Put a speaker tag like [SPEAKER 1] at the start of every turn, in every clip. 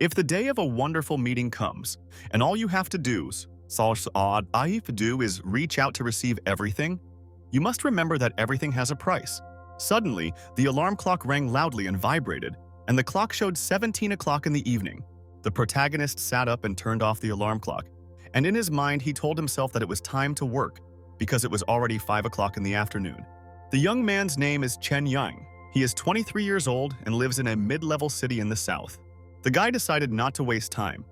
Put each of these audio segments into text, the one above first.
[SPEAKER 1] If the day of a wonderful meeting comes, and all you have to do is reach out to receive everything, you must remember that everything has a price. Suddenly, the alarm clock rang loudly and vibrated, and the clock showed 17 o'clock in the evening. The protagonist sat up and turned off the alarm clock, and in his mind he told himself that it was time to work, because it was already 5 o'clock in the afternoon. The young man's name is Chen Yang. He is 23 years old and lives in a mid-level city in the south. The guy decided not to waste time,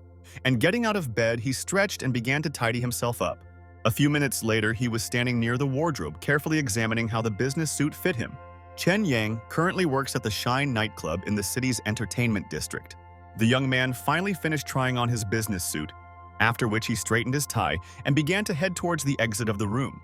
[SPEAKER 1] and getting out of bed, he stretched and began to tidy himself up. A few minutes later, he was standing near the wardrobe, carefully examining how the business suit fit him. Chen Yang currently works at the Shiai nightclub in the city's entertainment district. The young man finally finished trying on his business suit, after which he straightened his tie and began to head towards the exit of the room.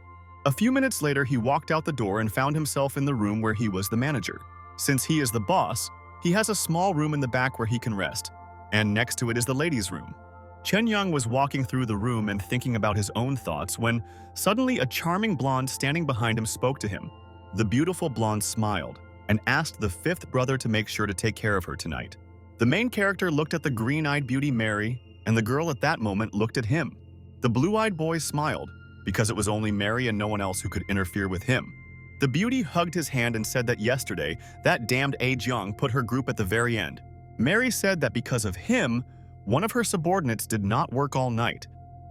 [SPEAKER 1] A few minutes later, he walked out the door and found himself in the room where he was the manager. Since he is the boss, he has a small room in the back where he can rest, and next to it is the ladies' room. Chen Yang was walking through the room and thinking about his own thoughts when suddenly a charming blonde standing behind him spoke to him. The beautiful blonde smiled and asked the fifth brother to make sure to take care of her tonight. The main character looked at the green-eyed beauty Mary, and the girl at that moment looked at him. The blue-eyed boy smiled, because it was only Mary and no one else who could interfere with him. The beauty hugged his hand and said that yesterday, that damned A. Jiang put her group at the very end. Mary said that because of him, one of her subordinates did not work all night,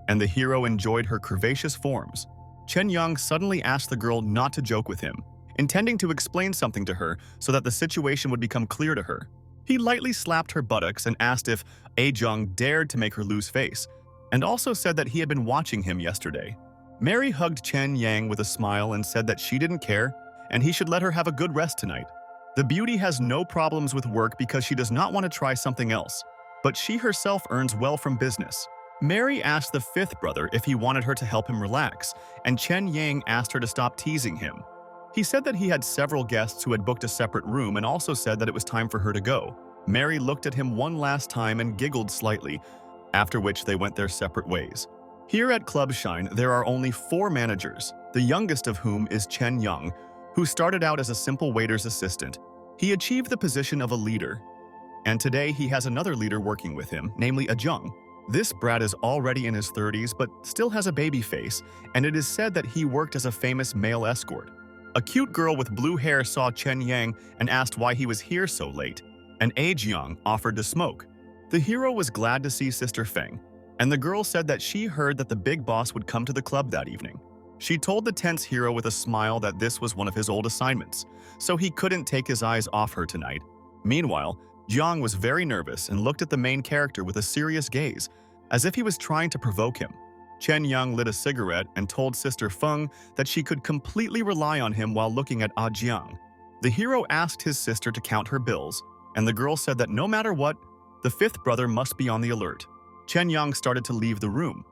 [SPEAKER 1] and the hero enjoyed her curvaceous forms. Chen Yang suddenly asked the girl not to joke with him, intending to explain something to her so that the situation would become clear to her. He lightly slapped her buttocks and asked if A. Jiang dared to make her lose face, and also said that he had been watching him yesterday. Mary hugged Chen Yang with a smile and said that she didn't care, and he should let her have a good rest tonight. The beauty has no problems with work because she does not want to try something else, but she herself earns well from business. Mary asked the fifth brother if he wanted her to help him relax, and Chen Yang asked her to stop teasing him. He said that he had several guests who had booked a separate room and also said that it was time for her to go. Mary looked at him one last time and giggled slightly, after which they went their separate ways. Here at Club Shine, there are only 4 managers, the youngest of whom is Chen Yang, who started out as a simple waiter's assistant. He achieved the position of a leader, and today he has another leader working with him, namely A Jiang. This brat is already in his 30s but still has a baby face, and it is said that he worked as a famous male escort. A cute girl with blue hair saw Chen Yang and asked why he was here so late, and A Jiang offered to smoke. The hero was glad to see Sister Feng, and the girl said that she heard that the big boss would come to the club that evening. She told the tense hero with a smile that this was one of his old assignments, so he couldn't take his eyes off her tonight. Meanwhile, Jiang was very nervous and looked at the main character with a serious gaze, as if he was trying to provoke him. Chen Yang lit a cigarette and told Sister Feng that she could completely rely on him while looking at A Jiang. The hero asked his sister to count her bills, and the girl said that no matter what, the fifth brother must be on the alert. Chen Yang started to leave the room,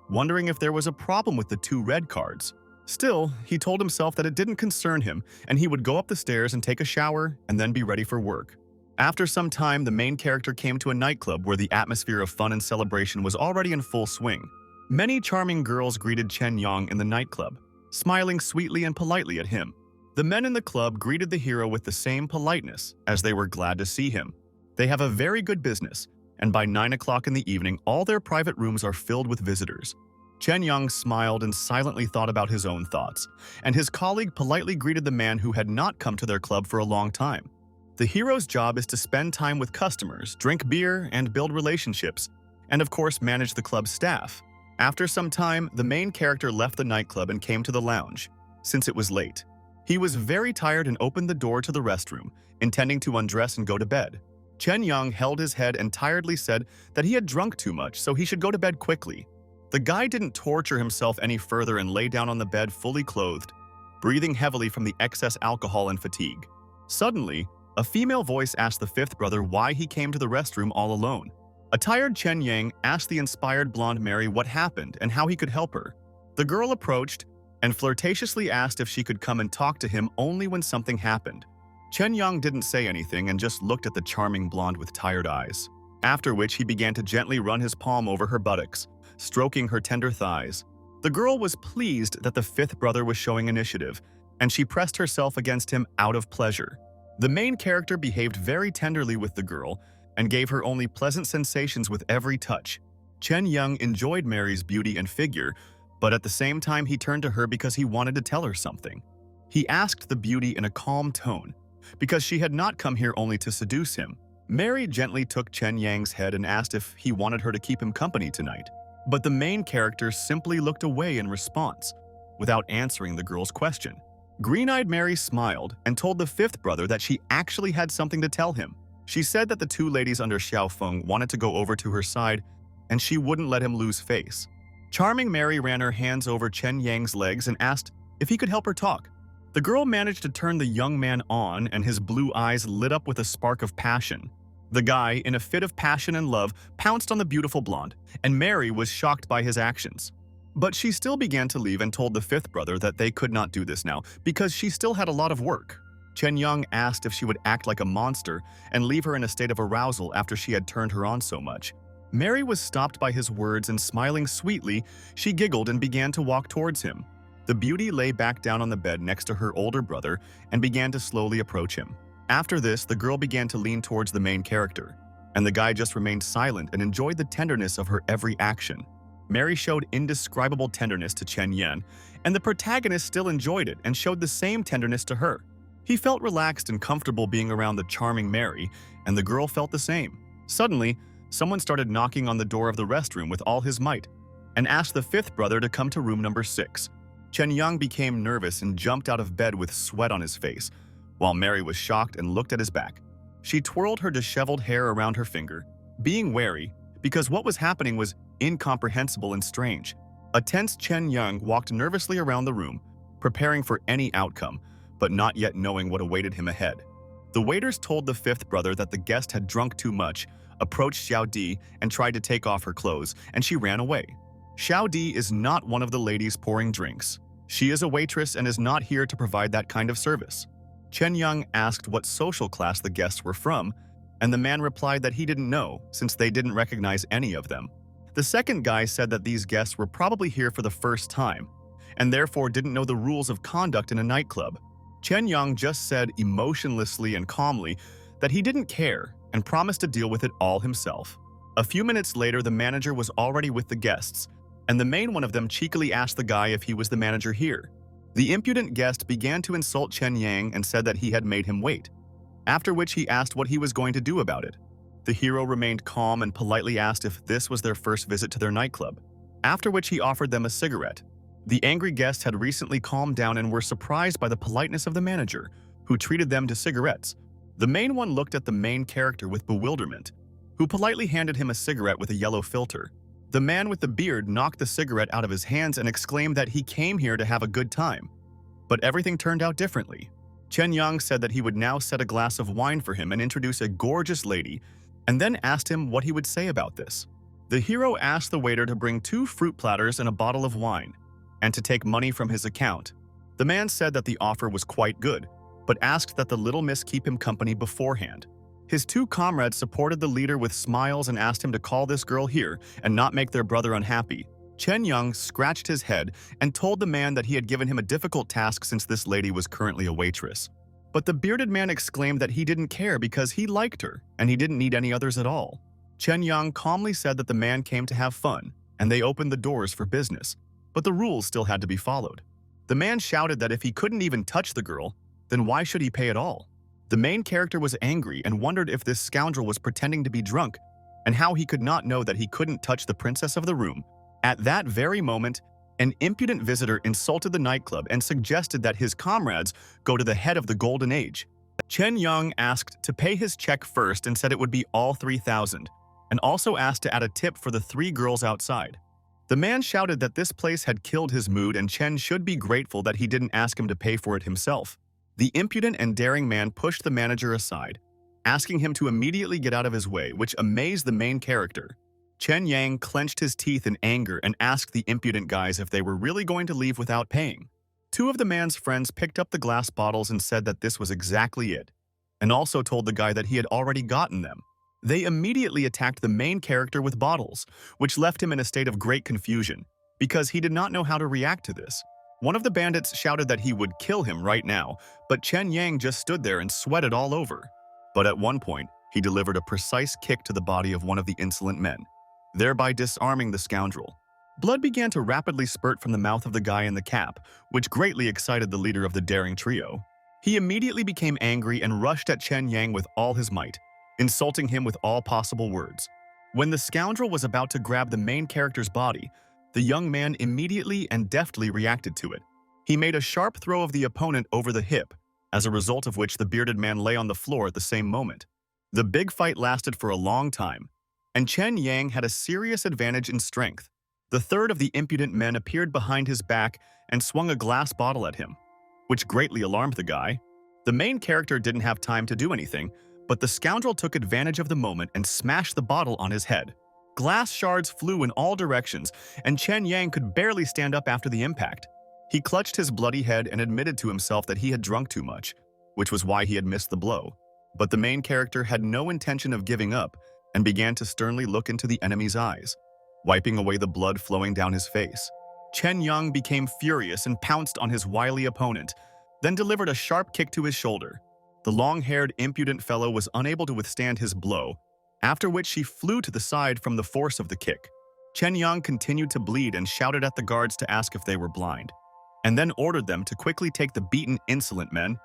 [SPEAKER 1] wondering if there was a problem with the 2 red cards. Still, he told himself that it didn't concern him, and he would go up the stairs and take a shower and then be ready for work. After some time, the main character came to a nightclub where the atmosphere of fun and celebration was already in full swing. Many charming girls greeted Chen Yang in the nightclub, smiling sweetly and politely at him. The men in the club greeted the hero with the same politeness, as they were glad to see him. They have a very good business, and by 9 o'clock in the evening, all their private rooms are filled with visitors. Chen Yang smiled and silently thought about his own thoughts, and his colleague politely greeted the man who had not come to their club for a long time. The hero's job is to spend time with customers, drink beer, and build relationships, and of course manage the club's staff. After some time, the main character left the nightclub and came to the lounge, since it was late. He was very tired and opened the door to the restroom, intending to undress and go to bed. Chen Yang held his head and tiredly said that he had drunk too much, so he should go to bed quickly. The guy didn't torture himself any further and lay down on the bed fully clothed, breathing heavily from the excess alcohol and fatigue. Suddenly, a female voice asked the fifth brother why he came to the restroom all alone. A tired Chen Yang asked the inspired blonde Mary what happened and how he could help her. The girl approached and flirtatiously asked if she could come and talk to him only when something happened. Chen Yang didn't say anything and just looked at the charming blonde with tired eyes, after which he began to gently run his palm over her buttocks, stroking her tender thighs. The girl was pleased that the fifth brother was showing initiative, and she pressed herself against him out of pleasure. The main character behaved very tenderly with the girl, and gave her only pleasant sensations with every touch. Chen Young enjoyed Mary's beauty and figure, but at the same time he turned to her because he wanted to tell her something. He asked the beauty in a calm tone, because she had not come here only to seduce him. Mary gently took Chen Yang's head and asked if he wanted her to keep him company tonight. But the main character simply looked away in response, without answering the girl's question. Green-eyed Mary smiled and told the fifth brother that she actually had something to tell him. She said that the two ladies under Xiao Feng wanted to go over to her side, and she wouldn't let him lose face. Charming Mary ran her hands over Chen Yang's legs and asked if he could help her talk. The girl managed to turn the young man on, and his blue eyes lit up with a spark of passion. The guy, in a fit of passion and love, pounced on the beautiful blonde, and Mary was shocked by his actions. But she still began to leave and told the fifth brother that they could not do this now because she still had a lot of work. Chen Young asked if she would act like a monster and leave her in a state of arousal after she had turned her on so much. Mary was stopped by his words, and smiling sweetly, she giggled and began to walk towards him. The beauty lay back down on the bed next to her older brother and began to slowly approach him. After this, the girl began to lean towards the main character, and the guy just remained silent and enjoyed the tenderness of her every action. Mary showed indescribable tenderness to Chen Yan, and the protagonist still enjoyed it and showed the same tenderness to her. He felt relaxed and comfortable being around the charming Mary, and the girl felt the same. Suddenly, someone started knocking on the door of the restroom with all his might and asked the fifth brother to come to room number 6. Chen Yang became nervous and jumped out of bed with sweat on his face, while Mary was shocked and looked at his back. She twirled her disheveled hair around her finger, being wary because what was happening was incomprehensible and strange. A tense Chen Yang walked nervously around the room, preparing for any outcome, but not yet knowing what awaited him ahead. The waiters told the fifth brother that the guest had drunk too much, approached Xiao Di and tried to take off her clothes, and she ran away. Xiao Di is not one of the ladies pouring drinks. She is a waitress and is not here to provide that kind of service. Chen Yang asked what social class the guests were from, and the man replied that he didn't know since they didn't recognize any of them. The second guy said that these guests were probably here for the first time, and therefore didn't know the rules of conduct in a nightclub. Chen Yang just said emotionlessly and calmly that he didn't care and promised to deal with it all himself. A few minutes later, the manager was already with the guests, and the main one of them cheekily asked the guy if he was the manager here. The impudent guest began to insult Chen Yang and said that he had made him wait, after which he asked what he was going to do about it. The hero remained calm and politely asked if this was their first visit to their nightclub, after which he offered them a cigarette. The angry guests had recently calmed down and were surprised by the politeness of the manager, who treated them to cigarettes. The main one looked at the main character with bewilderment, who politely handed him a cigarette with a yellow filter. The man with the beard knocked the cigarette out of his hands and exclaimed that he came here to have a good time. But everything turned out differently. Chen Yang said that he would now set a glass of wine for him and introduce a gorgeous lady, and then asked him what he would say about this. The hero asked the waiter to bring 2 fruit platters and a bottle of wine, and to take money from his account. The man said that the offer was quite good, but asked that the little miss keep him company beforehand. His 2 comrades supported the leader with smiles and asked him to call this girl here and not make their brother unhappy. Chen Yang scratched his head and told the man that he had given him a difficult task since this lady was currently a waitress. But the bearded man exclaimed that he didn't care because he liked her and he didn't need any others at all. Chen Yang calmly said that the man came to have fun and they opened the doors for business, but the rules still had to be followed. The man shouted that if he couldn't even touch the girl, then why should he pay at all? The main character was angry and wondered if this scoundrel was pretending to be drunk and how he could not know that he couldn't touch the princess of the room. At that very moment, an impudent visitor insulted the nightclub and suggested that his comrades go to the head of the golden age. Chen Yang asked to pay his check first and said it would be all 3,000, and also asked to add a tip for the 3 girls outside. The man shouted that this place had killed his mood and Chen should be grateful that he didn't ask him to pay for it himself. The impudent and daring man pushed the manager aside, asking him to immediately get out of his way, which amazed the main character. Chen Yang clenched his teeth in anger and asked the impudent guys if they were really going to leave without paying. 2 of the man's friends picked up the glass bottles and said that this was exactly it, and also told the guy that he had already gotten them. They immediately attacked the main character with bottles, which left him in a state of great confusion, because he did not know how to react to this. One of the bandits shouted that he would kill him right now, but Chen Yang just stood there and sweated all over. But at one point, He delivered a precise kick to the body of one of the insolent men, thereby disarming the scoundrel. Blood began to rapidly spurt from the mouth of the guy in the cap, which greatly excited the leader of the daring trio. He immediately became angry and rushed at Chen Yang with all his might, insulting him with all possible words. When the scoundrel was about to grab the main character's body, the young man immediately and deftly reacted to it. He made a sharp throw of the opponent over the hip, as a result of which the bearded man lay on the floor at the same moment. The big fight lasted for a long time, and Chen Yang had a serious advantage in strength. The third of the impudent men appeared behind his back and swung a glass bottle at him, which greatly alarmed the guy. The main character didn't have time to do anything, but the scoundrel took advantage of the moment and smashed the bottle on his head. Glass shards flew in all directions, and Chen Yang could barely stand up after the impact. He clutched his bloody head and admitted to himself that he had drunk too much, which was why he had missed the blow. But the main character had no intention of giving up and began to sternly look into the enemy's eyes, wiping away the blood flowing down his face. Chen Yang became furious and pounced on his wily opponent, then delivered a sharp kick to his shoulder. The long-haired, impudent fellow was unable to withstand his blow, after which he flew to the side from the force of the kick. Chen Yang continued to bleed and shouted at the guards to ask if they were blind, and then ordered them to quickly take the beaten, insolent men.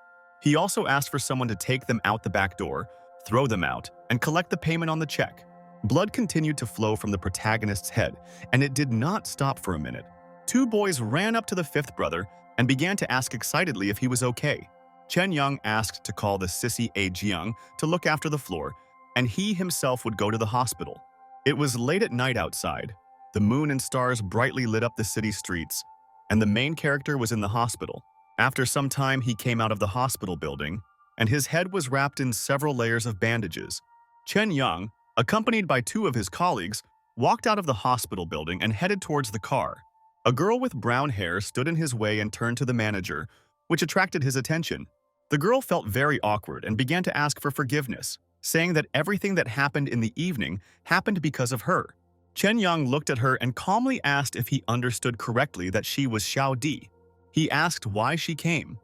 [SPEAKER 1] He also asked for someone to take them out the back door, throw them out, and collect the payment on the check. Blood continued to flow from the protagonist's head, and it did not stop for a minute. Two boys ran up to the fifth brother and began to ask excitedly if he was okay. Chen Yang asked to call the sissy A Jiang to look after the floor, and he himself would go to the hospital. It was late at night outside. The moon and stars brightly lit up the city streets, and the main character was in the hospital. After some time, he came out of the hospital building, and his head was wrapped in several layers of bandages. Chen Yang, accompanied by two of his colleagues, walked out of the hospital building and headed towards the car. A girl with brown hair stood in his way and turned to the manager, which attracted his attention. The girl felt very awkward and began to ask for forgiveness, saying that everything that happened in the evening happened because of her. Chen Yang looked at her and calmly asked if he understood correctly that she was Xiao Di. He asked why she came,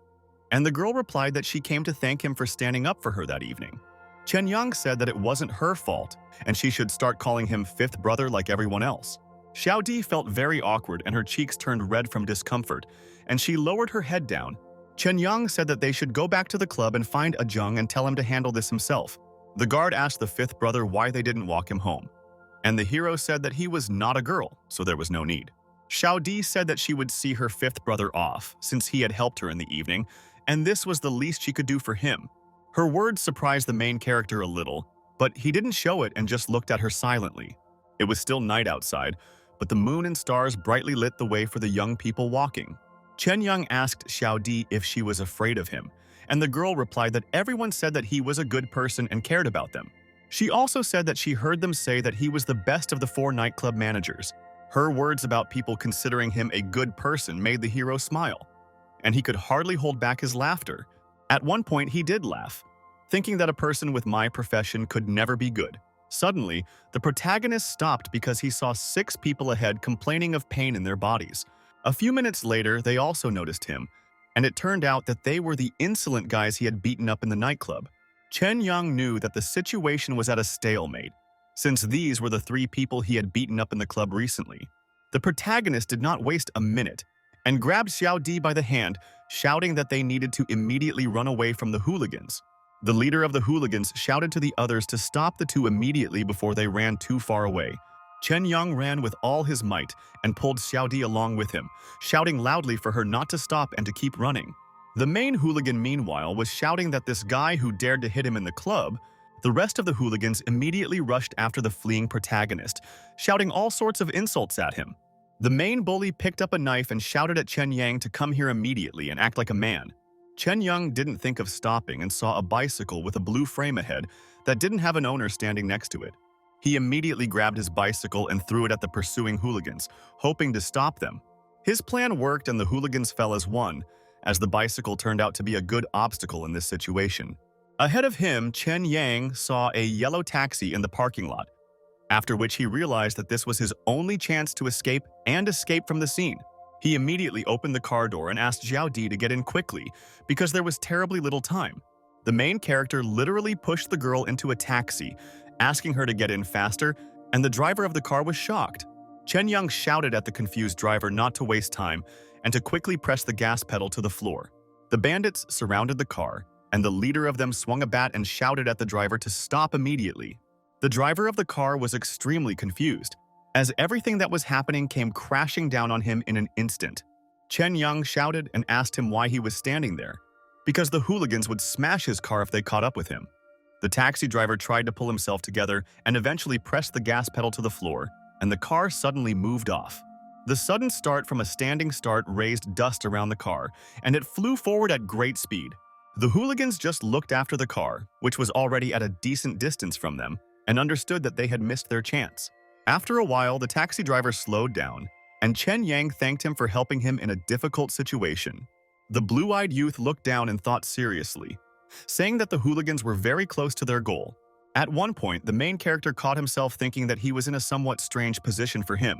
[SPEAKER 1] and the girl replied that she came to thank him for standing up for her that evening. Chen Yang said that it wasn't her fault, and she should start calling him fifth brother like everyone else. Xiao Di felt very awkward and her cheeks turned red from discomfort, and she lowered her head down. Chen Yang said that they should go back to the club and find a Zheng and tell him to handle this himself. The guard asked the fifth brother why they didn't walk him home, and the hero said that he was not a girl, so there was no need. Xiao Di said that she would see her fifth brother off, since he had helped her in the evening, and this was the least she could do for him. Her words surprised the main character a little, but he didn't show it and just looked at her silently. It was still night outside, but the moon and stars brightly lit the way for the young people walking. Chen Yang asked Xiao Di if she was afraid of him, and the girl replied that everyone said that he was a good person and cared about them. She also said that she heard them say that he was the best of the 4 nightclub managers. Her words about people considering him a good person made the hero smile, and he could hardly hold back his laughter. At one point, he did laugh, thinking that a person with my profession could never be good. Suddenly, the protagonist stopped because he saw 6 people ahead complaining of pain in their bodies. A few minutes later, they also noticed him, and it turned out that they were the insolent guys he had beaten up in the nightclub. Chen Yang knew that the situation was at a stalemate, since these were the 3 people he had beaten up in the club recently. The protagonist did not waste a minute and grabbed Xiao Di by the hand, shouting that they needed to immediately run away from the hooligans. The leader of the hooligans shouted to the others to stop the 2 immediately before they ran too far away. Chen Yang ran with all his might and pulled Xiao Di along with him, shouting loudly for her not to stop and to keep running. The main hooligan, meanwhile, was shouting that this guy who dared to hit him in the club. The rest of the hooligans immediately rushed after the fleeing protagonist, shouting all sorts of insults at him. The main bully picked up a knife and shouted at Chen Yang to come here immediately and act like a man. Chen Yang didn't think of stopping and saw a bicycle with a blue frame ahead that didn't have an owner standing next to it. He immediately grabbed his bicycle and threw it at the pursuing hooligans, hoping to stop them. His plan worked and the hooligans fell as one, as the bicycle turned out to be a good obstacle in this situation. Ahead of him, Chen Yang saw a yellow taxi in the parking lot, after which he realized that this was his only chance to escape from the scene. He immediately opened the car door and asked Xiao Di to get in quickly because there was terribly little time. The main character literally pushed the girl into a taxi, asking her to get in faster, and the driver of the car was shocked. Chen Young shouted at the confused driver not to waste time and to quickly press the gas pedal to the floor. The bandits surrounded the car, and the leader of them swung a bat and shouted at the driver to stop immediately. The driver of the car was extremely confused, as everything that was happening came crashing down on him in an instant. Chen Young shouted and asked him why he was standing there, because the hooligans would smash his car if they caught up with him. The taxi driver tried to pull himself together and eventually pressed the gas pedal to the floor, and the car suddenly moved off. The sudden start from a standing start raised dust around the car, and it flew forward at great speed. The hooligans just looked after the car, which was already at a decent distance from them, and understood that they had missed their chance. After a while, the taxi driver slowed down, and Chen Yang thanked him for helping him in a difficult situation. The blue-eyed youth looked down and thought seriously, saying that the hooligans were very close to their goal. At one point, the main character caught himself thinking that he was in a somewhat strange position for him.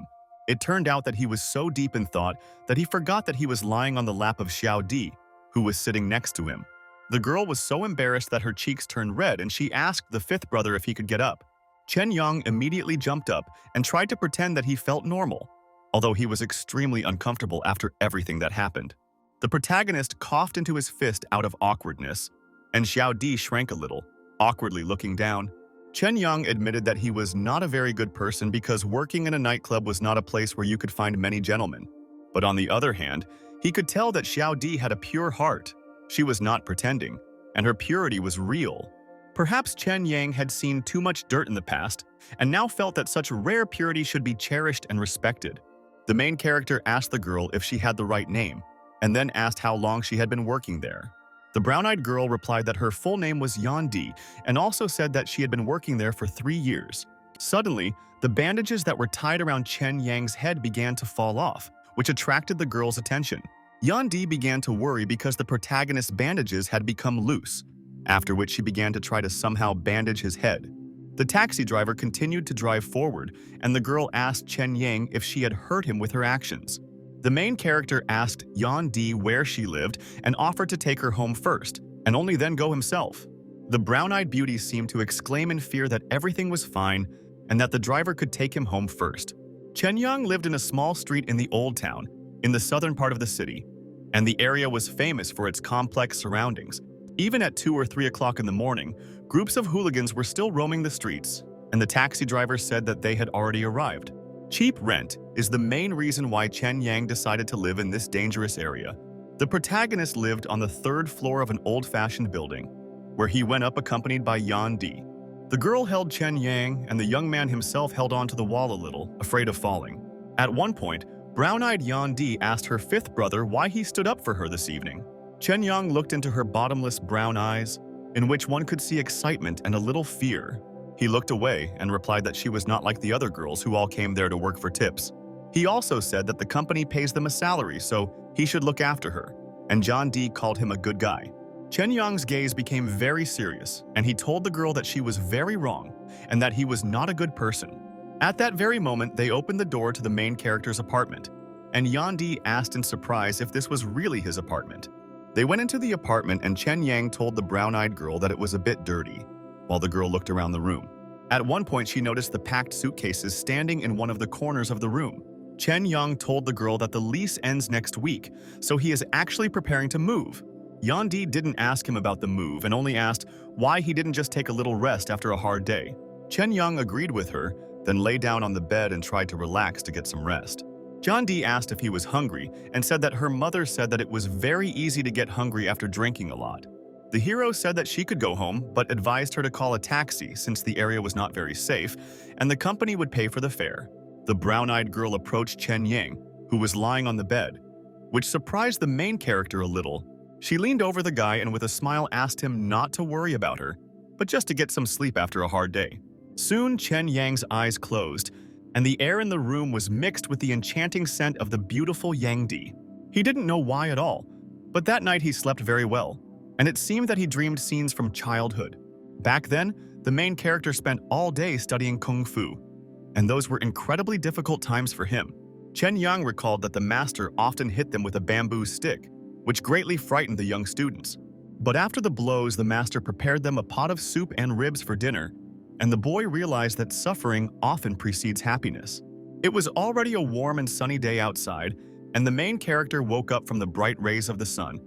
[SPEAKER 1] It turned out that he was so deep in thought that he forgot that he was lying on the lap of Xiao Di, who was sitting next to him. The girl was so embarrassed that her cheeks turned red, and she asked the fifth brother if he could get up. Chen Yang immediately jumped up and tried to pretend that he felt normal, although he was extremely uncomfortable after everything that happened. The protagonist coughed into his fist out of awkwardness, and Xiao Di shrank a little, awkwardly looking down. Chen Yang admitted that he was not a very good person because working in a nightclub was not a place where you could find many gentlemen. But on the other hand, he could tell that Xiao Di had a pure heart. She was not pretending, and her purity was real. Perhaps Chen Yang had seen too much dirt in the past, and now felt that such rare purity should be cherished and respected. The main character asked the girl if she had the right name, and then asked how long she had been working there. The brown-eyed girl replied that her full name was Yan Di, and also said that she had been working there for 3 years. Suddenly, the bandages that were tied around Chen Yang's head began to fall off, which attracted the girl's attention. Yan Di began to worry because the protagonist's bandages had become loose, after which she began to try to somehow bandage his head. The taxi driver continued to drive forward, and the girl asked Chen Yang if she had hurt him with her actions. The main character asked Yan Di where she lived and offered to take her home first, and only then go himself. The brown-eyed beauty seemed to exclaim in fear that everything was fine and that the driver could take him home first. Chen Yang lived in a small street in the Old Town, in the southern part of the city, and the area was famous for its complex surroundings. Even at 2 or 3 o'clock in the morning, groups of hooligans were still roaming the streets, and the taxi driver said that they had already arrived. Cheap rent is the main reason why Chen Yang decided to live in this dangerous area. The protagonist lived on the 3rd floor of an old-fashioned building, where he went up accompanied by Yan Di. The girl held Chen Yang, and the young man himself held onto the wall a little, afraid of falling. At one point, brown-eyed Yan Di asked her 5th brother why he stood up for her this evening. Chen Yang looked into her bottomless brown eyes, in which one could see excitement and a little fear. He looked away and replied that she was not like the other girls who all came there to work for tips. He also said that the company pays them a salary, so he should look after her, and John D called him a good guy. Chen Yang's gaze became very serious, and he told the girl that she was very wrong and that he was not a good person. At that very moment, they opened the door to the main character's apartment, and Yan Di asked in surprise if this was really his apartment. They went into the apartment, and Chen Yang told the brown-eyed girl that it was a bit dirty, while the girl looked around the room. At one point, she noticed the packed suitcases standing in one of the corners of the room. Chen Yang told the girl that the lease ends next week, so he is actually preparing to move. Yan Di didn't ask him about the move and only asked why he didn't just take a little rest after a hard day. Chen Yang agreed with her, then lay down on the bed and tried to relax to get some rest. John D asked if he was hungry and said that her mother said that it was very easy to get hungry after drinking a lot. The hero said that she could go home, but advised her to call a taxi since the area was not very safe, and the company would pay for the fare. The brown-eyed girl approached Chen Yang, who was lying on the bed, which surprised the main character a little. She leaned over the guy and with a smile asked him not to worry about her, but just to get some sleep after a hard day. Soon, Chen Yang's eyes closed, and the air in the room was mixed with the enchanting scent of the beautiful Yang Di. He didn't know why at all, but that night he slept very well, and it seemed that he dreamed scenes from childhood. Back then, the main character spent all day studying Kung Fu, and those were incredibly difficult times for him. Chen Yang recalled that the master often hit them with a bamboo stick, which greatly frightened the young students. But after the blows, the master prepared them a pot of soup and ribs for dinner, and the boy realized that suffering often precedes happiness. It was already a warm and sunny day outside, and the main character woke up from the bright rays of the sun,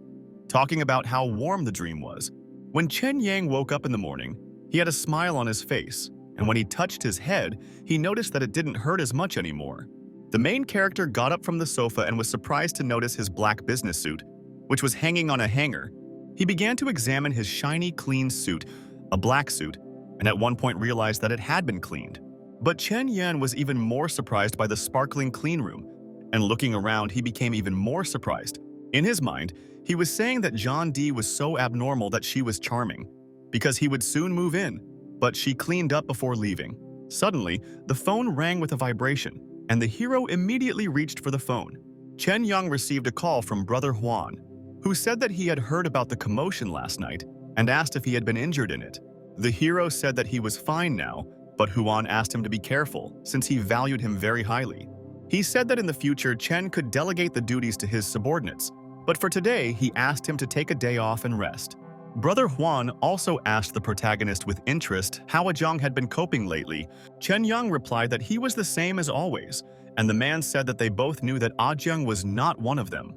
[SPEAKER 1] talking about how warm the dream was. When Chen Yang woke up in the morning, he had a smile on his face, and when he touched his head, he noticed that it didn't hurt as much anymore. The main character got up from the sofa and was surprised to notice his black business suit, which was hanging on a hanger. He began to examine his shiny, clean suit, a black suit, and at one point realized that it had been cleaned. But Chen Yan was even more surprised by the sparkling clean room, and looking around, he became even more surprised. In his mind, he was saying that John D was so abnormal that she was charming, because he would soon move in, but she cleaned up before leaving. Suddenly, the phone rang with a vibration, and the hero immediately reached for the phone. Chen Yang received a call from Brother Huan, who said that he had heard about the commotion last night and asked if he had been injured in it. The hero said that he was fine now, but Huan asked him to be careful since he valued him very highly. He said that in the future Chen could delegate the duties to his subordinates, but for today he asked him to take a day off and rest. Brother Huan also asked the protagonist with interest how Ajong had been coping lately. Chen Yang replied that he was the same as always, and the man said that they both knew that Ajong was not one of them.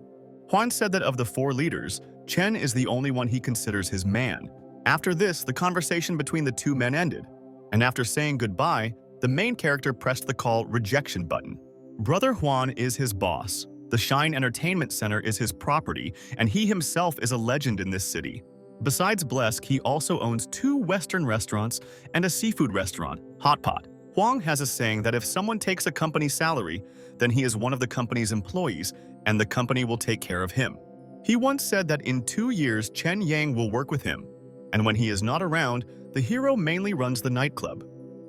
[SPEAKER 1] Huan said that of the 4 leaders, Chen is the only one he considers his man. After this, the conversation between the 2 men ended, and after saying goodbye, the main character pressed the call rejection button. Brother Huan is his boss. The Shine Entertainment Center is his property, and he himself is a legend in this city. Besides Blesk, he also owns 2 Western restaurants and a seafood restaurant, Hot Pot. Huang has a saying that if someone takes a company's salary, then he is one of the company's employees, and the company will take care of him. He once said that in 2 years, Chen Yang will work with him, and when he is not around, the hero mainly runs the nightclub.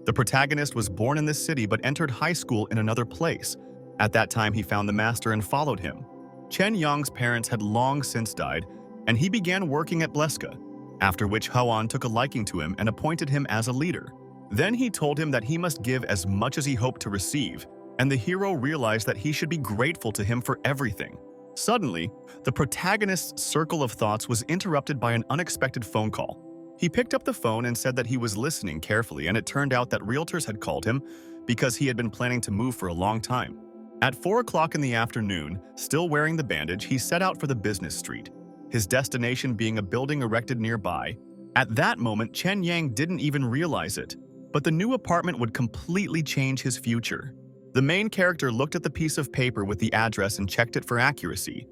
[SPEAKER 1] The protagonist was born in this city but entered high school in another place. At that time, he found the master and followed him. Chen Yang's parents had long since died, and he began working at Bleska, after which Huan took a liking to him and appointed him as a leader. Then he told him that he must give as much as he hoped to receive, and the hero realized that he should be grateful to him for everything. Suddenly, the protagonist's circle of thoughts was interrupted by an unexpected phone call. He picked up the phone and said that he was listening carefully, and it turned out that realtors had called him because he had been planning to move for a long time. At 4 o'clock in the afternoon, still wearing the bandage, he set out for the business street, his destination being a building erected nearby. At that moment, Chen Yang didn't even realize it, but the new apartment would completely change his future. The main character looked at the piece of paper with the address and checked it for accuracy.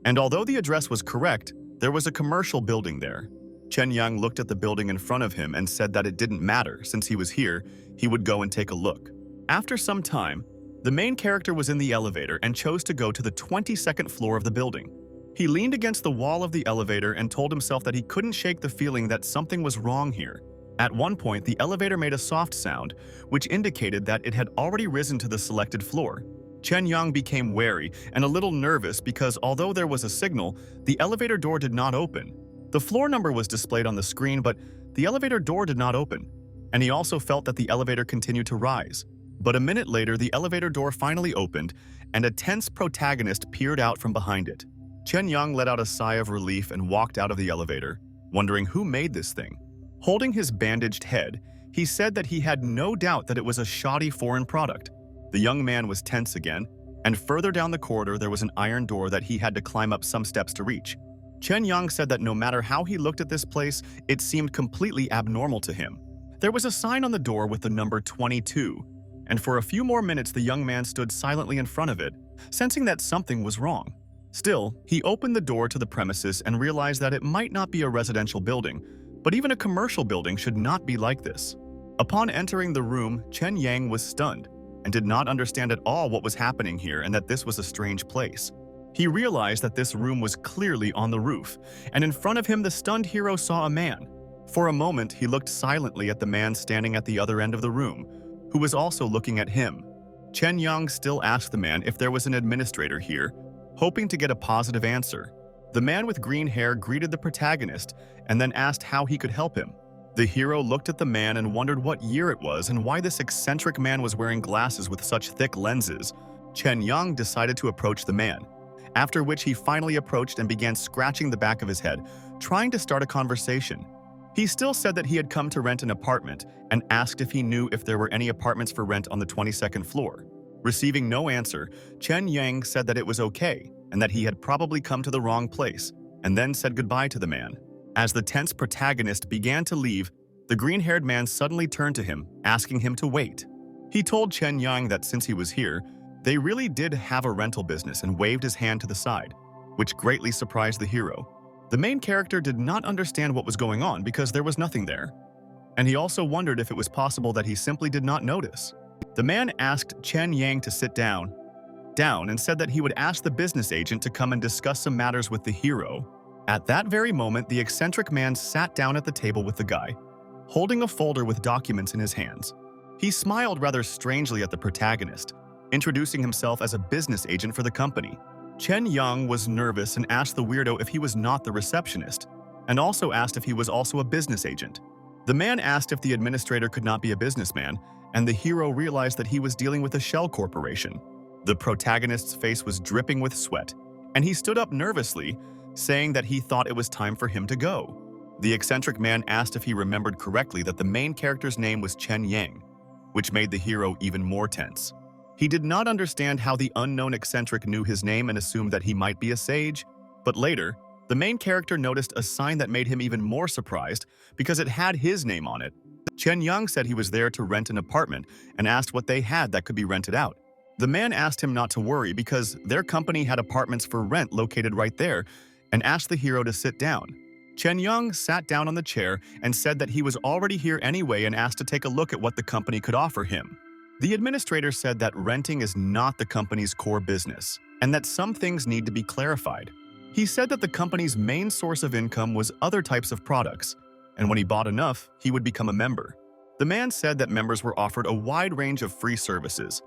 [SPEAKER 1] And although the address was correct, there was a commercial building there. Chen Yang looked at the building in front of him and said that it didn't matter, since he was here, he would go and take a look. After some time, the main character was in the elevator and chose to go to the 22nd floor of the building. He leaned against the wall of the elevator and told himself that he couldn't shake the feeling that something was wrong here. At one point, the elevator made a soft sound, which indicated that it had already risen to the selected floor. Chen Yang became wary and a little nervous because although there was a signal, the elevator door did not open. The floor number was displayed on the screen, but the elevator door did not open, and he also felt that the elevator continued to rise. But a minute later, the elevator door finally opened, and a tense protagonist peered out from behind it. Chen Yang let out a sigh of relief and walked out of the elevator, wondering who made this thing. Holding his bandaged head, he said that he had no doubt that it was a shoddy foreign product. The young man was tense again, and further down the corridor there was an iron door that he had to climb up some steps to reach. Chen Yang said that no matter how he looked at this place, it seemed completely abnormal to him. There was a sign on the door with the number 22, and for a few more minutes the young man stood silently in front of it, sensing that something was wrong. Still, he opened the door to the premises and realized that it might not be a residential building, but even a commercial building should not be like this. Upon entering the room, Chen Yang was stunned and did not understand at all what was happening here and that this was a strange place. He realized that this room was clearly on the roof, and in front of him the stunned hero saw a man. For a moment, he looked silently at the man standing at the other end of the room, who was also looking at him. Chen Yang still asked the man if there was an administrator here, hoping to get a positive answer. The man with green hair greeted the protagonist and then asked how he could help him. The hero looked at the man and wondered what year it was and why this eccentric man was wearing glasses with such thick lenses. Chen Yang decided to approach the man, after which he finally approached and began scratching the back of his head, trying to start a conversation. He still said that he had come to rent an apartment and asked if he knew if there were any apartments for rent on the 22nd floor. Receiving no answer, Chen Yang said that it was okay and that he had probably come to the wrong place, and then said goodbye to the man. As the tense protagonist began to leave, the green-haired man suddenly turned to him, asking him to wait. He told Chen Yang that since he was here, they really did have a rental business, and waved his hand to the side, which greatly surprised the hero. The main character did not understand what was going on because there was nothing there, and he also wondered if it was possible that he simply did not notice. The man asked Chen Yang to sit down and said that he would ask the business agent to come and discuss some matters with the hero. At that very moment, the eccentric man sat down at the table with the guy, holding a folder with documents in his hands. He smiled rather strangely at the protagonist, introducing himself as a business agent for the company. Chen Yang was nervous and asked the weirdo if he was not the receptionist, and also asked if he was also a business agent. The man asked if the administrator could not be a businessman, and the hero realized that he was dealing with a shell corporation. The protagonist's face was dripping with sweat, and he stood up nervously, saying that he thought it was time for him to go. The eccentric man asked if he remembered correctly that the main character's name was Chen Yang, which made the hero even more tense. He did not understand how the unknown eccentric knew his name and assumed that he might be a sage, but later, the main character noticed a sign that made him even more surprised because it had his name on it. Chen Yang said he was there to rent an apartment and asked what they had that could be rented out. The man asked him not to worry because their company had apartments for rent located right there, and asked the hero to sit down. Chen Yang sat down on the chair and said that he was already here anyway and asked to take a look at what the company could offer him. The administrator said that renting is not the company's core business, and that some things need to be clarified. He said that the company's main source of income was other types of products, and when he bought enough, he would become a member. The man said that members were offered a wide range of free services,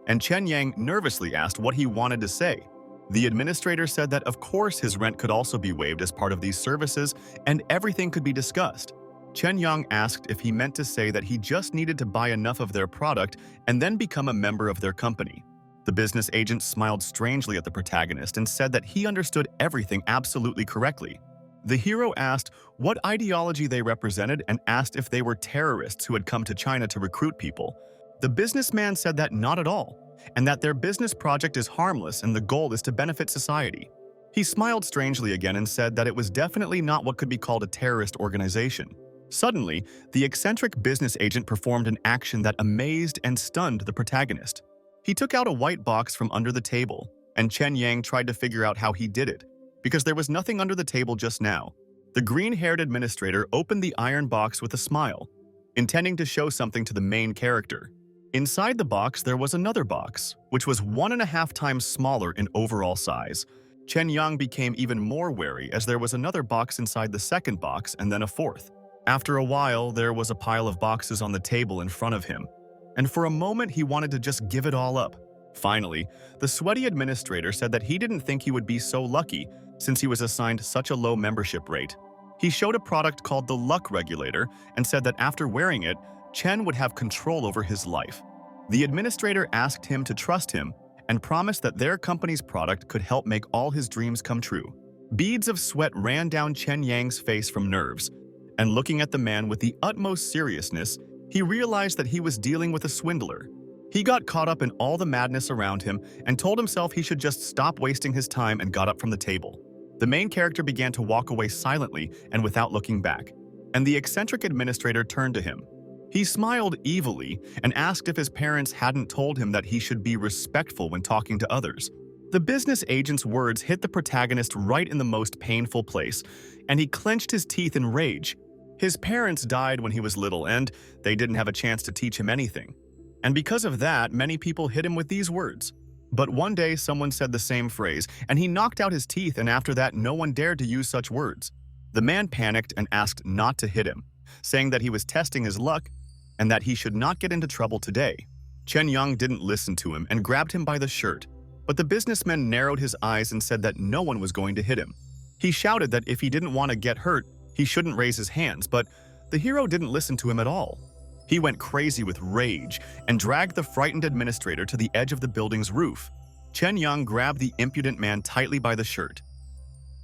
[SPEAKER 1] and Chen Yang nervously asked what he wanted to say. The administrator said that of course his rent could also be waived as part of these services, and everything could be discussed. Chen Yang asked if he meant to say that he just needed to buy enough of their product and then become a member of their company. The business agent smiled strangely at the protagonist and said that he understood everything absolutely correctly. The hero asked what ideology they represented and asked if they were terrorists who had come to China to recruit people. The businessman said that not at all, and that their business project is harmless and the goal is to benefit society. He smiled strangely again and said that it was definitely not what could be called a terrorist organization. Suddenly, the eccentric business agent performed an action that amazed and stunned the protagonist. He took out a white box from under the table, and Chen Yang tried to figure out how he did it, because there was nothing under the table just now. The green-haired administrator opened the iron box with a smile, intending to show something to the main character. Inside the box, there was another box, which was 1.5 times smaller in overall size. Chen Yang became even more wary as there was another box inside the second box and then a fourth. After a while, there was a pile of boxes on the table in front of him, and for a moment he wanted to just give it all up. Finally, the sweaty administrator said that he didn't think he would be so lucky since he was assigned such a low membership rate. He showed a product called the Luck Regulator and said that after wearing it, Chen would have control over his life. The administrator asked him to trust him and promised that their company's product could help make all his dreams come true. Beads of sweat ran down Chen Yang's face from nerves, and looking at the man with the utmost seriousness, he realized that he was dealing with a swindler. He got caught up in all the madness around him and told himself he should just stop wasting his time and got up from the table. The main character began to walk away silently and without looking back, and the eccentric administrator turned to him. He smiled evilly and asked if his parents hadn't told him that he should be respectful when talking to others. The business agent's words hit the protagonist right in the most painful place, and he clenched his teeth in rage. His parents died when he was little, and they didn't have a chance to teach him anything. And because of that, many people hit him with these words. But one day, someone said the same phrase, and he knocked out his teeth, and after that, no one dared to use such words. The man panicked and asked not to hit him, saying that he was testing his luck and that he should not get into trouble today. Chen Yang didn't listen to him and grabbed him by the shirt, but the businessman narrowed his eyes and said that no one was going to hit him. He shouted that if he didn't want to get hurt, he shouldn't raise his hands, but the hero didn't listen to him at all. He went crazy with rage and dragged the frightened administrator to the edge of the building's roof. Chen Yang grabbed the impudent man tightly by the shirt.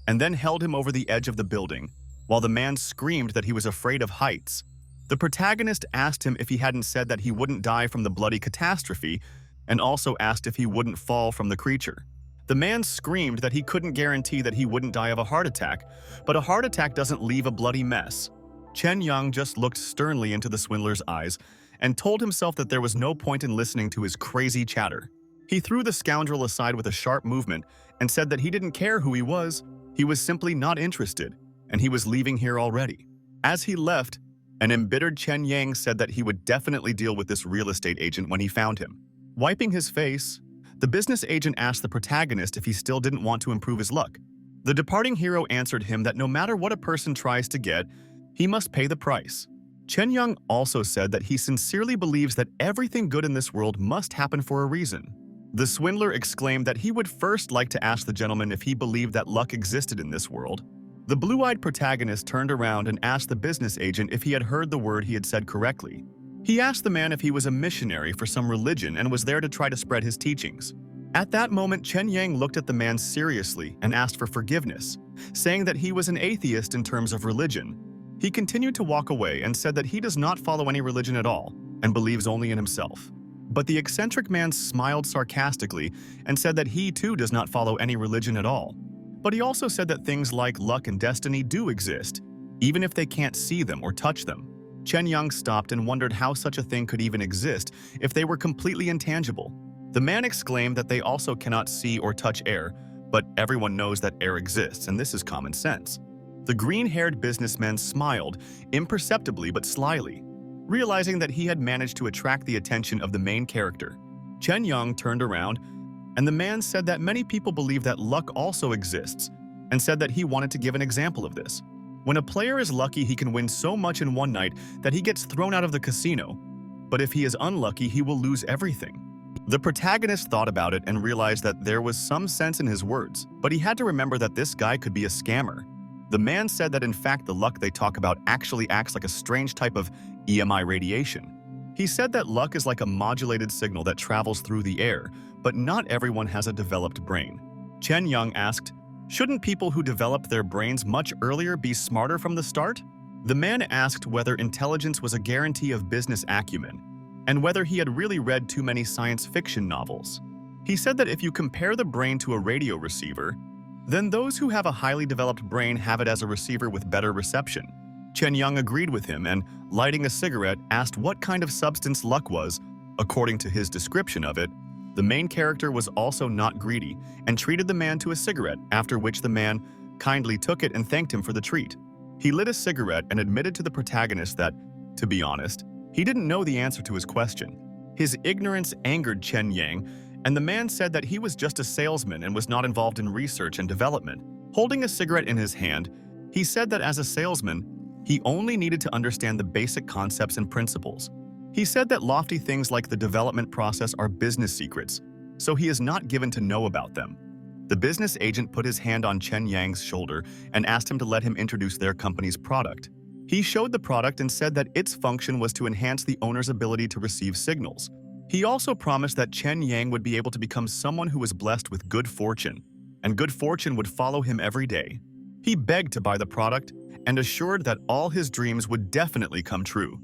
[SPEAKER 1] and then held him over the edge of the building, while the man screamed that he was afraid of heights. The protagonist asked him if he hadn't said that he wouldn't die from the bloody catastrophe, and also asked if he wouldn't fall from the creature. The man screamed that he couldn't guarantee that he wouldn't die of a heart attack, but a heart attack doesn't leave a bloody mess. Chen Yang just looked sternly into the swindler's eyes and told himself that there was no point in listening to his crazy chatter. He threw the scoundrel aside with a sharp movement and said that he didn't care who he was simply not interested, and he was leaving here already. As he left, an embittered Chen Yang said that he would definitely deal with this real estate agent when he found him. Wiping his face, the business agent asked the protagonist if he still didn't want to improve his luck. The departing hero answered him that no matter what a person tries to get, he must pay the price. Chen Yang also said that he sincerely believes that everything good in this world must happen for a reason. The swindler exclaimed that he would first like to ask the gentleman if he believed that luck existed in this world. The blue-eyed protagonist turned around and asked the business agent if he had heard the word he had said correctly. He asked the man if he was a missionary for some religion and was there to try to spread his teachings. At that moment, Chen Yang looked at the man seriously and asked for forgiveness, saying that he was an atheist in terms of religion. He continued to walk away and said that he does not follow any religion at all and believes only in himself. But the eccentric man smiled sarcastically and said that he too does not follow any religion at all. But he also said that things like luck and destiny do exist, even if they can't see them or touch them. Chen Yang stopped and wondered how such a thing could even exist if they were completely intangible. The man exclaimed that they also cannot see or touch air, but everyone knows that air exists, and this is common sense. The green-haired businessman smiled, imperceptibly but slyly, realizing that he had managed to attract the attention of the main character. Chen Yang turned around, and the man said that many people believe that luck also exists, and said that he wanted to give an example of this. When a player is lucky, he can win so much in one night that he gets thrown out of the casino, but if he is unlucky, he will lose everything. The protagonist thought about it and realized that there was some sense in his words, but he had to remember that this guy could be a scammer. The man said that in fact the luck they talk about actually acts like a strange type of EMI radiation. He said that luck is like a modulated signal that travels through the air, but not everyone has a developed brain. Chen Yang asked, "Shouldn't people who develop their brains much earlier be smarter from the start?" The man asked whether intelligence was a guarantee of business acumen, and whether he had really read too many science fiction novels. He said that if you compare the brain to a radio receiver, then those who have a highly developed brain have it as a receiver with better reception. Chen Yang agreed with him and, lighting a cigarette, asked what kind of substance luck was. According to his description of it, the main character was also not greedy and treated the man to a cigarette, after which the man kindly took it and thanked him for the treat. He lit a cigarette and admitted to the protagonist that, to be honest, he didn't know the answer to his question. His ignorance angered Chen Yang, and the man said that he was just a salesman and was not involved in research and development. Holding a cigarette in his hand, he said that as a salesman, he only needed to understand the basic concepts and principles. He said that lofty things like the development process are business secrets, so he is not given to know about them. The business agent put his hand on Chen Yang's shoulder and asked him to let him introduce their company's product. He showed the product and said that its function was to enhance the owner's ability to receive signals. He also promised that Chen Yang would be able to become someone who was blessed with good fortune, and good fortune would follow him every day. He begged to buy the product and assured that all his dreams would definitely come true,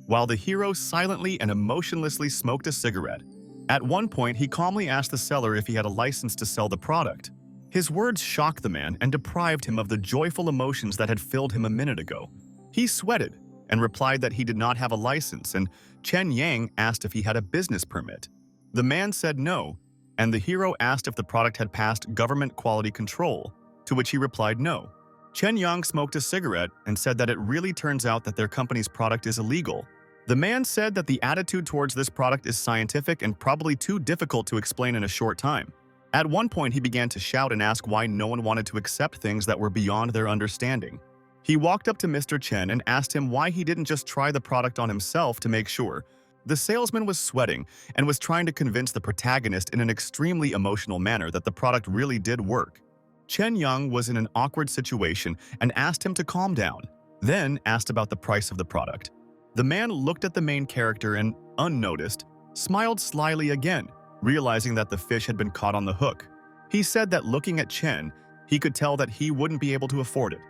[SPEAKER 1] while the hero silently and emotionlessly smoked a cigarette. At one point, he calmly asked the seller if he had a license to sell the product. His words shocked the man and deprived him of the joyful emotions that had filled him a minute ago. He sweated and replied that he did not have a license, and Chen Yang asked if he had a business permit. The man said no, and the hero asked if the product had passed government quality control, to which he replied no. Chen Yang smoked a cigarette and said that it really turns out that their company's product is illegal. The man said that the attitude towards this product is scientific and probably too difficult to explain in a short time. At one point, he began to shout and ask why no one wanted to accept things that were beyond their understanding. He walked up to Mr. Chen and asked him why he didn't just try the product on himself to make sure. The salesman was sweating and was trying to convince the protagonist in an extremely emotional manner that the product really did work. Chen Yang was in an awkward situation and asked him to calm down, then asked about the price of the product. The man looked at the main character and, unnoticed, smiled slyly again, realizing that the fish had been caught on the hook. He said that looking at Chen, He could tell that he wouldn't be able to afford it,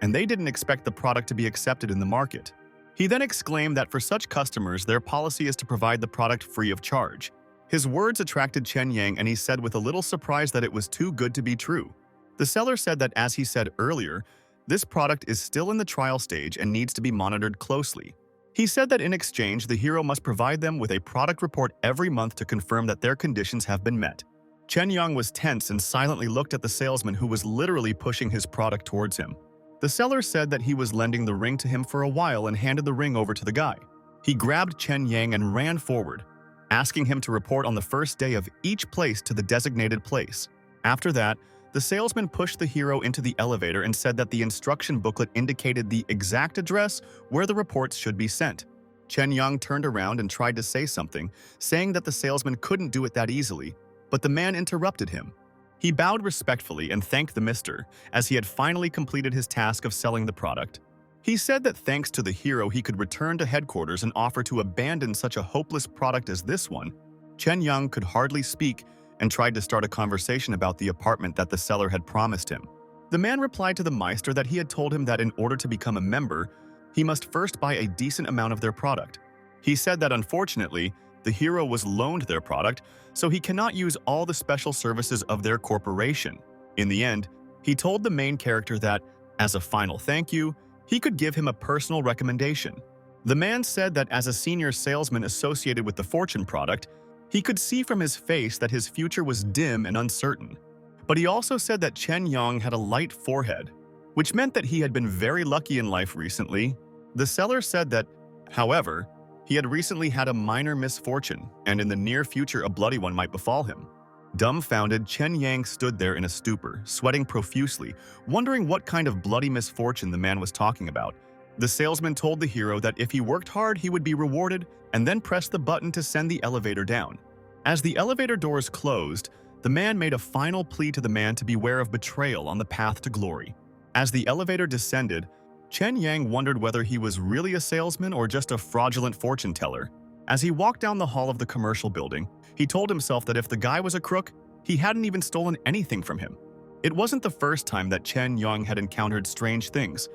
[SPEAKER 1] and they didn't expect the product to be accepted in the market. He then exclaimed that for such customers, their policy is to provide the product free of charge. His words attracted Chen Yang, and he said with a little surprise that it was too good to be true. The seller said that, as he said earlier, this product is still in the trial stage and needs to be monitored closely. He said that in exchange, the hero must provide them with a product report every month to confirm that their conditions have been met. Chen Yang was tense and silently looked at the salesman, who was literally pushing his product towards him. The seller said that he was lending the ring to him for a while and handed the ring over to the guy. He grabbed Chen Yang and ran forward, asking him to report on the first day of each place to the designated place. After that, the salesman pushed the hero into the elevator and said that the instruction booklet indicated the exact address where the reports should be sent. Chen Yang turned around and tried to say something, saying that the salesman couldn't do it that easily, but the man interrupted him. He bowed respectfully and thanked the mister, as he had finally completed his task of selling the product. He said that thanks to the hero, he could return to headquarters and offer to abandon such a hopeless product as this one. Chen Yang could hardly speak and tried to start a conversation about the apartment that the seller had promised him. The man replied to the Meister that he had told him that in order to become a member, he must first buy a decent amount of their product. He said that unfortunately, the hero was loaned their product, so he cannot use all the special services of their corporation. In the end, he told the main character that, as a final thank you, he could give him a personal recommendation. The man said that as a senior salesman associated with the Fortune product, he could see from his face that his future was dim and uncertain. But he also said that Chen Yang had a light forehead, which meant that he had been very lucky in life recently. The seller said that, however, he had recently had a minor misfortune, and in the near future a bloody one might befall him. Dumbfounded, Chen Yang stood there in a stupor, sweating profusely, wondering what kind of bloody misfortune the man was talking about. The salesman told the hero that if he worked hard, he would be rewarded, and then pressed the button to send the elevator down. As the elevator doors closed, the man made a final plea to the man to beware of betrayal on the path to glory. As the elevator descended, Chen Yang wondered whether he was really a salesman or just a fraudulent fortune teller. As he walked down the hall of the commercial building, he told himself that if the guy was a crook, he hadn't even stolen anything from him. It wasn't the first time that Chen Yang had encountered strange things,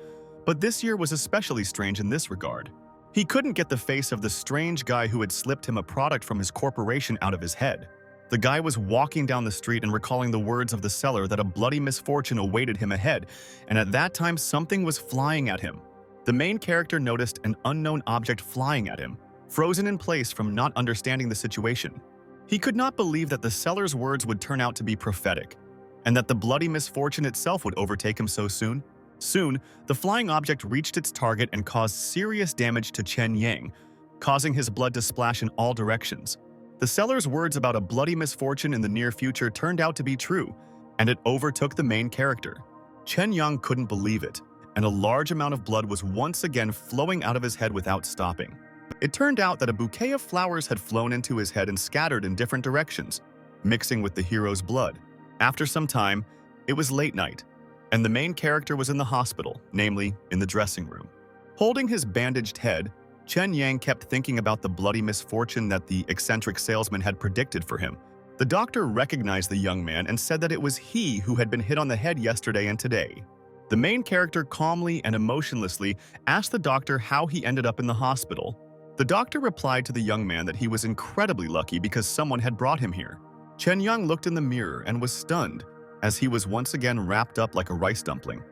[SPEAKER 1] but this year was especially strange in this regard. He couldn't get the face of the strange guy who had slipped him a product from his corporation out of his head. The guy was walking down the street and recalling the words of the seller that a bloody misfortune awaited him ahead, and at that time something was flying at him. The main character noticed an unknown object flying at him, frozen in place from not understanding the situation. He could not believe that the seller's words would turn out to be prophetic, and that the bloody misfortune itself would overtake him so soon. Soon, the flying object reached its target and caused serious damage to Chen Yang, causing his blood to splash in all directions. The seller's words about a bloody misfortune in the near future turned out to be true, and it overtook the main character. Chen Yang couldn't believe it, and a large amount of blood was once again flowing out of his head without stopping. It turned out that a bouquet of flowers had flown into his head and scattered in different directions, mixing with the hero's blood. After some time, it was late night, and the main character was in the hospital, namely in the dressing room. Holding his bandaged head, Chen Yang kept thinking about the bloody misfortune that the eccentric salesman had predicted for him. The doctor recognized the young man and said that it was he who had been hit on the head yesterday and today. The main character calmly and emotionlessly asked the doctor how he ended up in the hospital. The doctor replied to the young man that he was incredibly lucky because someone had brought him here. Chen Yang looked in the mirror and was stunned, as he was once again wrapped up like a rice dumpling,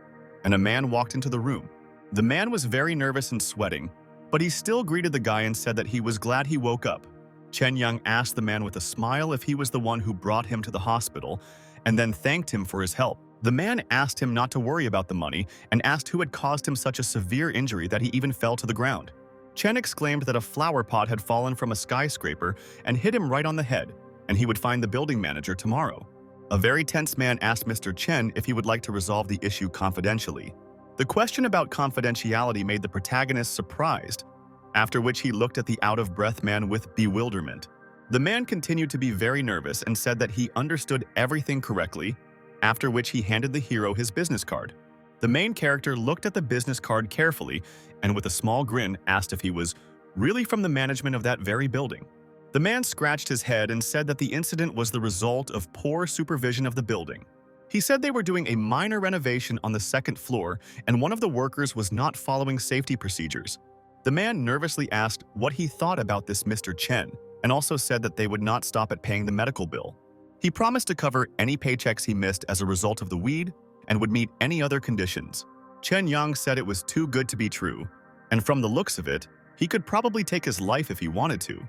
[SPEAKER 1] and a man walked into the room. The man was very nervous and sweating, but he still greeted the guy and said that he was glad he woke up. Chen Yang asked the man with a smile if he was the one who brought him to the hospital, and then thanked him for his help. The man asked him not to worry about the money and asked who had caused him such a severe injury that he even fell to the ground. Chen exclaimed that a flower pot had fallen from a skyscraper and hit him right on the head, and he would find the building manager tomorrow. A very tense man asked Mr. Chen if he would like to resolve the issue confidentially. The question about confidentiality made the protagonist surprised, after which he looked at the out-of-breath man with bewilderment. The man continued to be very nervous and said that he understood everything correctly, after which he handed the hero his business card. The main character looked at the business card carefully and with a small grin asked if he was really from the management of that very building. The man scratched his head and said that the incident was the result of poor supervision of the building. He said they were doing a minor renovation on the second floor and one of the workers was not following safety procedures. The man nervously asked what he thought about this Mr. Chen and also said that they would not stop at paying the medical bill. He promised to cover any paychecks he missed as a result of the weed and would meet any other conditions. Chen Yang said it was too good to be true, and from the looks of it, he could probably take his life if he wanted to.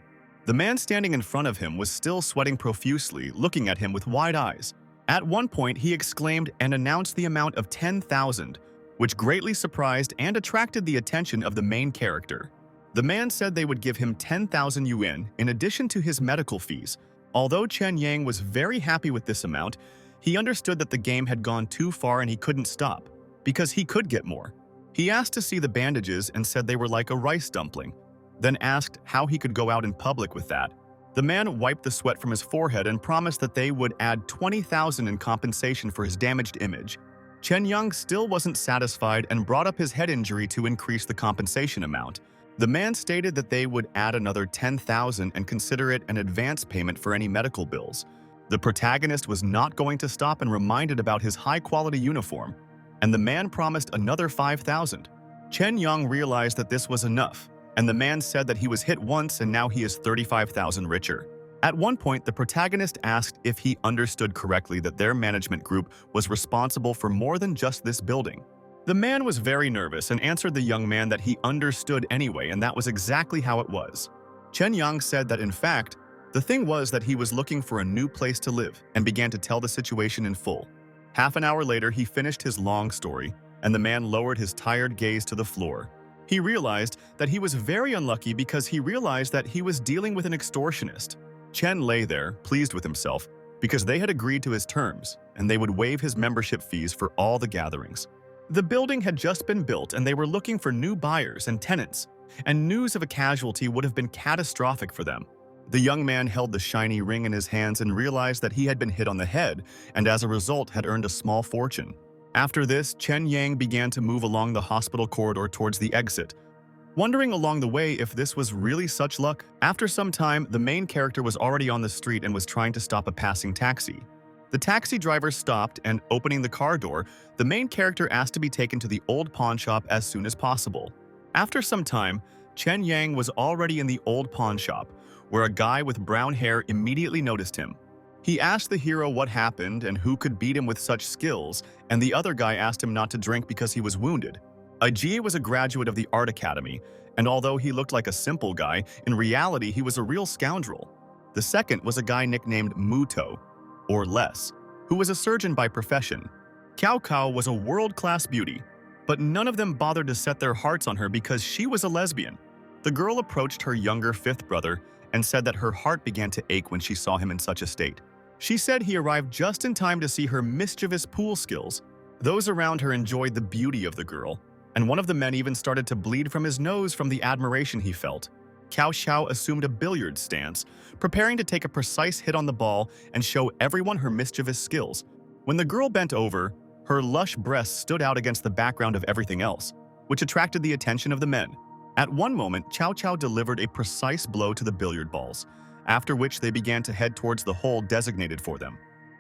[SPEAKER 1] The man standing in front of him was still sweating profusely, looking at him with wide eyes. At one point, he exclaimed and announced the amount of 10,000, which greatly surprised and attracted the attention of the main character. The man said they would give him 10,000 yuan in addition to his medical fees. Although Chen Yang was very happy with this amount, he understood that the game had gone too far and he couldn't stop, because he could get more. He asked to see the bandages and said they were like a rice dumpling, then asked how he could go out in public with that. The man wiped the sweat from his forehead and promised that they would add 20,000 in compensation for his damaged image. Chen Yang still wasn't satisfied and brought up his head injury to increase the compensation amount. The man stated that they would add another 10,000 and consider it an advance payment for any medical bills. The protagonist was not going to stop and reminded about his high-quality uniform, and the man promised another 5,000. Chen Yang realized that this was enough, and the man said that he was hit once and now he is 35,000 richer. At one point, the protagonist asked if he understood correctly that their management group was responsible for more than just this building. The man was very nervous and answered the young man that he understood anyway, and that was exactly how it was. Chen Yang said that in fact, the thing was that he was looking for a new place to live and began to tell the situation in full. Half an hour later, he finished his long story, and the man lowered his tired gaze to the floor. He realized that he was very unlucky because he realized that he was dealing with an extortionist. Chen lay there, pleased with himself, because they had agreed to his terms, and they would waive his membership fees for all the gatherings. The building had just been built, and they were looking for new buyers and tenants, and news of a casualty would have been catastrophic for them. The young man held the shiny ring in his hands and realized that he had been hit on the head, and as a result had earned a small fortune. After this, Chen Yang began to move along the hospital corridor towards the exit, wondering along the way if this was really such luck. After some time, the main character was already on the street and was trying to stop a passing taxi. The taxi driver stopped and, opening the car door, the main character asked to be taken to the old pawn shop as soon as possible. After some time, Chen Yang was already in the old pawn shop, where a guy with brown hair immediately noticed him. He asked the hero what happened and who could beat him with such skills, and the other guy asked him not to drink because he was wounded. Shiai was a graduate of the art academy, and although he looked like a simple guy, in reality he was a real scoundrel. The second was a guy nicknamed Muto, or Less, who was a surgeon by profession. Cao Cao was a world-class beauty, but none of them bothered to set their hearts on her because she was a lesbian. The girl approached her younger fifth brother and said that her heart began to ache when she saw him in such a state. She said he arrived just in time to see her mischievous pool skills. Those around her enjoyed the beauty of the girl, and one of the men even started to bleed from his nose from the admiration he felt. Cao Xiao assumed a billiard stance, preparing to take a precise hit on the ball and show everyone her mischievous skills. When the girl bent over, her lush breasts stood out against the background of everything else, which attracted the attention of the men. At one moment, Cao Cao delivered a precise blow to the billiard balls, after which they began to head towards the hole designated for them.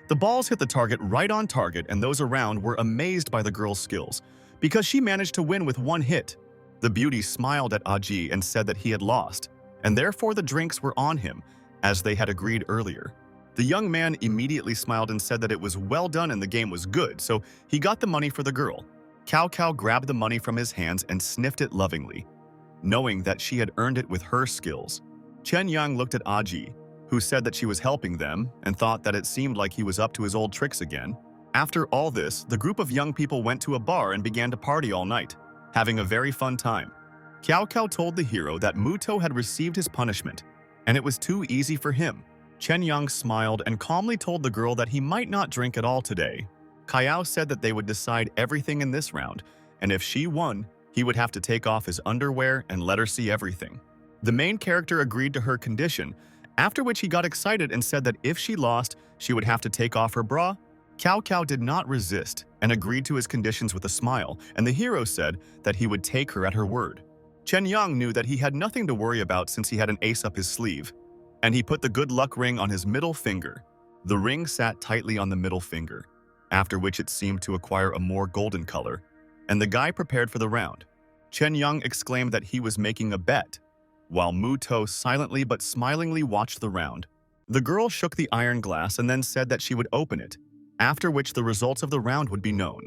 [SPEAKER 1] The balls hit the target right on target, and those around were amazed by the girl's skills, because she managed to win with one hit. The beauty smiled at Aji and said that he had lost, and therefore the drinks were on him, as they had agreed earlier. The young man immediately smiled and said that it was well done and the game was good, so he got the money for the girl. Cao Cao grabbed the money from his hands and sniffed it lovingly, knowing that she had earned it with her skills. Chen Yang looked at Aji, who said that she was helping them, and thought that it seemed like he was up to his old tricks again. After all this, the group of young people went to a bar and began to party all night, having a very fun time. Cao Cao told the hero that Muto had received his punishment, and it was too easy for him. Chen Yang smiled and calmly told the girl that he might not drink at all today. Kayao said that they would decide everything in this round, and if she won, he would have to take off his underwear and let her see everything. The main character agreed to her condition, after which he got excited and said that if she lost, she would have to take off her bra. Cao Cao did not resist and agreed to his conditions with a smile, and the hero said that he would take her at her word. Chen Yang knew that he had nothing to worry about since he had an ace up his sleeve, and he put the good luck ring on his middle finger. The ring sat tightly on the middle finger. after which it seemed to acquire a more golden color, and the guy prepared for the round. Chen Young exclaimed that he was making a bet, while Mu To silently but smilingly watched the round. The girl shook the iron glass and then said that she would open it, after which the results of the round would be known.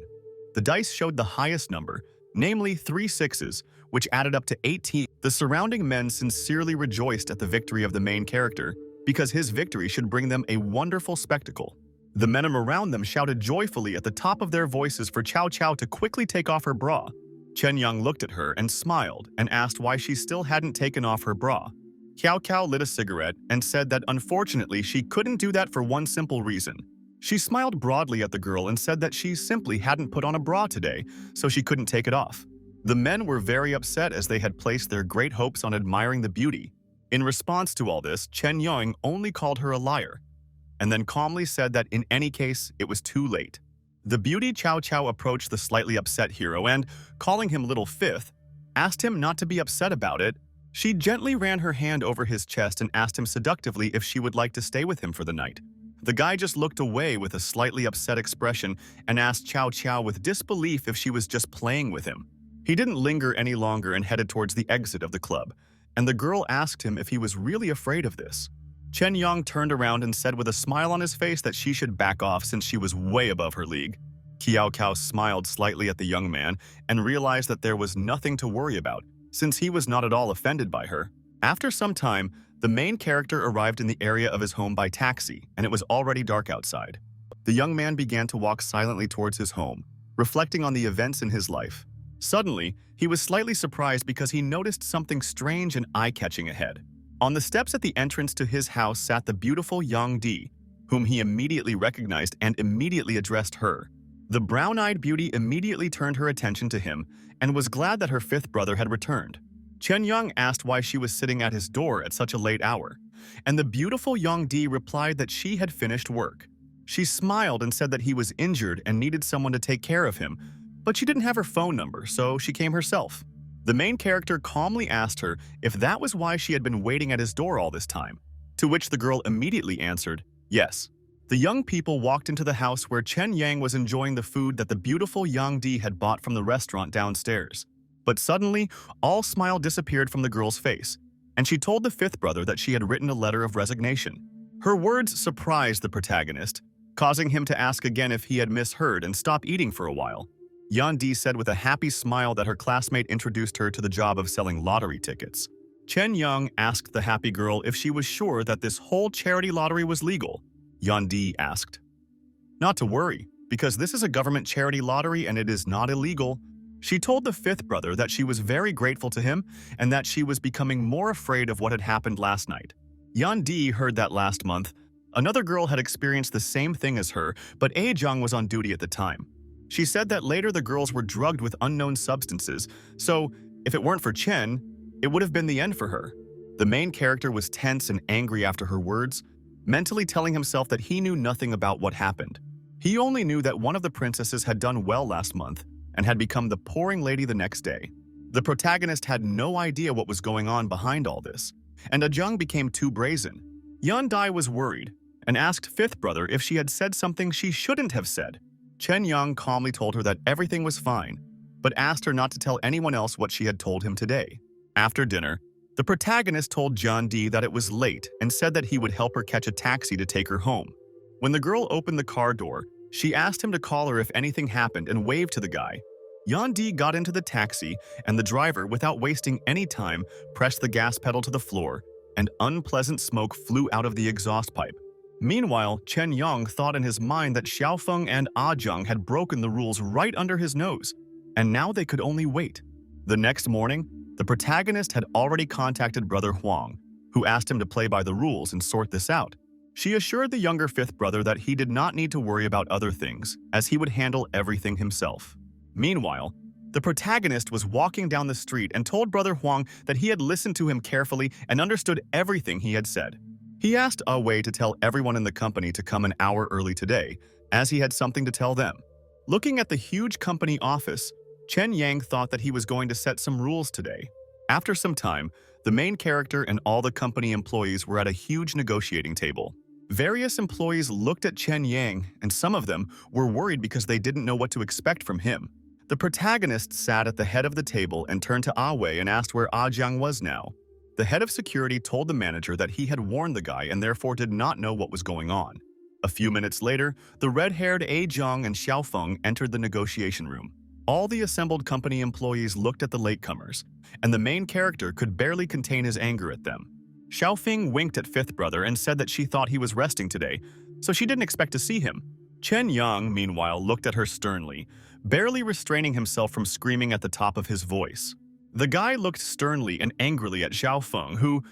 [SPEAKER 1] The dice showed the highest number, namely 3 sixes, which added up to 18. The surrounding men sincerely rejoiced at the victory of the main character, because his victory should bring them a wonderful spectacle. The men around them shouted joyfully at the top of their voices for Cao Cao to quickly take off her bra. Chen Young looked at her and smiled and asked why she still hadn't taken off her bra. Cao Cao lit a cigarette and said that unfortunately she couldn't do that for one simple reason. She smiled broadly at the girl and said that she simply hadn't put on a bra today, so she couldn't take it off. The men were very upset as they had placed their great hopes on admiring the beauty. In response to all this, Chen Young only called her a liar, and then calmly said that in any case, it was too late. The beauty Cao Cao approached the slightly upset hero and, calling him Little Fifth, asked him not to be upset about it. She gently ran her hand over his chest and asked him seductively if she would like to stay with him for the night. The guy just looked away with a slightly upset expression and asked Cao Cao with disbelief if she was just playing with him. He didn't linger any longer and headed towards the exit of the club, and the girl asked him if he was really afraid of this. Chen Young turned around and said with a smile on his face that she should back off since she was way above her league. Kiao Cao smiled slightly at the young man and realized that there was nothing to worry about, since he was not at all offended by her. After some time, the main character arrived in the area of his home by taxi, and it was already dark outside. The young man began to walk silently towards his home, reflecting on the events in his life. Suddenly, he was slightly surprised because he noticed something strange and eye-catching ahead. On the steps at the entrance to his house sat the beautiful Yang Di, whom he immediately recognized and immediately addressed her. The brown-eyed beauty immediately turned her attention to him and was glad that her fifth brother had returned. Chen Young asked why she was sitting at his door at such a late hour, and the beautiful Yang Di replied that she had finished work. She smiled and said that he was injured and needed someone to take care of him, but she didn't have her phone number, so she came herself. The main character calmly asked her if that was why she had been waiting at his door all this time, to which the girl immediately answered, yes. The young people walked into the house where Chen Yang was enjoying the food that the beautiful Yang Di had bought from the restaurant downstairs. But suddenly, all smile disappeared from the girl's face, and she told the fifth brother that she had written a letter of resignation. Her words surprised the protagonist, causing him to ask again if he had misheard and stop eating for a while. Yan Di said with a happy smile that her classmate introduced her to the job of selling lottery tickets. Chen Young asked the happy girl if she was sure that this whole charity lottery was legal. Yan Di asked, "Not to worry, because this is a government charity lottery and it is not illegal." She told the fifth brother that she was very grateful to him and that she was becoming more afraid of what had happened last night. Yan Di heard that last month, another girl had experienced the same thing as her, but A Jung was on duty at the time. She said that later the girls were drugged with unknown substances, so if it weren't for Chen, it would have been the end for her. The main character was tense and angry after her words, mentally telling himself that he knew nothing about what happened. He only knew that one of the princesses had done well last month and had become the pouring lady the next day. The protagonist had no idea what was going on behind all this, and Ajung became too brazen. Yan Dai was worried and asked fifth brother if she had said something she shouldn't have said. Chen Yang calmly told her that everything was fine, but asked her not to tell anyone else what she had told him today. After dinner, the protagonist told John Di that it was late and said that he would help her catch a taxi to take her home. When the girl opened the car door, she asked him to call her if anything happened and waved to the guy. Yan Di got into the taxi, and the driver, without wasting any time, pressed the gas pedal to the floor, and unpleasant smoke flew out of the exhaust pipe. Meanwhile, Chen Yang thought in his mind that Xiaofeng and Ah Zheng had broken the rules right under his nose, and now they could only wait. The next morning, the protagonist had already contacted Brother Huang, who asked him to play by the rules and sort this out. She assured the younger fifth brother that he did not need to worry about other things, as he would handle everything himself. Meanwhile, the protagonist was walking down the street and told Brother Huang that he had listened to him carefully and understood everything he had said. He asked Ah Wei to tell everyone in the company to come an hour early today, as he had something to tell them. Looking at the huge company office, Chen Yang thought that he was going to set some rules today. After some time, the main character and all the company employees were at a huge negotiating table. Various employees looked at Chen Yang, and some of them were worried because they didn't know what to expect from him. The protagonist sat at the head of the table and turned to Ah Wei and asked where Ah Jiang was now. The head of security told the manager that he had warned the guy and therefore did not know what was going on. A few minutes later, the red-haired A Jiang and Xiao Feng entered the negotiation room. All the assembled company employees looked at the latecomers, and the main character could barely contain his anger at them. Xiao Feng winked at Fifth Brother and said that she thought he was resting today, so she didn't expect to see him. Chen Yang, meanwhile, looked at her sternly, barely restraining himself from screaming at the top of his voice. The guy looked sternly and angrily at Xiao Feng, who,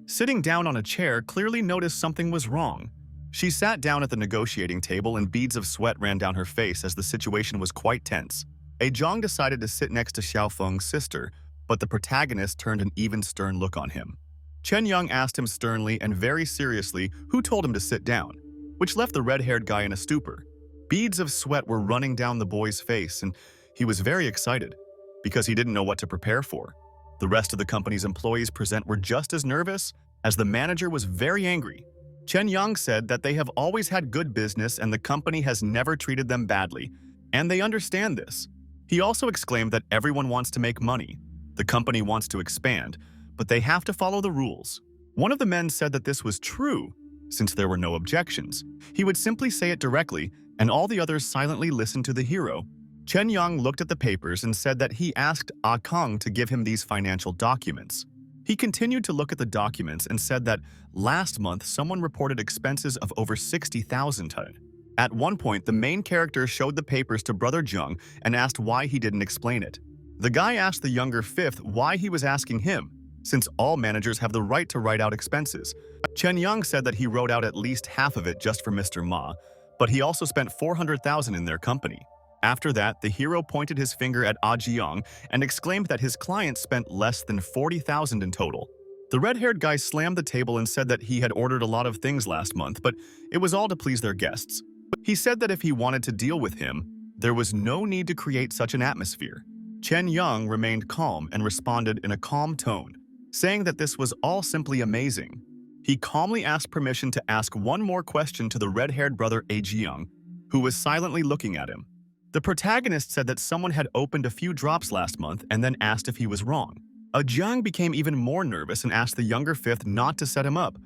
[SPEAKER 1] sitting down on a chair, clearly noticed something was wrong. She sat down at the negotiating table and beads of sweat ran down her face as the situation was quite tense. A Zhang decided to sit next to Xiao Feng's sister, but the protagonist turned an even stern look on him. Chen Yang asked him sternly and very seriously who told him to sit down, which left the red-haired guy in a stupor. Beads of sweat were running down the boy's face, and he was very excited, because he didn't know what to prepare for. The rest of the company's employees present were just as nervous, as the manager was very angry. Chen Yang said that they have always had good business and the company has never treated them badly, and they understand this. He also exclaimed that everyone wants to make money. The company wants to expand, but they have to follow the rules. One of the men said that this was true, since there were no objections. He would simply say it directly, and all the others silently listened to the hero. Chen Yang looked at the papers and said that he asked Ah Kang to give him these financial documents. He continued to look at the documents and said that last month someone reported expenses of over 60,000 ton. At one point, the main character showed the papers to Brother Zheng and asked why he didn't explain it. The guy asked the younger fifth why he was asking him, since all managers have the right to write out expenses. Chen Yang said that he wrote out at least half of it just for Mr. Ma, but he also spent 400,000 in their company. After that, the hero pointed his finger at Ah Jiang and exclaimed that his client spent less than 40,000 in total. The red-haired guy slammed the table and said that he had ordered a lot of things last month, but it was all to please their guests. He said that if he wanted to deal with him, there was no need to create such an atmosphere. Chen Yang remained calm and responded in a calm tone, saying that this was all simply amazing. He calmly asked permission to ask one more question to the red-haired brother A Jiang, who was silently looking at him. The protagonist said that someone had opened a few drops last month and then asked if he was wrong. A Jiang became even more nervous and asked the younger fifth not to set him up,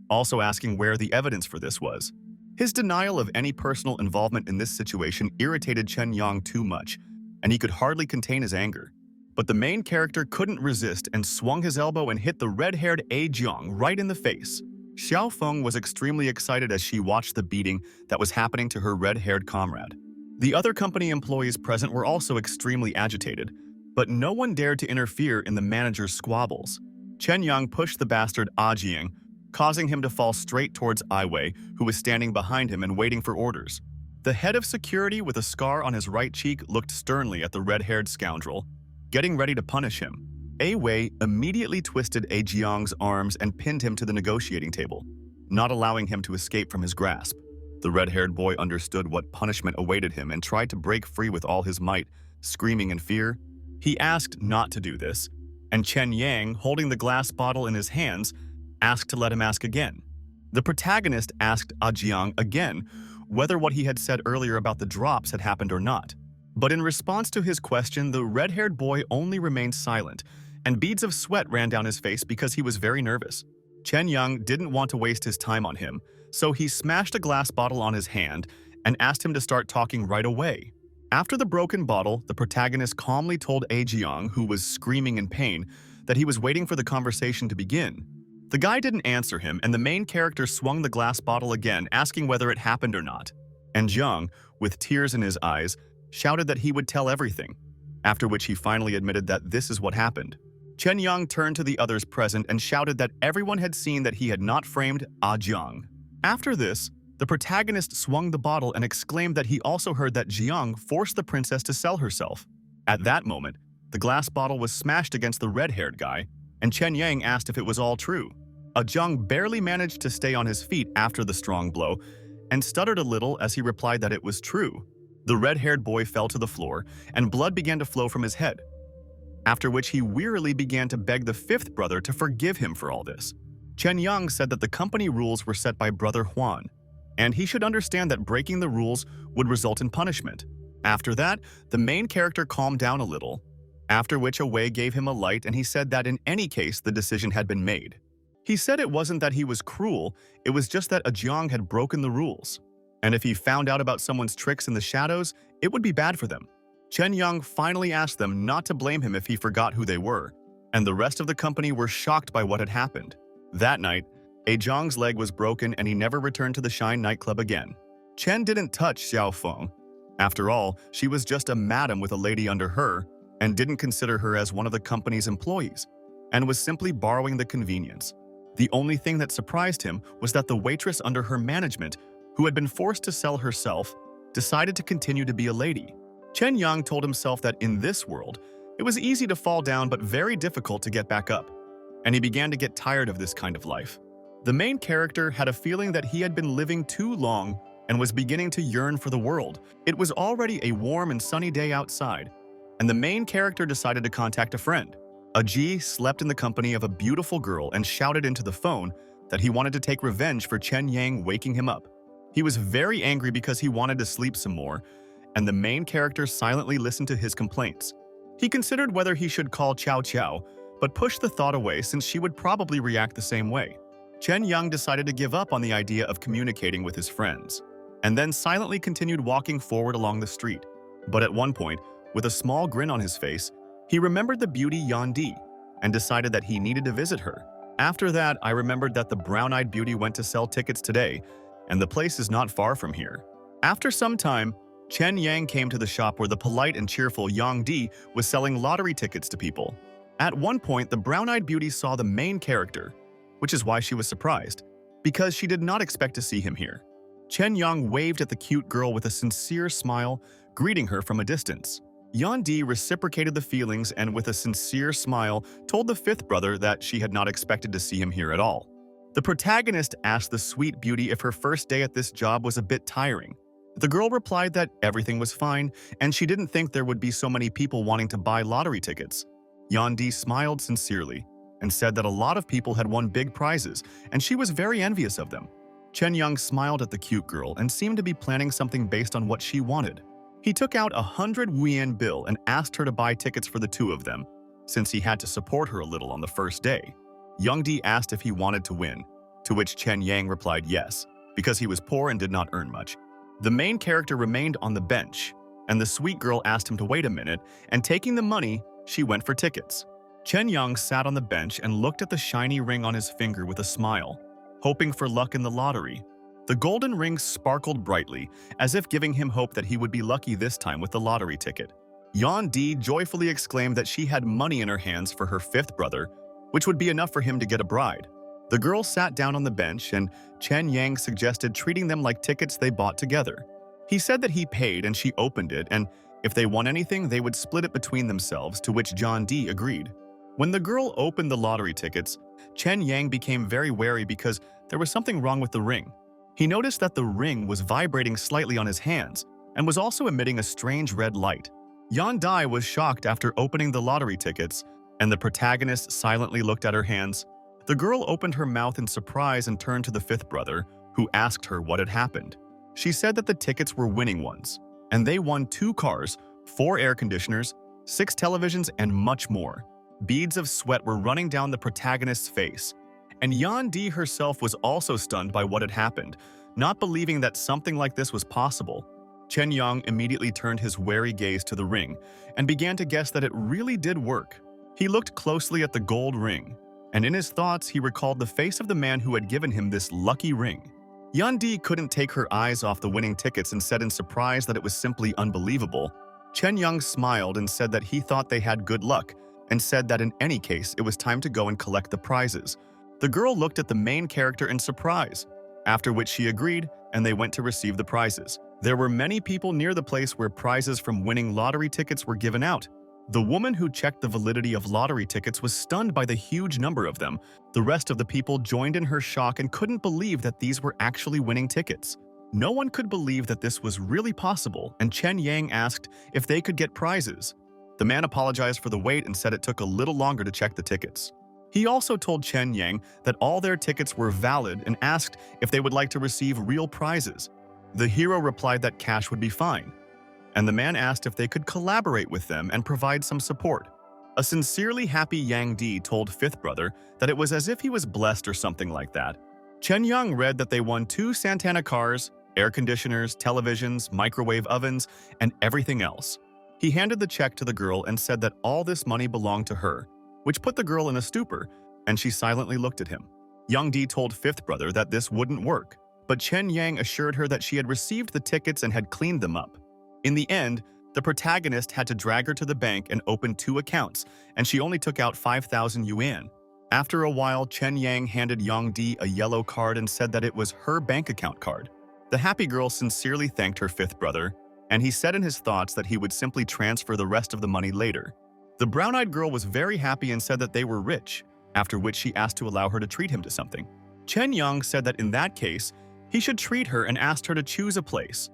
[SPEAKER 1] also asking where the evidence for this was. His denial of any personal involvement in this situation irritated Chen Yang too much, and he could hardly contain his anger. But the main character couldn't resist and swung his elbow and hit the red-haired A Jiang right in the face. Xiao Feng was extremely excited as she watched the beating that was happening to her red-haired comrade. The other company employees present were also extremely agitated, but no one dared to interfere in the manager's squabbles. Chen Yang pushed the bastard Ah Jiang, causing him to fall straight towards Ai Wei, who was standing behind him and waiting for orders. The head of security with a scar on his right cheek looked sternly at the red-haired scoundrel, getting ready to punish him. Ai Wei immediately twisted A Jiang's arms and pinned him to the negotiating table, not allowing him to escape from his grasp. The red-haired boy understood what punishment awaited him and tried to break free with all his might, screaming in fear. He asked not to do this, and Chen Yang, holding the glass bottle in his hands, asked to let him ask again. The protagonist asked Ah Jiang again whether what he had said earlier about the drops had happened or not. But in response to his question, the red-haired boy only remained silent, and beads of sweat ran down his face because he was very nervous. Chen Yang didn't want to waste his time on him, so he smashed a glass bottle on his hand and asked him to start talking right away. After the broken bottle, the protagonist calmly told A Jiang, who was screaming in pain, that he was waiting for the conversation to begin. The guy didn't answer him, and the main character swung the glass bottle again, asking whether it happened or not. And Jiang, with tears in his eyes, shouted that he would tell everything, after which he finally admitted that this is what happened. Chen Yang turned to the others present and shouted that everyone had seen that he had not framed Ah Jiang. After this, the protagonist swung the bottle and exclaimed that he also heard that Jiang forced the princess to sell herself. At that moment, the glass bottle was smashed against the red-haired guy, and Chen Yang asked if it was all true. Ah Jiang barely managed to stay on his feet after the strong blow, and stuttered a little as he replied that it was true. The red-haired boy fell to the floor, and blood began to flow from his head, after which he wearily began to beg the fifth brother to forgive him for all this. Chen Yang said that the company rules were set by Brother Huan, and he should understand that breaking the rules would result in punishment. After that, the main character calmed down a little, after which Wei gave him a light and he said that in any case the decision had been made. He said it wasn't that he was cruel, it was just that Jiang had broken the rules. And if he found out about someone's tricks in the shadows, it would be bad for them. Chen Yang finally asked them not to blame him if he forgot who they were, and the rest of the company were shocked by what had happened. That night, Jiang's leg was broken and he never returned to the Shine nightclub again. Chen didn't touch Xiao Feng. After all, she was just a madam with a lady under her and didn't consider her as one of the company's employees, and was simply borrowing the convenience. The only thing that surprised him was that the waitress under her management, who had been forced to sell herself, decided to continue to be a lady. Chen Yang told himself that in this world, it was easy to fall down but very difficult to get back up, and he began to get tired of this kind of life. The main character had a feeling that he had been living too long and was beginning to yearn for the world. It was already a warm and sunny day outside, and the main character decided to contact a friend. Ji slept in the company of a beautiful girl and shouted into the phone that he wanted to take revenge for Chen Yang waking him up. He was very angry because he wanted to sleep some more, and the main character silently listened to his complaints. He considered whether he should call Chow Chow, but pushed the thought away since she would probably react the same way. Chen Yang decided to give up on the idea of communicating with his friends, and then silently continued walking forward along the street. But at one point, with a small grin on his face, he remembered the beauty Yan Di and decided that he needed to visit her. After that, I remembered that the brown-eyed beauty went to sell tickets today, and the place is not far from here. After some time, Chen Yang came to the shop where the polite and cheerful Yang Di was selling lottery tickets to people. At one point, the brown-eyed beauty saw the main character, which is why she was surprised, because she did not expect to see him here. Chen Yang waved at the cute girl with a sincere smile, greeting her from a distance. Yan Di reciprocated the feelings and with a sincere smile told the fifth brother that she had not expected to see him here at all. The protagonist asked the sweet beauty if her first day at this job was a bit tiring. The girl replied that everything was fine and she didn't think there would be so many people wanting to buy lottery tickets. Yan Di smiled sincerely and said that a lot of people had won big prizes and she was very envious of them. Chen Yang smiled at the cute girl and seemed to be planning something based on what she wanted. He took out a 100 yuan bill and asked her to buy tickets for the two of them, since he had to support her a little on the first day. Yang Di asked if he wanted to win, to which Chen Yang replied yes, because he was poor and did not earn much. The main character remained on the bench, and the sweet girl asked him to wait a minute, and taking the money, she went for tickets. Chen Yang sat on the bench and looked at the shiny ring on his finger with a smile, hoping for luck in the lottery. The golden ring sparkled brightly, as if giving him hope that he would be lucky this time with the lottery ticket. Yan Di joyfully exclaimed that she had money in her hands for her fifth brother, which would be enough for him to get a bride. The girl sat down on the bench and Chen Yang suggested treating them like tickets they bought together. He said that he paid and she opened it, and if they won anything, they would split it between themselves, to which Yan Di agreed. When the girl opened the lottery tickets, Chen Yang became very wary because there was something wrong with the ring. He noticed that the ring was vibrating slightly on his hands and was also emitting a strange red light. Yan Di was shocked after opening the lottery tickets, and the protagonist silently looked at her hands. The girl opened her mouth in surprise and turned to the fifth brother, who asked her what had happened. She said that the tickets were winning ones, and they won 2 cars, 4 air conditioners, 6 televisions, and much more. Beads of sweat were running down the protagonist's face, and Yan Di herself was also stunned by what had happened, not believing that something like this was possible. Chen Yang immediately turned his wary gaze to the ring and began to guess that it really did work. He looked closely at the gold ring, and in his thoughts he recalled the face of the man who had given him this lucky ring. Yan Di couldn't take her eyes off the winning tickets and said in surprise that it was simply unbelievable. Chen Yang smiled and said that he thought they had good luck, and said that in any case it was time to go and collect the prizes. The girl looked at the main character in surprise, after which she agreed, and they went to receive the prizes. There were many people near the place where prizes from winning lottery tickets were given out. The woman who checked the validity of lottery tickets was stunned by the huge number of them. The rest of the people joined in her shock and couldn't believe that these were actually winning tickets. No one could believe that this was really possible, and Chen Yang asked if they could get prizes. The man apologized for the wait and said it took a little longer to check the tickets. He also told Chen Yang that all their tickets were valid and asked if they would like to receive real prizes. The hero replied that cash would be fine, and the man asked if they could collaborate with them and provide some support. A sincerely happy Yang Di told Fifth Brother that it was as if he was blessed or something like that. Chen Yang read that they won 2 Santana cars, air conditioners, televisions, microwave ovens, and everything else. He handed the check to the girl and said that all this money belonged to her, which put the girl in a stupor, and she silently looked at him. Yang Di told Fifth Brother that this wouldn't work, but Chen Yang assured her that she had received the tickets and had cleaned them up. In the end, the protagonist had to drag her to the bank and open 2 accounts, and she only took out 5,000 yuan. After a while, Chen Yang handed Yang Di a yellow card and said that it was her bank account card. The happy girl sincerely thanked her Fifth Brother, and he said in his thoughts that he would simply transfer the rest of the money later. The brown-eyed girl was very happy and said that they were rich, after which she asked to allow her to treat him to something. Chen Yang said that in that case, he should treat her and asked her to choose a place,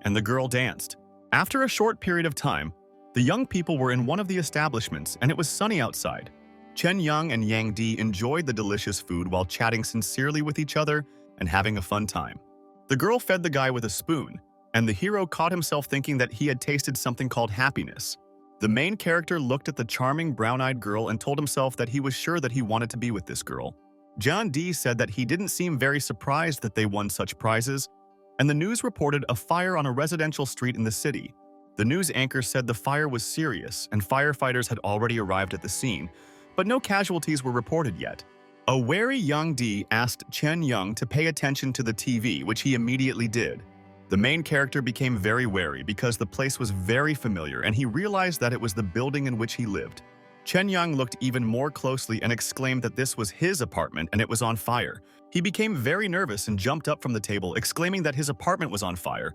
[SPEAKER 1] and the girl danced. After a short period of time, the young people were in one of the establishments and it was sunny outside. Chen Yang and Yang Di enjoyed the delicious food while chatting sincerely with each other and having a fun time. The girl fed the guy with a spoon, and the hero caught himself thinking that he had tasted something called happiness. The main character looked at the charming brown-eyed girl and told himself that he was sure that he wanted to be with this girl. John D said that he didn't seem very surprised that they won such prizes, and the news reported a fire on a residential street in the city. The news anchor said the fire was serious and firefighters had already arrived at the scene, but no casualties were reported yet. A wary Yang Di asked Chen Yang to pay attention to the TV, which he immediately did. The main character became very wary because the place was very familiar and he realized that it was the building in which he lived. Chen Yang looked even more closely and exclaimed that this was his apartment and it was on fire. He became very nervous and jumped up from the table, exclaiming that his apartment was on fire,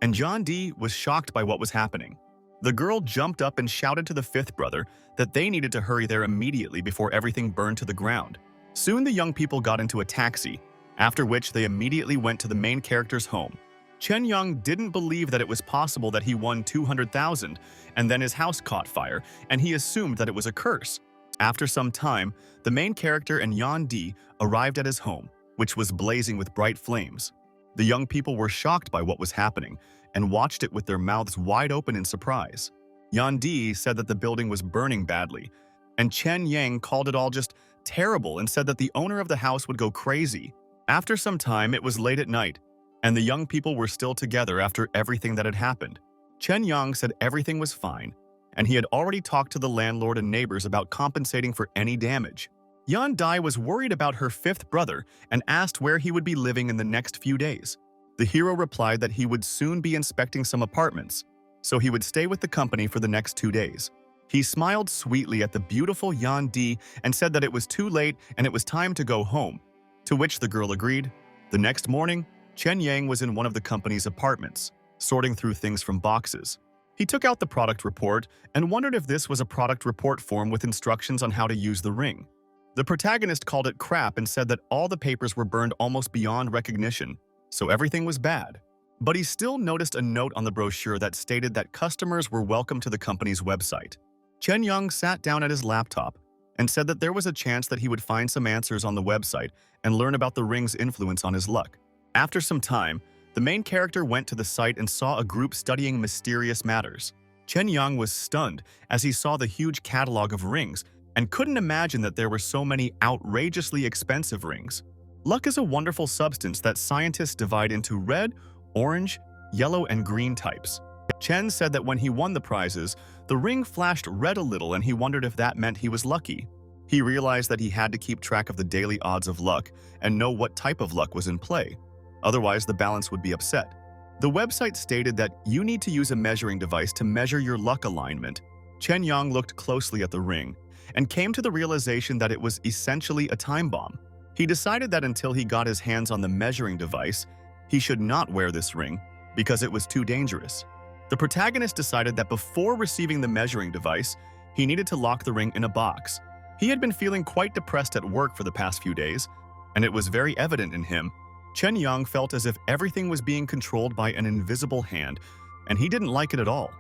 [SPEAKER 1] and John D was shocked by what was happening. The girl jumped up and shouted to the Fifth Brother that they needed to hurry there immediately before everything burned to the ground. Soon the young people got into a taxi, after which they immediately went to the main character's home. Chen Yang didn't believe that it was possible that he won 200,000, and then his house caught fire, and he assumed that it was a curse. After some time, the main character and Yan Di arrived at his home, which was blazing with bright flames. The young people were shocked by what was happening and watched it with their mouths wide open in surprise. Yan Di said that the building was burning badly, and Chen Yang called it all just terrible and said that the owner of the house would go crazy. After some time, it was late at night, and the young people were still together after everything that had happened. Chen Yang said everything was fine, and he had already talked to the landlord and neighbors about compensating for any damage. Yan Dai was worried about her Fifth Brother and asked where he would be living in the next few days. The hero replied that he would soon be inspecting some apartments, so he would stay with the company for the next 2 days. He smiled sweetly at the beautiful Yan Di and said that it was too late and it was time to go home, to which the girl agreed. The next morning, Chen Yang was in one of the company's apartments, sorting through things from boxes. He took out the product report and wondered if this was a product report form with instructions on how to use the ring. The protagonist called it crap and said that all the papers were burned almost beyond recognition, so everything was bad. But he still noticed a note on the brochure that stated that customers were welcome to the company's website. Chen Yang sat down at his laptop and said that there was a chance that he would find some answers on the website and learn about the ring's influence on his luck. After some time, the main character went to the site and saw a group studying mysterious matters. Chen Yang was stunned as he saw the huge catalog of rings and couldn't imagine that there were so many outrageously expensive rings. Luck is a wonderful substance that scientists divide into red, orange, yellow, and green types. Chen said that when he won the prizes, the ring flashed red a little and he wondered if that meant he was lucky. He realized that he had to keep track of the daily odds of luck and know what type of luck was in play. Otherwise, the balance would be upset. The website stated that you need to use a measuring device to measure your luck alignment. Chen Yang looked closely at the ring and came to the realization that it was essentially a time bomb. He decided that until he got his hands on the measuring device, he should not wear this ring because it was too dangerous. The protagonist decided that before receiving the measuring device, he needed to lock the ring in a box. He had been feeling quite depressed at work for the past few days, and it was very evident in him. Chen Yang felt as if everything was being controlled by an invisible hand, and he didn't like it at all.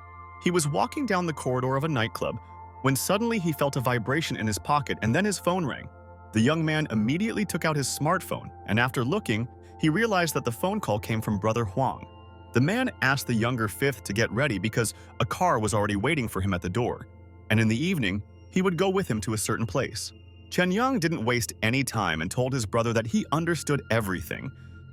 [SPEAKER 1] He was walking down the corridor of a nightclub when suddenly he felt a vibration in his pocket and then his phone rang. The young man immediately took out his smartphone, and after looking, he realized that the phone call came from brother Huang. The man asked the younger fifth to get ready because a car was already waiting for him at the door, and in the evening, he would go with him to a certain place. Chen Yang didn't waste any time and told his brother that he understood everything,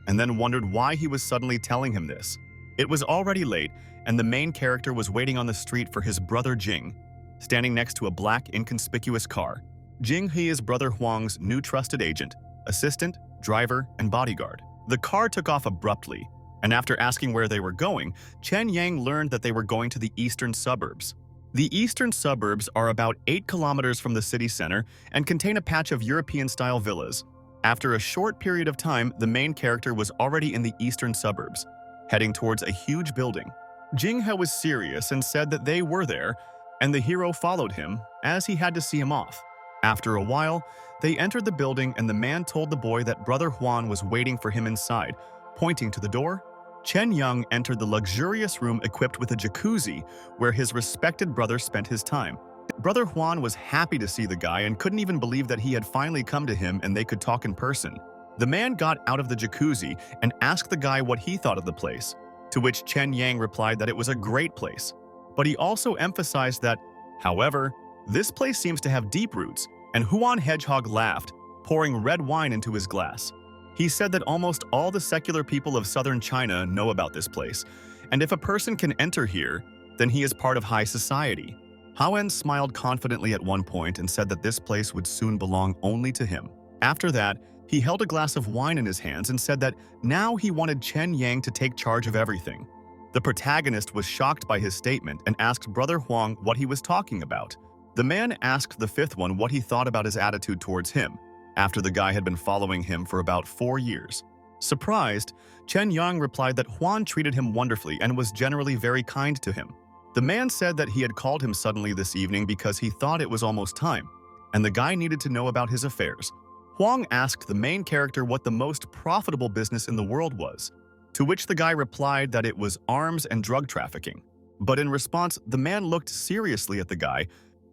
[SPEAKER 1] and then wondered why he was suddenly telling him this. It was already late, and the main character was waiting on the street for his brother Jing, standing next to a black, inconspicuous car. Jing He is brother Huang's new trusted agent, assistant, driver, and bodyguard. The car took off abruptly, and after asking where they were going, Chen Yang learned that they were going to the eastern suburbs. The eastern suburbs are about 8 kilometers from the city center and contain a patch of European-style villas. After a short period of time, the main character was already in the eastern suburbs, heading towards a huge building. Jing He was serious and said that they were there, and the hero followed him, as he had to see him off. After a while, they entered the building and the man told the boy that brother Huan was waiting for him inside, pointing to the door. Chen Yang entered the luxurious room equipped with a jacuzzi where his respected brother spent his time. Brother Huan was happy to see the guy and couldn't even believe that he had finally come to him and they could talk in person. The man got out of the jacuzzi and asked the guy what he thought of the place, to which Chen Yang replied that it was a great place. But he also emphasized that, however, this place seems to have deep roots, and Huan Hedgehog laughed, pouring red wine into his glass. He said that almost all the secular people of southern China know about this place, and if a person can enter here, then he is part of high society. Haoen smiled confidently at one point and said that this place would soon belong only to him. After that, he held a glass of wine in his hands and said that now he wanted Chen Yang to take charge of everything. The protagonist was shocked by his statement and asked brother Huang what he was talking about. The man asked the fifth one what he thought about his attitude towards him, after the guy had been following him for about 4 years. Surprised, Chen Yang replied that Huan treated him wonderfully and was generally very kind to him. The man said that he had called him suddenly this evening because he thought it was almost time, and the guy needed to know about his affairs. Huang asked the main character what the most profitable business in the world was, to which the guy replied that it was arms and drug trafficking. But in response, the man looked seriously at the guy,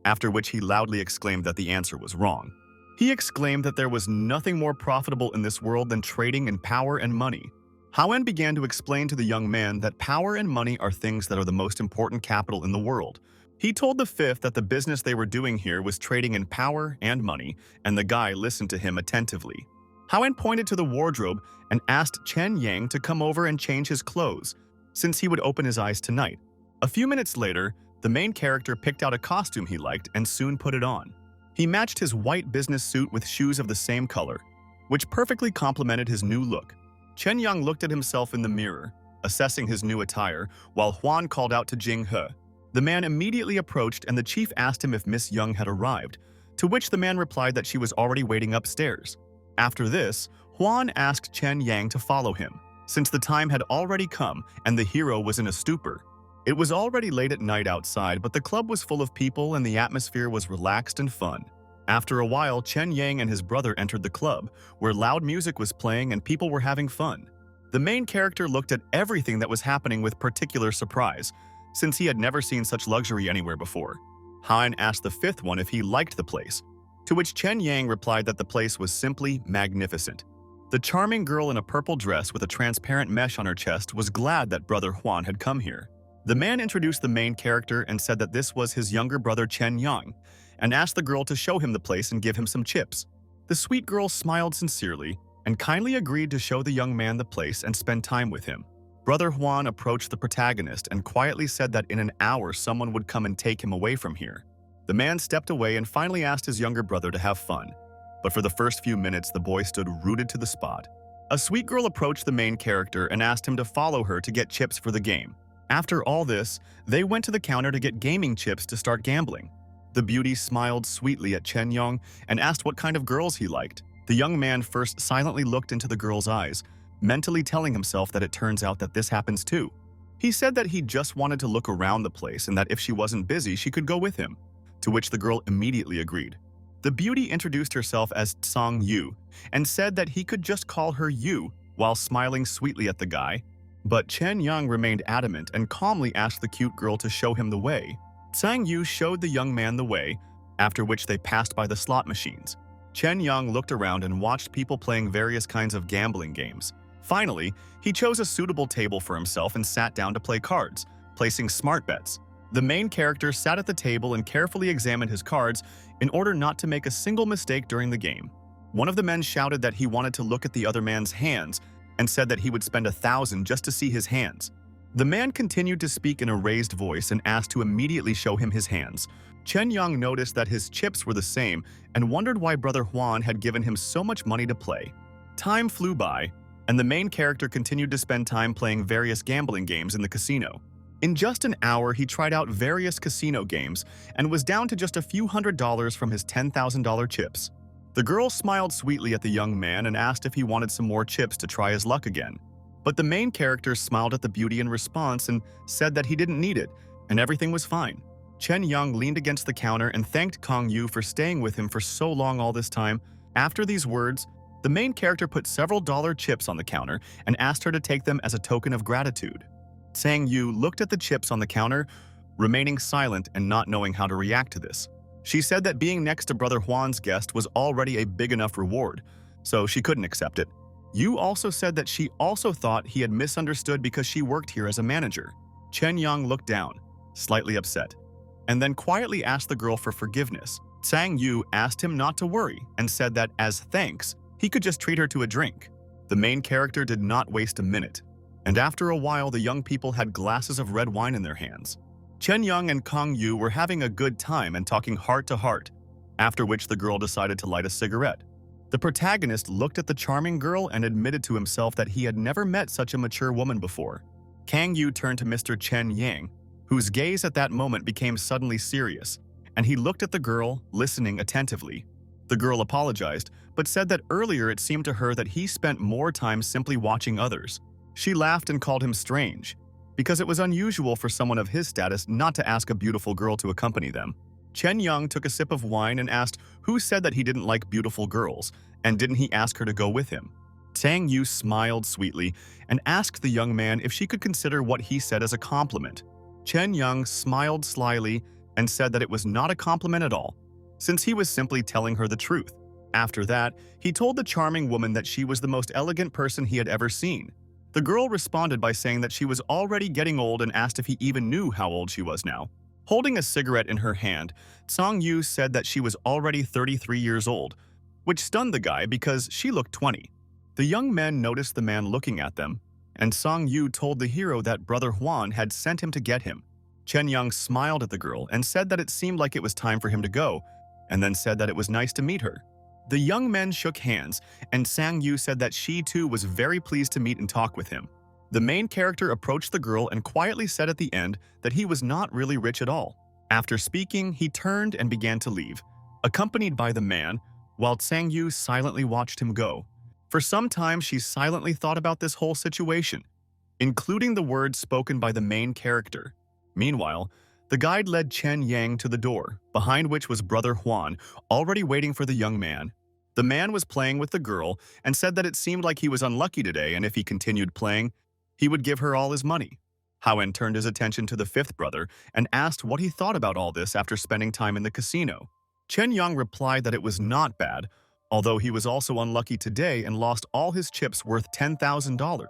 [SPEAKER 1] after which he loudly exclaimed that the answer was wrong. He exclaimed that there was nothing more profitable in this world than trading in power and money. Haoen began to explain to the young man that power and money are things that are the most important capital in the world. He told the fifth that the business they were doing here was trading in power and money, and the guy listened to him attentively. Haoen pointed to the wardrobe and asked Chen Yang to come over and change his clothes, since he would open his eyes tonight. A few minutes later, the main character picked out a costume he liked and soon put it on. He matched his white business suit with shoes of the same color, which perfectly complemented his new look. Chen Yang looked at himself in the mirror, assessing his new attire, while Huan called out to Jing He. The man immediately approached and the chief asked him if Miss Young had arrived, to which the man replied that she was already waiting upstairs. After this, Huan asked Chen Yang to follow him, since the time had already come and the hero was in a stupor. It was already late at night outside, but the club was full of people and the atmosphere was relaxed and fun. After a while, Chen Yang and his brother entered the club, where loud music was playing and people were having fun. The main character looked at everything that was happening with particular surprise, since he had never seen such luxury anywhere before. Haoen asked the fifth one if he liked the place, to which Chen Yang replied that the place was simply magnificent. The charming girl in a purple dress with a transparent mesh on her chest was glad that brother Huan had come here. The man introduced the main character and said that this was his younger brother Chen Yang, and asked the girl to show him the place and give him some chips. The sweet girl smiled sincerely and kindly agreed to show the young man the place and spend time with him. Brother Huan approached the protagonist and quietly said that in an hour someone would come and take him away from here. The man stepped away and finally asked his younger brother to have fun, but for the first few minutes the boy stood rooted to the spot. A sweet girl approached the main character and asked him to follow her to get chips for the game. After all this, they went to the counter to get gaming chips to start gambling. The beauty smiled sweetly at Chen Yang and asked what kind of girls he liked. The young man first silently looked into the girl's eyes, mentally telling himself that it turns out that this happens too. He said that he just wanted to look around the place and that if she wasn't busy, she could go with him, to which the girl immediately agreed. The beauty introduced herself as Song Yu and said that he could just call her Yu while smiling sweetly at the guy. But Chen Yang remained adamant and calmly asked the cute girl to show him the way. Sang Yu showed the young man the way, after which they passed by the slot machines. Chen Yang looked around and watched people playing various kinds of gambling games. Finally, he chose a suitable table for himself and sat down to play cards, placing smart bets. The main character sat at the table and carefully examined his cards in order not to make a single mistake during the game. One of the men shouted that he wanted to look at the other man's hands and said that he would spend 1,000 just to see his hands. The man continued to speak in a raised voice and asked to immediately show him his hands. Chen Yang noticed that his chips were the same and wondered why Brother Huan had given him so much money to play. Time flew by, and the main character continued to spend time playing various gambling games in the casino. In just an hour, he tried out various casino games and was down to just a few $100s from his $10,000 chips. The girl smiled sweetly at the young man and asked if he wanted some more chips to try his luck again. But the main character smiled at the beauty in response and said that he didn't need it, and everything was fine. Chen Yang leaned against the counter and thanked Kong Yu for staying with him for so long all this time. After these words, the main character put several dollar chips on the counter and asked her to take them as a token of gratitude. Sang Yu looked at the chips on the counter, remaining silent and not knowing how to react to this. She said that being next to Brother Huan's guest was already a big enough reward, so she couldn't accept it. Yu also said that she also thought he had misunderstood because she worked here as a manager. Chen Yang looked down, slightly upset, and then quietly asked the girl for forgiveness. Sang Yu asked him not to worry and said that as thanks, he could just treat her to a drink. The main character did not waste a minute, and after a while the young people had glasses of red wine in their hands. Chen Yang and Kong Yu were having a good time and talking heart to heart, after which the girl decided to light a cigarette. The protagonist looked at the charming girl and admitted to himself that he had never met such a mature woman before. Kang Yu turned to Mr. Chen Yang, whose gaze at that moment became suddenly serious, and he looked at the girl, listening attentively. The girl apologized, but said that earlier it seemed to her that he spent more time simply watching others. She laughed and called him strange, because it was unusual for someone of his status not to ask a beautiful girl to accompany them. Chen Yang took a sip of wine and asked who said that he didn't like beautiful girls, and didn't he ask her to go with him. Sang Yu smiled sweetly and asked the young man if she could consider what he said as a compliment. Chen Yang smiled slyly and said that it was not a compliment at all, since he was simply telling her the truth. After that, he told the charming woman that she was the most elegant person he had ever seen. The girl responded by saying that she was already getting old and asked if he even knew how old she was now. Holding a cigarette in her hand, Song Yu said that she was already 33 years old, which stunned the guy because she looked 20. The young men noticed the man looking at them, and Song Yu told the hero that Brother Huan had sent him to get him. Chen Yang smiled at the girl and said that it seemed like it was time for him to go, and then said that it was nice to meet her. The young men shook hands, and Sang Yu said that she too was very pleased to meet and talk with him. The main character approached the girl and quietly said at the end that he was not really rich at all. After speaking, he turned and began to leave, accompanied by the man, while Sang Yu silently watched him go. For some time, she silently thought about this whole situation, including the words spoken by the main character. Meanwhile, the guide led Chen Yang to the door, behind which was Brother Huan, already waiting for the young man. The man was playing with the girl and said that it seemed like he was unlucky today, and if he continued playing, he would give her all his money. Howen turned his attention to the fifth brother and asked what he thought about all this after spending time in the casino. Chen Yang replied that it was not bad, although he was also unlucky today and lost all his chips worth $10,000.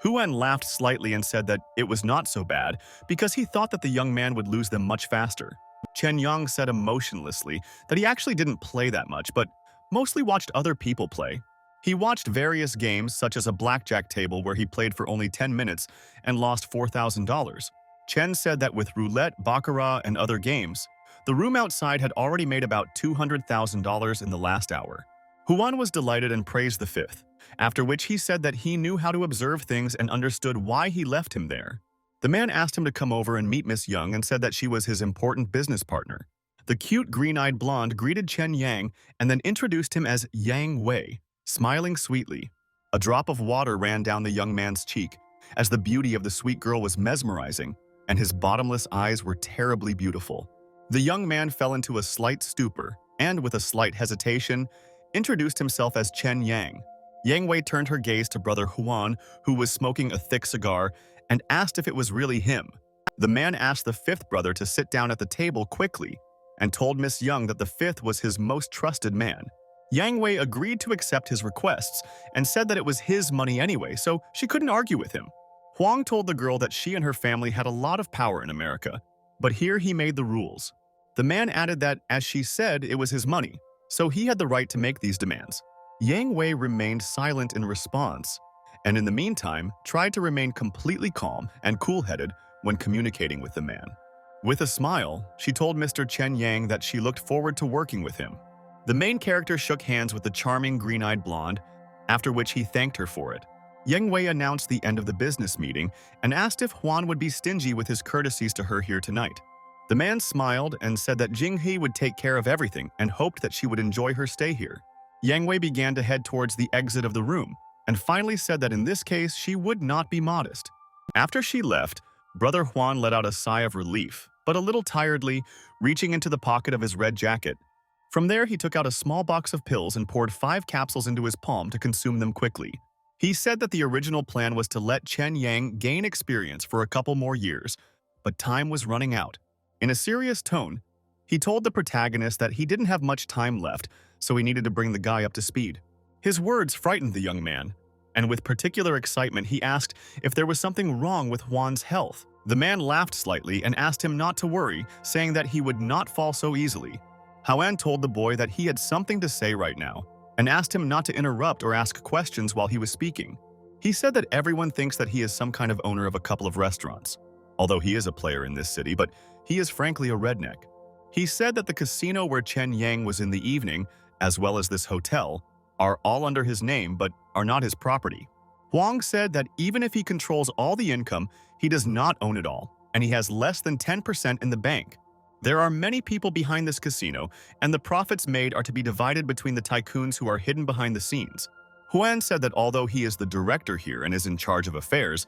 [SPEAKER 1] Huan laughed slightly and said that it was not so bad because he thought that the young man would lose them much faster. Chen Yang said emotionlessly that he actually didn't play that much, but mostly watched other people play. He watched various games such as a blackjack table where he played for only 10 minutes and lost $4,000. Chen said that with roulette, baccarat, and other games, the room outside had already made about $200,000 in the last hour. Huan was delighted and praised the fifth, after which he said that he knew how to observe things and understood why he left him there. The man asked him to come over and meet Miss Young and said that she was his important business partner. The cute green-eyed blonde greeted Chen Yang and then introduced him as Yang Wei, smiling sweetly. A drop of water ran down the young man's cheek, as the beauty of the sweet girl was mesmerizing, and his bottomless eyes were terribly beautiful. The young man fell into a slight stupor and, with a slight hesitation, introduced himself as Chen Yang. Yang Wei turned her gaze to Brother Huan, who was smoking a thick cigar, and asked if it was really him. The man asked the fifth brother to sit down at the table quickly and told Miss Young that the fifth was his most trusted man. Yang Wei agreed to accept his requests and said that it was his money anyway, so she couldn't argue with him. Huang told the girl that she and her family had a lot of power in America, but here he made the rules. The man added that, as she said, it was his money, so he had the right to make these demands. Yang Wei remained silent in response, and in the meantime, tried to remain completely calm and cool-headed when communicating with the man. With a smile, she told Mr. Chen Yang that she looked forward to working with him. The main character shook hands with the charming green-eyed blonde, after which he thanked her for it. Yang Wei announced the end of the business meeting and asked if Huan would be stingy with his courtesies to her here tonight. The man smiled and said that Jinghe would take care of everything and hoped that she would enjoy her stay here. Yang Wei began to head towards the exit of the room and finally said that in this case she would not be modest. After she left, Brother Huan let out a sigh of relief, but a little tiredly, reaching into the pocket of his red jacket. From there, he took out a small box of pills and poured 5 capsules into his palm to consume them quickly. He said that the original plan was to let Chen Yang gain experience for a couple more years, but time was running out. In a serious tone, he told the protagonist that he didn't have much time left, so he needed to bring the guy up to speed. His words frightened the young man, and with particular excitement he asked if there was something wrong with Huan's health. The man laughed slightly and asked him not to worry, saying that he would not fall so easily. Hoan told the boy that he had something to say right now, and asked him not to interrupt or ask questions while he was speaking. He said that everyone thinks that he is some kind of owner of a couple of restaurants, although he is a player in this city, but he is frankly a redneck. He said that the casino where Chen Yang was in the evening, as well as this hotel, are all under his name but are not his property. Huang said that even if he controls all the income, he does not own it all, and he has less than 10% in the bank. There are many people behind this casino, and the profits made are to be divided between the tycoons who are hidden behind the scenes. Huan said that although he is the director here and is in charge of affairs,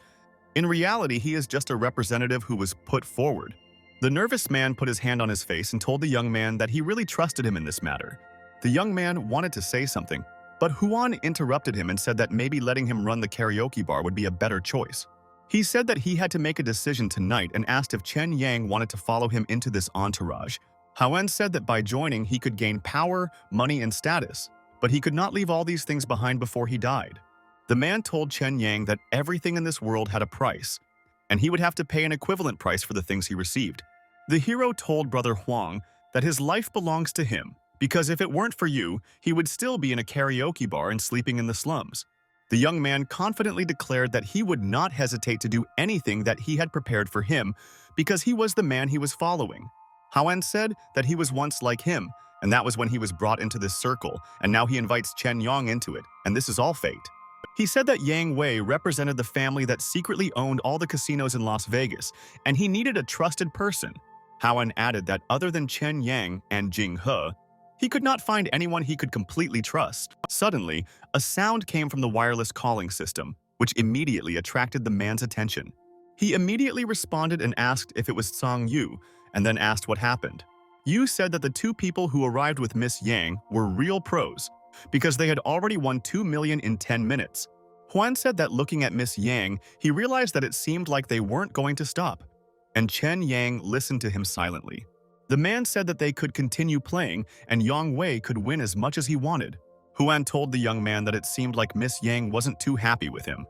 [SPEAKER 1] in reality he is just a representative who was put forward. The nervous man put his hand on his face and told the young man that he really trusted him in this matter. The young man wanted to say something, but Huan interrupted him and said that maybe letting him run the karaoke bar would be a better choice. He said that he had to make a decision tonight and asked if Chen Yang wanted to follow him into this entourage. Huan said that by joining he could gain power, money, and status, but he could not leave all these things behind before he died. The man told Chen Yang that everything in this world had a price, and he would have to pay an equivalent price for the things he received. The hero told Brother Huang that his life belongs to him, because if it weren't for you, he would still be in a karaoke bar and sleeping in the slums. The young man confidently declared that he would not hesitate to do anything that he had prepared for him because he was the man he was following. Huan said that he was once like him, and that was when he was brought into this circle, and now he invites Chen Yang into it, and this is all fate. He said that Yang Wei represented the family that secretly owned all the casinos in Las Vegas, and he needed a trusted person. Huan added that other than Chen Yang and Jing He, he could not find anyone he could completely trust. Suddenly, a sound came from the wireless calling system, which immediately attracted the man's attention. He immediately responded and asked if it was Song Yu, and then asked what happened. Yu said that the 2 people who arrived with Miss Yang were real pros, because they had already won 2 million in 10 minutes. Huan said that looking at Miss Yang, he realized that it seemed like they weren't going to stop, and Chen Yang listened to him silently. The man said that they could continue playing and Yang Wei could win as much as he wanted. Huan told the young man that it seemed like Miss Yang wasn't too happy with him.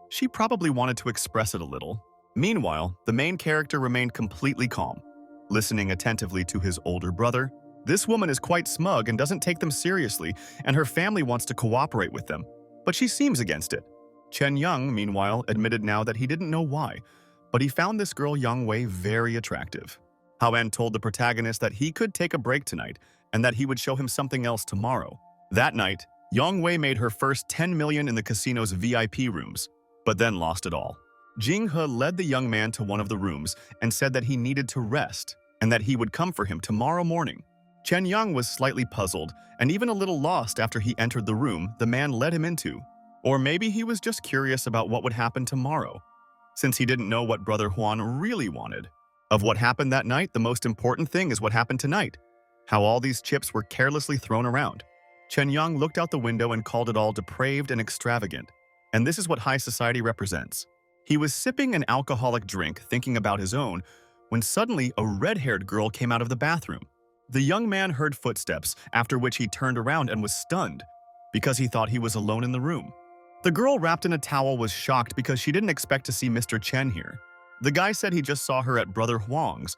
[SPEAKER 1] She probably wanted to express it a little. Meanwhile, the main character remained completely calm, listening attentively to his older brother. This woman is quite smug and doesn't take them seriously, and her family wants to cooperate with them, but she seems against it. Chen Yang, meanwhile, admitted now that he didn't know why, but he found this girl Yang Wei very attractive. Huan told the protagonist that he could take a break tonight and that he would show him something else tomorrow. That night, Yang Wei made her first 10 million in the casino's VIP rooms, but then lost it all. Jing He led the young man to one of the rooms and said that he needed to rest and that he would come for him tomorrow morning. Chen Yang was slightly puzzled and even a little lost after he entered the room the man led him into. Or maybe he was just curious about what would happen tomorrow, since he didn't know what Brother Huan really wanted. Of what happened that night, the most important thing is what happened tonight. How all these chips were carelessly thrown around. Chen Yang looked out the window and called it all depraved and extravagant. And this is what high society represents. He was sipping an alcoholic drink, thinking about his own, when suddenly a red-haired girl came out of the bathroom. The young man heard footsteps, after which he turned around and was stunned, because he thought he was alone in the room. The girl wrapped in a towel was shocked because she didn't expect to see Mr. Chen here. The guy said he just saw her at Brother Huang's,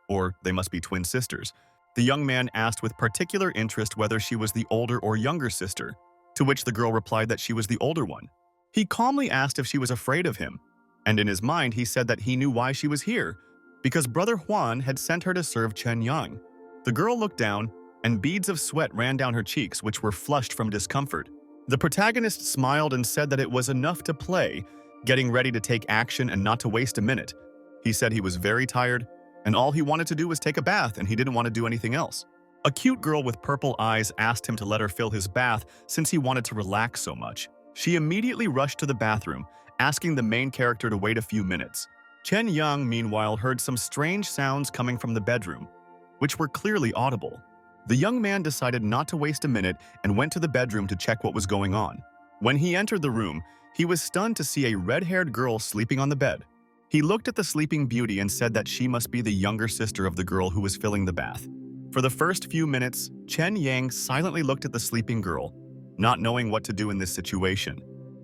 [SPEAKER 1] or they must be twin sisters. The young man asked with particular interest whether she was the older or younger sister, to which the girl replied that she was the older one. He calmly asked if she was afraid of him, and in his mind he said that he knew why she was here, because Brother Huan had sent her to serve Chen Yang. The girl looked down, and beads of sweat ran down her cheeks, which were flushed from discomfort. The protagonist smiled and said that it was enough to play, getting ready to take action and not to waste a minute. He said he was very tired, and all he wanted to do was take a bath, and he didn't want to do anything else. A cute girl with purple eyes asked him to let her fill his bath since he wanted to relax so much. She immediately rushed to the bathroom, asking the main character to wait a few minutes. Chen Yang, meanwhile, heard some strange sounds coming from the bedroom, which were clearly audible. The young man decided not to waste a minute and went to the bedroom to check what was going on. When he entered the room, he was stunned to see a red-haired girl sleeping on the bed. He looked at the sleeping beauty and said that she must be the younger sister of the girl who was filling the bath. For the first few minutes, Chen Yang silently looked at the sleeping girl, not knowing what to do in this situation.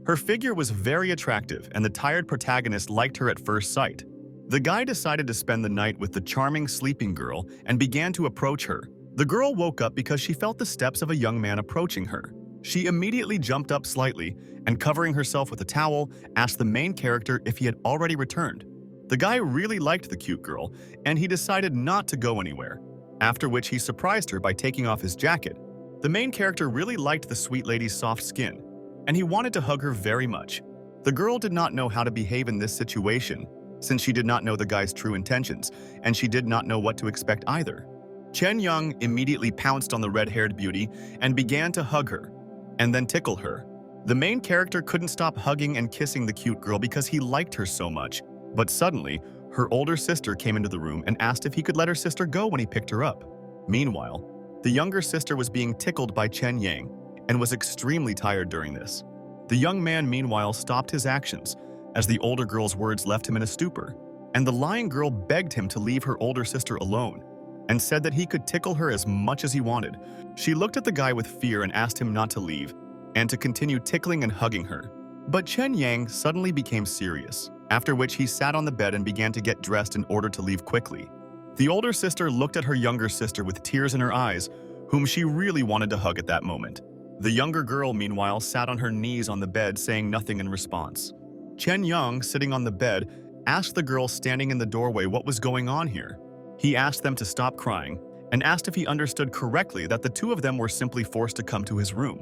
[SPEAKER 1] Her figure was very attractive, and the tired protagonist liked her at first sight. The guy decided to spend the night with the charming sleeping girl and began to approach her. The girl woke up because she felt the steps of a young man approaching her. She immediately jumped up slightly and, covering herself with a towel, asked the main character if he had already returned. The guy really liked the cute girl, and he decided not to go anywhere, after which he surprised her by taking off his jacket. The main character really liked the sweet lady's soft skin, and he wanted to hug her very much. The girl did not know how to behave in this situation, since she did not know the guy's true intentions, and she did not know what to expect either. Chen Yang immediately pounced on the red-haired beauty and began to hug her, and then tickle her. The main character couldn't stop hugging and kissing the cute girl because he liked her so much, but suddenly, her older sister came into the room and asked if he could let her sister go when he picked her up. Meanwhile, the younger sister was being tickled by Chen Yang and was extremely tired during this. The young man, meanwhile, stopped his actions, as the older girl's words left him in a stupor, and the lying girl begged him to leave her older sister alone, and said that he could tickle her as much as he wanted. She looked at the guy with fear and asked him not to leave, and to continue tickling and hugging her. But Chen Yang suddenly became serious, after which he sat on the bed and began to get dressed in order to leave quickly. The older sister looked at her younger sister with tears in her eyes, whom she really wanted to hug at that moment. The younger girl, meanwhile, sat on her knees on the bed, saying nothing in response. Chen Yang, sitting on the bed, asked the girl standing in the doorway what was going on here. He asked them to stop crying and asked if he understood correctly that the two of them were simply forced to come to his room.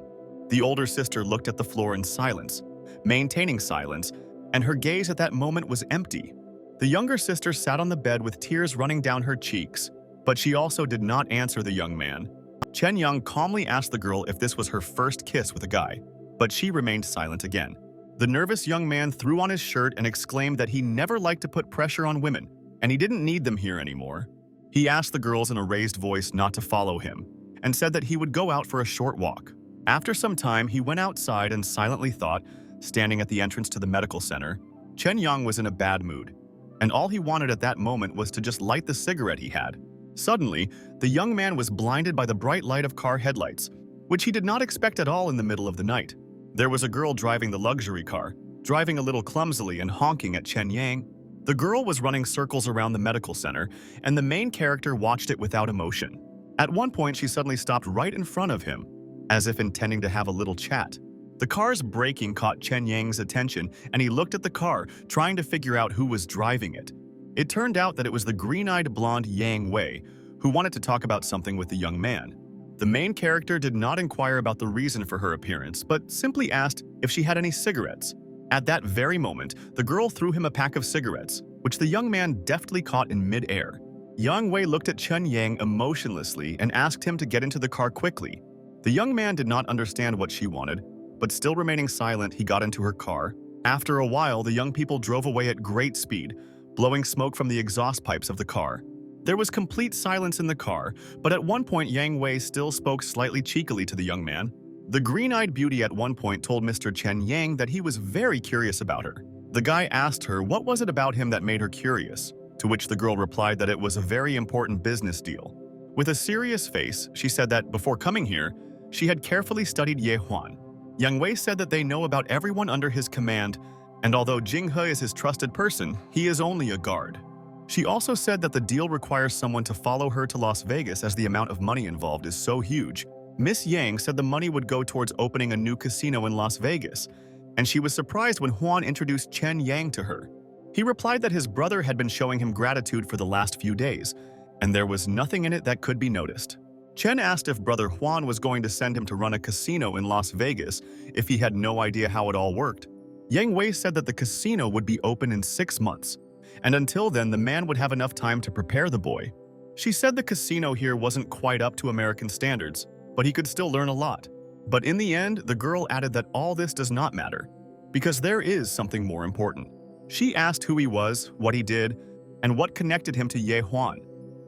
[SPEAKER 1] The older sister looked at the floor in silence, maintaining silence, and her gaze at that moment was empty. The younger sister sat on the bed with tears running down her cheeks, but she also did not answer the young man. Chen Yang calmly asked the girl if this was her first kiss with a guy, but she remained silent again. The nervous young man threw on his shirt and exclaimed that he never liked to put pressure on women, and he didn't need them here anymore. He asked the girls in a raised voice not to follow him, and said that he would go out for a short walk. After some time, he went outside and silently thought, standing at the entrance to the medical center. Chen Yang was in a bad mood, and all he wanted at that moment was to just light the cigarette he had. Suddenly, the young man was blinded by the bright light of car headlights, which he did not expect at all in the middle of the night. There was a girl driving the luxury car, driving a little clumsily and honking at Chen Yang. The girl was running circles around the medical center, and the main character watched it without emotion. At one point, she suddenly stopped right in front of him, as if intending to have a little chat. The car's braking caught Chen Yang's attention, and he looked at the car, trying to figure out who was driving it. It turned out that it was the green-eyed blonde Yang Wei, who wanted to talk about something with the young man. The main character did not inquire about the reason for her appearance, but simply asked if she had any cigarettes. At that very moment, the girl threw him a pack of cigarettes, which the young man deftly caught in mid-air. Yang Wei looked at Chen Yang emotionlessly and asked him to get into the car quickly. The young man did not understand what she wanted, but still remaining silent, he got into her car. After a while, the young people drove away at great speed, blowing smoke from the exhaust pipes of the car. There was complete silence in the car, but at one point Yang Wei still spoke slightly cheekily to the young man. The green-eyed beauty at one point told Mr. Chen Yang that he was very curious about her. The guy asked her what was it about him that made her curious, to which the girl replied that it was a very important business deal. With a serious face, she said that before coming here, she had carefully studied Ye Huan. Yang Wei said that they know about everyone under his command, and although Jing He is his trusted person, he is only a guard. She also said that the deal requires someone to follow her to Las Vegas as the amount of money involved is so huge. Miss Yang said the money would go towards opening a new casino in Las Vegas, and she was surprised when Huan introduced Chen Yang to her. He replied that his brother had been showing him gratitude for the last few days, and there was nothing in it that could be noticed. Chen asked if brother Huan was going to send him to run a casino in Las Vegas if he had no idea how it all worked. Yang Wei said that the casino would be open in 6 months, and until then the man would have enough time to prepare the boy. She said the casino here wasn't quite up to American standards, but he could still learn a lot. But in the end, the girl added that all this does not matter, because there is something more important. She asked who he was, what he did, and what connected him to Ye Huan,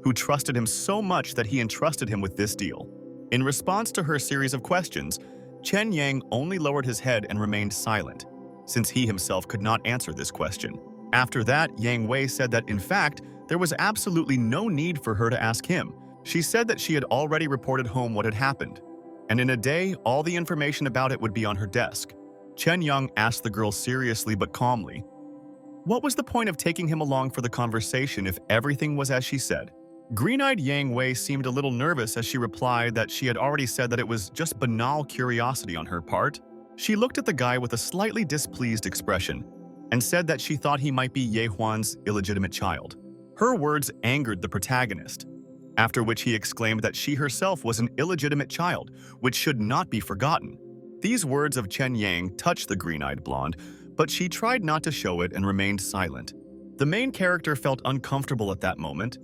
[SPEAKER 1] who trusted him so much that he entrusted him with this deal. In response to her series of questions, Chen Yang only lowered his head and remained silent, since he himself could not answer this question. After that, Yang Wei said that, in fact, there was absolutely no need for her to ask him. She said that she had already reported home what had happened, and in a day, all the information about it would be on her desk. Chen Yang asked the girl seriously but calmly, what was the point of taking him along for the conversation if everything was as she said? Green-eyed Yang Wei seemed a little nervous as she replied that she had already said that it was just banal curiosity on her part. She looked at the guy with a slightly displeased expression and said that she thought he might be Ye Huan's illegitimate child. Her words angered the protagonist, after which he exclaimed that she herself was an illegitimate child, which should not be forgotten. These words of Chen Yang touched the green-eyed blonde, but she tried not to show it and remained silent. The main character felt uncomfortable at that moment,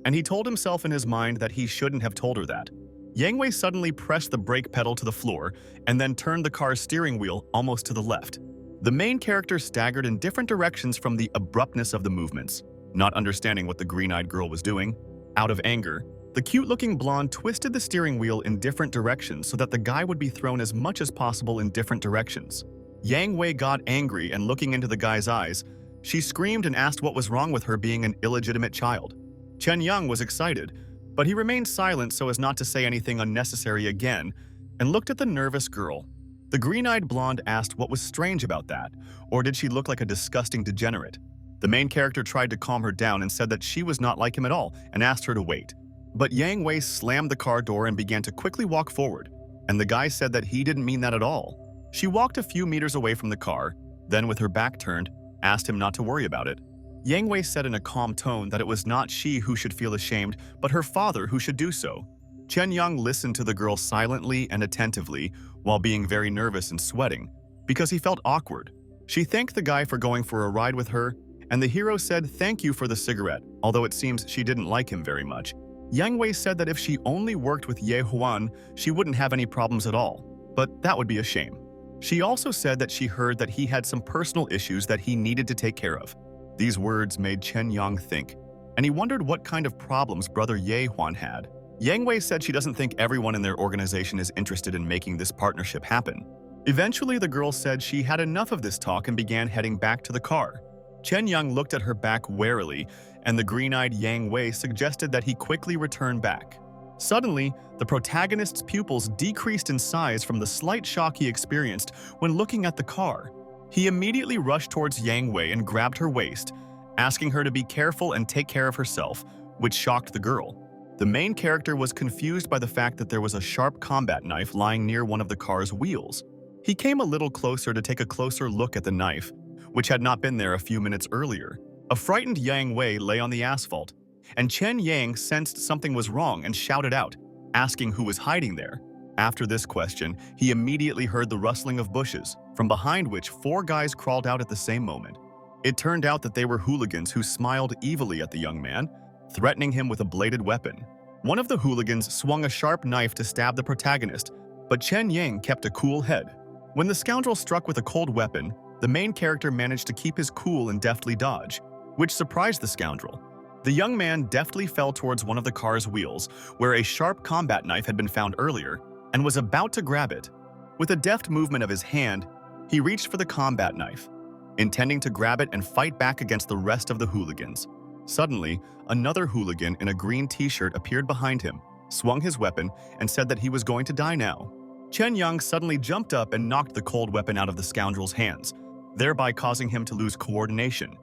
[SPEAKER 1] and he told himself in his mind that he shouldn't have told her that. Yang Wei suddenly pressed the brake pedal to the floor and then turned the car's steering wheel almost to the left. The main character staggered in different directions from the abruptness of the movements, not understanding what the green-eyed girl was doing. Out of anger, the cute-looking blonde twisted the steering wheel in different directions so that the guy would be thrown as much as possible in different directions. Yang Wei got angry, and looking into the guy's eyes, she screamed and asked what was wrong with her being an illegitimate child. Chen Yang was excited, but he remained silent so as not to say anything unnecessary again, and looked at the nervous girl. The green-eyed blonde asked what was strange about that, or did she look like a disgusting degenerate? The main character tried to calm her down and said that she was not like him at all and asked her to wait. But Yang Wei slammed the car door and began to quickly walk forward, and the guy said that he didn't mean that at all. She walked a few meters away from the car, then with her back turned, asked him not to worry about it. Yang Wei said in a calm tone that it was not she who should feel ashamed, but her father who should do so. Chen Yang listened to the girl silently and attentively while being very nervous and sweating, because he felt awkward. She thanked the guy for going for a ride with her, and the hero said thank you for the cigarette, although it seems she didn't like him very much. Yang Wei said that if she only worked with Ye Huan, she wouldn't have any problems at all, but that would be a shame. She also said that she heard that he had some personal issues that he needed to take care of. These words made Chen Yang think, and he wondered what kind of problems brother Ye Huan had. Yang Wei said she doesn't think everyone in their organization is interested in making this partnership happen. Eventually, the girl said she had enough of this talk and began heading back to the car. Chen Yang looked at her back warily, and the green-eyed Yang Wei suggested that he quickly return back. Suddenly, the protagonist's pupils decreased in size from the slight shock he experienced when looking at the car. He immediately rushed towards Yang Wei and grabbed her waist, asking her to be careful and take care of herself, which shocked the girl. The main character was confused by the fact that there was a sharp combat knife lying near one of the car's wheels. He came a little closer to take a closer look at the knife, which had not been there a few minutes earlier. A frightened Yang Wei lay on the asphalt, and Chen Yang sensed something was wrong and shouted out, asking who was hiding there. After this question, he immediately heard the rustling of bushes, from behind which 4 guys crawled out at the same moment. It turned out that they were hooligans who smiled evilly at the young man, threatening him with a bladed weapon. One of the hooligans swung a sharp knife to stab the protagonist, but Chen Yang kept a cool head. When the scoundrel struck with a cold weapon, the main character managed to keep his cool and deftly dodge, which surprised the scoundrel. The young man deftly fell towards one of the car's wheels, where a sharp combat knife had been found earlier, and was about to grab it. With a deft movement of his hand, he reached for the combat knife, intending to grab it and fight back against the rest of the hooligans. Suddenly, another hooligan in a green t-shirt appeared behind him, swung his weapon, and said that he was going to die now. Chen Yang suddenly jumped up and knocked the cold weapon out of the scoundrel's hands, thereby causing him to lose coordination.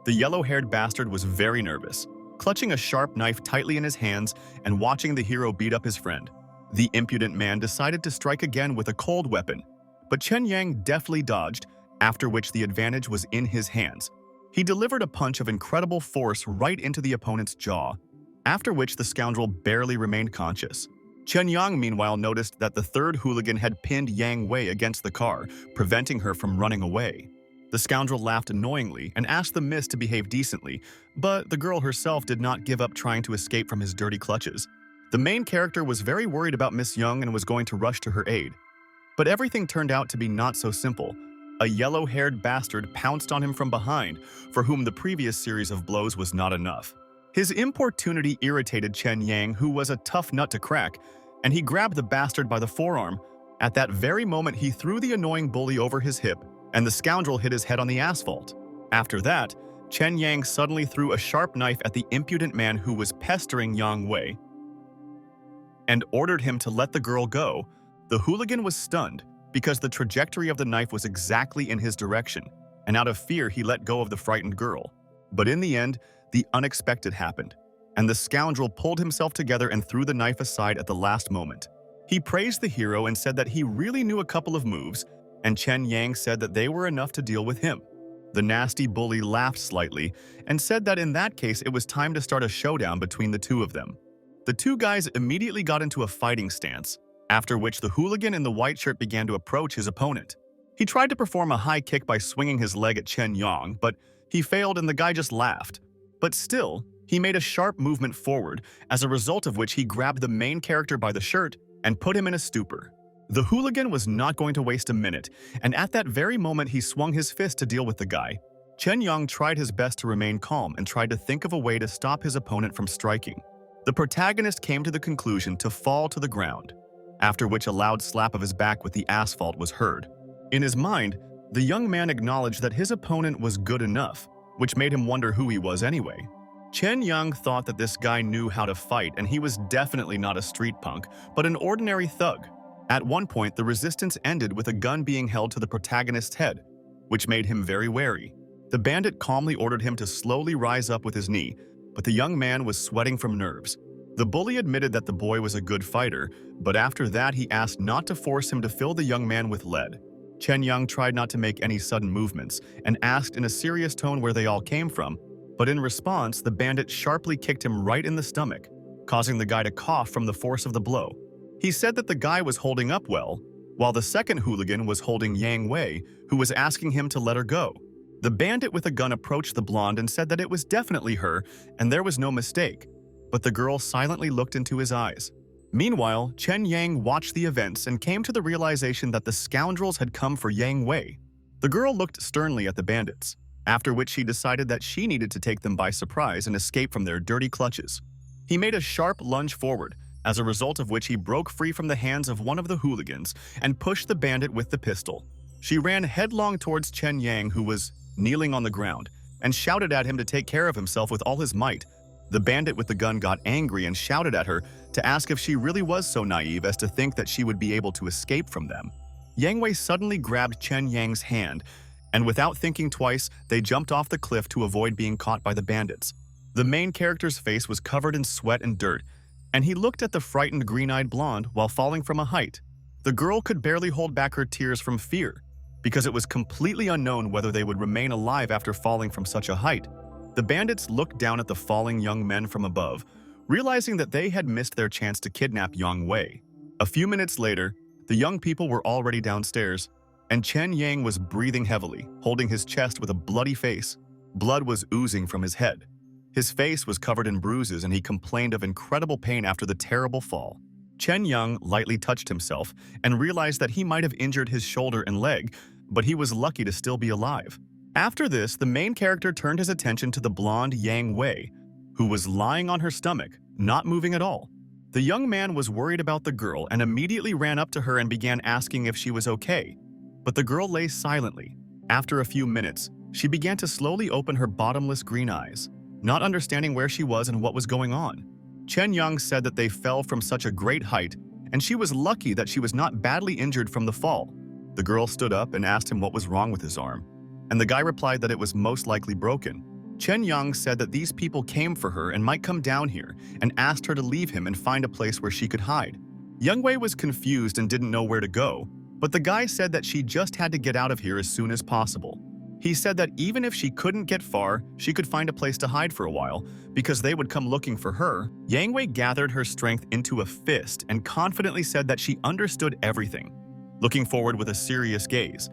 [SPEAKER 1] The yellow-haired bastard was very nervous, clutching a sharp knife tightly in his hands and watching the hero beat up his friend. The impudent man decided to strike again with a cold weapon, but Chen Yang deftly dodged, after which the advantage was in his hands. He delivered a punch of incredible force right into the opponent's jaw, after which the scoundrel barely remained conscious. Chen Yang, meanwhile, noticed that the third hooligan had pinned Yang Wei against the car, preventing her from running away. The scoundrel laughed annoyingly and asked the miss to behave decently, but the girl herself did not give up trying to escape from his dirty clutches. The main character was very worried about Miss Young and was going to rush to her aid. But everything turned out to be not so simple. A yellow-haired bastard pounced on him from behind, for whom the previous series of blows was not enough. His importunity irritated Chen Yang, who was a tough nut to crack, and he grabbed the bastard by the forearm. At that very moment, he threw the annoying bully over his hip, and the scoundrel hit his head on the asphalt. After that, Chen Yang suddenly threw a sharp knife at the impudent man who was pestering Yang Wei and ordered him to let the girl go. The hooligan was stunned because the trajectory of the knife was exactly in his direction, and out of fear he let go of the frightened girl. But in the end, the unexpected happened, and the scoundrel pulled himself together and threw the knife aside at the last moment. He praised the hero and said that he really knew a couple of moves, and Chen Yang said that they were enough to deal with him. The nasty bully laughed slightly and said that in that case it was time to start a showdown between the two of them. The two guys immediately got into a fighting stance, after which the hooligan in the white shirt began to approach his opponent. He tried to perform a high kick by swinging his leg at Chen Yang, but he failed and the guy just laughed. But still, he made a sharp movement forward, as a result of which he grabbed the main character by the shirt and put him in a stupor. The hooligan was not going to waste a minute, and at that very moment he swung his fist to deal with the guy. Chen Yang tried his best to remain calm and tried to think of a way to stop his opponent from striking. The protagonist came to the conclusion to fall to the ground, after which a loud slap of his back with the asphalt was heard. In his mind, the young man acknowledged that his opponent was good enough, which made him wonder who he was anyway. Chen Yang thought that this guy knew how to fight, and he was definitely not a street punk, but an ordinary thug. At one point, the resistance ended with a gun being held to the protagonist's head, which made him very wary. The bandit calmly ordered him to slowly rise up with his knee, but the young man was sweating from nerves. The bully admitted that the boy was a good fighter, but after that he asked not to force him to fill the young man with lead. Chen Yang tried not to make any sudden movements and asked in a serious tone where they all came from, but in response, the bandit sharply kicked him right in the stomach, causing the guy to cough from the force of the blow. He said that the guy was holding up well, while the second hooligan was holding Yang Wei, who was asking him to let her go. The bandit with a gun approached the blonde and said that it was definitely her and there was no mistake, but the girl silently looked into his eyes. Meanwhile, Chen Yang watched the events and came to the realization that the scoundrels had come for Yang Wei. The girl looked sternly at the bandits, after which she decided that she needed to take them by surprise and escape from their dirty clutches. He made a sharp lunge forward, as a result of which he broke free from the hands of one of the hooligans and pushed the bandit with the pistol. She ran headlong towards Chen Yang, who was kneeling on the ground, and shouted at him to take care of himself with all his might. The bandit with the gun got angry and shouted at her to ask if she really was so naive as to think that she would be able to escape from them. Yang Wei suddenly grabbed Chen Yang's hand, and without thinking twice, they jumped off the cliff to avoid being caught by the bandits. The main character's face was covered in sweat and dirt, and he looked at the frightened green-eyed blonde while falling from a height. The girl could barely hold back her tears from fear, because it was completely unknown whether they would remain alive after falling from such a height. The bandits looked down at the falling young men from above, realizing that they had missed their chance to kidnap Yang Wei. A few minutes later, the young people were already downstairs, and Chen Yang was breathing heavily, holding his chest with a bloody face. Blood was oozing from his head. His face was covered in bruises, and he complained of incredible pain after the terrible fall. Chen Yang lightly touched himself and realized that he might have injured his shoulder and leg, but he was lucky to still be alive. After this, the main character turned his attention to the blonde Yang Wei, who was lying on her stomach, not moving at all. The young man was worried about the girl and immediately ran up to her and began asking if she was okay, but the girl lay silently. After a few minutes, she began to slowly open her bottomless green eyes, not understanding where she was and what was going on. Chen Yang said that they fell from such a great height, and she was lucky that she was not badly injured from the fall. The girl stood up and asked him what was wrong with his arm, and the guy replied that it was most likely broken. Chen Yang said that these people came for her and might come down here, and asked her to leave him and find a place where she could hide. Yang Wei was confused and didn't know where to go, but the guy said that she just had to get out of here as soon as possible. He said that even if she couldn't get far, she could find a place to hide for a while, because they would come looking for her. Yang Wei gathered her strength into a fist and confidently said that she understood everything, looking forward with a serious gaze,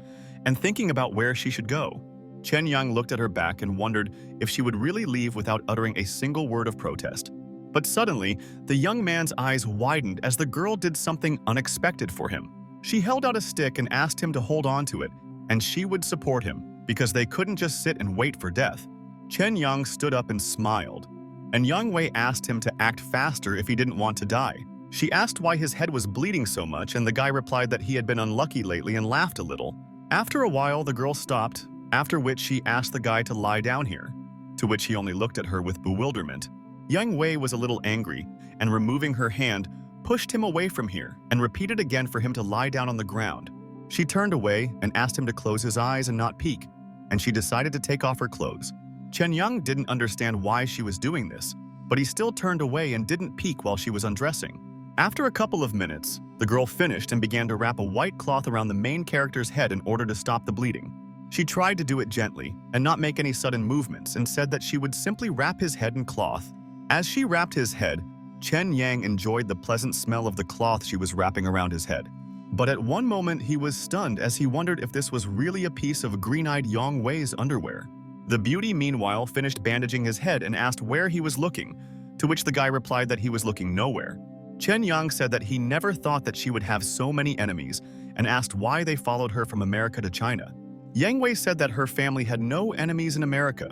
[SPEAKER 1] and thinking about where she should go. Chen Yang looked at her back and wondered if she would really leave without uttering a single word of protest. But suddenly, the young man's eyes widened as the girl did something unexpected for him. She held out a stick and asked him to hold on to it, and she would support him, because they couldn't just sit and wait for death. Chen Yang stood up and smiled, and Yang Wei asked him to act faster if he didn't want to die. She asked why his head was bleeding so much, and the guy replied that he had been unlucky lately and laughed a little. After a while, the girl stopped, after which she asked the guy to lie down here, to which he only looked at her with bewilderment. Yang Wei was a little angry, and removing her hand, pushed him away from here and repeated again for him to lie down on the ground. She turned away and asked him to close his eyes and not peek, and she decided to take off her clothes. Chen Yang didn't understand why she was doing this, but he still turned away and didn't peek while she was undressing. After a couple of minutes, the girl finished and began to wrap a white cloth around the main character's head in order to stop the bleeding. She tried to do it gently and not make any sudden movements, and said that she would simply wrap his head in cloth. As she wrapped his head, Chen Yang enjoyed the pleasant smell of the cloth she was wrapping around his head. But at one moment he was stunned as he wondered if this was really a piece of green-eyed Yang Wei's underwear. The beauty meanwhile finished bandaging his head and asked where he was looking, to which the guy replied that he was looking nowhere. Chen Yang said that he never thought that she would have so many enemies, and asked why they followed her from America to China. Yang Wei said that her family had no enemies in America,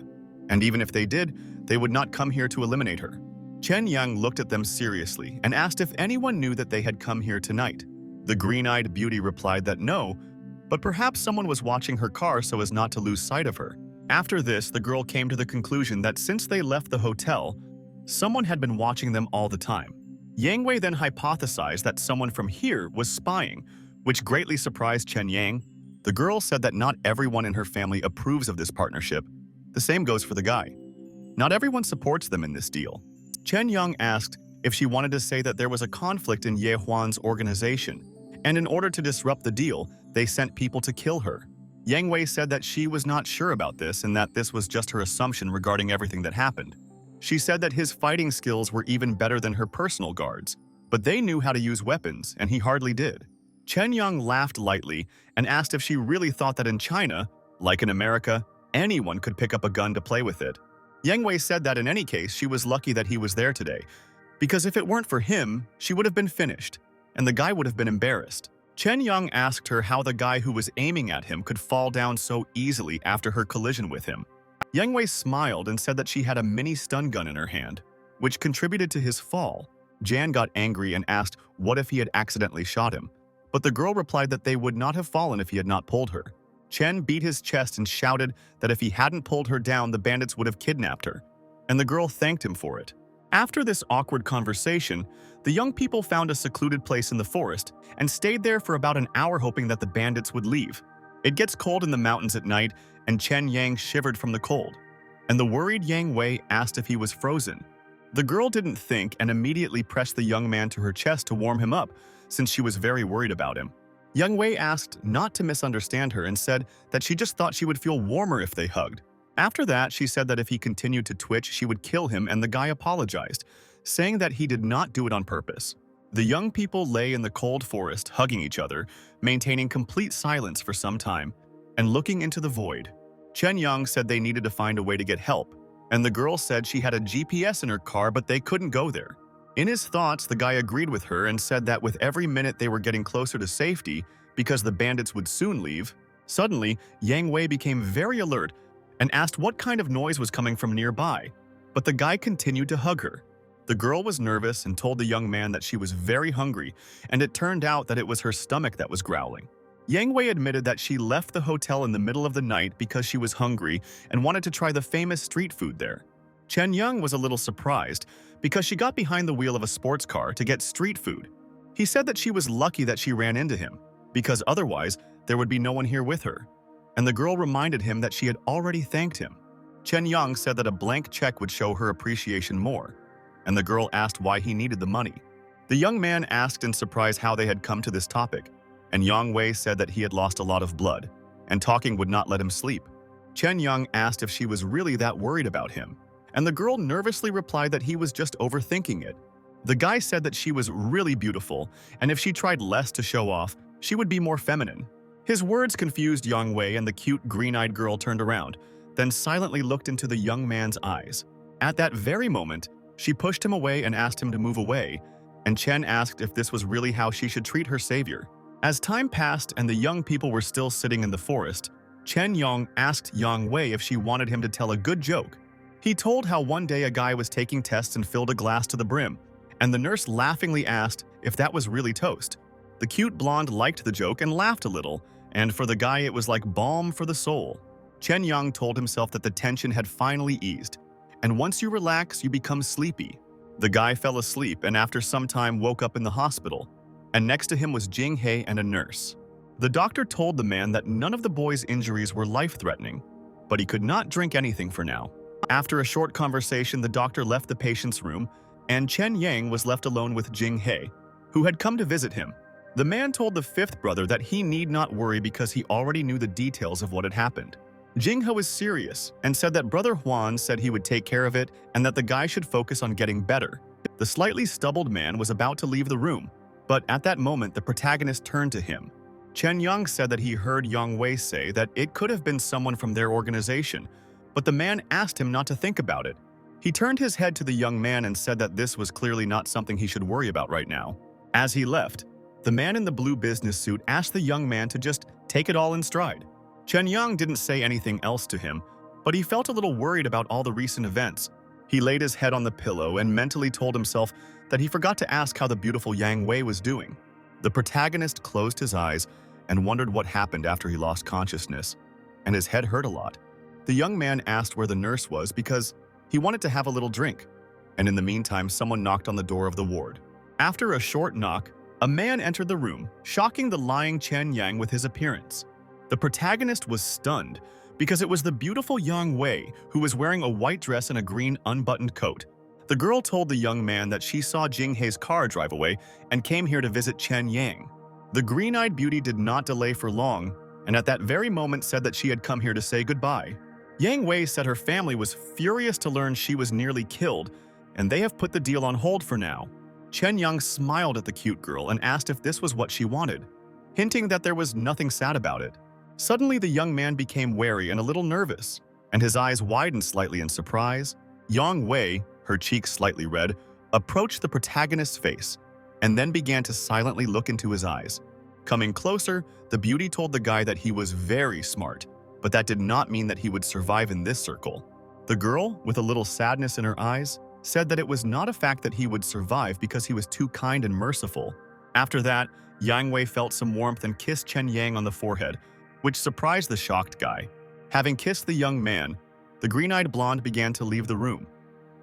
[SPEAKER 1] and even if they did, they would not come here to eliminate her. Chen Yang looked at them seriously and asked if anyone knew that they had come here tonight. The green-eyed beauty replied that no, but perhaps someone was watching her car so as not to lose sight of her. After this, the girl came to the conclusion that since they left the hotel, someone had been watching them all the time. Yang Wei then hypothesized that someone from here was spying, which greatly surprised Chen Yang. The girl said that not everyone in her family approves of this partnership. The same goes for the guy. Not everyone supports them in this deal. Chen Yang asked if she wanted to say that there was a conflict in Ye Huan's organization, and in order to disrupt the deal, they sent people to kill her. Yang Wei said that she was not sure about this and that this was just her assumption regarding everything that happened. She said that his fighting skills were even better than her personal guards, but they knew how to use weapons, and he hardly did. Chen Yang laughed lightly and asked if she really thought that in China, like in America, anyone could pick up a gun to play with it. Yang Wei said that in any case, she was lucky that he was there today, because if it weren't for him, she would have been finished, and the guy would have been embarrassed. Chen Yang asked her how the guy who was aiming at him could fall down so easily after her collision with him. Yang Wei smiled and said that she had a mini stun gun in her hand, which contributed to his fall. Jan got angry and asked what if he had accidentally shot him, but the girl replied that they would not have fallen if he had not pulled her. Chen beat his chest and shouted that if he hadn't pulled her down, the bandits would have kidnapped her, and the girl thanked him for it. After this awkward conversation, the young people found a secluded place in the forest and stayed there for about an hour hoping that the bandits would leave. It gets cold in the mountains at night, and Chen Yang shivered from the cold, and the worried Yang Wei asked if he was frozen. The girl didn't think and immediately pressed the young man to her chest to warm him up, since she was very worried about him. Yang Wei asked not to misunderstand her and said that she just thought she would feel warmer if they hugged. After that, she said that if he continued to twitch, she would kill him, and the guy apologized, saying that he did not do it on purpose. The young people lay in the cold forest, hugging each other, maintaining complete silence for some time, and looking into the void. Chen Yang said they needed to find a way to get help, and the girl said she had a GPS in her car but they couldn't go there. In his thoughts, the guy agreed with her and said that with every minute they were getting closer to safety, because the bandits would soon leave. Suddenly, Yang Wei became very alert and asked what kind of noise was coming from nearby, but the guy continued to hug her. The girl was nervous and told the young man that she was very hungry, and it turned out that it was her stomach that was growling. Yang Wei admitted that she left the hotel in the middle of the night because she was hungry and wanted to try the famous street food there. Chen Young was a little surprised because she got behind the wheel of a sports car to get street food. He said that she was lucky that she ran into him, because otherwise there would be no one here with her. And the girl reminded him that she had already thanked him. Chen Young said that a blank check would show her appreciation more, and the girl asked why he needed the money. The young man asked in surprise how they had come to this topic, and Yang Wei said that he had lost a lot of blood, and talking would not let him sleep. Chen Young asked if she was really that worried about him, and the girl nervously replied that he was just overthinking it. The guy said that she was really beautiful, and if she tried less to show off, she would be more feminine. His words confused Yang Wei, and the cute green-eyed girl turned around, then silently looked into the young man's eyes. At that very moment, she pushed him away and asked him to move away, and Chen asked if this was really how she should treat her savior. As time passed and the young people were still sitting in the forest, Chen Yong asked Yang Wei if she wanted him to tell a good joke. He told how one day a guy was taking tests and filled a glass to the brim, and the nurse laughingly asked if that was really toast. The cute blonde liked the joke and laughed a little, and for the guy it was like balm for the soul. Chen Yang told himself that the tension had finally eased, and once you relax, you become sleepy. The guy fell asleep and after some time woke up in the hospital, and next to him was Jing He and a nurse. The doctor told the man that none of the boy's injuries were life-threatening, but he could not drink anything for now. After a short conversation, the doctor left the patient's room, and Chen Yang was left alone with Jing He, who had come to visit him. The man told the fifth brother that he need not worry because he already knew the details of what had happened. Jing He was serious and said that Brother Huan said he would take care of it and that the guy should focus on getting better. The slightly stubbled man was about to leave the room, but at that moment the protagonist turned to him. Chen Yang said that he heard Yang Wei say that it could have been someone from their organization, but the man asked him not to think about it. He turned his head to the young man and said that this was clearly not something he should worry about right now. As he left, the man in the blue business suit asked the young man to just take it all in stride. Chen Yang didn't say anything else to him, but he felt a little worried about all the recent events. He laid his head on the pillow and mentally told himself that he forgot to ask how the beautiful Yang Wei was doing. The protagonist closed his eyes and wondered what happened after he lost consciousness, and his head hurt a lot. The young man asked where the nurse was because he wanted to have a little drink, and in the meantime someone knocked on the door of the ward. After a short knock, a man entered the room, shocking the lying Chen Yang with his appearance. The protagonist was stunned because it was the beautiful Yang Wei who was wearing a white dress and a green unbuttoned coat. The girl told the young man that she saw Jing He's car drive away and came here to visit Chen Yang. The green-eyed beauty did not delay for long, and at that very moment said that she had come here to say goodbye. Yang Wei said her family was furious to learn she was nearly killed, and they have put the deal on hold for now. Chen Yang smiled at the cute girl and asked if this was what she wanted, hinting that there was nothing sad about it. Suddenly, the young man became wary and a little nervous, and his eyes widened slightly in surprise. Yang Wei, her cheeks slightly red, approached the protagonist's face, and then began to silently look into his eyes. Coming closer, the beauty told the guy that he was very smart, but that did not mean that he would survive in this circle. The girl, with a little sadness in her eyes, said that it was not a fact that he would survive because he was too kind and merciful. After that, Yang Wei felt some warmth and kissed Chen Yang on the forehead, which surprised the shocked guy. Having kissed the young man, the green-eyed blonde began to leave the room.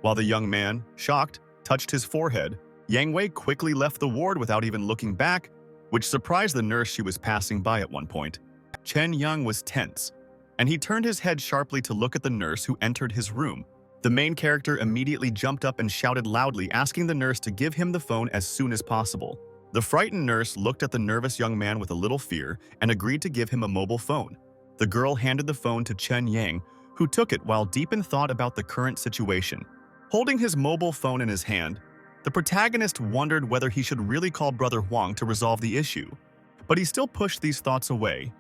[SPEAKER 1] While the young man, shocked, touched his forehead, Yang Wei quickly left the ward without even looking back, which surprised the nurse she was passing by at one point. Chen Yang was tense, and he turned his head sharply to look at the nurse who entered his room. The main character immediately jumped up and shouted loudly, asking the nurse to give him the phone as soon as possible. The frightened nurse looked at the nervous young man with a little fear and agreed to give him a mobile phone. The girl handed the phone to Chen Yang, who took it while deep in thought about the current situation. Holding his mobile phone in his hand, the protagonist wondered whether he should really call Brother Huang to resolve the issue, but he still pushed these thoughts away,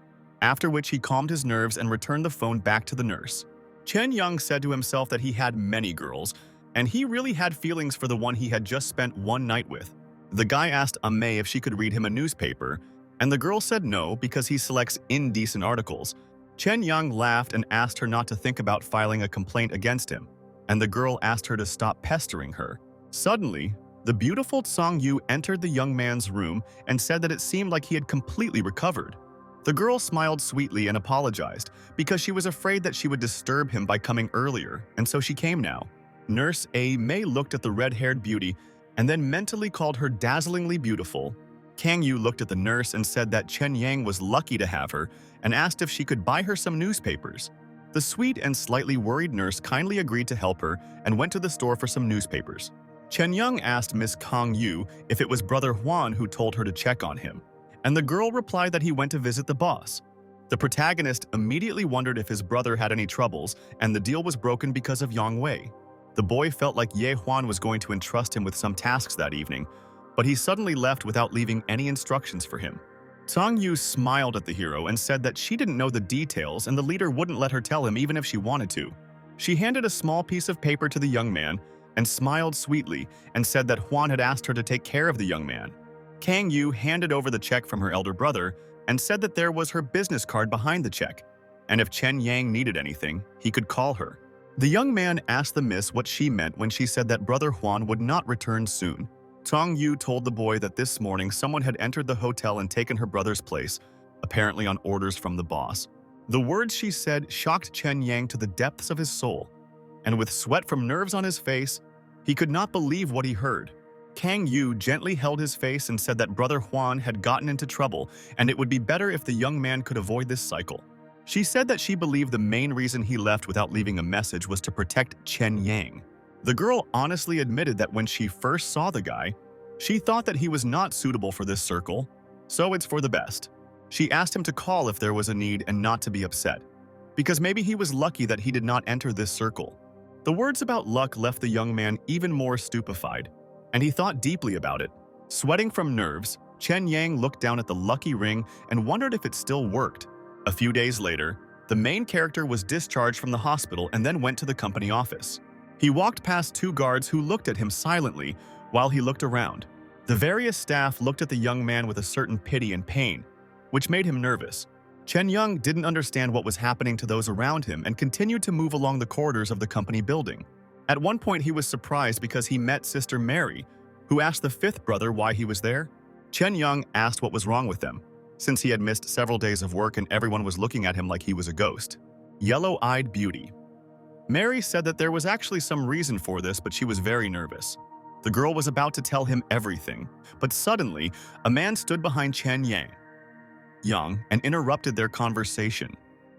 [SPEAKER 1] after which he calmed his nerves and returned the phone back to the nurse. Chen Yang said to himself that he had many girls, and he really had feelings for the one he had just spent one night with. The guy asked May if she could read him a newspaper, and the girl said no because he selects indecent articles. Chen Yang laughed and asked her not to think about filing a complaint against him, and the girl asked her to stop pestering her. Suddenly, the beautiful Song Yu entered the young man's room and said that it seemed like he had completely recovered. The girl smiled sweetly and apologized because she was afraid that she would disturb him by coming earlier, and so she came now. Nurse A. May looked at the red-haired beauty and then mentally called her dazzlingly beautiful. Kang Yu looked at the nurse and said that Chen Yang was lucky to have her and asked if she could buy her some newspapers. The sweet and slightly worried nurse kindly agreed to help her and went to the store for some newspapers. Chen Yang asked Miss Kang Yu if it was Brother Huan who told her to check on him, and the girl replied that he went to visit the boss. The protagonist immediately wondered if his brother had any troubles, and the deal was broken because of Yang Wei. The boy felt like Ye Huan was going to entrust him with some tasks that evening, but he suddenly left without leaving any instructions for him. Tong Yu smiled at the hero and said that she didn't know the details and the leader wouldn't let her tell him even if she wanted to. She handed a small piece of paper to the young man and smiled sweetly and said that Huan had asked her to take care of the young man. Kang Yu handed over the check from her elder brother and said that there was her business card behind the check, and if Chen Yang needed anything, he could call her. The young man asked the miss what she meant when she said that Brother Huan would not return soon. Tong Yu told the boy that this morning someone had entered the hotel and taken her brother's place, apparently on orders from the boss. The words she said shocked Chen Yang to the depths of his soul, and with sweat from nerves on his face, he could not believe what he heard. Kang Yu gently held his face and said that Brother Huan had gotten into trouble and it would be better if the young man could avoid this cycle. She said that she believed the main reason he left without leaving a message was to protect Chen Yang. The girl honestly admitted that when she first saw the guy, she thought that he was not suitable for this circle, so it's for the best. She asked him to call if there was a need and not to be upset, because maybe he was lucky that he did not enter this circle. The words about luck left the young man even more stupefied, and he thought deeply about it. Sweating from nerves, Chen Yang looked down at the lucky ring and wondered if it still worked. A few days later, the main character was discharged from the hospital and then went to the company office. He walked past two guards who looked at him silently while he looked around. The various staff looked at the young man with a certain pity and pain, which made him nervous. Chen Yang didn't understand what was happening to those around him and continued to move along the corridors of the company building. At one point, he was surprised because he met Sister Mary, who asked the fifth brother why he was there. Chen Yang asked what was wrong with them, since he had missed several days of work and everyone was looking at him like he was a ghost. Yellow-eyed beauty. Mary said that there was actually some reason for this, but she was very nervous. The girl was about to tell him everything, but suddenly, a man stood behind Chen Yang and interrupted their conversation.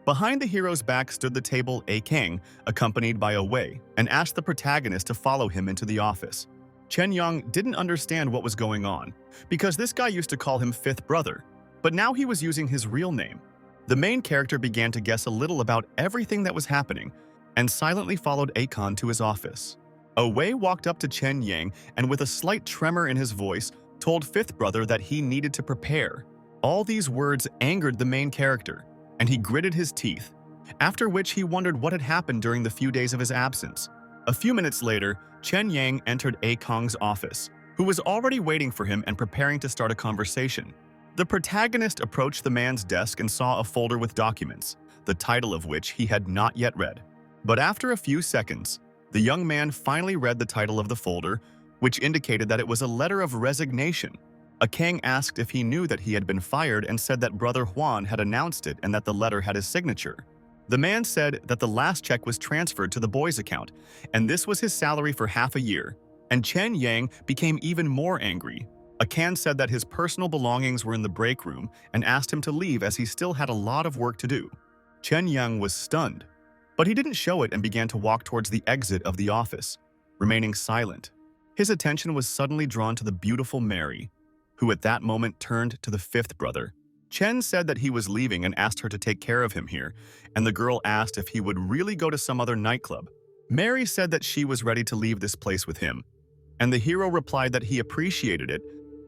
[SPEAKER 1] Behind the hero's back stood the table A Kang, accompanied by a Wei, and asked the protagonist to follow him into the office. Chen Yang didn't understand what was going on, because this guy used to call him fifth brother, but now he was using his real name. The main character began to guess a little about everything that was happening, and silently followed Akon to his office. A Wei walked up to Chen Yang and with a slight tremor in his voice, told fifth brother that he needed to prepare. All these words angered the main character, and he gritted his teeth, after which he wondered what had happened during the few days of his absence. A few minutes later, Chen Yang entered A Kong's office, who was already waiting for him and preparing to start a conversation. The protagonist approached the man's desk and saw a folder with documents, the title of which he had not yet read. But after a few seconds, the young man finally read the title of the folder, which indicated that it was a letter of resignation. A Kang asked if he knew that he had been fired and said that Brother Huan had announced it and that the letter had his signature. The man said that the last check was transferred to the boy's account, and this was his salary for half a year, and Chen Yang became even more angry. A Kang said that his personal belongings were in the break room and asked him to leave as he still had a lot of work to do. Chen Yang was stunned, but he didn't show it and began to walk towards the exit of the office, remaining silent. His attention was suddenly drawn to the beautiful Mary, who at that moment turned to the fifth brother. Chen said that he was leaving and asked her to take care of him here, and the girl asked if he would really go to some other nightclub. Mary said that she was ready to leave this place with him, and the hero replied that he appreciated it,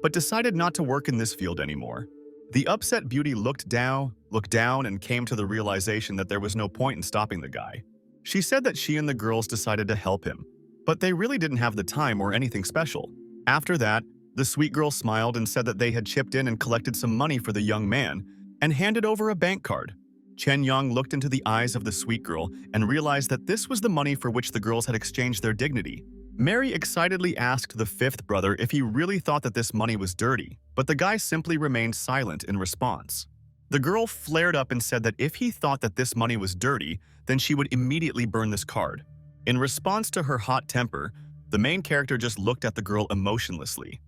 [SPEAKER 1] but decided not to work in this field anymore. The upset beauty looked down and came to the realization that there was no point in stopping the guy. She said that she and the girls decided to help him, but they really didn't have the time or anything special. After that, the sweet girl smiled and said that they had chipped in and collected some money for the young man and handed over a bank card. Chen Yang looked into the eyes of the sweet girl and realized that this was the money for which the girls had exchanged their dignity. Mary excitedly asked the fifth brother if he really thought that this money was dirty, but the guy simply remained silent in response. The girl flared up and said that if he thought that this money was dirty, then she would immediately burn this card. In response to her hot temper, the main character just looked at the girl emotionlessly,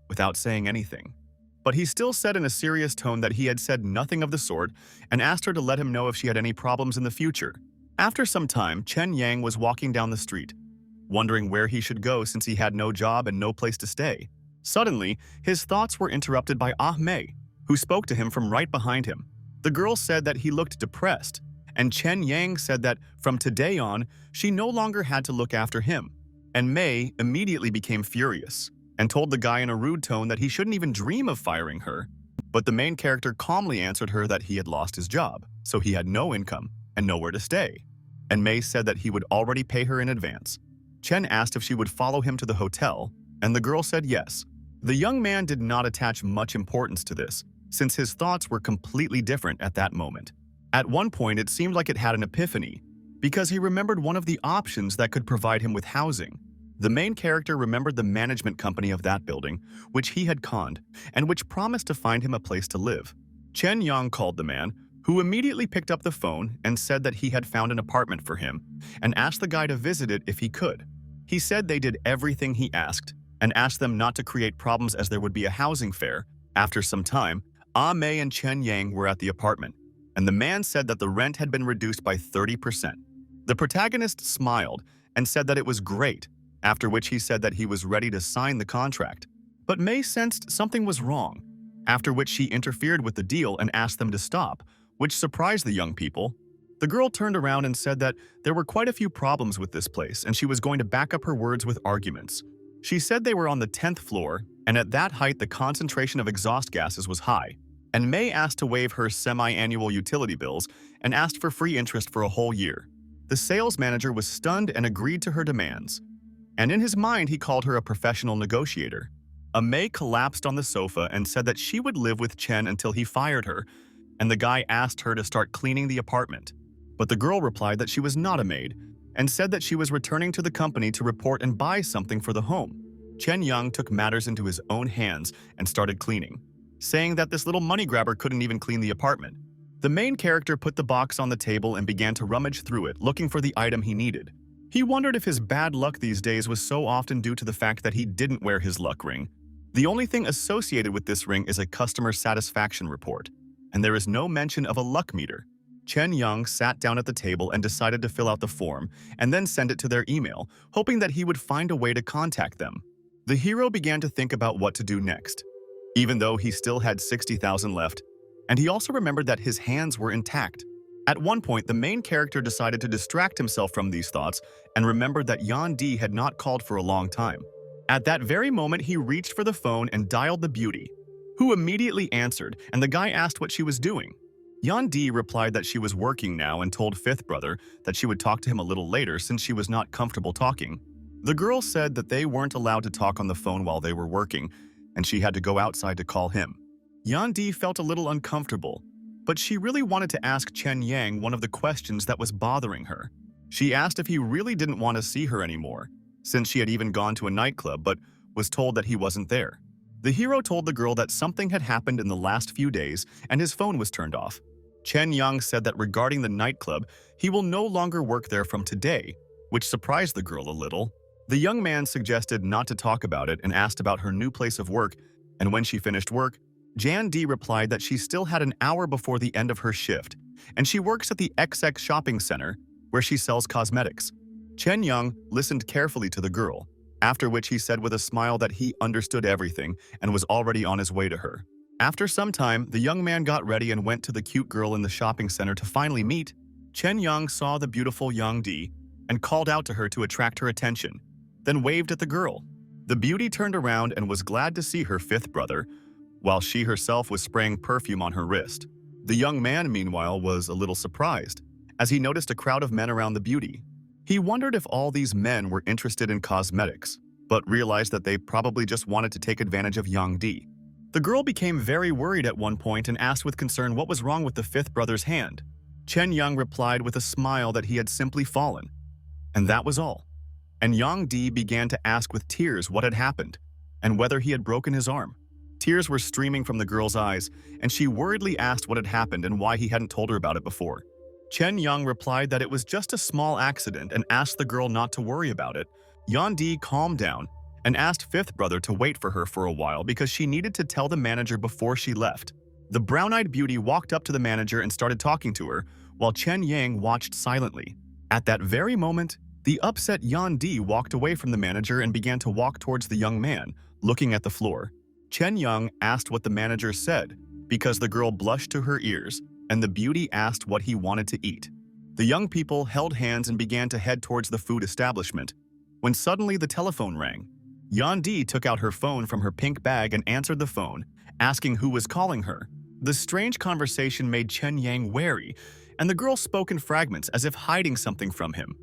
[SPEAKER 1] without saying anything. But he still said in a serious tone that he had said nothing of the sort and asked her to let him know if she had any problems in the future. After some time, Chen Yang was walking down the street, wondering where he should go since he had no job and no place to stay. Suddenly, his thoughts were interrupted by Ah Mei, who spoke to him from right behind him. The girl said that he looked depressed, and Chen Yang said that from today on, she no longer had to look after him. And Mei immediately became furious and told the guy in a rude tone that he shouldn't even dream of firing her. But the main character calmly answered her that he had lost his job, so he had no income and nowhere to stay. And Mei said that he would already pay her in advance. Chen asked if she would follow him to the hotel, and the girl said yes. The young man did not attach much importance to this, since his thoughts were completely different at that moment. At one point, it seemed like it had an epiphany, because he remembered one of the options that could provide him with housing. The main character remembered the management company of that building, which he had conned, and which promised to find him a place to live. Chen Yang called the man, who immediately picked up the phone and said that he had found an apartment for him, and asked the guy to visit it if he could. He said they did everything he asked, and asked them not to create problems as there would be a housing fair. After some time, Ah Mei and Chen Yang were at the apartment, and the man said that the rent had been reduced by 30%. The protagonist smiled and said that it was great, after which he said that he was ready to sign the contract. But Mei sensed something was wrong, after which she interfered with the deal and asked them to stop, which surprised the young people. The girl turned around and said that there were quite a few problems with this place and she was going to back up her words with arguments. She said they were on the 10th floor, and at that height the concentration of exhaust gases was high. And Mei asked to waive her semi-annual utility bills and asked for free interest for a whole year. The sales manager was stunned and agreed to her demands. And in his mind, he called her a professional negotiator. Mei collapsed on the sofa and said that she would live with Chen until he fired her, and the guy asked her to start cleaning the apartment. But the girl replied that she was not a maid, and said that she was returning to the company to report and buy something for the home. Chen Yang took matters into his own hands and started cleaning, saying that this little money grabber couldn't even clean the apartment. The main character put the box on the table and began to rummage through it, looking for the item he needed. He wondered if his bad luck these days was so often due to the fact that he didn't wear his luck ring. The only thing associated with this ring is a customer satisfaction report, and there is no mention of a luck meter. Chen Yang sat down at the table and decided to fill out the form and then send it to their email, hoping that he would find a way to contact them. The hero began to think about what to do next, even though he still had 60,000 left, and he also remembered that his hands were intact. At one point, the main character decided to distract himself from these thoughts and remembered that Yan Di had not called for a long time. At that very moment, he reached for the phone and dialed the beauty, who immediately answered, and the guy asked what she was doing. Yan Di replied that she was working now and told Fifth Brother that she would talk to him a little later since she was not comfortable talking. The girl said that they weren't allowed to talk on the phone while they were working, and she had to go outside to call him. Yan Di felt a little uncomfortable, but she really wanted to ask Chen Yang one of the questions that was bothering her. She asked if he really didn't want to see her anymore, since she had even gone to a nightclub but was told that he wasn't there. The hero told the girl that something had happened in the last few days and his phone was turned off. Chen Yang said that regarding the nightclub, he will no longer work there from today, which surprised the girl a little. The young man suggested not to talk about it and asked about her new place of work, and when she finished work, Jan Di replied that she still had an hour before the end of her shift, and she works at the XX shopping center, where she sells cosmetics. Chen Yang listened carefully to the girl, after which he said with a smile that he understood everything and was already on his way to her. After some time, the young man got ready and went to the cute girl in the shopping center to finally meet. Chen Yang saw the beautiful Yang Di and called out to her to attract her attention, then waved at the girl. The beauty turned around and was glad to see her fifth brother, while she herself was spraying perfume on her wrist. The young man, meanwhile, was a little surprised, as he noticed a crowd of men around the beauty. He wondered if all these men were interested in cosmetics, but realized that they probably just wanted to take advantage of Yang Di. The girl became very worried at one point and asked with concern what was wrong with the fifth brother's hand. Chen Yang replied with a smile that he had simply fallen, and that was all. And Yang Di began to ask with tears what had happened, and whether he had broken his arm. Tears were streaming from the girl's eyes, and she worriedly asked what had happened and why he hadn't told her about it before. Chen Yang replied that it was just a small accident and asked the girl not to worry about it. Yandi calmed down and asked fifth brother to wait for her for a while because she needed to tell the manager before she left. The brown-eyed beauty walked up to the manager and started talking to her, while Chen Yang watched silently. At that very moment, the upset Yandi walked away from the manager and began to walk towards the young man, looking at the floor. Chen Yang asked what the manager said, because the girl blushed to her ears, and the beauty asked what he wanted to eat. The young people held hands and began to head towards the food establishment, when suddenly the telephone rang. Yandi took out her phone from her pink bag and answered the phone, asking who was calling her. The strange conversation made Chen Yang wary, and the girl spoke in fragments as if hiding something from him.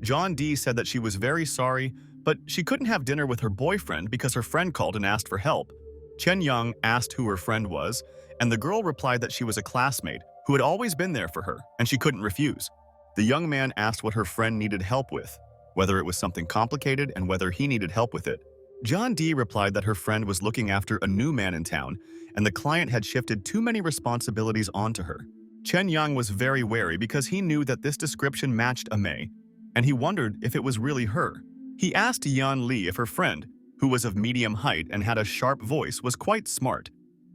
[SPEAKER 1] John D said that she was very sorry, but she couldn't have dinner with her boyfriend because her friend called and asked for help. Chen Yang asked who her friend was, and the girl replied that she was a classmate who had always been there for her, and she couldn't refuse. The young man asked what her friend needed help with, whether it was something complicated and whether he needed help with it. John D replied that her friend was looking after a new man in town, and the client had shifted too many responsibilities onto her. Chen Yang was very wary because he knew that this description matched Amei, and he wondered if it was really her. He asked Yan Li if her friend, who was of medium height and had a sharp voice, was quite smart,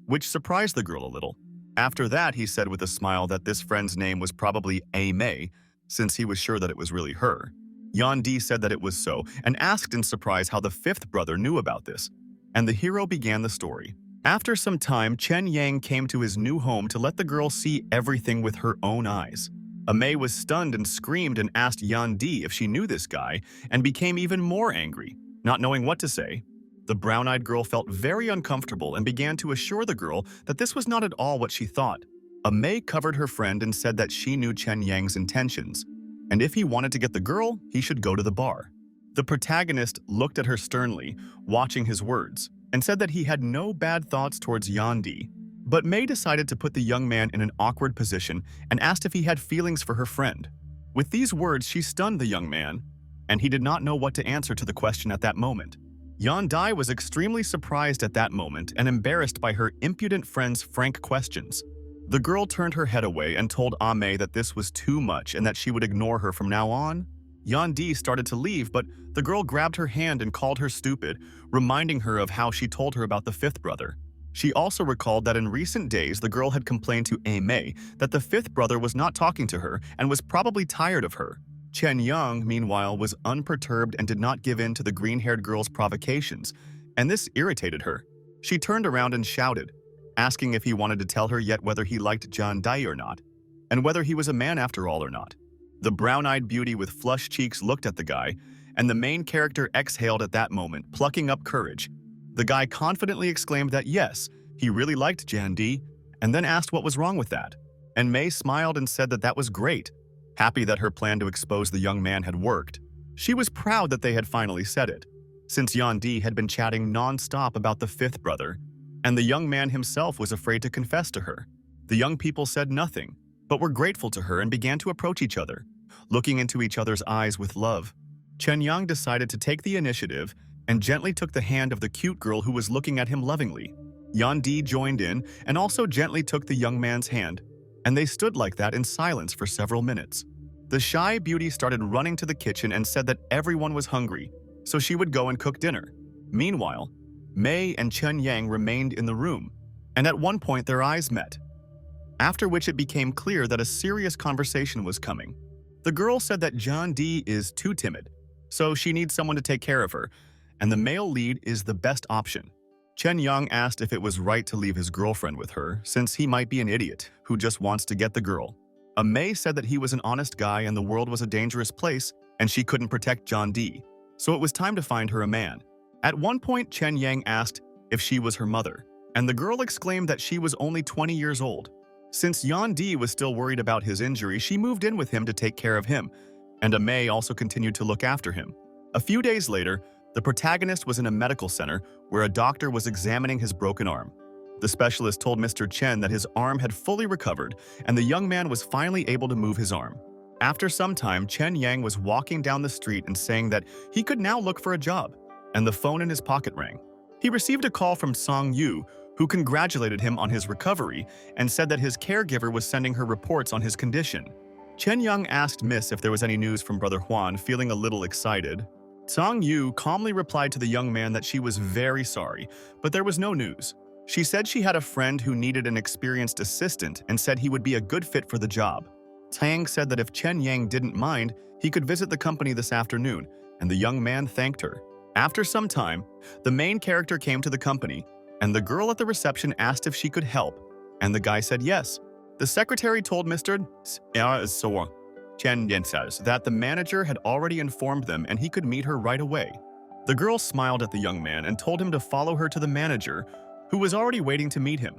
[SPEAKER 1] which surprised the girl a little. After that, he said with a smile that this friend's name was probably Amei, since he was sure that it was really her. Yan Di said that it was so, and asked in surprise how the fifth brother knew about this. And the hero began the story. After some time, Chen Yang came to his new home to let the girl see everything with her own eyes. Amei was stunned and screamed and asked Yan Di if she knew this guy, and became even more angry, not knowing what to say. The brown-eyed girl felt very uncomfortable and began to assure the girl that this was not at all what she thought. Amei covered her friend and said that she knew Chen Yang's intentions, and if he wanted to get the girl, he should go to the bar. The protagonist looked at her sternly, watching his words, and said that he had no bad thoughts towards Yandi. But Mei decided to put the young man in an awkward position and asked if he had feelings for her friend. With these words, she stunned the young man, and he did not know what to answer to the question at that moment. Yan Dai was extremely surprised at that moment and embarrassed by her impudent friend's frank questions. The girl turned her head away and told Amei that this was too much and that she would ignore her from now on. Yan Di started to leave, but the girl grabbed her hand and called her stupid, reminding her of how she told her about the fifth brother. She also recalled that in recent days the girl had complained to Amei that the fifth brother was not talking to her and was probably tired of her. Chen Yang, meanwhile, was unperturbed and did not give in to the green-haired girl's provocations, and this irritated her. She turned around and shouted, asking if he wanted to tell her yet whether he liked John Dai or not, and whether he was a man after all or not. The brown-eyed beauty with flushed cheeks looked at the guy, and the main character exhaled at that moment, plucking up courage. The guy confidently exclaimed that yes, he really liked Jan Di, and then asked what was wrong with that. And Mei smiled and said that that was great, happy that her plan to expose the young man had worked. She was proud that they had finally said it, since Yan Di had been chatting non-stop about the fifth brother, and the young man himself was afraid to confess to her. The young people said nothing, but were grateful to her and began to approach each other, looking into each other's eyes with love. Chen Yang decided to take the initiative and gently took the hand of the cute girl who was looking at him lovingly. Yan Di joined in and also gently took the young man's hand, and they stood like that in silence for several minutes. The shy beauty started running to the kitchen and said that everyone was hungry, so she would go and cook dinner. Meanwhile, Mei and Chen Yang remained in the room, and at one point their eyes met, after which it became clear that a serious conversation was coming. The girl said that John Di is too timid, so she needs someone to take care of her, and the male lead is the best option. Chen Yang asked if it was right to leave his girlfriend with her, since he might be an idiot who just wants to get the girl. Mei said that he was an honest guy and the world was a dangerous place, and she couldn't protect John Di, so it was time to find her a man. At one point, Chen Yang asked if she was her mother, and the girl exclaimed that she was only 20 years old. Since Yan Di was still worried about his injury, she moved in with him to take care of him, and Mei also continued to look after him. A few days later, the protagonist was in a medical center where a doctor was examining his broken arm. The specialist told Mr. Chen that his arm had fully recovered, and the young man was finally able to move his arm. After some time, Chen Yang was walking down the street and saying that he could now look for a job, and the phone in his pocket rang. He received a call from Song Yu, who congratulated him on his recovery and said that his caregiver was sending her reports on his condition. Chen Young asked Miss if there was any news from Brother Juan, feeling a little excited. Song Yu calmly replied to the young man that she was very sorry, but there was no news. She said she had a friend who needed an experienced assistant and said he would be a good fit for the job. Tang said that if Chen Yang didn't mind, he could visit the company this afternoon, and the young man thanked her. After some time, the main character came to the company, and the girl at the reception asked if she could help, and the guy said yes. The secretary told Mr. Chen Yan says that the manager had already informed them and he could meet her right away. The girl smiled at the young man and told him to follow her to the manager, who was already waiting to meet him.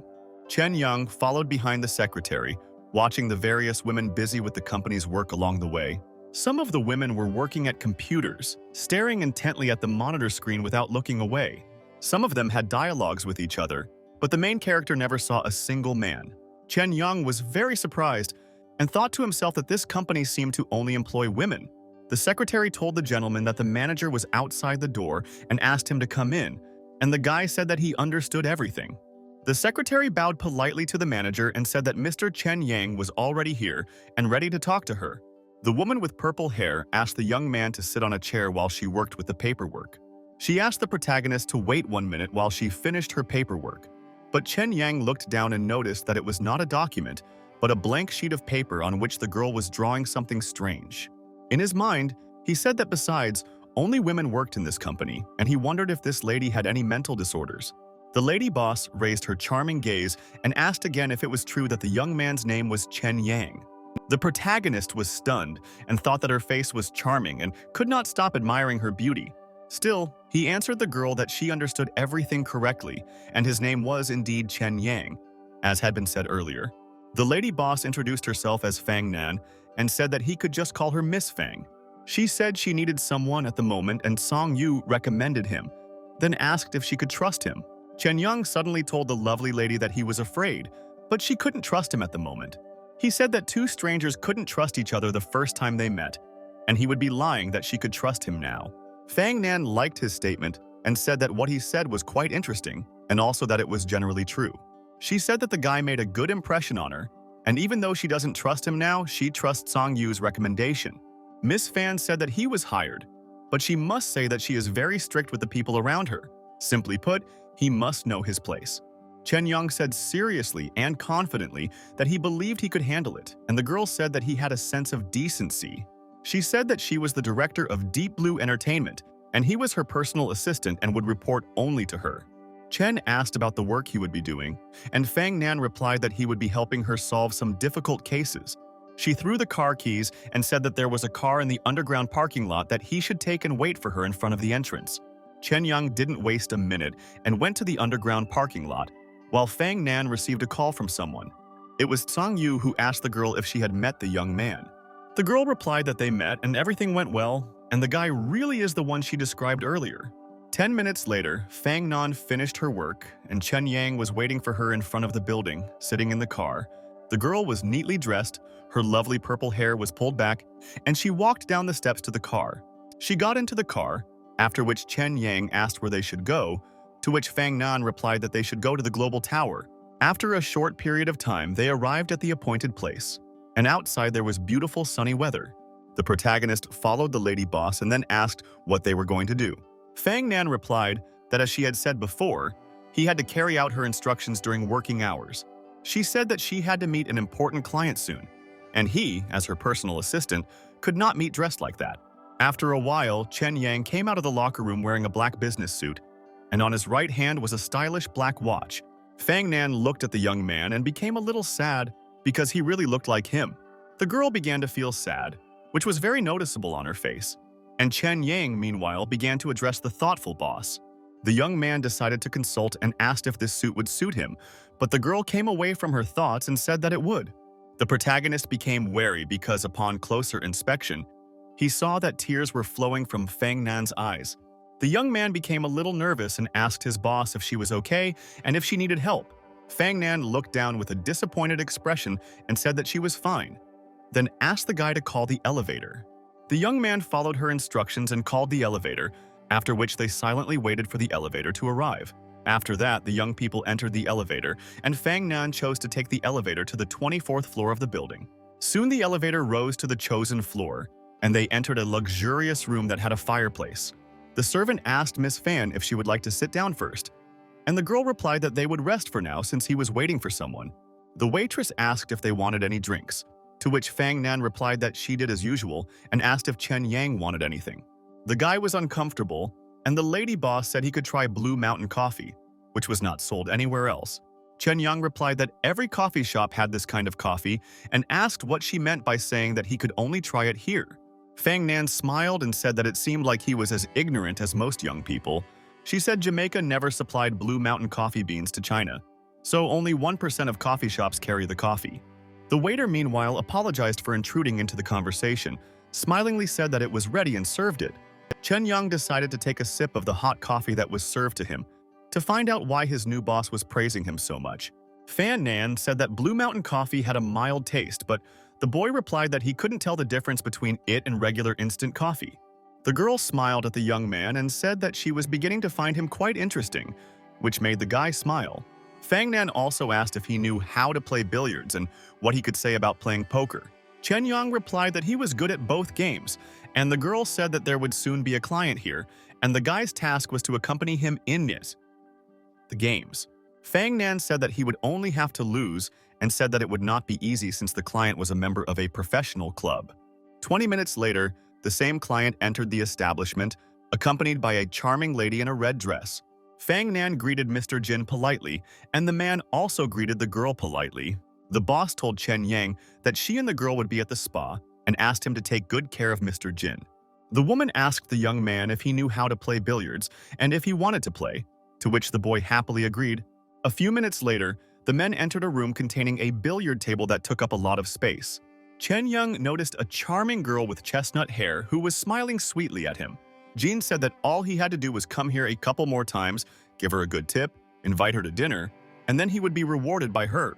[SPEAKER 1] Chen Yang followed behind the secretary, watching the various women busy with the company's work along the way. Some of the women were working at computers, staring intently at the monitor screen without looking away. Some of them had dialogues with each other, but the main character never saw a single man. Chen Yang was very surprised and thought to himself that this company seemed to only employ women. The secretary told the gentleman that the manager was outside the door and asked him to come in, and the guy said that he understood everything. The secretary bowed politely to the manager and said that Mr. Chen Yang was already here and ready to talk to her. The woman with purple hair asked the young man to sit on a chair while she worked with the paperwork. She asked the protagonist to wait 1 minute while she finished her paperwork. But Chen Yang looked down and noticed that it was not a document, but a blank sheet of paper on which the girl was drawing something strange. In his mind, he said that besides, only women worked in this company, and he wondered if this lady had any mental disorders. The lady boss raised her charming gaze and asked again if it was true that the young man's name was Chen Yang. The protagonist was stunned and thought that her face was charming and could not stop admiring her beauty. Still, he answered the girl that she understood everything correctly, and his name was indeed Chen Yang, as had been said earlier. The lady boss introduced herself as Fang Nan and said that he could just call her Miss Fang. She said she needed someone at the moment and Song Yu recommended him, then asked if she could trust him. Chen Yang suddenly told the lovely lady that he was afraid, but she couldn't trust him at the moment. He said that two strangers couldn't trust each other the first time they met, and he would be lying that she could trust him now. Fang Nan liked his statement and said that what he said was quite interesting and also that it was generally true. She said that the guy made a good impression on her, and even though she doesn't trust him now, she trusts Song Yu's recommendation. Miss Fan said that he was hired, but she must say that she is very strict with the people around her. Simply put, he must know his place. Chen Yang said seriously and confidently that he believed he could handle it, and the girl said that he had a sense of decency. She said that she was the director of Deep Blue Entertainment, and he was her personal assistant and would report only to her. Chen asked about the work he would be doing, and Fang Nan replied that he would be helping her solve some difficult cases. She threw the car keys and said that there was a car in the underground parking lot that he should take and wait for her in front of the entrance. Chen Yang didn't waste a minute and went to the underground parking lot, while Fang Nan received a call from someone. It was Song Yu who asked the girl if she had met the young man. The girl replied that they met and everything went well, and the guy really is the one she described earlier. 10 minutes later, Fang Nan finished her work, and Chen Yang was waiting for her in front of the building, sitting in the car. The girl was neatly dressed, her lovely purple hair was pulled back, and she walked down the steps to the car. She got into the car, after which Chen Yang asked where they should go, to which Fang Nan replied that they should go to the Global Tower. After a short period of time, they arrived at the appointed place, and outside there was beautiful sunny weather. The protagonist followed the lady boss and then asked what they were going to do. Fang Nan replied that as she had said before, he had to carry out her instructions during working hours. She said that she had to meet an important client soon, and he, as her personal assistant, could not meet dressed like that. After a while, Chen Yang came out of the locker room wearing a black business suit, and on his right hand was a stylish black watch. Fang Nan looked at the young man and became a little sad because he really looked like him. The girl began to feel sad, which was very noticeable on her face, and Chen Yang, meanwhile, began to address the thoughtful boss. The young man decided to consult and asked if this suit would suit him, but the girl came away from her thoughts and said that it would. The protagonist became wary because upon closer inspection, he saw that tears were flowing from Fang Nan's eyes. The young man became a little nervous and asked his boss if she was okay and if she needed help. Fang Nan looked down with a disappointed expression and said that she was fine, then asked the guy to call the elevator. The young man followed her instructions and called the elevator, after which they silently waited for the elevator to arrive. After that, the young people entered the elevator, and Fang Nan chose to take the elevator to the 24th floor of the building. Soon the elevator rose to the chosen floor, and they entered a luxurious room that had a fireplace. The servant asked Miss Fan if she would like to sit down first, and the girl replied that they would rest for now since he was waiting for someone. The waitress asked if they wanted any drinks, to which Fang Nan replied that she did as usual and asked if Chen Yang wanted anything. The guy was uncomfortable, and the lady boss said he could try Blue Mountain coffee, which was not sold anywhere else. Chen Yang replied that every coffee shop had this kind of coffee and asked what she meant by saying that he could only try it here. Fang Nan smiled and said that it seemed like he was as ignorant as most young people. She said Jamaica never supplied Blue Mountain coffee beans to China, so only 1% of coffee shops carry the coffee. The waiter, meanwhile, apologized for intruding into the conversation, smilingly said that it was ready and served it. Chen Yang decided to take a sip of the hot coffee that was served to him to find out why his new boss was praising him so much. Fan Nan said that Blue Mountain coffee had a mild taste, but the boy replied that he couldn't tell the difference between it and regular instant coffee. The girl smiled at the young man and said that she was beginning to find him quite interesting, which made the guy smile. Fang Nan also asked if he knew how to play billiards and what he could say about playing poker. Chen Yang replied that he was good at both games, and the girl said that there would soon be a client here, and the guy's task was to accompany him in the games. Fang Nan said that he would only have to lose and said that it would not be easy since the client was a member of a professional club. 20 minutes later, the same client entered the establishment, accompanied by a charming lady in a red dress. Fang Nan greeted Mr. Jin politely, and the man also greeted the girl politely. The boss told Chen Yang that she and the girl would be at the spa and asked him to take good care of Mr. Jin. The woman asked the young man if he knew how to play billiards and if he wanted to play, to which the boy happily agreed. A few minutes later, the men entered a room containing a billiard table that took up a lot of space. Chen Yang noticed a charming girl with chestnut hair who was smiling sweetly at him. Jin said that all he had to do was come here a couple more times, give her a good tip, invite her to dinner, and then he would be rewarded by her.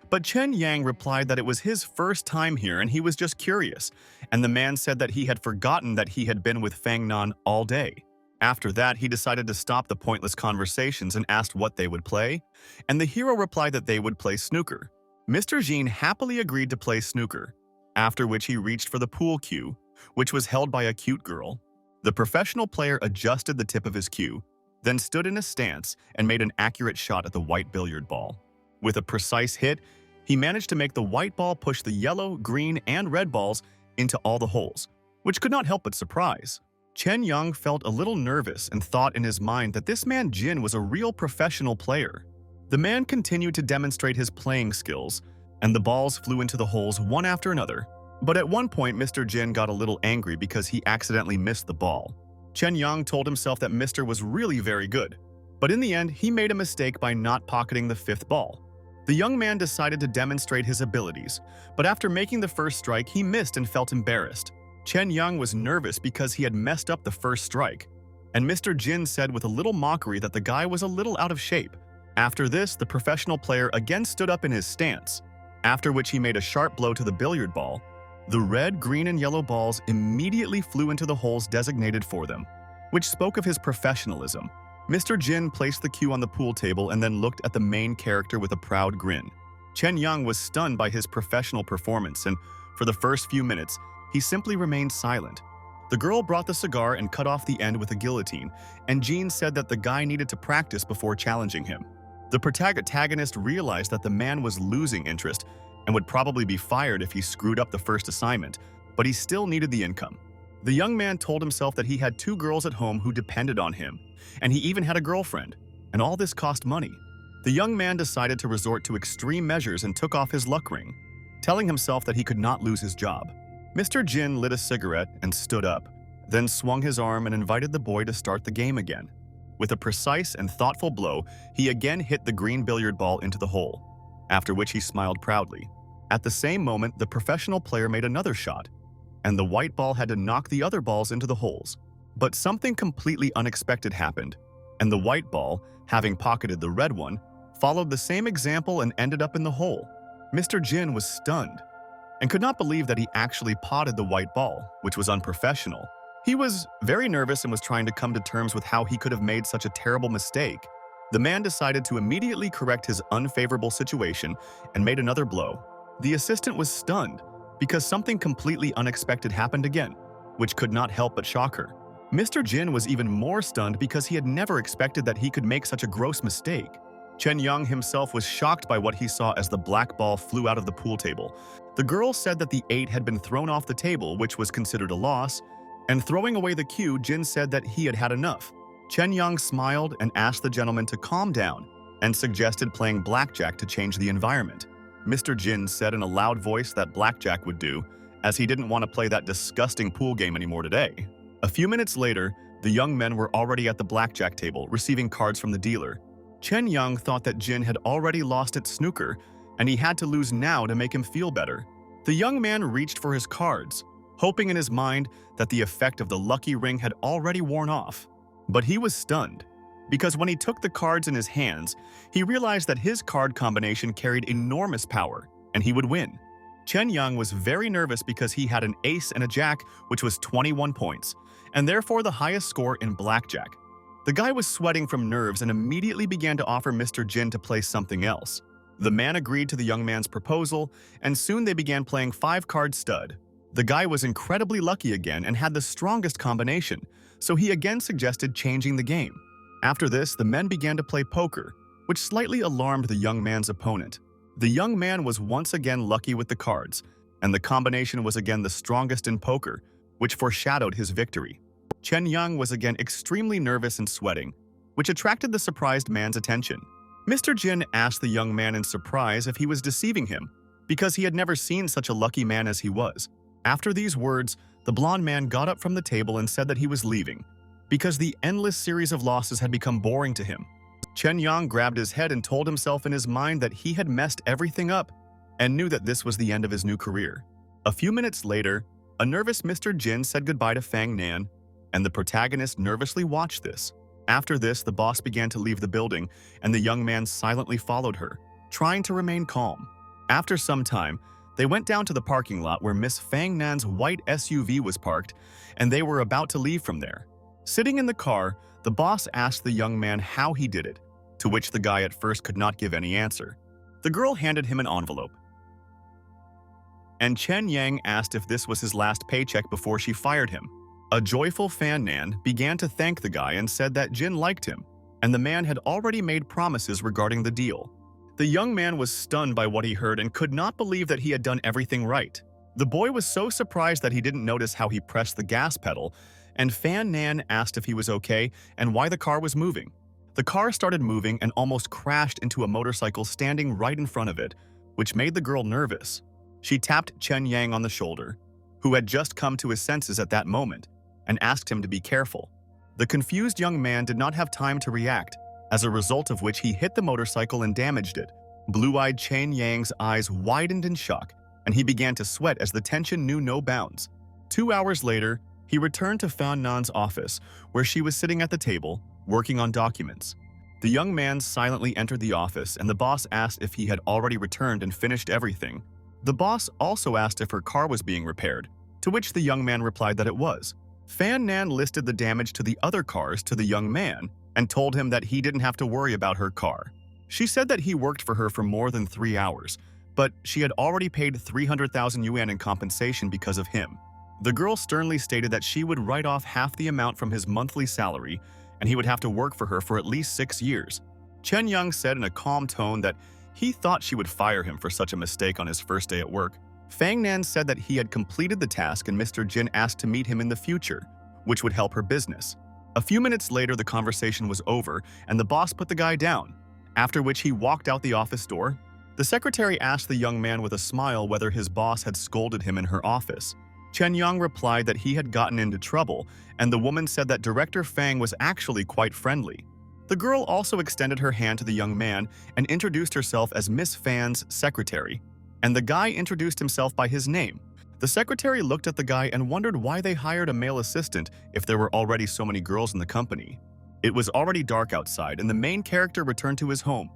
[SPEAKER 1] But Chen Yang replied that it was his first time here and he was just curious, and the man said that he had forgotten that he had been with Fang Nan all day. After that, he decided to stop the pointless conversations and asked what they would play, and the hero replied that they would play snooker. Mr. Jin happily agreed to play snooker, after which he reached for the pool cue, which was held by a cute girl. The professional player adjusted the tip of his cue, then stood in a stance and made an accurate shot at the white billiard ball. With a precise hit, he managed to make the white ball push the yellow, green, and red balls into all the holes, which could not help but surprise. Chen Yang felt a little nervous and thought in his mind that this man Jin was a real professional player. The man continued to demonstrate his playing skills, and the balls flew into the holes one after another. But at one point, Mr. Jin got a little angry because he accidentally missed the ball. Chen Yang told himself that Mr. was really very good, but in the end, he made a mistake by not pocketing the fifth ball. The young man decided to demonstrate his abilities, but after making the first strike, he missed and felt embarrassed. Chen Yang was nervous because he had messed up the first strike, and Mr. Jin said with a little mockery that the guy was a little out of shape. After this, the professional player again stood up in his stance, after which he made a sharp blow to the billiard ball. The red, green, and yellow balls immediately flew into the holes designated for them, which spoke of his professionalism. Mr. Jin placed the cue on the pool table and then looked at the main character with a proud grin. Chen Yang was stunned by his professional performance, and for the first few minutes, he simply remained silent. The girl brought the cigar and cut off the end with a guillotine, and Jean said that the guy needed to practice before challenging him. The protagonist realized that the man was losing interest and would probably be fired if he screwed up the first assignment, but he still needed the income. The young man told himself that he had 2 girls at home who depended on him, and he even had a girlfriend, and all this cost money. The young man decided to resort to extreme measures and took off his luck ring, telling himself that he could not lose his job. Mr. Jin lit a cigarette and stood up, then swung his arm and invited the boy to start the game again. With a precise and thoughtful blow, he again hit the green billiard ball into the hole, after which he smiled proudly. At the same moment, the professional player made another shot, and the white ball had to knock the other balls into the holes. But something completely unexpected happened, and the white ball, having pocketed the red one, followed the same example and ended up in the hole. Mr. Jin was stunned and could not believe that he actually potted the white ball, which was unprofessional. He was very nervous and was trying to come to terms with how he could have made such a terrible mistake. The man decided to immediately correct his unfavorable situation and made another blow. The assistant was stunned, because something completely unexpected happened again, which could not help but shock her. Mr. Jin was even more stunned because he had never expected that he could make such a gross mistake. Chen Young himself was shocked by what he saw as the black ball flew out of the pool table. The girl said that the 8 had been thrown off the table, which was considered a loss, and throwing away the cue, Jin said that he had had enough. Chen Young smiled and asked the gentleman to calm down and suggested playing blackjack to change the environment. Mr. Jin said in a loud voice that blackjack would do, as he didn't want to play that disgusting pool game anymore today. A few minutes later, the young men were already at the blackjack table, receiving cards from the dealer. Chen Young thought that Jin had already lost at snooker, and he had to lose now to make him feel better. The young man reached for his cards, hoping in his mind that the effect of the lucky ring had already worn off. But he was stunned, because when he took the cards in his hands, he realized that his card combination carried enormous power, and he would win. Chen Young was very nervous because he had an ace and a jack, which was 21 points, and therefore the highest score in blackjack. The guy was sweating from nerves and immediately began to offer Mr. Jin to play something else. The man agreed to the young man's proposal, and soon they began playing 5-card stud. The guy was incredibly lucky again and had the strongest combination, so he again suggested changing the game. After this, the men began to play poker, which slightly alarmed the young man's opponent. The young man was once again lucky with the cards, and the combination was again the strongest in poker, which foreshadowed his victory. Chen Young was again extremely nervous and sweating, which attracted the surprised man's attention. Mr. Jin asked the young man in surprise if he was deceiving him, because he had never seen such a lucky man as he was. After these words, the blonde man got up from the table and said that he was leaving, because the endless series of losses had become boring to him. Chen Yang grabbed his head and told himself in his mind that he had messed everything up and knew that this was the end of his new career. A few minutes later, a nervous Mr. Jin said goodbye to Fang Nan, and the protagonist nervously watched this. After this, the boss began to leave the building, and the young man silently followed her, trying to remain calm. After some time, they went down to the parking lot where Miss Fang Nan's white SUV was parked, and they were about to leave from there. Sitting in the car, the boss asked the young man how he did it, to which the guy at first could not give any answer. The girl handed him an envelope, and Chen Yang asked if this was his last paycheck before she fired him. A joyful Fan Nan began to thank the guy and said that Jin liked him, and the man had already made promises regarding the deal. The young man was stunned by what he heard and could not believe that he had done everything right. The boy was so surprised that he didn't notice how he pressed the gas pedal, and Fan Nan asked if he was okay and why the car was moving. The car started moving and almost crashed into a motorcycle standing right in front of it, which made the girl nervous. She tapped Chen Yang on the shoulder, who had just come to his senses at that moment, and asked him to be careful. The confused young man did not have time to react, as a result of which he hit the motorcycle and damaged it. Blue-eyed Chen Yang's eyes widened in shock, and he began to sweat as the tension knew no bounds. 2 hours later, he returned to Fan Nan's office, where she was sitting at the table, working on documents. The young man silently entered the office, and the boss asked if he had already returned and finished everything. The boss also asked if her car was being repaired, to which the young man replied that it was. Fan Nan listed the damage to the other cars to the young man and told him that he didn't have to worry about her car. She said that he worked for her for more than 3 hours, but she had already paid 300,000 yuan in compensation because of him. The girl sternly stated that she would write off half the amount from his monthly salary, and he would have to work for her for at least 6 years. Chen Yang said in a calm tone that he thought she would fire him for such a mistake on his first day at work. Fang Nan said that he had completed the task and Mr. Jin asked to meet him in the future, which would help her business. A few minutes later, the conversation was over and the boss put the guy down, after which he walked out the office door. The secretary asked the young man with a smile whether his boss had scolded him in her office. Chen Yang replied that he had gotten into trouble, and the woman said that Director Fang was actually quite friendly. The girl also extended her hand to the young man and introduced herself as Miss Fan's secretary, and the guy introduced himself by his name. The secretary looked at the guy and wondered why they hired a male assistant if there were already so many girls in the company. It was already dark outside, and the main character returned to his home,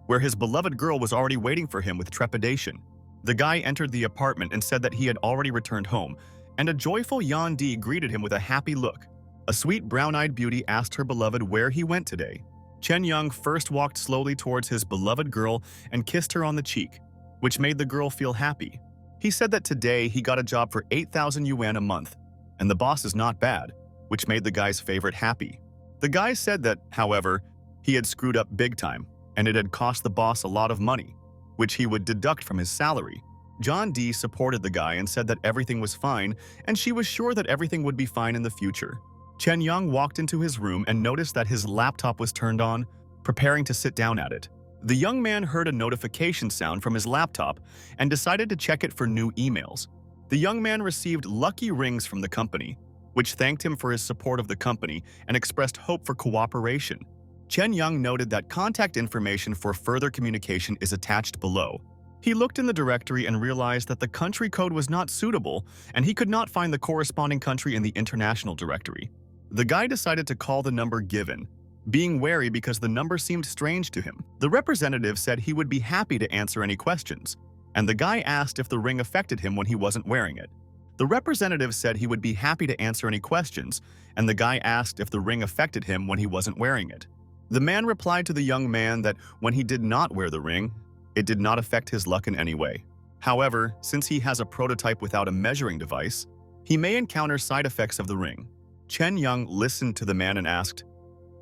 [SPEAKER 1] where his beloved girl was already waiting for him with trepidation. The guy entered the apartment and said that he had already returned home, and a joyful Yan Di greeted him with a happy look. A sweet brown-eyed beauty asked her beloved where he went today. Chen Yang first walked slowly towards his beloved girl and kissed her on the cheek, which made the girl feel happy. He said that today he got a job for 8,000 yuan a month, and the boss is not bad, which made the guy's favorite happy. The guy said that, however, he had screwed up big time, and it had cost the boss a lot of money, which he would deduct from his salary. John D supported the guy and said that everything was fine, and she was sure that everything would be fine in the future. Chen Young walked into his room and noticed that his laptop was turned on, preparing to sit down at it. The young man heard a notification sound from his laptop and decided to check it for new emails. The young man received lucky rings from the company, which thanked him for his support of the company and expressed hope for cooperation. Chen Young noted that contact information for further communication is attached below. He looked in the directory and realized that the country code was not suitable, and he could not find the corresponding country in the international directory. The guy decided to call the number given, being wary because the number seemed strange to him. The representative said he would be happy to answer any questions, and the guy asked if the ring affected him when he wasn't wearing it. The representative said he would be happy to answer any questions, and the guy asked if the ring affected him when he wasn't wearing it. The man replied to the young man that when he did not wear the ring, it did not affect his luck in any way. However, since he has a prototype without a measuring device, he may encounter side effects of the ring. Chen Young listened to the man and asked,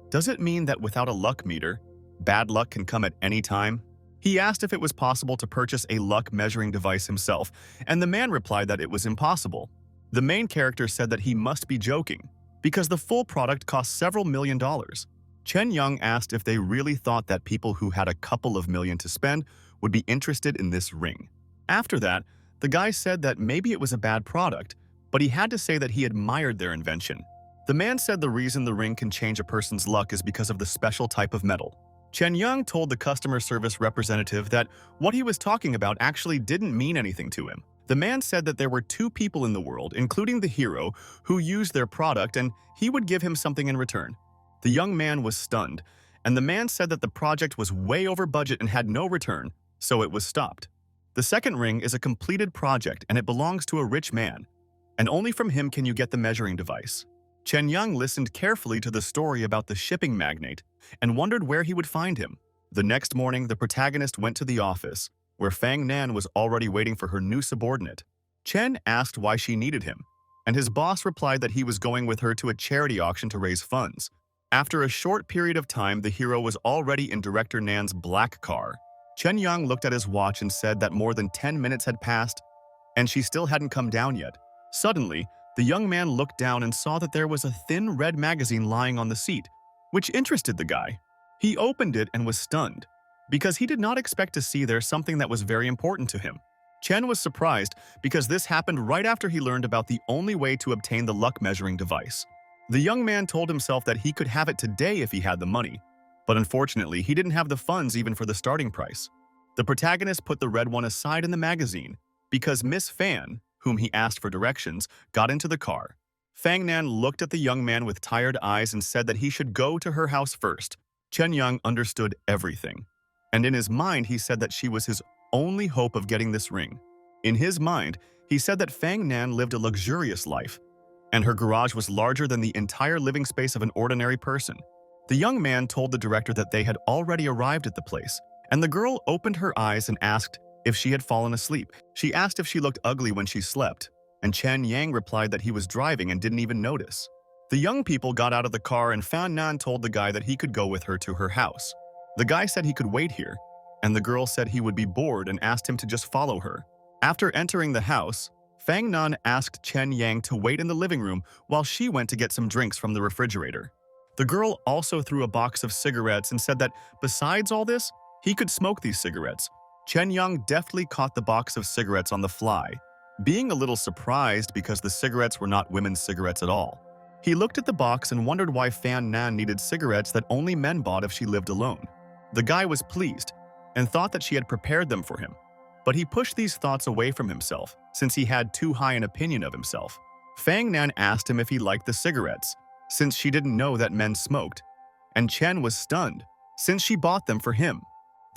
[SPEAKER 1] "Does it mean that without a luck meter, bad luck can come at any time?" He asked if it was possible to purchase a luck measuring device himself, and the man replied that it was impossible. The main character said that he must be joking, because the full product cost several $1,000,000. Chen Young asked if they really thought that people who had a couple of million to spend would be interested in this ring. After that, the guy said that maybe it was a bad product, but he had to say that he admired their invention. The man said the reason the ring can change a person's luck is because of the special type of metal. Chen Young told the customer service representative that what he was talking about actually didn't mean anything to him. The man said that there were two people in the world, including the hero, who used their product and he would give him something in return. The young man was stunned, and the man said that the project was way over budget and had no return, so it was stopped. The second ring is a completed project and it belongs to a rich man, and only from him can you get the measuring device. Chen Young listened carefully to the story about the shipping magnate and wondered where he would find him. The next morning, the protagonist went to the office, where Fang Nan was already waiting for her new subordinate. Chen asked why she needed him, and his boss replied that he was going with her to a charity auction to raise funds. After a short period of time, the hero was already in Director Nan's black car. Chen Young looked at his watch and said that more than 10 minutes had passed, and she still hadn't come down yet. Suddenly, the young man looked down and saw that there was a thin red magazine lying on the seat, which interested the guy. He opened it and was stunned, because he did not expect to see there something that was very important to him. Chen was surprised because this happened right after he learned about the only way to obtain the luck measuring device. The young man told himself that he could have it today if he had the money, but unfortunately he didn't have the funds even for the starting price. The protagonist put the red one aside in the magazine because Miss Fan, whom he asked for directions, got into the car. Fang Nan looked at the young man with tired eyes and said that he should go to her house first. Chen Young understood everything, and in his mind he said that she was his only hope of getting this ring. In his mind, he said that Fang Nan lived a luxurious life, and her garage was larger than the entire living space of an ordinary person. The young man told the director that they had already arrived at the place, and the girl opened her eyes and asked if she had fallen asleep. She asked if she looked ugly when she slept, and Chen Yang replied that he was driving and didn't even notice. The young people got out of the car and Fan Nan told the guy that he could go with her to her house. The guy said he could wait here, and the girl said he would be bored and asked him to just follow her. After entering the house, Fang Nan asked Chen Yang to wait in the living room while she went to get some drinks from the refrigerator. The girl also threw a box of cigarettes and said that besides all this, he could smoke these cigarettes. Chen Yang deftly caught the box of cigarettes on the fly, being a little surprised because the cigarettes were not women's cigarettes at all. He looked at the box and wondered why Fan Nan needed cigarettes that only men bought if she lived alone. The guy was pleased and thought that she had prepared them for him, but he pushed these thoughts away from himself since he had too high an opinion of himself. Fang Nan asked him if he liked the cigarettes, since she didn't know that men smoked, and Chen was stunned since she bought them for him.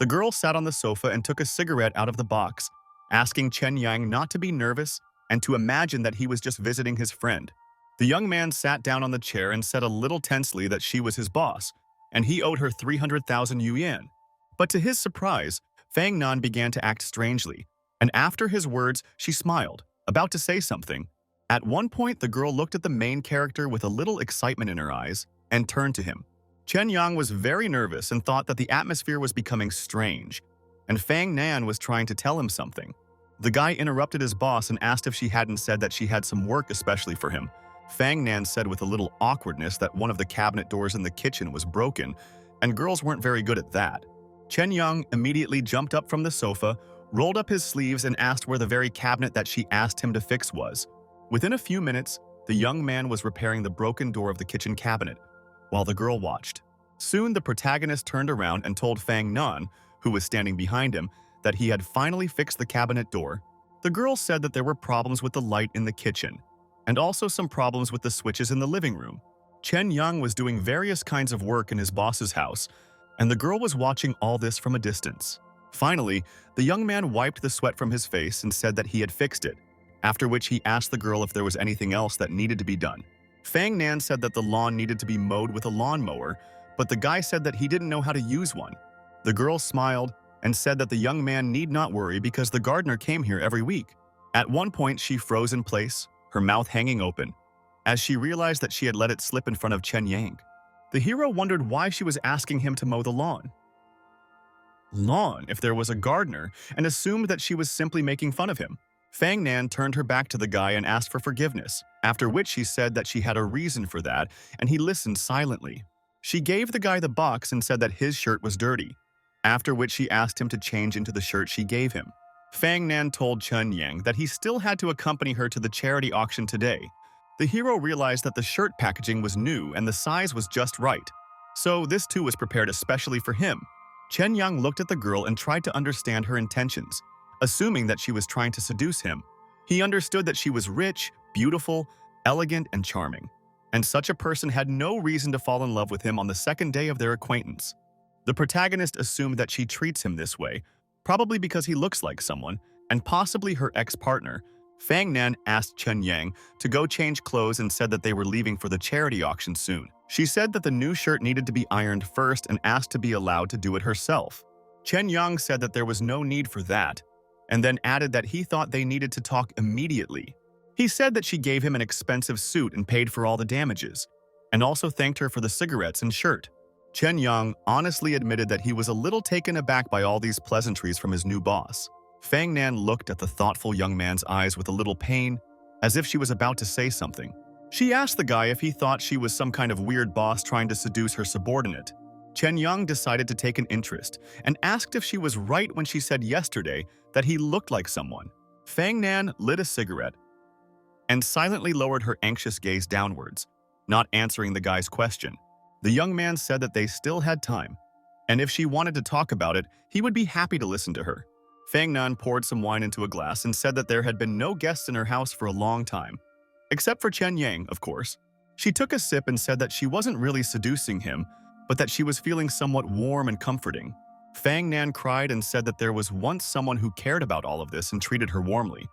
[SPEAKER 1] The girl sat on the sofa and took a cigarette out of the box, asking Chen Yang not to be nervous and to imagine that he was just visiting his friend. The young man sat down on the chair and said a little tensely that she was his boss, and he owed her 300,000 yuan. But to his surprise, Fang Nan began to act strangely, And after his words, she smiled, about to say something. At one point, the girl looked at the main character with a little excitement in her eyes and turned to him. Chen Yang was very nervous and thought that the atmosphere was becoming strange, and Fang Nan was trying to tell him something. The guy interrupted his boss and asked if she hadn't said that she had some work especially for him. Fang Nan said with a little awkwardness that one of the cabinet doors in the kitchen was broken, and girls weren't very good at that. Chen Yang immediately jumped up from the sofa, rolled up his sleeves, and asked where the very cabinet that she asked him to fix was. Within a few minutes, the young man was repairing the broken door of the kitchen cabinet, while the girl watched. Soon, the protagonist turned around and told Fang Nan, who was standing behind him, that he had finally fixed the cabinet door. The girl said that there were problems with the light in the kitchen, and also some problems with the switches in the living room. Chen Yang was doing various kinds of work in his boss's house, and the girl was watching all this from a distance. Finally, the young man wiped the sweat from his face and said that he had fixed it, after which he asked the girl if there was anything else that needed to be done. Fang Nan said that the lawn needed to be mowed with a lawnmower, but the guy said that he didn't know how to use one. The girl smiled and said that the young man need not worry because the gardener came here every week. At one point, she froze in place, her mouth hanging open, as she realized that she had let it slip in front of Chen Yang. The hero wondered why she was asking him to mow the lawn if there was a gardener, and assumed that she was simply making fun of him. Fang Nan turned her back to the guy and asked for forgiveness, after which she said that she had a reason for that, and he listened silently. She gave the guy the box and said that his shirt was dirty, after which she asked him to change into the shirt she gave him. Fang Nan told Chen Yang that he still had to accompany her to the charity auction today. The hero realized that the shirt packaging was new and the size was just right, so this too was prepared especially for him. Chen Yang looked at the girl and tried to understand her intentions, assuming that she was trying to seduce him. He understood that she was rich, beautiful, elegant, and charming, and such a person had no reason to fall in love with him on the second day of their acquaintance. The protagonist assumed that she treats him this way, probably because he looks like someone, and possibly her ex-partner. Fang Nan asked Chen Yang to go change clothes and said that they were leaving for the charity auction soon. She said that the new shirt needed to be ironed first and asked to be allowed to do it herself. Chen Yang said that there was no need for that, and then added that he thought they needed to talk immediately. He said that she gave him an expensive suit and paid for all the damages, and also thanked her for the cigarettes and shirt. Chen Yang honestly admitted that he was a little taken aback by all these pleasantries from his new boss. Fang Nan looked at the thoughtful young man's eyes with a little pain, as if she was about to say something. She asked the guy if he thought she was some kind of weird boss trying to seduce her subordinate. Chen Yang decided to take an interest and asked if she was right when she said yesterday that he looked like someone. Fang Nan lit a cigarette and silently lowered her anxious gaze downwards, not answering the guy's question. The young man said that they still had time, and if she wanted to talk about it, he would be happy to listen to her. Fang Nan poured some wine into a glass and said that there had been no guests in her house for a long time, except for Chen Yang, of course. She took a sip and said that she wasn't really seducing him, but that she was feeling somewhat warm and comforting. Fang Nan cried and said that there was once someone who cared about all of this and treated her warmly,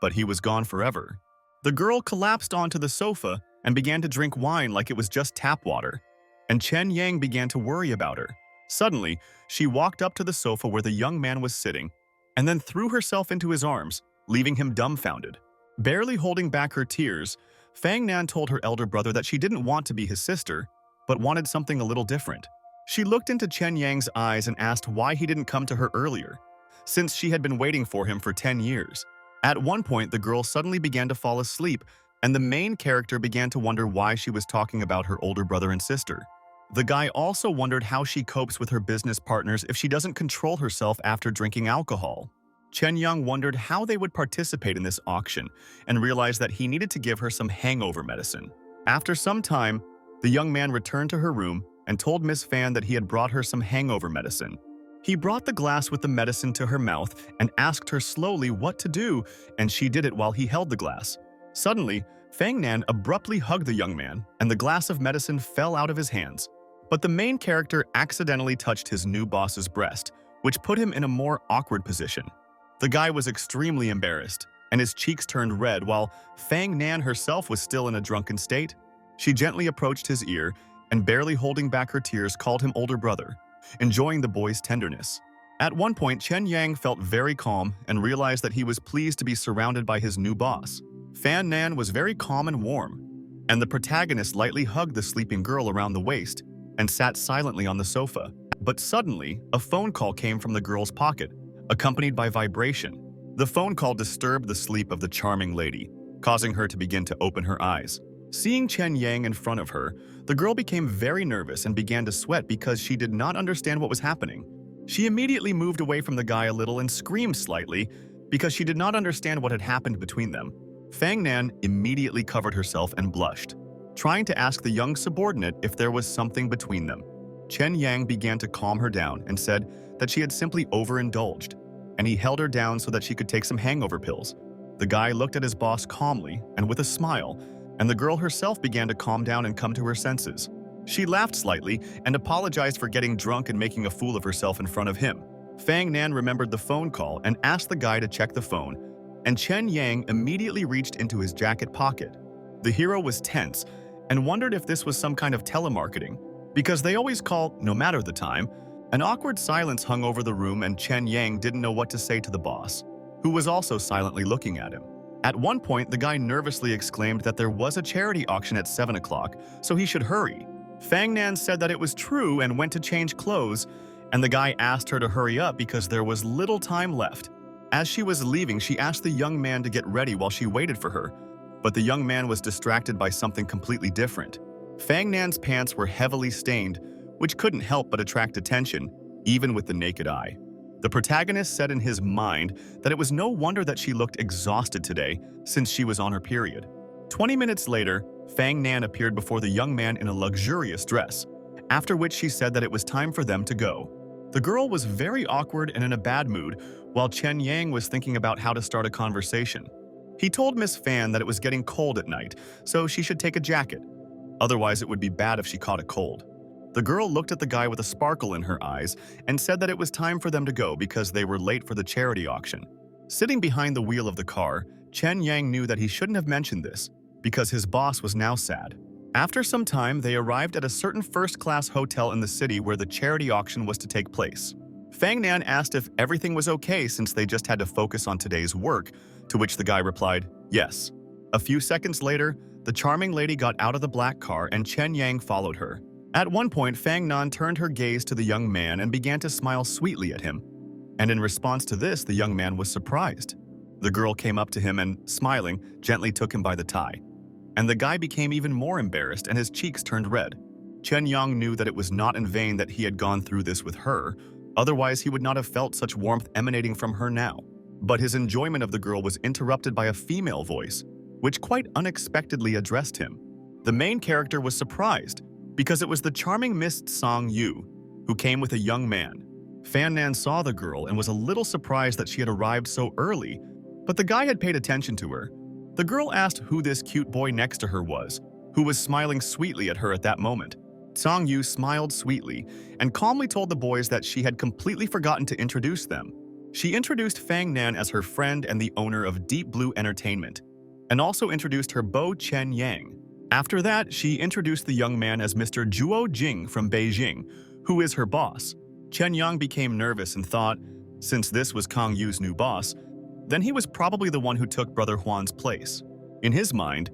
[SPEAKER 1] but he was gone forever. The girl collapsed onto the sofa and began to drink wine like it was just tap water, and Chen Yang began to worry about her. Suddenly, she walked up to the sofa where the young man was sitting, and then threw herself into his arms, leaving him dumbfounded. Barely holding back her tears, Fang Nan told her elder brother that she didn't want to be his sister, but wanted something a little different. She looked into Chen Yang's eyes and asked why he didn't come to her earlier, since she had been waiting for him for 10 years. At one point, the girl suddenly began to fall asleep, and the main character began to wonder why she was talking about her older brother and sister. The guy also wondered how she copes with her business partners if she doesn't control herself after drinking alcohol. Chen Yang wondered how they would participate in this auction and realized that he needed to give her some hangover medicine. After some time, the young man returned to her room and told Miss Fan that he had brought her some hangover medicine. He brought the glass with the medicine to her mouth and asked her slowly what to do, and she did it while he held the glass. Suddenly, Fang Nan abruptly hugged the young man, and the glass of medicine fell out of his hands. But the main character accidentally touched his new boss's breast, which put him in a more awkward position. The guy was extremely embarrassed, and his cheeks turned red while Fang Nan herself was still in a drunken state. She gently approached his ear and, barely holding back her tears, called him older brother, enjoying the boy's tenderness. At one point, Chen Yang felt very calm and realized that he was pleased to be surrounded by his new boss. Fan Nan was very calm and warm, and the protagonist lightly hugged the sleeping girl around the waist and sat silently on the sofa. But suddenly, a phone call came from the girl's pocket, accompanied by vibration. The phone call disturbed the sleep of the charming lady, causing her to begin to open her eyes. Seeing Chen Yang in front of her, the girl became very nervous and began to sweat because she did not understand what was happening. She immediately moved away from the guy a little and screamed slightly because she did not understand what had happened between them. Fang Nan immediately covered herself and blushed, trying to ask the young subordinate if there was something between them. Chen Yang began to calm her down and said that she had simply overindulged, and he held her down so that she could take some hangover pills. The guy looked at his boss calmly and with a smile, and the girl herself began to calm down and come to her senses. She laughed slightly and apologized for getting drunk and making a fool of herself in front of him. Fang Nan remembered the phone call and asked the guy to check the phone, and Chen Yang immediately reached into his jacket pocket. The hero was tense and wondered if this was some kind of telemarketing, because they always call no matter the time. An awkward silence hung over the room, and Chen Yang didn't know what to say to the boss, who was also silently looking at him. At one point, the guy nervously exclaimed that there was a charity auction at 7 o'clock, so he should hurry. Fang Nan said that it was true and went to change clothes, and the guy asked her to hurry up because there was little time left. As she was leaving, she asked the young man to get ready while she waited for her, but the young man was distracted by something completely different. Fang Nan's pants were heavily stained, which couldn't help but attract attention, even with the naked eye. The protagonist said in his mind that it was no wonder that she looked exhausted today, since she was on her period. 20 minutes later, Fang Nan appeared before the young man in a luxurious dress, after which she said that it was time for them to go. The girl was very awkward and in a bad mood, while Chen Yang was thinking about how to start a conversation. He told Miss Fan that it was getting cold at night, so she should take a jacket. Otherwise, it would be bad if she caught a cold. The girl looked at the guy with a sparkle in her eyes and said that it was time for them to go because they were late for the charity auction. Sitting behind the wheel of the car, Chen Yang knew that he shouldn't have mentioned this, because his boss was now sad. After some time, they arrived at a certain first-class hotel in the city where the charity auction was to take place. Fang Nan asked if everything was okay since they just had to focus on today's work, to which the guy replied, yes. A few seconds later, the charming lady got out of the black car and Chen Yang followed her. At one point, Fang Nan turned her gaze to the young man and began to smile sweetly at him. And in response to this, the young man was surprised. The girl came up to him and, smiling, gently took him by the tie. And the guy became even more embarrassed and his cheeks turned red. Chen Yang knew that it was not in vain that he had gone through this with her, otherwise he would not have felt such warmth emanating from her now. But his enjoyment of the girl was interrupted by a female voice, which quite unexpectedly addressed him. The main character was surprised, because it was the charming Miss Song Yu, who came with a young man. Fan Nan saw the girl and was a little surprised that she had arrived so early, but the guy had paid attention to her. The girl asked who this cute boy next to her was, who was smiling sweetly at her at that moment. Song Yu smiled sweetly and calmly told the boys that she had completely forgotten to introduce them. She introduced Fang Nan as her friend and the owner of Deep Blue Entertainment, and also introduced her beau Chen Yang. After that, she introduced the young man as Mr. Zhuo Jing from Beijing, who is her boss. Chen Yang became nervous and thought, since this was Kang Yu's new boss, then he was probably the one who took Brother Huan's place. In his mind,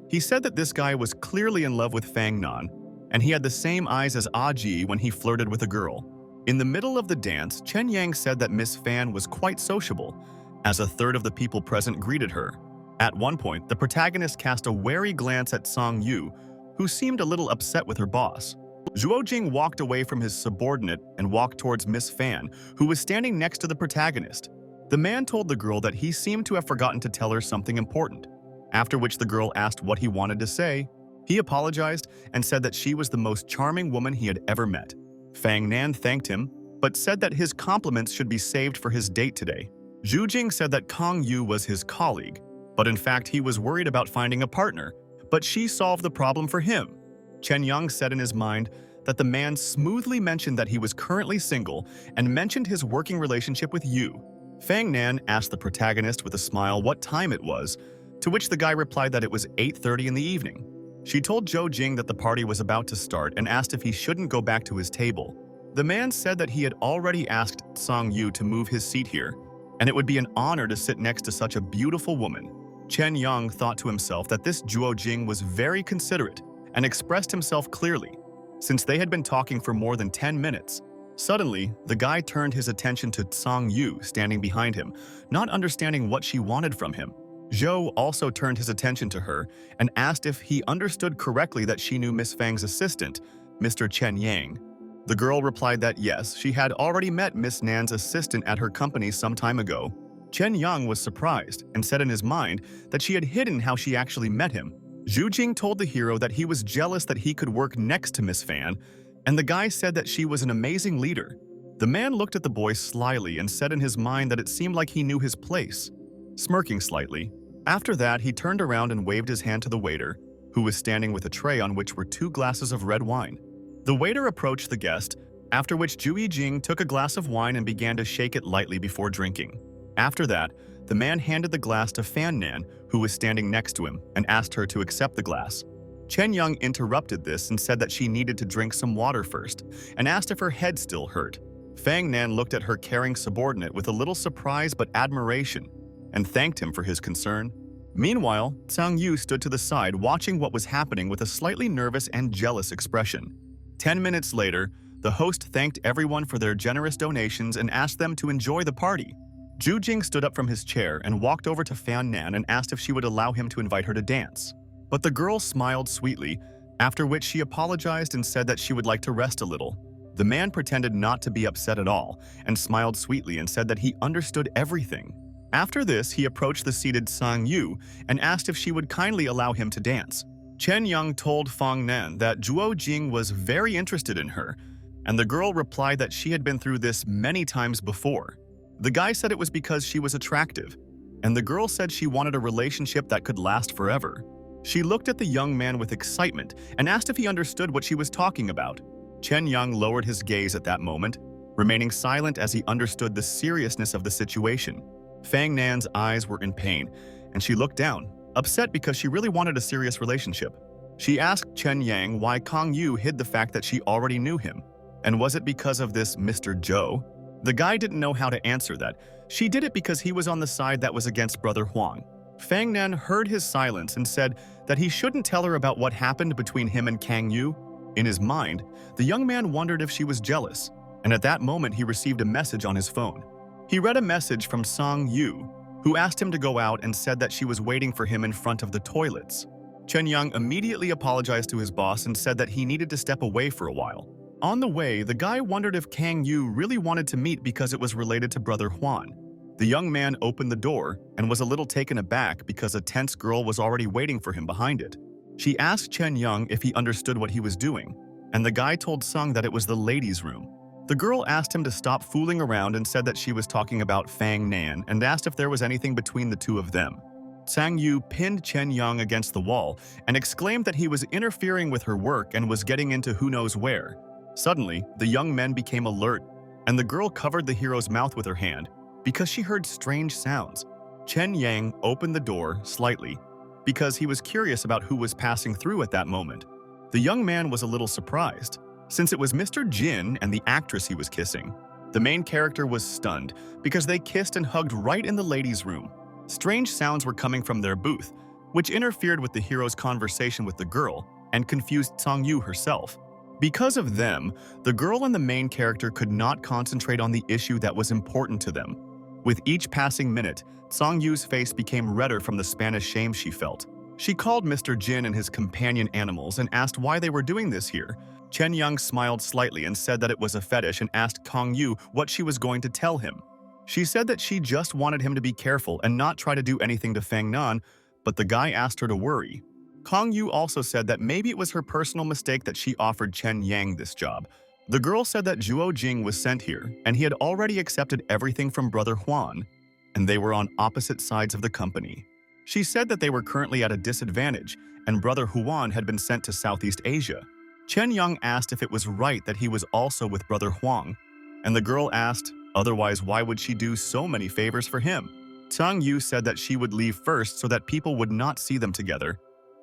[SPEAKER 1] he said that this guy was clearly in love with Fang Nan, and he had the same eyes as Aji when he flirted with a girl. In the middle of the dance, Chen Yang said that Miss Fan was quite sociable, as a third of the people present greeted her. At one point, the protagonist cast a wary glance at Song Yu, who seemed a little upset with her boss. Zhuo Jing walked away from his subordinate and walked towards Miss Fan, who was standing next to the protagonist. The man told the girl that he seemed to have forgotten to tell her something important, after which the girl asked what he wanted to say. He apologized and said that she was the most charming woman he had ever met. Fang Nan thanked him, but said that his compliments should be saved for his date today. Zhu Jing said that Kang Yu was his colleague, but in fact he was worried about finding a partner, but she solved the problem for him. Chen Yang said in his mind that the man smoothly mentioned that he was currently single and mentioned his working relationship with Yu. Fang Nan asked the protagonist with a smile what time it was, to which the guy replied that it was 8:30 in the evening. She told Zhou Jing that the party was about to start and asked if he shouldn't go back to his table. The man said that he had already asked Song Yu to move his seat here, and it would be an honor to sit next to such a beautiful woman. Chen Yang thought to himself that this Zhuo Jing was very considerate and expressed himself clearly, since they had been talking for more than 10 minutes. Suddenly, the guy turned his attention to Song Yu standing behind him, not understanding what she wanted from him. Zhou also turned his attention to her and asked if he understood correctly that she knew Miss Fang's assistant, Mr. Chen Yang. The girl replied that yes, she had already met Miss Nan's assistant at her company some time ago. Chen Yang was surprised and said in his mind that she had hidden how she actually met him. Zhu Jing told the hero that he was jealous that he could work next to Miss Fan, and the guy said that she was an amazing leader. The man looked at the boy slyly and said in his mind that it seemed like he knew his place, smirking slightly. After that, he turned around and waved his hand to the waiter, who was standing with a tray on which were 2 glasses of red wine. The waiter approached the guest, after which Zhu Yijing took a glass of wine and began to shake it lightly before drinking. After that, the man handed the glass to Fan Nan, who was standing next to him, and asked her to accept the glass. Chen Yang interrupted this and said that she needed to drink some water first, and asked if her head still hurt. Fang Nan looked at her caring subordinate with a little surprise but admiration, and thanked him for his concern. Meanwhile, Tsang Yu stood to the side watching what was happening with a slightly nervous and jealous expression. 10 minutes later, the host thanked everyone for their generous donations and asked them to enjoy the party. Zhu Jing stood up from his chair and walked over to Fan Nan and asked if she would allow him to invite her to dance. But the girl smiled sweetly, after which she apologized and said that she would like to rest a little. The man pretended not to be upset at all and smiled sweetly and said that he understood everything. After this, he approached the seated Sang Yu and asked if she would kindly allow him to dance. Chen Yang told Fang Nan that Zhuo Jing was very interested in her, and the girl replied that she had been through this many times before. The guy said it was because she was attractive, and the girl said she wanted a relationship that could last forever. She looked at the young man with excitement and asked if he understood what she was talking about. Chen Yang lowered his gaze at that moment, remaining silent as he understood the seriousness of the situation. Fang Nan's eyes were in pain, and she looked down, upset because she really wanted a serious relationship. She asked Chen Yang why Kong Yu hid the fact that she already knew him, and was it because of this Mr. Zhou? The guy didn't know how to answer that. She did it because he was on the side that was against Brother Huang. Fang Nan heard his silence and said that he shouldn't tell her about what happened between him and Kang Yu. In his mind, the young man wondered if she was jealous, and at that moment he received a message on his phone. He read a message from Song Yu, who asked him to go out and said that she was waiting for him in front of the toilets. Chen Yang immediately apologized to his boss and said that he needed to step away for a while. On the way, the guy wondered if Kang Yu really wanted to meet because it was related to Brother Huan. The young man opened the door and was a little taken aback because a tense girl was already waiting for him behind it. She asked Chen Yang if he understood what he was doing, and the guy told Sung that it was the ladies' room. The girl asked him to stop fooling around and said that she was talking about Fang Nan and asked if there was anything between the two of them. Sang Yu pinned Chen Yang against the wall and exclaimed that he was interfering with her work and was getting into who knows where. Suddenly, the young men became alert, and the girl covered the hero's mouth with her hand because she heard strange sounds. Chen Yang opened the door slightly because he was curious about who was passing through at that moment. The young man was a little surprised, since it was Mr. Jin and the actress he was kissing. The main character was stunned because they kissed and hugged right in the ladies' room. Strange sounds were coming from their booth, which interfered with the hero's conversation with the girl and confused Song Yu herself. Because of them, the girl and the main character could not concentrate on the issue that was important to them. With each passing minute, Song Yu's face became redder from the Spanish shame she felt. She called Mr. Jin and his companion animals and asked why they were doing this here. Chen Yang smiled slightly and said that it was a fetish and asked Kong Yu what she was going to tell him. She said that she just wanted him to be careful and not try to do anything to Fang Nan, but the guy asked her to worry. Kong Yu also said that maybe it was her personal mistake that she offered Chen Yang this job. The girl said that Zhuo Jing was sent here, and he had already accepted everything from Brother Huan, and they were on opposite sides of the company. She said that they were currently at a disadvantage, and Brother Huan had been sent to Southeast Asia. Chen Yang asked if it was right that he was also with Brother Huang, and the girl asked, otherwise why would she do so many favors for him? Tang Yu said that she would leave first so that people would not see them together,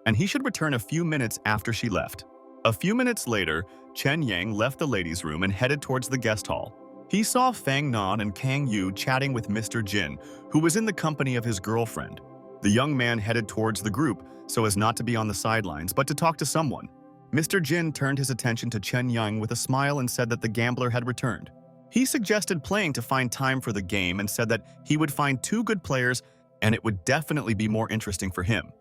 [SPEAKER 1] and he should return a few minutes after she left. A few minutes later, Chen Yang left the ladies' room and headed towards the guest hall. He saw Fang Nan and Kang Yu chatting with Mr. Jin, who was in the company of his girlfriend. The young man headed towards the group so as not to be on the sidelines, but to talk to someone. Mr. Jin turned his attention to Chen Yang with a smile and said that the gambler had returned. He suggested playing to find time for the game and said that he would find 2 good players and it would definitely be more interesting for him.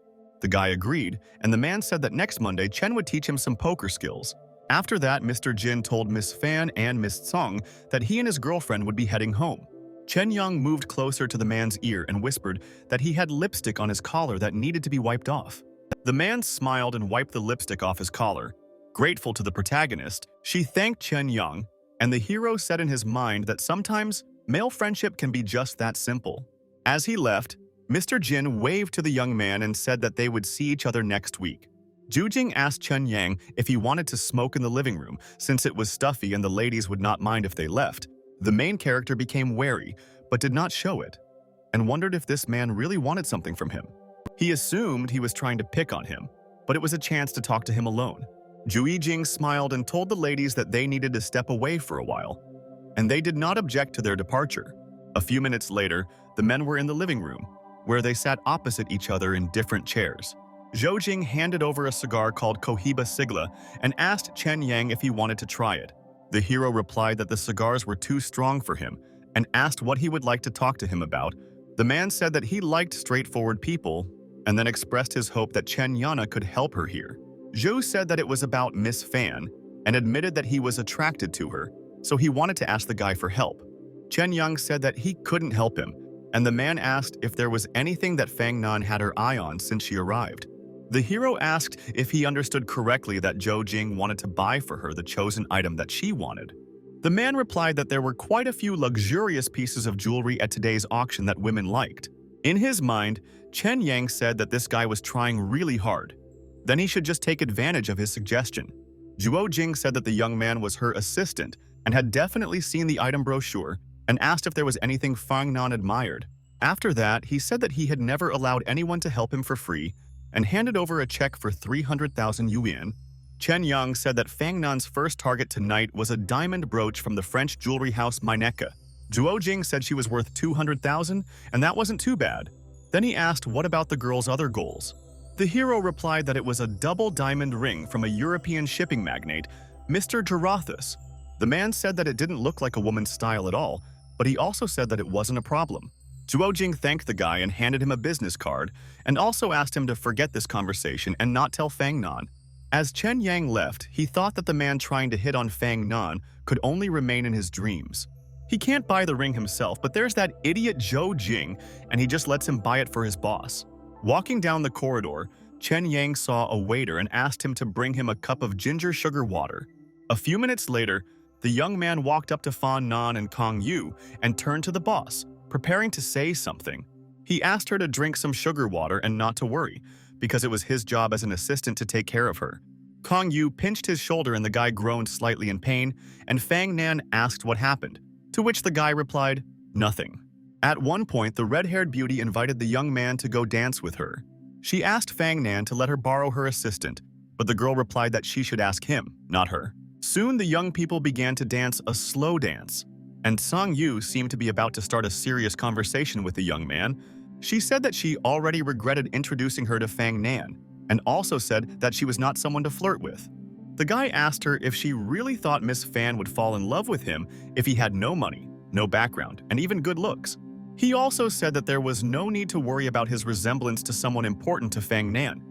[SPEAKER 1] The guy agreed, and the man said that next Monday Chen would teach him some poker skills. After that, Mr. Jin told Miss Fan and Miss Tsong that he and his girlfriend would be heading home. Chen Yang moved closer to the man's ear and whispered that he had lipstick on his collar that needed to be wiped off. The man smiled and wiped the lipstick off his collar. Grateful to the protagonist, she thanked Chen Yang, and the hero said in his mind that sometimes male friendship can be just that simple. As he left, Mr. Jin waved to the young man and said that they would see each other next week. Zhu Jing asked Chen Yang if he wanted to smoke in the living room since it was stuffy and the ladies would not mind if they left. The main character became wary, but did not show it, and wondered if this man really wanted something from him. He assumed he was trying to pick on him, but it was a chance to talk to him alone. Zhu Jing smiled and told the ladies that they needed to step away for a while, and they did not object to their departure. A few minutes later, the men were in the living room, where they sat opposite each other in different chairs. Zhou Jing handed over a cigar called Cohiba Sigla and asked Chen Yang if he wanted to try it. The hero replied that the cigars were too strong for him and asked what he would like to talk to him about. The man said that he liked straightforward people and then expressed his hope that Chen Yana could help her here. Zhou said that it was about Miss Fan and admitted that he was attracted to her, so he wanted to ask the guy for help. Chen Yang said that he couldn't help him, and the man asked if there was anything that Fang Nan had her eye on since she arrived. The hero asked if he understood correctly that Zhou Jing wanted to buy for her the chosen item that she wanted. The man replied that there were quite a few luxurious pieces of jewelry at today's auction that women liked. In his mind, Chen Yang said that this guy was trying really hard. Then he should just take advantage of his suggestion. Zhuo Jing said that the young man was her assistant and had definitely seen the item brochure and asked if there was anything Fang Nan admired. After that, he said that he had never allowed anyone to help him for free and handed over a check for 300,000 yuan. Chen Yang said that Fang Nan's first target tonight was a diamond brooch from the French jewelry house Mineka. Zhuo Jing said she was worth 200,000, and that wasn't too bad. Then he asked what about the girl's other goals. The hero replied that it was a double diamond ring from a European shipping magnate, Mr. Girathus. The man said that it didn't look like a woman's style at all, but he also said that it wasn't a problem. Zhuo Jing thanked the guy and handed him a business card, and also asked him to forget this conversation and not tell Fang Nan. As Chen Yang left, he thought that the man trying to hit on Fang Nan could only remain in his dreams. He can't buy the ring himself, but there's that idiot Zhou Jing, and he just lets him buy it for his boss. Walking down the corridor, Chen Yang saw a waiter and asked him to bring him a cup of ginger sugar water. A few minutes later, the young man walked up to Fan Nan and Kong Yu and turned to the boss, preparing to say something. He asked her to drink some sugar water and not to worry, because it was his job as an assistant to take care of her. Kong Yu pinched his shoulder and the guy groaned slightly in pain, and Fang Nan asked what happened, to which the guy replied, "Nothing." At one point, the red-haired beauty invited the young man to go dance with her. She asked Fang Nan to let her borrow her assistant, but the girl replied that she should ask him, not her. Soon the young people began to dance a slow dance, and Song Yu seemed to be about to start a serious conversation with the young man. She said that she already regretted introducing her to Fang Nan, and also said that she was not someone to flirt with. The guy asked her if she really thought Miss Fan would fall in love with him if he had no money, no background, and even good looks. He also said that there was no need to worry about his resemblance to someone important to Fang Nan,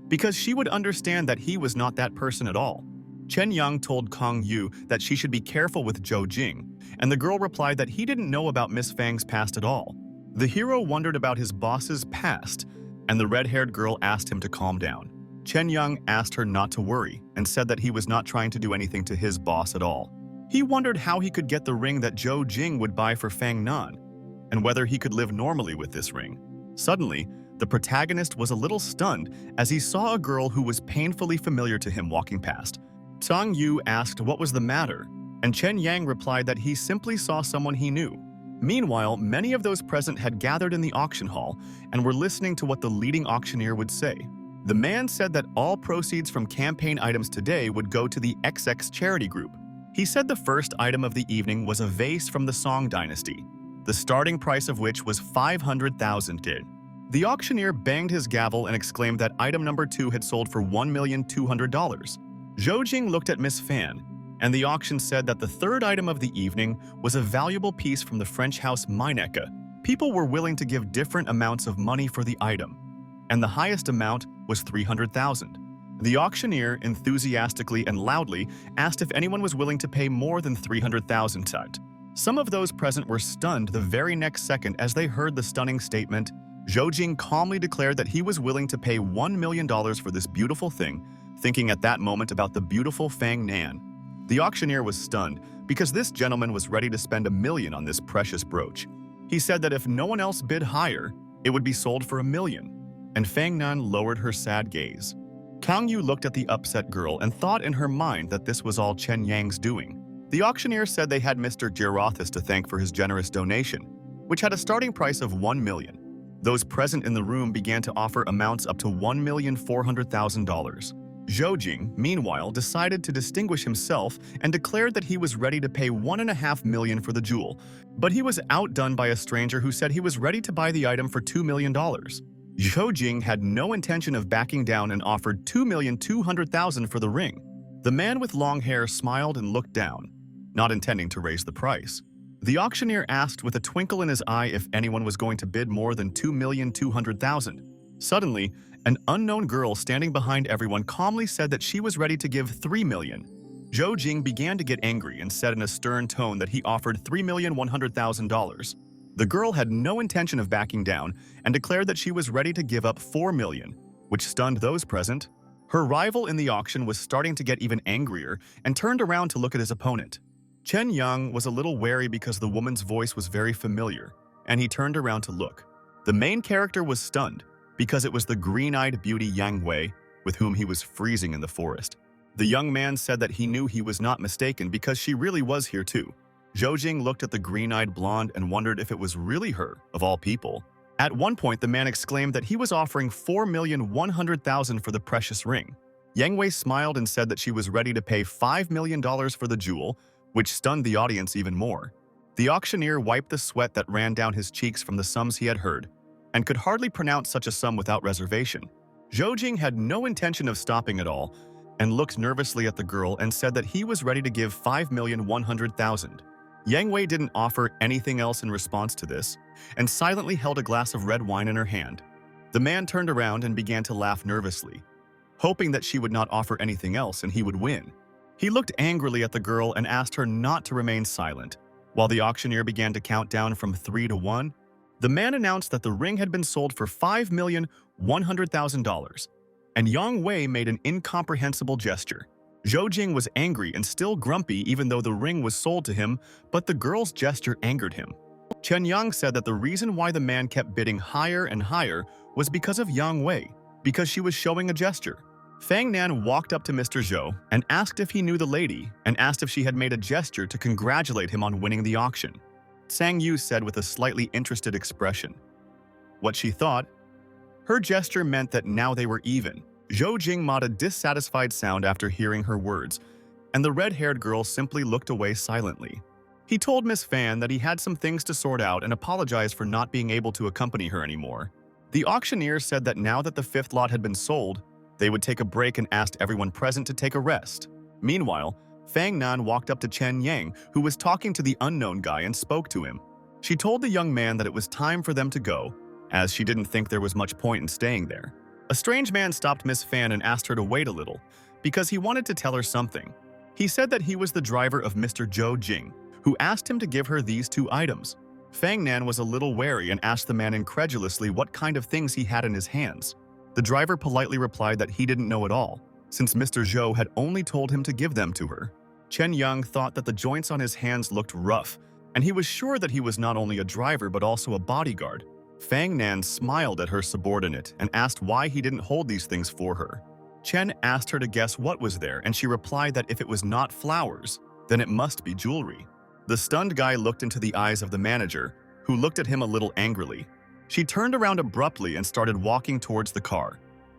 [SPEAKER 1] because she would understand that he was not that person at all. Chen Yang told Kong Yu that she should be careful with Zhou Jing, and the girl replied that he didn't know about Miss Fang's past at all. The hero wondered about his boss's past, and the red-haired girl asked him to calm down. Chen Yang asked her not to worry and said that he was not trying to do anything to his boss at all. He wondered how he could get the ring that Zhou Jing would buy for Fang Nan, and whether he could live normally with this ring. Suddenly, the protagonist was a little stunned as he saw a girl who was painfully familiar to him walking past. Tong Yu asked what was the matter, and Chen Yang replied that he simply saw someone he knew. Meanwhile, many of those present had gathered in the auction hall and were listening to what the leading auctioneer would say. The man said that all proceeds from campaign items today would go to the XX charity group. He said the first item of the evening was a vase from the Song dynasty, the starting price of which was 500,000 did. The auctioneer banged his gavel and exclaimed that item number 2 had sold for $1,200,000. Zhou Jing looked at Miss Fan, and the auction said that the third item of the evening was a valuable piece from the French house Mineka. People were willing to give different amounts of money for the item, and the highest amount was 300,000. The auctioneer enthusiastically and loudly asked if anyone was willing to pay more than 300,000 sat. Some of those present were stunned the very next second as they heard the stunning statement. Zhou Jing calmly declared that he was willing to pay $1 million for this beautiful thing, thinking at that moment about the beautiful Fang Nan. The auctioneer was stunned because this gentleman was ready to spend $1 million on this precious brooch. He said that if no one else bid higher, it would be sold for $1 million. And Fang Nan lowered her sad gaze. Kang Yu looked at the upset girl and thought in her mind that this was all Chen Yang's doing. The auctioneer said they had Mr. Girothis to thank for his generous donation, which had a starting price of $1 million. Those present in the room began to offer amounts up to $1,400,000. Zhou Jing, meanwhile, decided to distinguish himself and declared that he was ready to pay $1.5 million for the jewel, but he was outdone by a stranger who said he was ready to buy the item for $2 million. Zhou Jing had no intention of backing down and offered $2,200,000 for the ring. The man with long hair smiled and looked down, not intending to raise the price. The auctioneer asked with a twinkle in his eye if anyone was going to bid more than $2,200,000. Suddenly, an unknown girl standing behind everyone calmly said that she was ready to give $3 million. Zhou Jing began to get angry and said in a stern tone that he offered $3,100,000. The girl had no intention of backing down and declared that she was ready to give up $4 million, which stunned those present. Her rival in the auction was starting to get even angrier and turned around to look at his opponent. Chen Yang was a little wary because the woman's voice was very familiar, and he turned around to look. The main character was stunned because it was the green-eyed beauty Yang Wei, with whom he was freezing in the forest. The young man said that he knew he was not mistaken because she really was here too. Zhou Jing looked at the green-eyed blonde and wondered if it was really her, of all people. At one point, the man exclaimed that he was offering $4,100,000 for the precious ring. Yang Wei smiled and said that she was ready to pay $5 million for the jewel, which stunned the audience even more. The auctioneer wiped the sweat that ran down his cheeks from the sums he had heard, and could hardly pronounce such a sum without reservation. Zhou Jing had no intention of stopping at all, and looked nervously at the girl and said that he was ready to give $5,100,000. Yang Wei didn't offer anything else in response to this, and silently held a glass of red wine in her hand. The man turned around and began to laugh nervously, hoping that she would not offer anything else and he would win. He looked angrily at the girl and asked her not to remain silent. While the auctioneer began to count down from 3 to 1, the man announced that the ring had been sold for $5,100,000, and Yang Wei made an incomprehensible gesture. Zhou Jing was angry and still grumpy even though the ring was sold to him, but the girl's gesture angered him. Chen Yang said that the reason why the man kept bidding higher and higher was because of Yang Wei, because she was showing a gesture. Fang Nan walked up to Mr. Zhou and asked if he knew the lady and asked if she had made a gesture to congratulate him on winning the auction. Sang Yu said with a slightly interested expression what she thought. Her gesture meant that now they were even. Zhou Jing made a dissatisfied sound after hearing her words, and the red-haired girl simply looked away silently. He told Miss Fan that he had some things to sort out and apologized for not being able to accompany her anymore. The auctioneer said that now that the 5th lot had been sold, they would take a break and asked everyone present to take a rest. Meanwhile, Fang Nan walked up to Chen Yang, who was talking to the unknown guy, and spoke to him. She told the young man that it was time for them to go, as she didn't think there was much point in staying there. A strange man stopped Miss Fan and asked her to wait a little, because he wanted to tell her something. He said that he was the driver of Mr. Zhou Jing, who asked him to give her these 2 items. Fang Nan was a little wary and asked the man incredulously what kind of things he had in his hands. The driver politely replied that he didn't know at all, since Mr. Zhou had only told him to give them to her. Chen Yang thought that the joints on his hands looked rough, and he was sure that he was not only a driver but also a bodyguard. Fang Nan smiled at her subordinate and asked why he didn't hold these things for her. Chen asked her to guess what was there, and she replied that if it was not flowers, then it must be jewelry. The stunned guy looked into the eyes of the manager, who looked at him a little angrily. She turned around abruptly and started walking towards the car.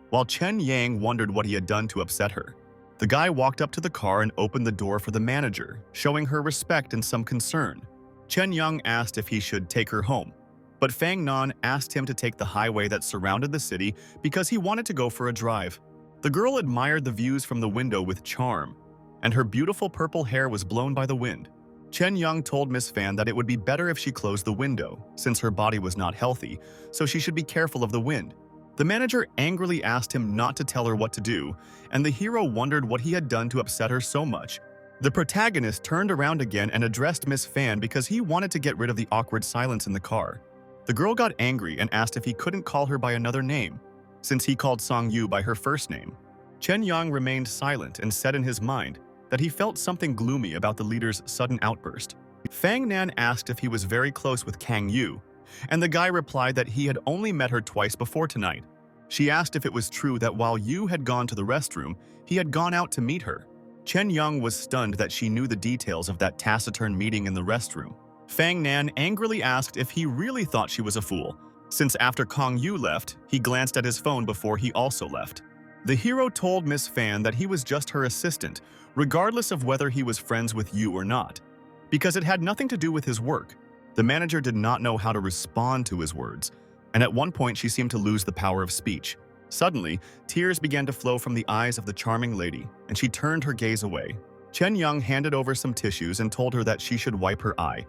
[SPEAKER 1] while Chen Yang wondered what he had done to upset her. The guy walked up to the car and opened the door for the manager, showing her respect and some concern. Chen Yang asked if he should take her home, but Fang Nan asked him to take the highway that surrounded the city because he wanted to go for a drive. The girl admired the views from the window with charm, and her beautiful purple hair was blown by the wind. Chen Yang told Miss Fan that it would be better if she closed the window, since her body was not healthy, so she should be careful of the wind. The manager angrily asked him not to tell her what to do, and the hero wondered what he had done to upset her so much. The protagonist turned around again and addressed Miss Fan because he wanted to get rid of the awkward silence in the car. The girl got angry and asked if he couldn't call her by another name, since he called Song Yu by her first name. Chen Yang remained silent and said in his mind that he felt something gloomy about the leader's sudden outburst. Fang Nan asked if he was very close with Kang Yu, and the guy replied that he had only met her twice before tonight. She asked if it was true that while Yu had gone to the restroom, he had gone out to meet her. Chen Yang was stunned that she knew the details of that taciturn meeting in the restroom. Fang Nan angrily asked if he really thought she was a fool, since after Kang Yu left, he glanced at his phone before he also left. The hero told Miss Fan that he was just her assistant, regardless of whether he was friends with Yu or not, because it had nothing to do with his work. The manager did not know how to respond to his words, and at one point she seemed to lose the power of speech. Suddenly, tears began to flow from the eyes of the charming lady, and she turned her gaze away. Chen Yang handed over some tissues and told her that she should wipe her eye,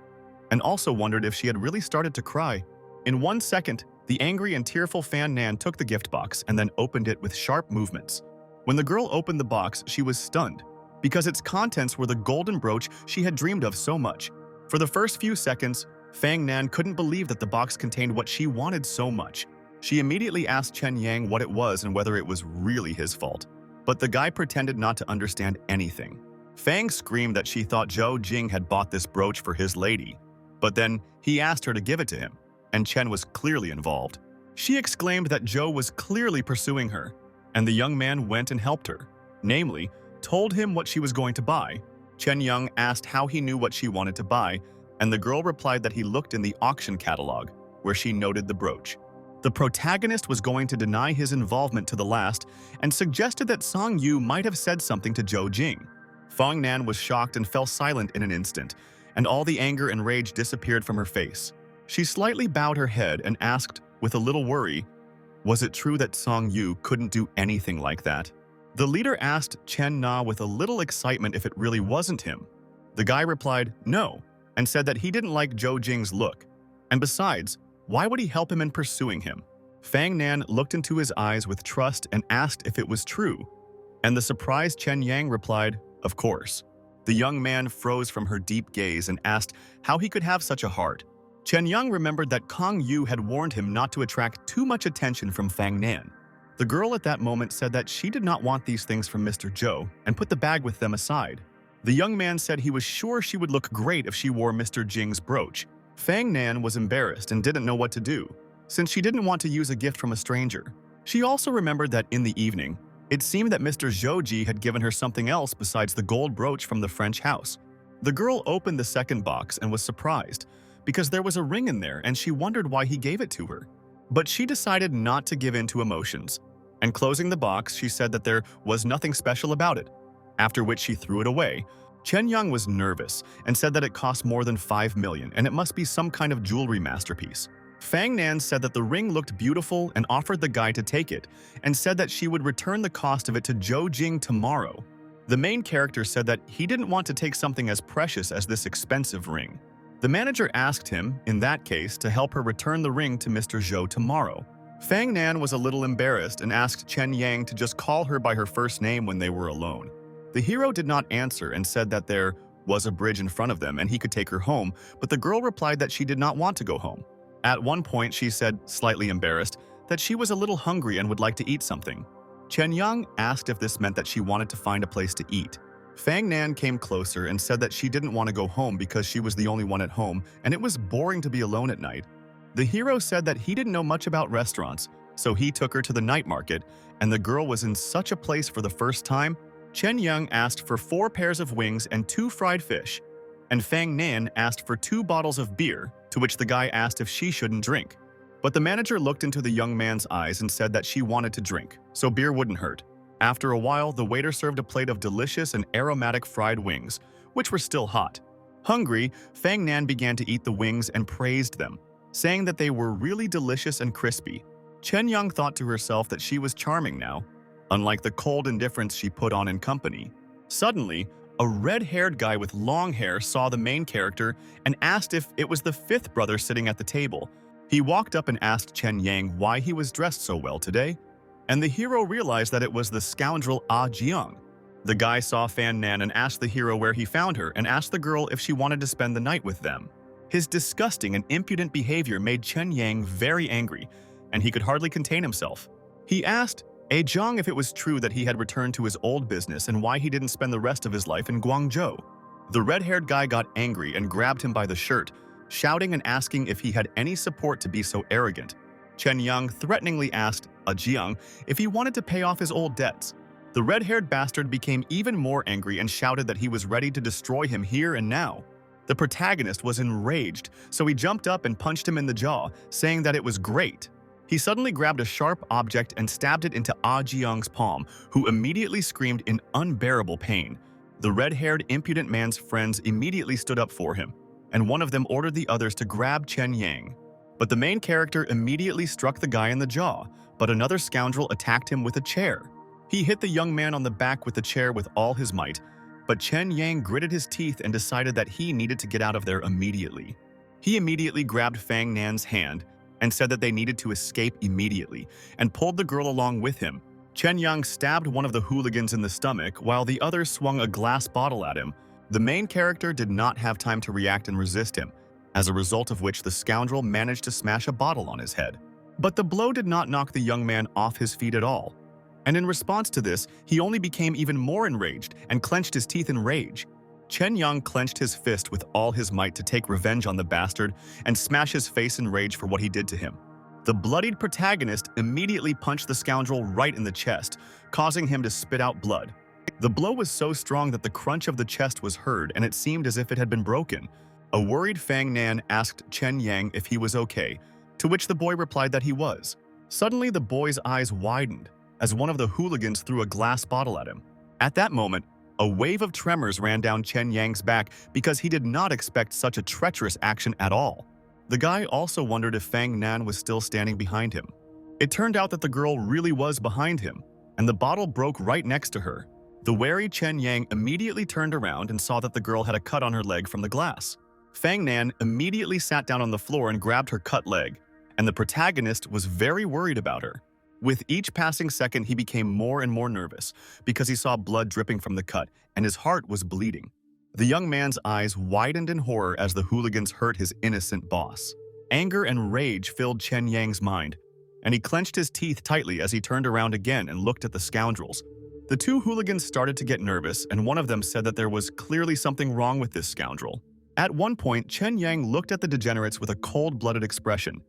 [SPEAKER 1] and also wondered if she had really started to cry. In 1 second, the angry and tearful Fan Nan took the gift box and then opened it with sharp movements. When the girl opened the box, she was stunned, because its contents were the golden brooch she had dreamed of so much. For the first few seconds, Fang Nan couldn't believe that the box contained what she wanted so much. She immediately asked Chen Yang what it was and whether it was really his fault. But the guy pretended not to understand anything. Fang screamed that she thought Zhou Jing had bought this brooch for his lady, but then he asked her to give it to him, and Chen was clearly involved. She exclaimed that Zhou was clearly pursuing her, and the young man went and helped her, namely, told him what she was going to buy. Chen Yang asked how he knew what she wanted to buy, and the girl replied that he looked in the auction catalog, where she noted the brooch. The protagonist was going to deny his involvement to the last and suggested that Song Yu might have said something to Zhou Jing. Fang Nan was shocked and fell silent in an instant, and all the anger and rage disappeared from her face. She slightly bowed her head and asked, with a little worry, was it true that Song Yu couldn't do anything like that? The leader asked Chen Na with a little excitement if it really wasn't him. The guy replied, no, and said that he didn't like Zhou Jing's look. And besides, why would he help him in pursuing him? Fang Nan looked into his eyes with trust and asked if it was true. And the surprised Chen Yang replied, of course. The young man froze from her deep gaze and asked how he could have such a heart. Chen Yang remembered that Kang Yu had warned him not to attract too much attention from Fang Nan. The girl at that moment said that she did not want these things from Mr. Zhou and put the bag with them aside. The young man said he was sure she would look great if she wore Mr. Jing's brooch. Fang Nan was embarrassed and didn't know what to do, since she didn't want to use a gift from a stranger. She also remembered that in the evening, it seemed that Mr. Zhouji had given her something else besides the gold brooch from the French house. The girl opened the second box and was surprised, because there was a ring in there and she wondered why he gave it to her. But she decided not to give in to emotions, and closing the box, she said that there was nothing special about it, after which she threw it away. Chen Yang was nervous and said that it cost more than 5 million and it must be some kind of jewelry masterpiece. Fang Nan said that the ring looked beautiful and offered the guy to take it, and said that she would return the cost of it to Zhou Jing tomorrow. The main character said that he didn't want to take something as precious as this expensive ring. The manager asked him, in that case, to help her return the ring to Mr. Zhou tomorrow. Fang Nan was a little embarrassed and asked Chen Yang to just call her by her first name when they were alone. The hero did not answer and said that there was a bridge in front of them and he could take her home, but the girl replied that she did not want to go home. At one point, she said, slightly embarrassed, that she was a little hungry and would like to eat something. Chen Yang asked if this meant that she wanted to find a place to eat. Fang Nan came closer and said that she didn't want to go home because she was the only one at home and it was boring to be alone at night. The hero said that he didn't know much about restaurants, so he took her to the night market, and the girl was in such a place for the first time. Chen Yang asked for 4 pairs of wings and 2 fried fish, and Fang Nan asked for 2 bottles of beer, to which the guy asked if she shouldn't drink. But the manager looked into the young man's eyes and said that she wanted to drink, so beer wouldn't hurt. After a while, the waiter served a plate of delicious and aromatic fried wings, which were still hot. Hungry, Fang Nan began to eat the wings and praised them, saying that they were really delicious and crispy. Chen Yang thought to herself that she was charming now, unlike the cold indifference she put on in company. Suddenly, a red-haired guy with long hair saw the main character and asked if it was the fifth brother sitting at the table. He walked up and asked Chen Yang why he was dressed so well today, and the hero realized that it was the scoundrel Ah Jiang. The guy saw Fan Nan and asked the hero where he found her and asked the girl if she wanted to spend the night with them. His disgusting and impudent behavior made Chen Yang very angry, and he could hardly contain himself. He asked A Jiang if it was true that he had returned to his old business and why he didn't spend the rest of his life in Guangzhou. The red-haired guy got angry and grabbed him by the shirt, shouting and asking if he had any support to be so arrogant. Chen Yang threateningly asked A Jiang if he wanted to pay off his old debts. The red-haired bastard became even more angry and shouted that he was ready to destroy him here and now. The protagonist was enraged, so he jumped up and punched him in the jaw, saying that it was great. He suddenly grabbed a sharp object and stabbed it into Ah Jiang's palm, who immediately screamed in unbearable pain. The red-haired, impudent man's friends immediately stood up for him, and one of them ordered the others to grab Chen Yang. But the main character immediately struck the guy in the jaw, but another scoundrel attacked him with a chair. He hit the young man on the back with the chair with all his might, but Chen Yang gritted his teeth and decided that he needed to get out of there immediately. He immediately grabbed Fang Nan's hand and said that they needed to escape immediately, and pulled the girl along with him. Chen Yang stabbed one of the hooligans in the stomach while the other swung a glass bottle at him. The main character did not have time to react and resist him, as a result of which the scoundrel managed to smash a bottle on his head. But the blow did not knock the young man off his feet at all. And in response to this, he only became even more enraged and clenched his teeth in rage. Chen Yang clenched his fist with all his might to take revenge on the bastard and smash his face in rage for what he did to him. The bloodied protagonist immediately punched the scoundrel right in the chest, causing him to spit out blood. The blow was so strong that the crunch of the chest was heard and it seemed as if it had been broken. A worried Fang Nan asked Chen Yang if he was okay, to which the boy replied that he was. Suddenly, the boy's eyes widened as one of the hooligans threw a glass bottle at him. At that moment, a wave of tremors ran down Chen Yang's back because he did not expect such a treacherous action at all. The guy also wondered if Fang Nan was still standing behind him. It turned out that the girl really was behind him, and the bottle broke right next to her. The wary Chen Yang immediately turned around and saw that the girl had a cut on her leg from the glass. Fang Nan immediately sat down on the floor and grabbed her cut leg, and the protagonist was very worried about her. With each passing second, he became more and more nervous because he saw blood dripping from the cut and his heart was bleeding. The young man's eyes widened in horror as the hooligans hurt his innocent boss. Anger and rage filled Chen Yang's mind, and he clenched his teeth tightly as he turned around again and looked at the scoundrels. The two hooligans started to get nervous, and one of them said that there was clearly something wrong with this scoundrel. At one point, Chen Yang looked at the degenerates with a cold-blooded expression,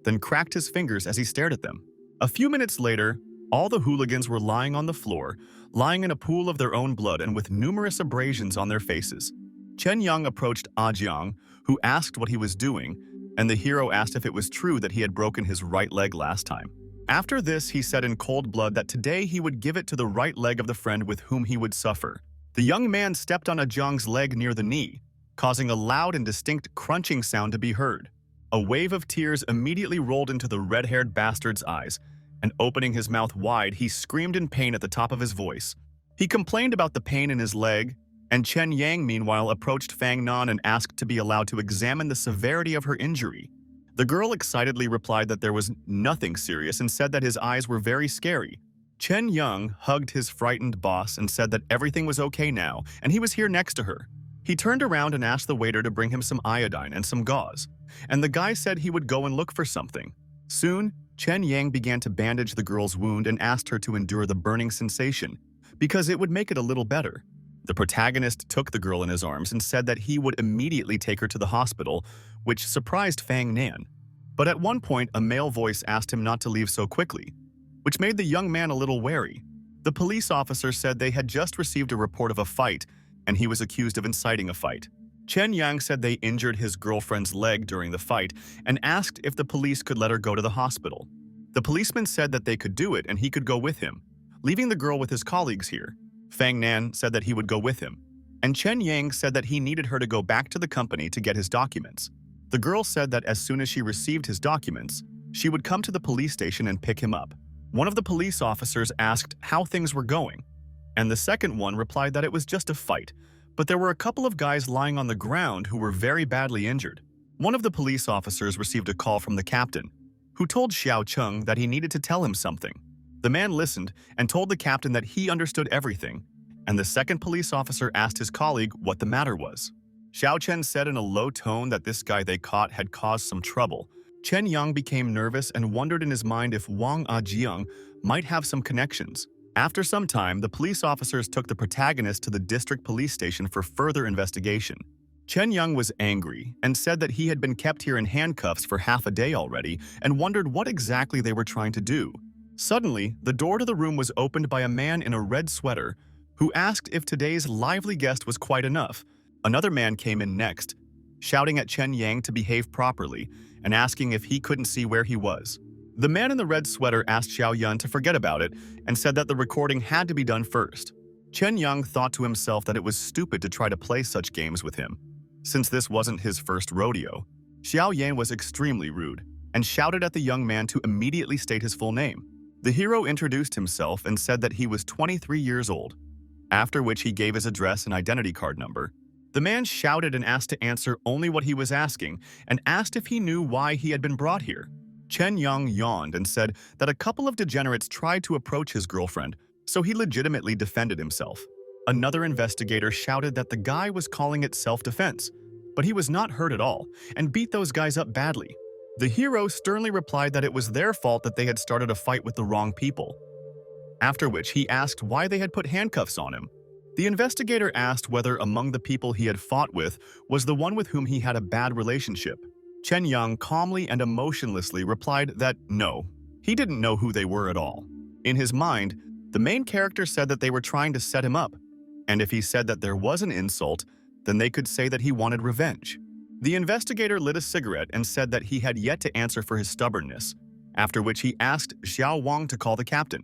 [SPEAKER 1] then cracked his fingers as he stared at them. A few minutes later, all the hooligans were lying on the floor, lying in a pool of their own blood and with numerous abrasions on their faces. Chen Yang approached Ah Jiang, who asked what he was doing, and the hero asked if it was true that he had broken his right leg last time. After this, he said in cold blood that today he would give it to the right leg of the friend with whom he would suffer. The young man stepped on Ah Jiang's leg near the knee, causing a loud and distinct crunching sound to be heard. A wave of tears immediately rolled into the red-haired bastard's eyes, and opening his mouth wide, he screamed in pain at the top of his voice. He complained about the pain in his leg, and Chen Yang meanwhile approached Fang Nan and asked to be allowed to examine the severity of her injury. The girl excitedly replied that there was nothing serious and said that his eyes were very scary. Chen Yang hugged his frightened boss and said that everything was okay now, and he was here next to her. He turned around and asked the waiter to bring him some iodine and some gauze, and the guy said he would go and look for something. Soon, Chen Yang began to bandage the girl's wound and asked her to endure the burning sensation, because it would make it a little better. The protagonist took the girl in his arms and said that he would immediately take her to the hospital, which surprised Fang Nan. But at one point, a male voice asked him not to leave so quickly, which made the young man a little wary. The police officer said they had just received a report of a fight, and he was accused of inciting a fight. Chen Yang said they injured his girlfriend's leg during the fight and asked if the police could let her go to the hospital. The policeman said that they could do it and he could go with him, leaving the girl with his colleagues here. Fang Nan said that he would go with him, and Chen Yang said that he needed her to go back to the company to get his documents. The girl said that as soon as she received his documents, she would come to the police station and pick him up. One of the police officers asked how things were going, and the second one replied that it was just a fight, but there were a couple of guys lying on the ground who were very badly injured. One of the police officers received a call from the captain, who told Xiao Cheng that he needed to tell him something. The man listened and told the captain that he understood everything, and the second police officer asked his colleague what the matter was. Xiao Chen said in a low tone that this guy they caught had caused some trouble. Chen Yang became nervous and wondered in his mind if Wang Ajiang might have some connections. After some time, the police officers took the protagonist to the district police station for further investigation. Chen Yang was angry and said that he had been kept here in handcuffs for half a day already and wondered what exactly they were trying to do. Suddenly, the door to the room was opened by a man in a red sweater who asked if today's lively guest was quite enough. Another man came in next, shouting at Chen Yang to behave properly and asking if he couldn't see where he was. The man in the red sweater asked Xiao Yun to forget about it and said that the recording had to be done first. Chen Yang thought to himself that it was stupid to try to play such games with him, since this wasn't his first rodeo. Xiao Yan was extremely rude and shouted at the young man to immediately state his full name. The hero introduced himself and said that he was 23 years old, after which he gave his address and identity card number. The man shouted and asked to answer only what he was asking and asked if he knew why he had been brought here. Chen Yang yawned and said that a couple of degenerates tried to approach his girlfriend, so he legitimately defended himself. Another investigator shouted that the guy was calling it self-defense, but he was not hurt at all and beat those guys up badly. The hero sternly replied that it was their fault that they had started a fight with the wrong people, after which he asked why they had put handcuffs on him. The investigator asked whether among the people he had fought with was the one with whom he had a bad relationship. Chen Yang calmly and emotionlessly replied that no, he didn't know who they were at all. In his mind, the main character said that they were trying to set him up, and if he said that there was an insult, then they could say that he wanted revenge. The investigator lit a cigarette and said that he had yet to answer for his stubbornness, after which he asked Xiao Wang to call the captain.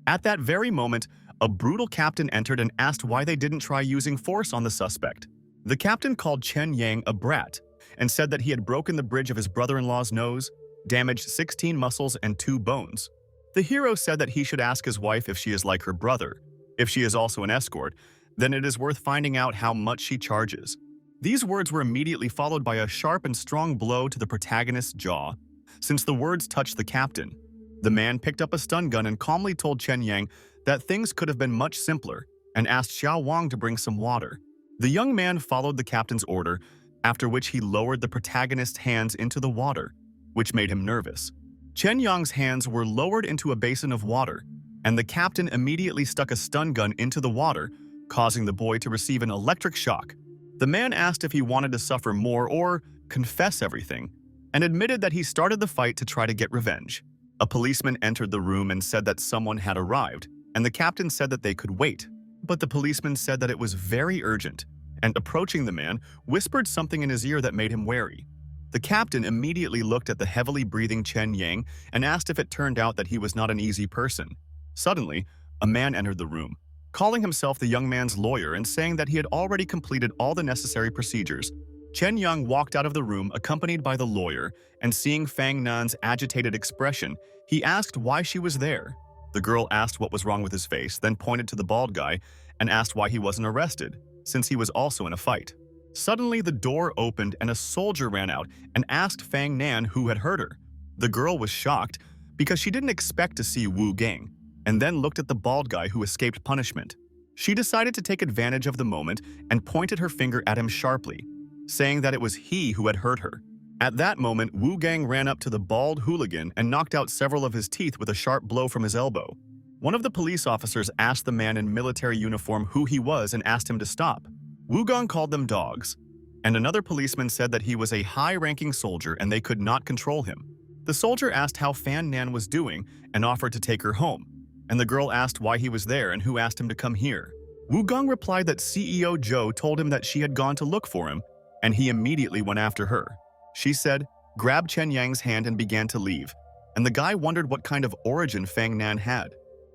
[SPEAKER 1] At that very moment, a brutal captain entered and asked why they didn't try using force on the suspect. The captain called Chen Yang a brat and said that he had broken the bridge of his brother-in-law's nose, damaged 16 muscles and 2 bones. The hero said that he should ask his wife if she is like her brother. If she is also an escort, then it is worth finding out how much she charges. These words were immediately followed by a sharp and strong blow to the protagonist's jaw. Since the words touched the captain, the man picked up a stun gun and calmly told Chen Yang that things could have been much simpler and asked Xiao Wang to bring some water. The young man followed the captain's order, after which he lowered the protagonist's hands into the water, which made him nervous. Chen Yang's hands were lowered into a basin of water, and the captain immediately stuck a stun gun into the water, causing the boy to receive an electric shock. The man asked if he wanted to suffer more or confess everything, and admitted that he started the fight to try to get revenge. A policeman entered the room and said that someone had arrived, and the captain said that they could wait. But the policeman said that it was very urgent, and approaching the man, whispered something in his ear that made him wary. The captain immediately looked at the heavily breathing Chen Yang and asked if it turned out that he was not an easy person. Suddenly, a man entered the room, calling himself the young man's lawyer and saying that he had already completed all the necessary procedures. Chen Yang walked out of the room accompanied by the lawyer, and seeing Fang Nan's agitated expression, he asked why she was there. The girl asked what was wrong with his face, then pointed to the bald guy and asked why he wasn't arrested, since he was also in a fight. Suddenly, the door opened and a soldier ran out and asked Fang Nan who had hurt her. The girl was shocked because she didn't expect to see Wu Gang, and then looked at the bald guy who escaped punishment. She decided to take advantage of the moment and pointed her finger at him sharply, saying that it was he who had hurt her. At that moment, Wu Gang ran up to the bald hooligan and knocked out several of his teeth with a sharp blow from his elbow. One of the police officers asked the man in military uniform who he was and asked him to stop. Wu Gang called them dogs, and another policeman said that he was a high-ranking soldier and they could not control him. The soldier asked how Fan Nan was doing and offered to take her home, and the girl asked why he was there and who asked him to come here. Wu Gang replied that CEO Zhou told him that she had gone to look for him, and he immediately went after her. She said, grabbed Chen Yang's hand and began to leave, and the guy wondered what kind of origin Fang Nan had.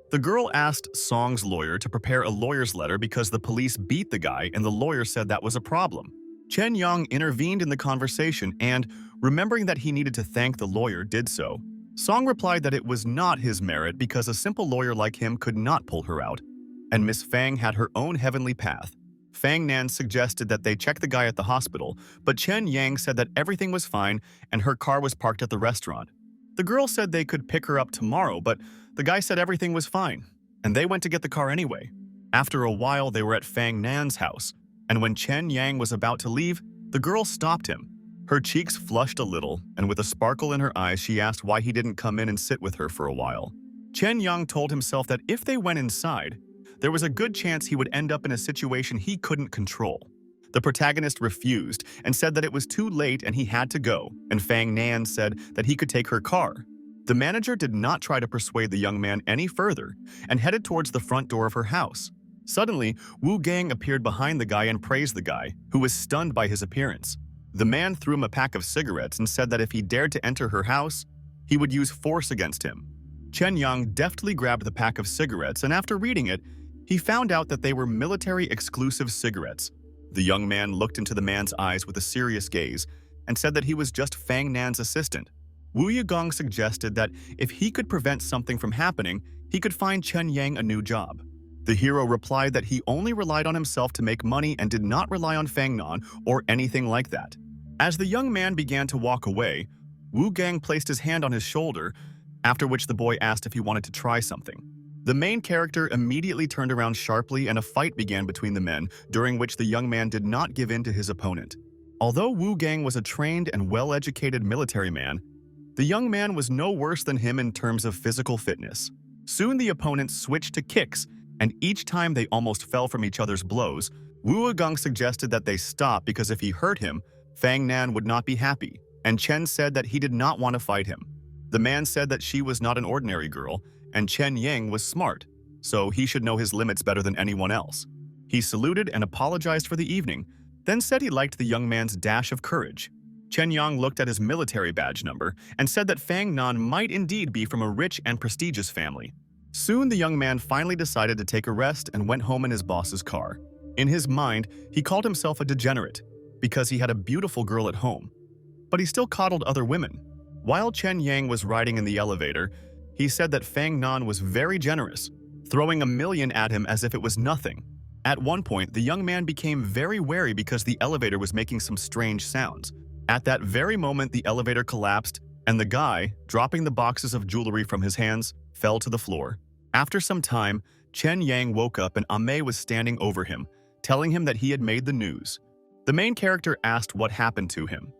[SPEAKER 1] The girl asked Song's lawyer to prepare a lawyer's letter because the police beat the guy and the lawyer said that was a problem. Chen Yang intervened in the conversation and, remembering that he needed to thank the lawyer, did so. Song replied that it was not his merit because a simple lawyer like him could not pull her out, and Miss Fang had her own heavenly path. Fang Nan suggested that they check the guy at the hospital, but Chen Yang said that everything was fine and her car was parked at the restaurant. The girl said they could pick her up tomorrow, but the guy said everything was fine, and they went to get the car anyway. After a while, they were at Fang Nan's house, and when Chen Yang was about to leave, the girl stopped him. Her cheeks flushed a little, and with a sparkle in her eyes, she asked why he didn't come in and sit with her for a while. Chen Yang told himself that if they went inside, there was a good chance he would end up in a situation he couldn't control. The protagonist refused and said that it was too late and he had to go, and Fang Nan said that he could take her car. The manager did not try to persuade the young man any further and headed towards the front door of her house. Suddenly, Wu Gang appeared behind the guy and praised the guy, who was stunned by his appearance. The man threw him a pack of cigarettes and said that if he dared to enter her house, he would use force against him. Chen Yang deftly grabbed the pack of cigarettes, and after reading it, he found out that they were military-exclusive cigarettes. The young man looked into the man's eyes with a serious gaze and said that he was just Fang Nan's assistant. Wu Yigong suggested that if he could prevent something from happening, he could find Chen Yang a new job. The hero replied that he only relied on himself to make money and did not rely on Fang Nan or anything like that. As the young man began to walk away, Wu Gang placed his hand on his shoulder, after which the boy asked if he wanted to try something. The main character immediately turned around sharply and a fight began between the men, during which the young man did not give in to his opponent. Although Wu Gang was a trained and well-educated military man, the young man was no worse than him in terms of physical fitness. Soon the opponents switched to kicks, and each time they almost fell from each other's blows. Wu Gang suggested that they stop because if he hurt him, Fang Nan would not be happy, and Chen said that he did not want to fight him. The man said that she was not an ordinary girl, and Chen Yang was smart, so he should know his limits better than anyone else. He saluted and apologized for the evening, then said he liked the young man's dash of courage. Chen Yang looked at his military badge number and said that Fang Nan might indeed be from a rich and prestigious family. Soon the young man finally decided to take a rest and went home in his boss's car. In his mind, he called himself a degenerate because he had a beautiful girl at home, but he still coddled other women. While Chen Yang was riding in the elevator, he said that Fang Nan was very generous, throwing $1 million at him as if it was nothing. At one point, the young man became very wary because the elevator was making some strange sounds. At that very moment, the elevator collapsed, and the guy, dropping the boxes of jewelry from his hands, fell to the floor. After some time, Chen Yang woke up and Ame was standing over him, telling him that he had made the news. The main character asked what happened to him,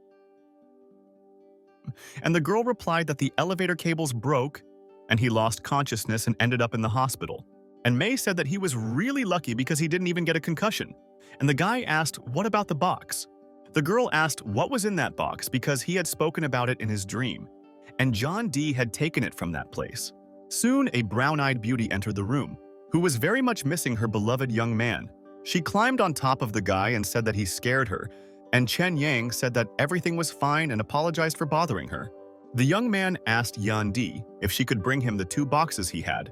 [SPEAKER 1] and the girl replied that the elevator cables broke and he lost consciousness and ended up in the hospital. And May said that he was really lucky because he didn't even get a concussion. And the guy asked, what about the box? The girl asked what was in that box because he had spoken about it in his dream, and John D had taken it from that place. Soon, a brown-eyed beauty entered the room, who was very much missing her beloved young man. She climbed on top of the guy and said that he scared her, and Chen Yang said that everything was fine and apologized for bothering her. The young man asked Yan Di if she could bring him the 2 boxes he had,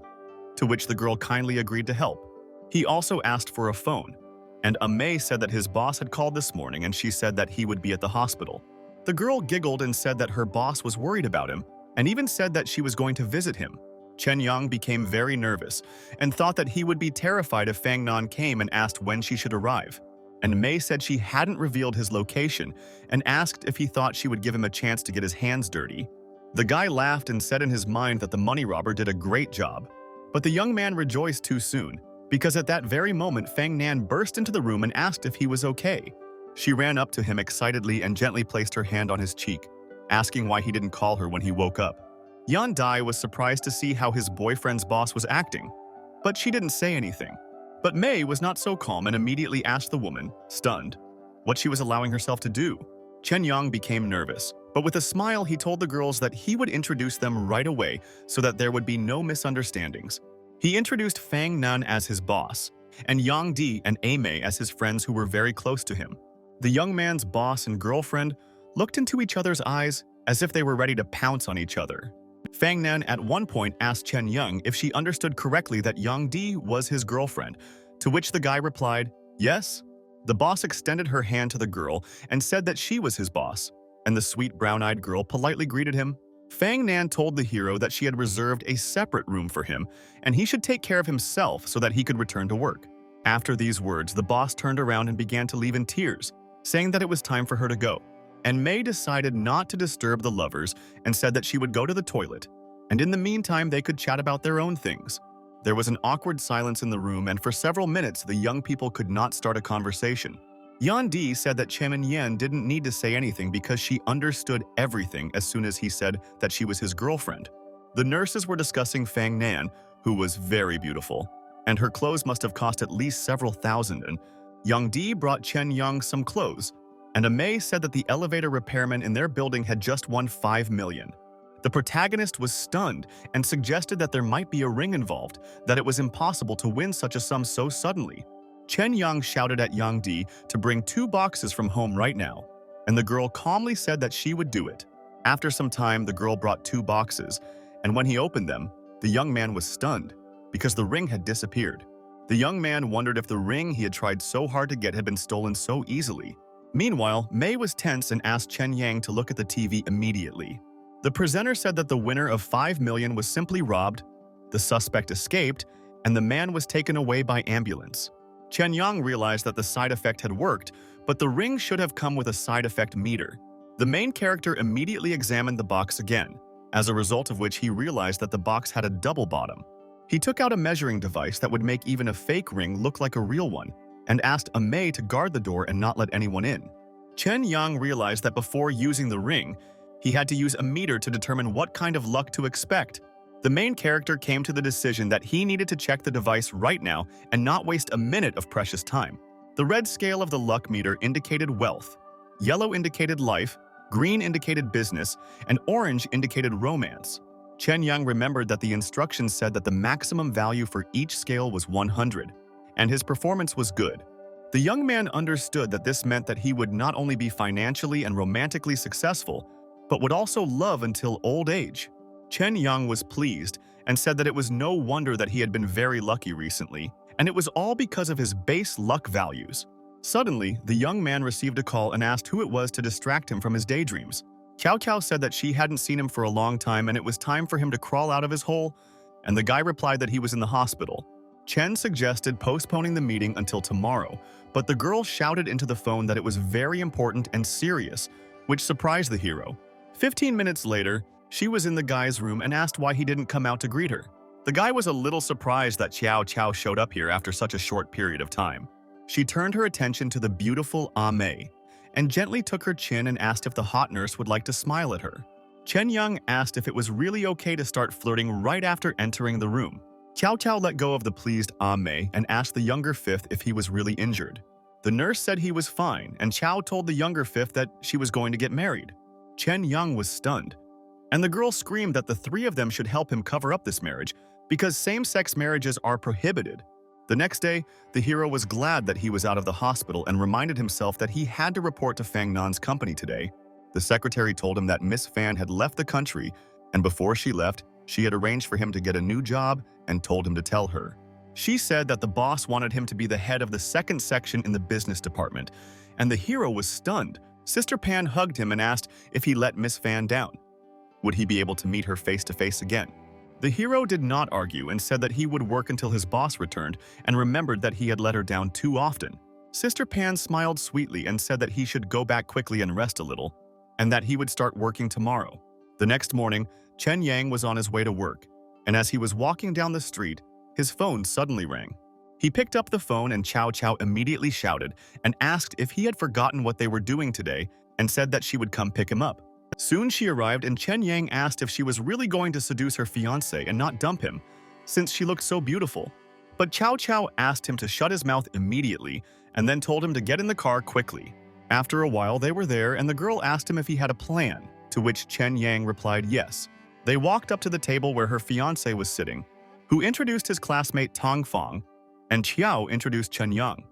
[SPEAKER 1] to which the girl kindly agreed to help. He also asked for a phone, and Ame said that his boss had called this morning and she said that he would be at the hospital. The girl giggled and said that her boss was worried about him, and even said that she was going to visit him. Chen Yang became very nervous and thought that he would be terrified if Fang Nan came and asked when she should arrive. And Mei said she hadn't revealed his location and asked if he thought she would give him a chance to get his hands dirty. The guy laughed and said in his mind that the money robber did a great job. But the young man rejoiced too soon, because at that very moment Fang Nan burst into the room and asked if he was okay. She ran up to him excitedly and gently placed her hand on his cheek, asking why he didn't call her when he woke up. Yan Dai was surprised to see how his boyfriend's boss was acting, but she didn't say anything. But Mei was not so calm and immediately asked the woman, stunned, what she was allowing herself to do. Chen Yang became nervous, but with a smile he told the girls that he would introduce them right away so that there would be no misunderstandings. He introduced Fang Nan as his boss, and Yang Di and Ame as his friends who were very close to him. The young man's boss and girlfriend looked into each other's eyes as if they were ready to pounce on each other. Fang Nan at one point asked Chen Young if she understood correctly that Yang Di was his girlfriend, to which the guy replied, "Yes." The boss extended her hand to the girl and said that she was his boss, and the sweet brown-eyed girl politely greeted him. Fang Nan told the hero that she had reserved a separate room for him, and he should take care of himself so that he could return to work. After these words, the boss turned around and began to leave in tears, saying that it was time for her to go. And May decided not to disturb the lovers and said that she would go to the toilet, and in the meantime they could chat about their own things. There was an awkward silence in the room, and for several minutes the young people could not start a conversation. Yan Di said that Chen Yen didn't need to say anything because she understood everything as soon as he said that she was his girlfriend. The nurses were discussing Fang Nan, who was very beautiful, and her clothes must have cost at least several thousand, and Yang Di brought Chen Yang some clothes, and May said that the elevator repairman in their building had just won 5 million. The protagonist was stunned and suggested that there might be a ring involved, that it was impossible to win such a sum so suddenly. Chen Yang shouted at Yang Di to bring 2 boxes from home right now, and the girl calmly said that she would do it. After some time, the girl brought 2 boxes, and when he opened them, the young man was stunned because the ring had disappeared. The young man wondered if the ring he had tried so hard to get had been stolen so easily. Meanwhile, May was tense and asked Chen Yang to look at the TV immediately. The presenter said that the winner of 5 million was simply robbed, the suspect escaped, and the man was taken away by ambulance. Chen Yang realized that the side effect had worked, but the ring should have come with a side effect meter. The main character immediately examined the box again, as a result of which he realized that the box had a double bottom. He took out a measuring device that would make even a fake ring look like a real one, and asked May to guard the door and not let anyone in. Chen Yang realized that before using the ring, he had to use a meter to determine what kind of luck to expect. The main character came to the decision that he needed to check the device right now and not waste a minute of precious time. The red scale of the luck meter indicated wealth, yellow indicated life, green indicated business, and orange indicated romance. Chen Yang remembered that the instructions said that the maximum value for each scale was 100, and his performance was good. The young man understood that this meant that he would not only be financially and romantically successful, but would also love until old age. Chen Yang was pleased and said that it was no wonder that he had been very lucky recently, and it was all because of his base luck values. Suddenly, the young man received a call and asked who it was to distract him from his daydreams. Qiao Qiao said that she hadn't seen him for a long time and it was time for him to crawl out of his hole, and the guy replied that he was in the hospital. Chen suggested postponing the meeting until tomorrow, but the girl shouted into the phone that it was very important and serious, which surprised the hero. 15 minutes later, she was in the guy's room and asked why he didn't come out to greet her. The guy was a little surprised that Qiao Qiao showed up here after such a short period of time. She turned her attention to the beautiful May and gently took her chin and asked if the hot nurse would like to smile at her. Chen Yang asked if it was really okay to start flirting right after entering the room. Qiao Qiao let go of the pleased May and asked the younger fifth if he was really injured. The nurse said he was fine, and Qiao told the younger fifth that she was going to get married. Chen Yang was stunned, and the girl screamed that the 3 of them should help him cover up this marriage because same-sex marriages are prohibited. The next day, the hero was glad that he was out of the hospital and reminded himself that he had to report to Fang Nan's company today. The secretary told him that Miss Fan had left the country, and before she left, she had arranged for him to get a new job and told him to tell her. She said that the boss wanted him to be the head of the 2nd section in the business department, and the hero was stunned. Sister Pan hugged him and asked if he let Miss Fan down. Would he be able to meet her face-to-face again? The hero did not argue and said that he would work until his boss returned and remembered that he had let her down too often. Sister Pan smiled sweetly and said that he should go back quickly and rest a little, and that he would start working tomorrow. The next morning, Chen Yang was on his way to work, and as he was walking down the street, his phone suddenly rang. He picked up the phone and Qiao Qiao immediately shouted and asked if he had forgotten what they were doing today and said that she would come pick him up. Soon she arrived and Chen Yang asked if she was really going to seduce her fiancé and not dump him, since she looked so beautiful. But Qiao Qiao asked him to shut his mouth immediately and then told him to get in the car quickly. After a while, they were there and the girl asked him if he had a plan, to which Chen Yang replied yes. They walked up to the table where her fiancé was sitting, who introduced his classmate Tong Fong, and Qiao introduced Chen Yang.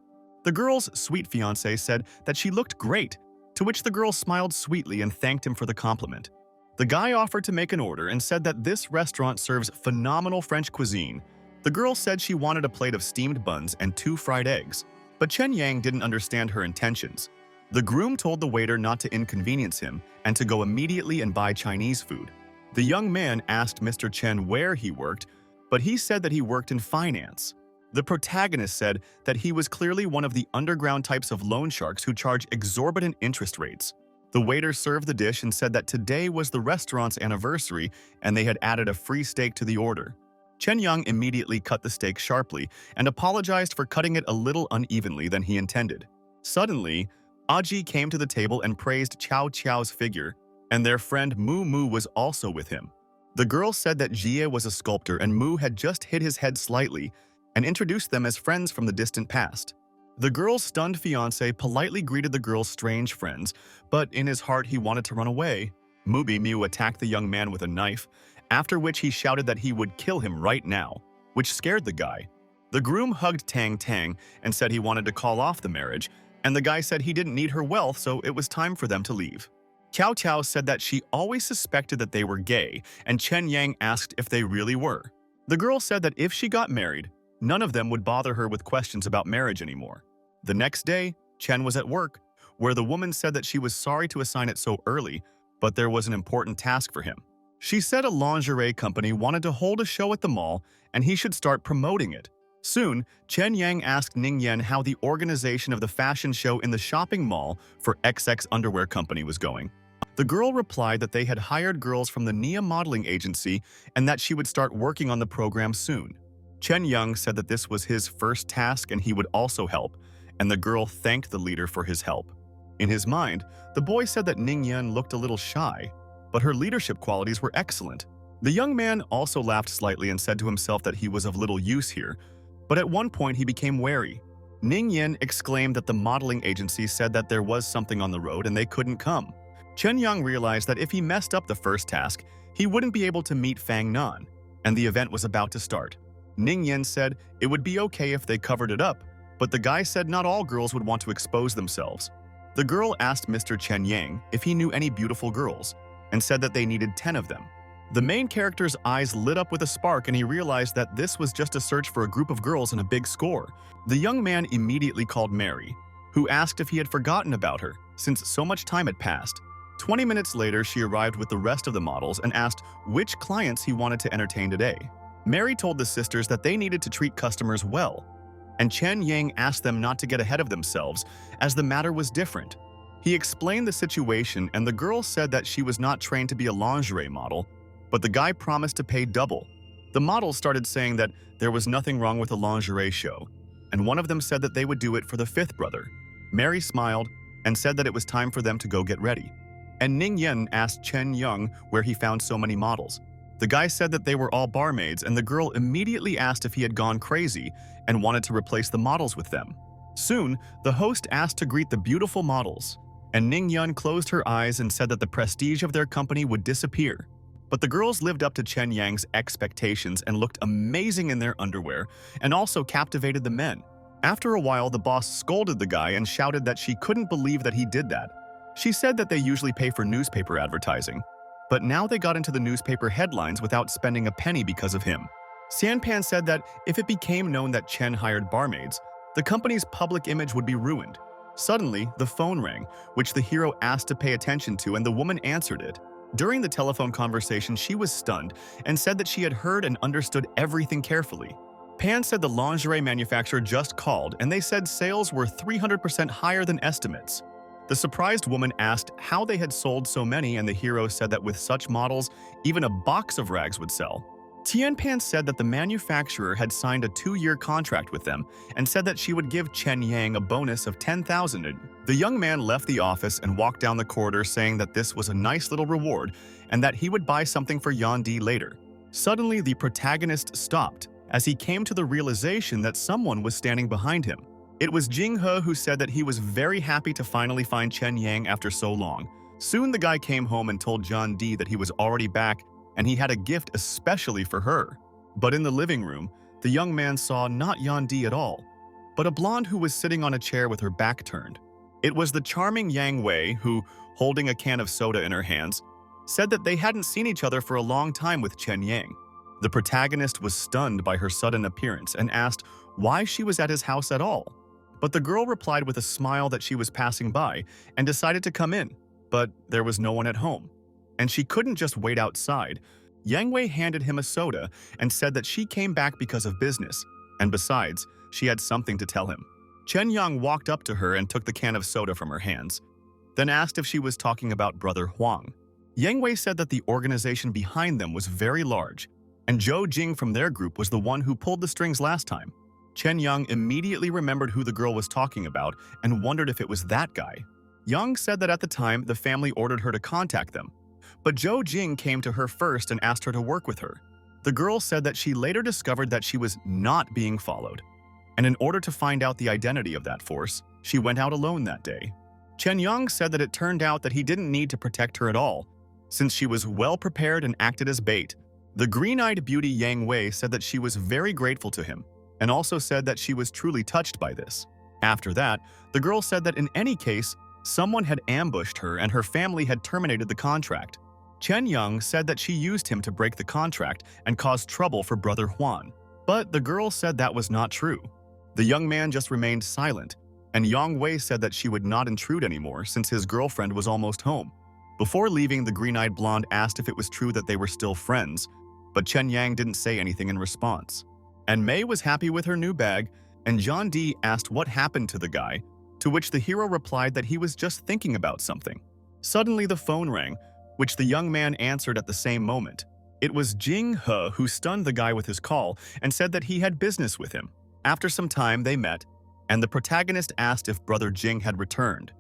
[SPEAKER 1] The girl's sweet fiancé said that she looked great, to which the girl smiled sweetly and thanked him for the compliment. The guy offered to make an order and said that this restaurant serves phenomenal French cuisine. The girl said she wanted a plate of steamed buns and 2 fried eggs, but Chen Yang didn't understand her intentions. The groom told the waiter not to inconvenience him and to go immediately and buy Chinese food. The young man asked Mr. Chen where he worked, but he said that he worked in finance. The protagonist said that he was clearly one of the underground types of loan sharks who charge exorbitant interest rates. The waiter served the dish and said that today was the restaurant's anniversary and they had added a free steak to the order. Chen Yang immediately cut the steak sharply and apologized for cutting it a little unevenly than he intended. Suddenly, Aji came to the table and praised Chow Chow's figure, and their friend Mu Mu was also with him. The girl said that Jie was a sculptor and Mu had just hit his head slightly and introduced them as friends from the distant past. The girl's stunned fiancé politely greeted the girl's strange friends, but in his heart he wanted to run away. Mubi Mu attacked the young man with a knife, after which he shouted that he would kill him right now, which scared the guy. The groom hugged Tang Tang and said he wanted to call off the marriage, and the guy said he didn't need her wealth, so it was time for them to leave. Qiao Qiao said that she always suspected that they were gay, and Chen Yang asked if they really were. The girl said that if she got married, none of them would bother her with questions about marriage anymore. The next day, Chen was at work, where the woman said that she was sorry to assign it so early, but there was an important task for him. She said a lingerie company wanted to hold a show at the mall, and he should start promoting it. Soon, Chen Yang asked Ning Yan how the organization of the fashion show in the shopping mall for XX Underwear Company was going. The girl replied that they had hired girls from the Nia modeling agency and that she would start working on the program soon. Chen Yang said that this was his first task and he would also help, and the girl thanked the leader for his help. In his mind, the boy said that Ning Yan looked a little shy, but her leadership qualities were excellent. The young man also laughed slightly and said to himself that he was of little use here, but at one point he became wary. Ning Yan exclaimed that the modeling agency said that there was something on the road and they couldn't come. Chen Yang realized that if he messed up the first task, he wouldn't be able to meet Fang Nan, and the event was about to start. Ning Yan said it would be okay if they covered it up, but the guy said not all girls would want to expose themselves. The girl asked Mr. Chen Yang if he knew any beautiful girls, and said that they needed 10 of them. The main character's eyes lit up with a spark and he realized that this was just a search for a group of girls and a big score. The young man immediately called Mary, who asked if he had forgotten about her, since so much time had passed. 20 minutes later, she arrived with the rest of the models and asked which clients he wanted to entertain today. Mary told the sisters that they needed to treat customers well, and Chen Yang asked them not to get ahead of themselves, as the matter was different. He explained the situation, and the girl said that she was not trained to be a lingerie model, but the guy promised to pay double. The models started saying that there was nothing wrong with a lingerie show, and one of them said that they would do it for the fifth brother. Mary smiled and said that it was time for them to go get ready. And Ning Yan asked Chen Yang where he found so many models. The guy said that they were all barmaids, and the girl immediately asked if he had gone crazy and wanted to replace the models with them. Soon, the host asked to greet the beautiful models, and Ning Yan closed her eyes and said that the prestige of their company would disappear. But the girls lived up to Chen Yang's expectations and looked amazing in their underwear, and also captivated the men. After a while, the boss scolded the guy and shouted that she couldn't believe that he did that. She said that they usually pay for newspaper advertising, but now they got into the newspaper headlines without spending a penny because of him. Sanpan said that if it became known that Chen hired barmaids, the company's public image would be ruined. Suddenly, the phone rang, which the hero asked to pay attention to, and the woman answered it. During the telephone conversation, she was stunned and said that she had heard and understood everything carefully. Pan said the lingerie manufacturer just called, and they said sales were 300% higher than estimates. The surprised woman asked how they had sold so many, and the hero said that with such models, even a box of rags would sell. Tianpan said that the manufacturer had signed a 2-year contract with them and said that she would give Chen Yang a bonus of 10,000. The young man left the office and walked down the corridor saying that this was a nice little reward and that he would buy something for Yandi later. Suddenly, the protagonist stopped as he came to the realization that someone was standing behind him. It was Jing He, who said that he was very happy to finally find Chen Yang after so long. Soon the guy came home and told John D that he was already back and he had a gift especially for her. But in the living room, the young man saw not Yan Di at all. but a blonde who was sitting on a chair with her back turned. It was the charming Yang Wei who, holding a can of soda in her hands, said that they hadn't seen each other for a long time with Chen Yang. The protagonist was stunned by her sudden appearance and asked why she was at his house at all. But the girl replied with a smile that she was passing by and decided to come in, but there was no one at home. And she couldn't just wait outside. Yang Wei handed him a soda and said that she came back because of business, and besides, she had something to tell him. Chen Yang walked up to her and took the can of soda from her hands, then asked if she was talking about Brother Huang. Yang Wei said that the organization behind them was very large, and Zhou Jing from their group was the one who pulled the strings last time. Chen Yang immediately remembered who the girl was talking about and wondered if it was that guy. Yang said that at the time, the family ordered her to contact them, but Zhou Jing came to her first and asked her to work with her. The girl said that she later discovered that she was not being followed, and in order to find out the identity of that force, she went out alone that day. Chen Yang said that it turned out that he didn't need to protect her at all, since she was well prepared and acted as bait. The green-eyed beauty Yang Wei said that she was very grateful to him, and also said that she was truly touched by this. After that, the girl said that in any case, someone had ambushed her and her family had terminated the contract. Chen Yang said that she used him to break the contract and cause trouble for Brother Huan, but the girl said that was not true. The young man just remained silent, and Yang Wei said that she would not intrude anymore since his girlfriend was almost home. Before leaving, the green-eyed blonde asked if it was true that they were still friends, but Chen Yang didn't say anything in response. And Mei was happy with her new bag, and John D asked what happened to the guy, to which the hero replied that he was just thinking about something. Suddenly the phone rang, which the young man answered at the same moment. It was Jing He who stunned the guy with his call and said that he had business with him. After some time, they met, and the protagonist asked if Brother Jing had returned.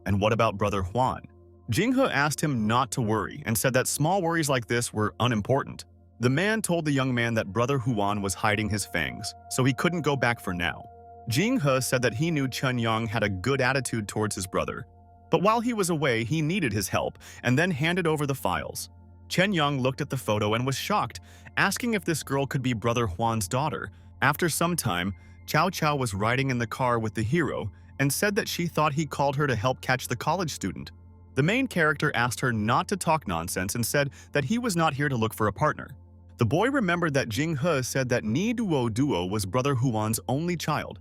[SPEAKER 1] And what about Brother Huan? Jing He asked him not to worry and said that small worries like this were unimportant. The man told the young man that Brother Huan was hiding his fangs, so he couldn't go back for now. Jing He said that he knew Chen Yang had a good attitude towards his brother, but while he was away, he needed his help and then handed over the files. Chen Yang looked at the photo and was shocked, asking if this girl could be Brother Huan's daughter. After some time, Cao Cao was riding in the car with the hero and said that she thought he called her to help catch the college student. The main character asked her not to talk nonsense and said that he was not here to look for a partner. The boy remembered that Jing He said that Ni Duo Duo was Brother Huan's only child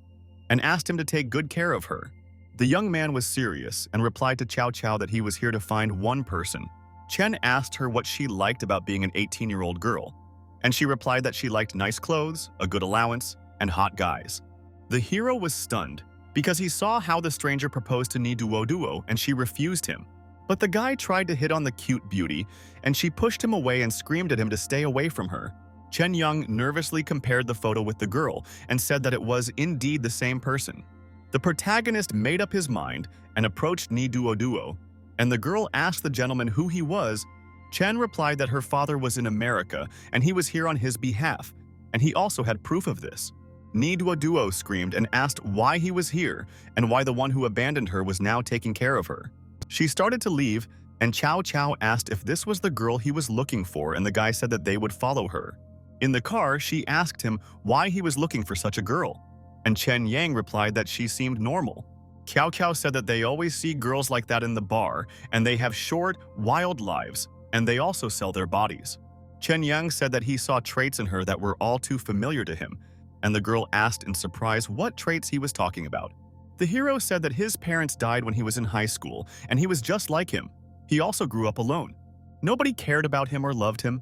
[SPEAKER 1] and asked him to take good care of her. The young man was serious and replied to Cao Cao that he was here to find one person. Chen asked her what she liked about being an 18-year-old girl, and she replied that she liked nice clothes, a good allowance, and hot guys. The hero was stunned because he saw how the stranger proposed to Ni Duo Duo and she refused him. But the guy tried to hit on the cute beauty, and she pushed him away and screamed at him to stay away from her. Chen Yang nervously compared the photo with the girl and said that it was indeed the same person. The protagonist made up his mind and approached Ni Duo Duo, and the girl asked the gentleman who he was. Chen replied that her father was in America and he was here on his behalf, and he also had proof of this. Ni Duo Duo screamed and asked why he was here and why the one who abandoned her was now taking care of her. She started to leave, and Cao Cao asked if this was the girl he was looking for, and the guy said that they would follow her. In the car, she asked him why he was looking for such a girl, and Chen Yang replied that she seemed normal. Cao Cao said that they always see girls like that in the bar, and they have short, wild lives, and they also sell their bodies. Chen Yang said that he saw traits in her that were all too familiar to him, and the girl asked in surprise what traits he was talking about. The hero said that his parents died when he was in high school, and he was just like him. He also grew up alone. Nobody cared about him or loved him.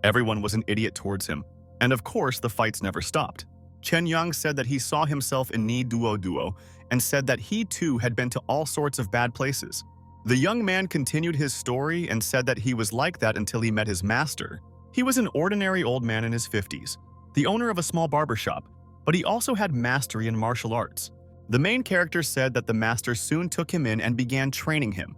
[SPEAKER 1] Everyone was an idiot towards him, and of course the fights never stopped. Chen Yang said that he saw himself in Ni Duo Duo and said that he too had been to all sorts of bad places. The young man continued his story and said that he was like that until he met his master. He was an ordinary old man in his 50s, the owner of a small barbershop, but he also had mastery in martial arts. The main character said that the master soon took him in and began training him,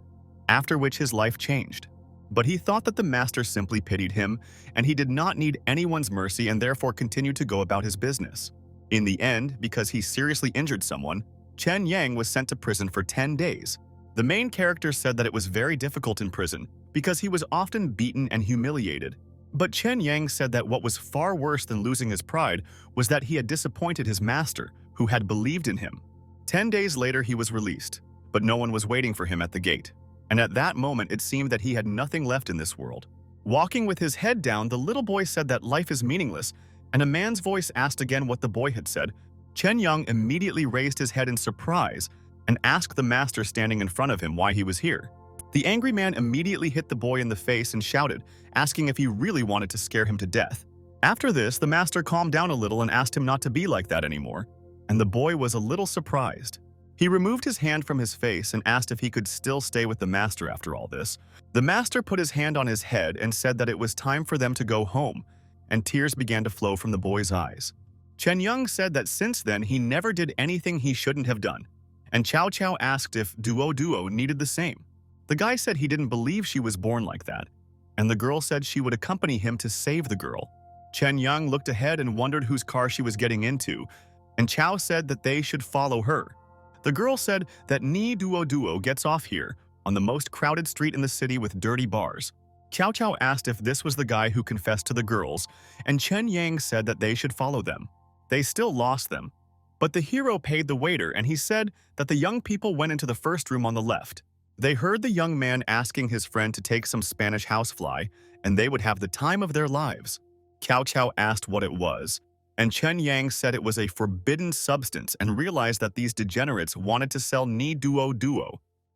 [SPEAKER 1] after which his life changed. But he thought that the master simply pitied him, and he did not need anyone's mercy and therefore continued to go about his business. In the end, because he seriously injured someone, Chen Yang was sent to prison for 10 days. The main character said that it was very difficult in prison because he was often beaten and humiliated. But Chen Yang said that what was far worse than losing his pride was that he had disappointed his master, who had believed in him. 10 days later, he was released, but no one was waiting for him at the gate. And at that moment, it seemed that he had nothing left in this world. Walking with his head down, the little boy said that life is meaningless, and a man's voice asked again what the boy had said. Chen Yang immediately raised his head in surprise and asked the master standing in front of him why he was here. The angry man immediately hit the boy in the face and shouted, asking if he really wanted to scare him to death. After this, the master calmed down a little and asked him not to be like that anymore, and the boy was a little surprised. He removed his hand from his face and asked if he could still stay with the master after all this. The master put his hand on his head and said that it was time for them to go home, and tears began to flow from the boy's eyes. Chen Yang said that since then he never did anything he shouldn't have done, and Cao Cao asked if Duo needed the same. The guy said he didn't believe she was born like that, and the girl said she would accompany him to save the girl. Chen Yang looked ahead and wondered whose car she was getting into, and Cao said that they should follow her. The girl said that Ni Duo gets off here, on the most crowded street in the city with dirty bars. Cao Cao asked if this was the guy who confessed to the girls, and Chen Yang said that they should follow them. They still lost them, but the hero paid the waiter and he said that the young people went into the first room on the left. They heard the young man asking his friend to take some Spanish housefly, and they would have the time of their lives. Cao Cao asked what it was, and Chen Yang said it was a forbidden substance and realized that these degenerates wanted to sell Ni Duo.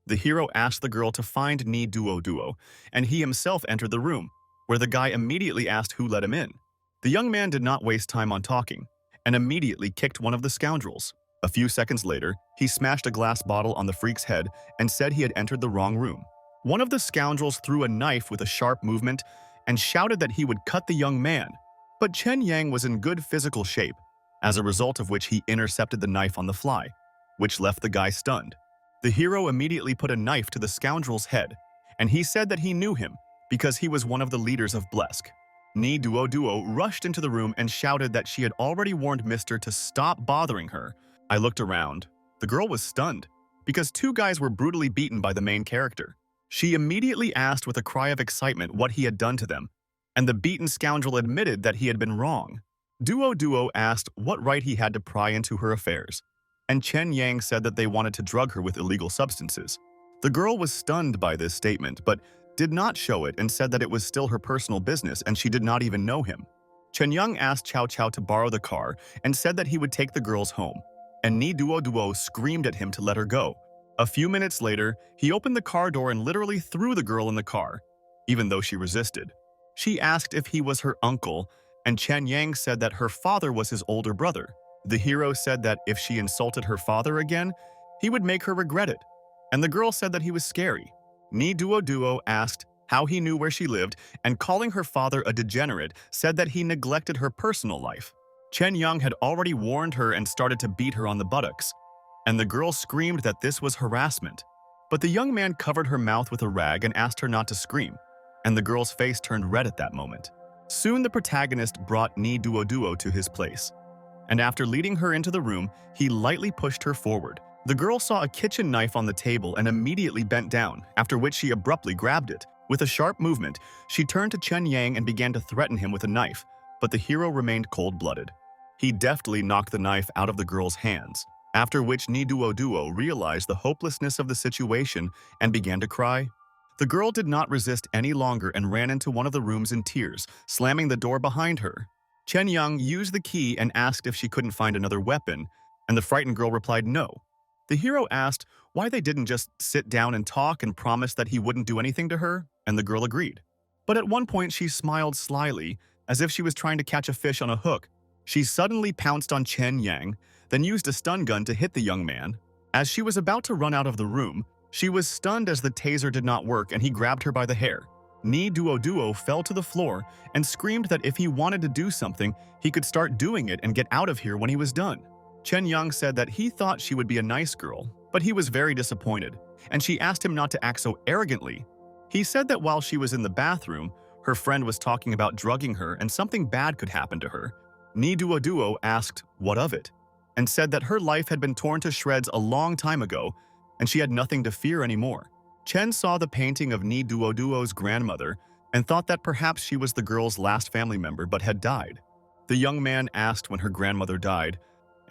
[SPEAKER 1] The hero asked the girl to find Ni Duo, and he himself entered the room, where the guy immediately asked who let him in. The young man did not waste time on talking, and immediately kicked one of the scoundrels. A few seconds later, he smashed a glass bottle on the freak's head and said he had entered the wrong room. One of the scoundrels threw a knife with a sharp movement and shouted that he would cut the young man, but Chen Yang was in good physical shape, as a result of which he intercepted the knife on the fly, which left the guy stunned. The hero immediately put a knife to the scoundrel's head, and he said that he knew him because he was one of the leaders of Blesk. Ni Duo rushed into the room and shouted that she had already warned Mr. to stop bothering her. I looked around. The girl was stunned, because two guys were brutally beaten by the main character. She immediately asked with a cry of excitement what he had done to them, and the beaten scoundrel admitted that he had been wrong. Duo asked what right he had to pry into her affairs, and Chen Yang said that they wanted to drug her with illegal substances. The girl was stunned by this statement, but did not show it and said that it was still her personal business and she did not even know him. Chen Yang asked Cao Cao to borrow the car and said that he would take the girls home, and Ni Duo screamed at him to let her go. A few minutes later, he opened the car door and literally threw the girl in the car, even though she resisted. She asked if he was her uncle, and Chen Yang said that her father was his older brother. The hero said that if she insulted her father again, he would make her regret it, and the girl said that he was scary. Ni Duo asked how he knew where she lived, and calling her father a degenerate, said that he neglected her personal life. Chen Yang had already warned her and started to beat her on the buttocks, and the girl screamed that this was harassment. But the young man covered her mouth with a rag and asked her not to scream, and the girl's face turned red at that moment. Soon the protagonist brought Ni Duo to his place, and after leading her into the room, he lightly pushed her forward. The girl saw a kitchen knife on the table and immediately bent down, after which she abruptly grabbed it. With a sharp movement, she turned to Chen Yang and began to threaten him with a knife, but the hero remained cold-blooded. He deftly knocked the knife out of the girl's hands, after which Ni Duo realized the hopelessness of the situation and began to cry. The girl did not resist any longer and ran into one of the rooms in tears, slamming the door behind her. Chen Yang used the key and asked if she couldn't find another weapon, and the frightened girl replied no. The hero asked why they didn't just sit down and talk and promise that he wouldn't do anything to her, and the girl agreed. But at one point she smiled slyly, as if she was trying to catch a fish on a hook. She suddenly pounced on Chen Yang, then used a stun gun to hit the young man. As she was about to run out of the room, she was stunned as the taser did not work and he grabbed her by the hair. Ni Duo fell to the floor and screamed that if he wanted to do something, he could start doing it and get out of here when he was done. Chen Yang said that he thought she would be a nice girl, but he was very disappointed, and she asked him not to act so arrogantly. He said that while she was in the bathroom, her friend was talking about drugging her and something bad could happen to her. Ni Duo asked what of it, and said that her life had been torn to shreds a long time ago, and she had nothing to fear anymore. Chen saw the painting of Ni Duo's grandmother and thought that perhaps she was the girl's last family member but had died. The young man asked when her grandmother died,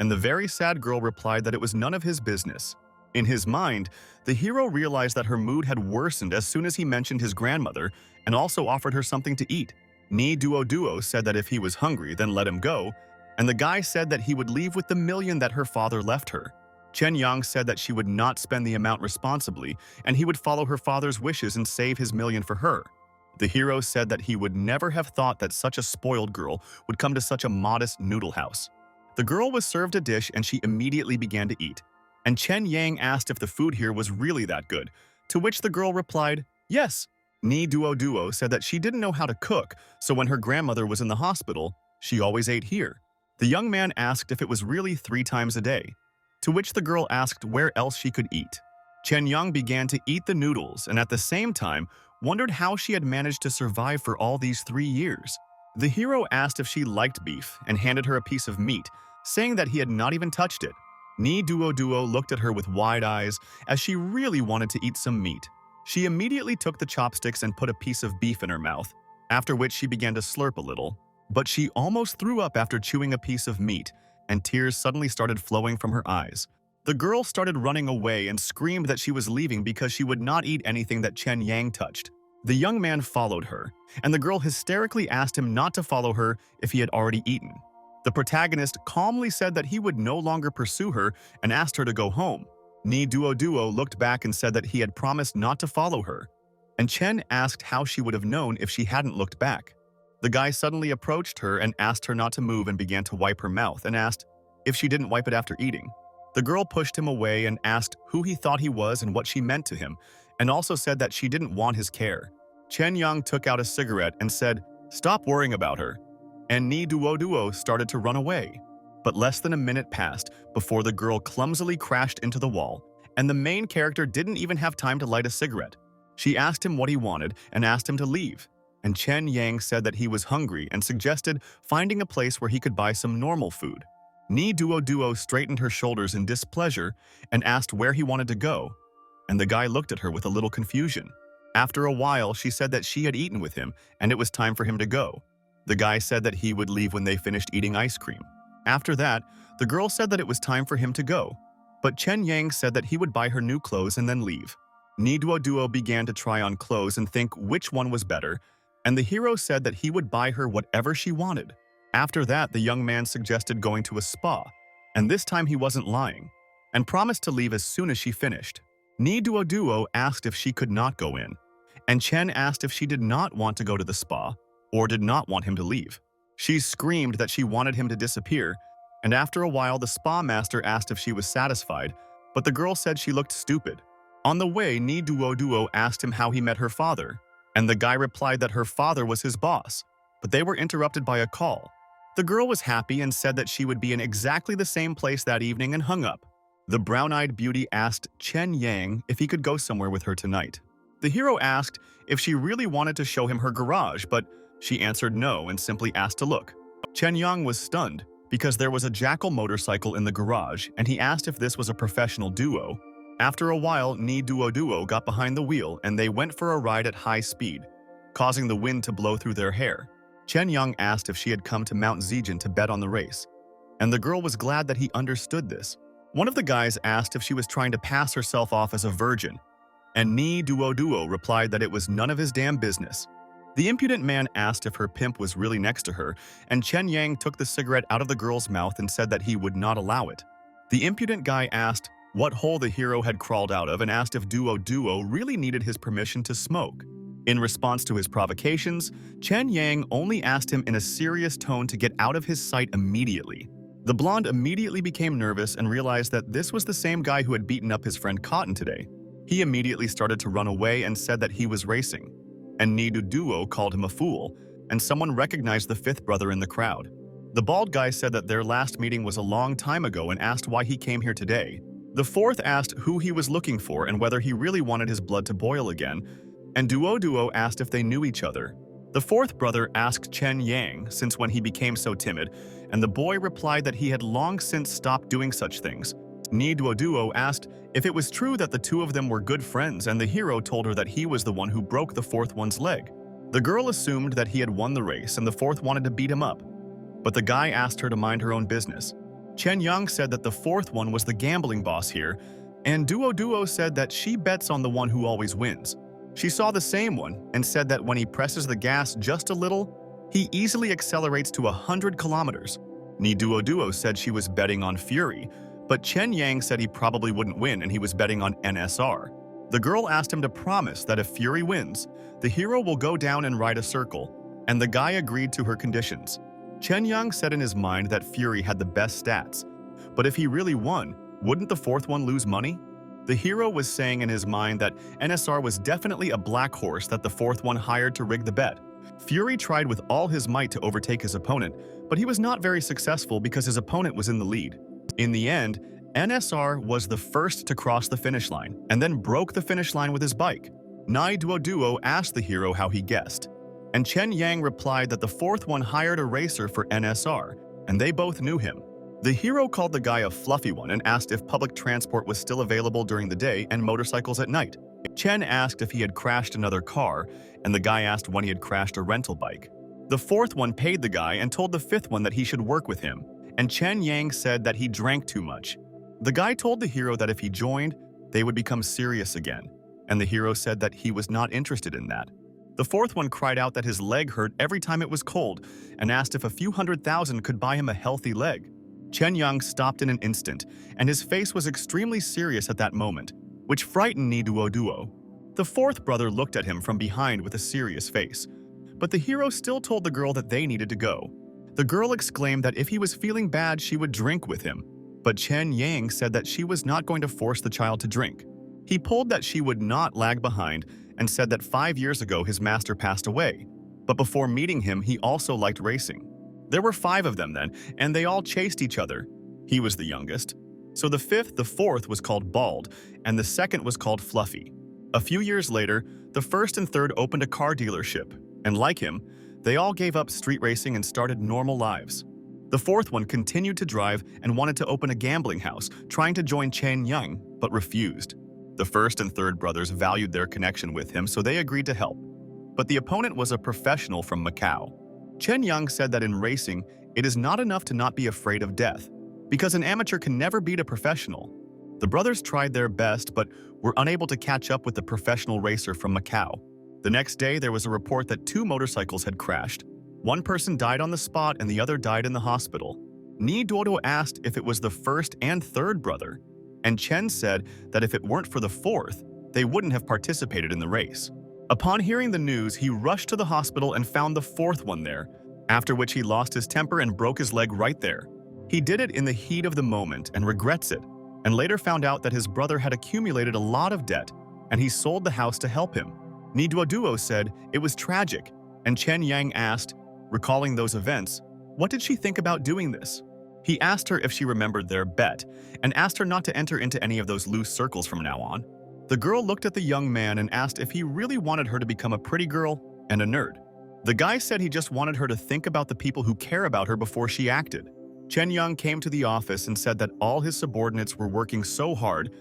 [SPEAKER 1] and the very sad girl replied that it was none of his business. In his mind, the hero realized that her mood had worsened as soon as he mentioned his grandmother and also offered her something to eat. Ni Duo Duo said that if he was hungry, then let him go, and the guy said that he would leave with the million that her father left her. Chen Yang said that she would not spend the amount responsibly, and he would follow her father's wishes and save his million for her. The hero said that he would never have thought that such a spoiled girl would come to such a modest noodle house. The girl was served a dish and she immediately began to eat. And Chen Yang asked if the food here was really that good, to which the girl replied, yes. Ni Duo Duo said that she didn't know how to cook, so when her grandmother was in the hospital, she always ate here. The young man asked if it was really 3 times a day, to which the girl asked where else she could eat. Chen Yang began to eat the noodles and at the same time wondered how she had managed to survive for all these 3 years. The hero asked if she liked beef and handed her a piece of meat, saying that he had not even touched it. Ni Duo Duo looked at her with wide eyes as she really wanted to eat some meat. She immediately took the chopsticks and put a piece of beef in her mouth, after which she began to slurp a little. But she almost threw up after chewing a piece of meat, and tears suddenly started flowing from her eyes. The girl started running away and screamed that she was leaving because she would not eat anything that Chen Yang touched. The young man followed her, and the girl hysterically asked him not to follow her if he had already eaten. The protagonist calmly said that he would no longer pursue her and asked her to go home. Ni Duo Duo looked back and said that he had promised not to follow her, and Chen asked how she would have known if she hadn't looked back. The guy suddenly approached her and asked her not to move and began to wipe her mouth and asked if she didn't wipe it after eating. The girl pushed him away and asked who he thought he was and what she meant to him, and also said that she didn't want his care. Chen Yang took out a cigarette and said, "Stop worrying about her," and Ni Duo Duo started to run away. But less than a minute passed before the girl clumsily crashed into the wall, and the main character didn't even have time to light a cigarette. She asked him what he wanted and asked him to leave, and Chen Yang said that he was hungry and suggested finding a place where he could buy some normal food. Ni Duo Duo straightened her shoulders in displeasure and asked where he wanted to go, and the guy looked at her with a little confusion. After a while, she said that she had eaten with him and it was time for him to go. The guy said that he would leave when they finished eating ice cream. After that, the girl said that it was time for him to go, but Chen Yang said that he would buy her new clothes and then leave. Ni Duo Duo began to try on clothes and think which one was better, and the hero said that he would buy her whatever she wanted. After that, the young man suggested going to a spa, and this time he wasn't lying, and promised to leave as soon as she finished. Ni Duo Duo asked if she could not go in, and Chen asked if she did not want to go to the spa or did not want him to leave. She screamed that she wanted him to disappear, and after a while the spa master asked if she was satisfied, but the girl said she looked stupid. On the way, Ni Duo Duo asked him how he met her father, and the guy replied that her father was his boss, but they were interrupted by a call. The girl was happy and said that she would be in exactly the same place that evening and hung up. The brown-eyed beauty asked Chen Yang if he could go somewhere with her tonight. The hero asked if she really wanted to show him her garage, but she answered no and simply asked to look. Chen Yang was stunned because there was a jackal motorcycle in the garage, and he asked if this was a professional duo. After a while, Ni Duo Duo got behind the wheel and they went for a ride at high speed, causing the wind to blow through their hair. Chen Yang asked if she had come to Mount Zhejian to bet on the race, and the girl was glad that he understood this. One of the guys asked if she was trying to pass herself off as a virgin, and Ni Duo Duo replied that it was none of his damn business. The impudent man asked if her pimp was really next to her, and Chen Yang took the cigarette out of the girl's mouth and said that he would not allow it. The impudent guy asked what hole the hero had crawled out of and asked if Duo Duo really needed his permission to smoke. In response to his provocations, Chen Yang only asked him in a serious tone to get out of his sight immediately. The blonde immediately became nervous and realized that this was the same guy who had beaten up his friend Cotton today. He immediately started to run away and said that he was racing, and Ni Duo Duo called him a fool, and someone recognized the fifth brother in the crowd. The bald guy said that their last meeting was a long time ago and asked why he came here today. The fourth asked who he was looking for and whether he really wanted his blood to boil again, and Duo Duo asked if they knew each other. The fourth brother asked Chen Yang since when he became so timid, and the boy replied that he had long since stopped doing such things. Ni Duo Duo asked if it was true that the two of them were good friends, and the hero told her that he was the one who broke the fourth one's leg. The girl assumed that he had won the race and the fourth wanted to beat him up, but the guy asked her to mind her own business. Chen Yang said that the fourth one was the gambling boss here, and Duo said that she bets on the one who always wins. She saw the same one and said that when he presses the gas just a little, he easily accelerates to 100 kilometers. Duo said she was betting on Fury, but Chen Yang said he probably wouldn't win and he was betting on NSR. The girl asked him to promise that if Fury wins, the hero will go down and ride a circle, and the guy agreed to her conditions. Chen Yang said in his mind that Fury had the best stats, but if he really won, wouldn't the fourth one lose money? The hero was saying in his mind that NSR was definitely a black horse that the fourth one hired to rig the bet. Fury tried with all his might to overtake his opponent, but he was not very successful because his opponent was in the lead. In the end, NSR was the first to cross the finish line and then broke the finish line with his bike. Duo asked the hero how he guessed, and Chen Yang replied that the fourth one hired a racer for NSR, and they both knew him. The hero called the guy a fluffy one and asked if public transport was still available during the day and motorcycles at night. Chen asked if he had crashed another car, and the guy asked when he had crashed a rental bike. The fourth one paid the guy and told the fifth one that he should work with him, and Chen Yang said that he drank too much. The guy told the hero that if he joined, they would become serious again, and the hero said that he was not interested in that. The fourth one cried out that his leg hurt every time it was cold and asked if a few $100,000 could buy him a healthy leg. Chen Yang stopped in an instant, and his face was extremely serious at that moment, which frightened Duo. The fourth brother looked at him from behind with a serious face, but the hero still told the girl that they needed to go. The girl exclaimed that if he was feeling bad, she would drink with him, but Chen Yang said that she was not going to force the child to drink. He pulled that she would not lag behind and said that 5 years ago his master passed away, but before meeting him, he also liked racing. There were 5 of them then, and they all chased each other. He was the youngest. So the fourth was called Bald, and the second was called Fluffy. A few years later, the first and third opened a car dealership, and like him, they all gave up street racing and started normal lives. The fourth one continued to drive and wanted to open a gambling house, trying to join Chen Yang, but refused. The first and third brothers valued their connection with him, so they agreed to help. But the opponent was a professional from Macau. Chen Yang said that in racing, it is not enough to not be afraid of death, because an amateur can never beat a professional. The brothers tried their best, but were unable to catch up with the professional racer from Macau. The next day, there was a report that 2 motorcycles had crashed. One person died on the spot and the other died in the hospital. Duo asked if it was the first and third brother, and Chen said that if it weren't for the fourth, they wouldn't have participated in the race. Upon hearing the news, he rushed to the hospital and found the fourth one there, after which he lost his temper and broke his leg right there. He did it in the heat of the moment and regrets it, and later found out that his brother had accumulated a lot of debt, and he sold the house to help him. Duo said it was tragic, and Chen Yang asked, recalling those events, what did she think about doing this? He asked her if she remembered their bet, and asked her not to enter into any of those loose circles from now on. The girl looked at the young man and asked if he really wanted her to become a pretty girl and a nerd. The guy said he just wanted her to think about the people who care about her before she acted. Chen Yang came to the office and said that all his subordinates were working so hard,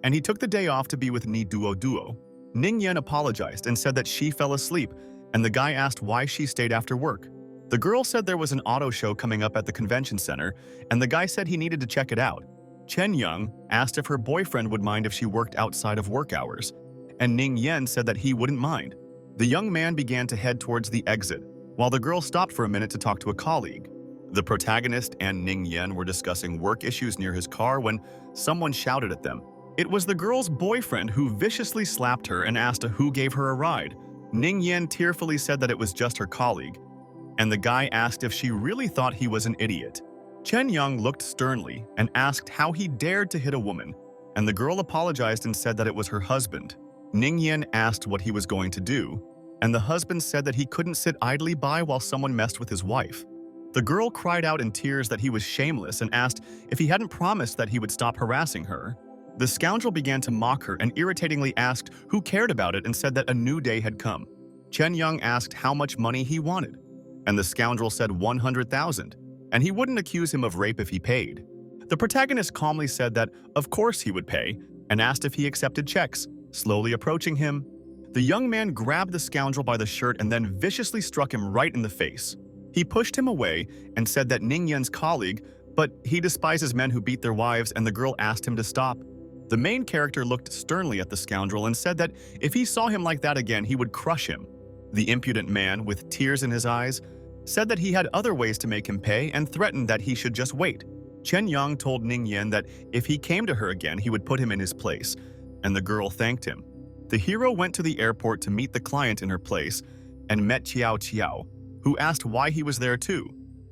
[SPEAKER 1] and he took the day off to be with Duo. Ning Yan apologized and said that she fell asleep, and the guy asked why she stayed after work. The girl said there was an auto show coming up at the convention center, and the guy said he needed to check it out. Chen Yang asked if her boyfriend would mind if she worked outside of work hours, and Ning Yan said that he wouldn't mind. The young man began to head towards the exit, while the girl stopped for a minute to talk to a colleague. The protagonist and Ning Yan were discussing work issues near his car when someone shouted at them. It was the girl's boyfriend who viciously slapped her and asked who gave her a ride. Ning Yan tearfully said that it was just her colleague, and the guy asked if she really thought he was an idiot. Chen Yang looked sternly and asked how he dared to hit a woman, and the girl apologized and said that it was her husband. Ning Yan asked what he was going to do, and the husband said that he couldn't sit idly by while someone messed with his wife. The girl cried out in tears that he was shameless and asked if he hadn't promised that he would stop harassing her. The scoundrel began to mock her and irritatingly asked who cared about it and said that a new day had come. Chen Yang asked how much money he wanted, and the scoundrel said 100,000, and he wouldn't accuse him of rape if he paid. The protagonist calmly said that of course he would pay, and asked if he accepted checks. Slowly approaching him, the young man grabbed the scoundrel by the shirt and then viciously struck him right in the face. He pushed him away and said that Ning Yan's colleague But he despises men who beat their wives, and the girl asked him to stop. The main character looked sternly at the scoundrel and said that if he saw him like that again, he would crush him. The impudent man, with tears in his eyes, said that he had other ways to make him pay and threatened that he should just wait. Chen Yang told Ning Yen that if he came to her again, he would put him in his place, and the girl thanked him. The hero went to the airport to meet the client in her place and met Qiao Qiao, who asked why he was there too.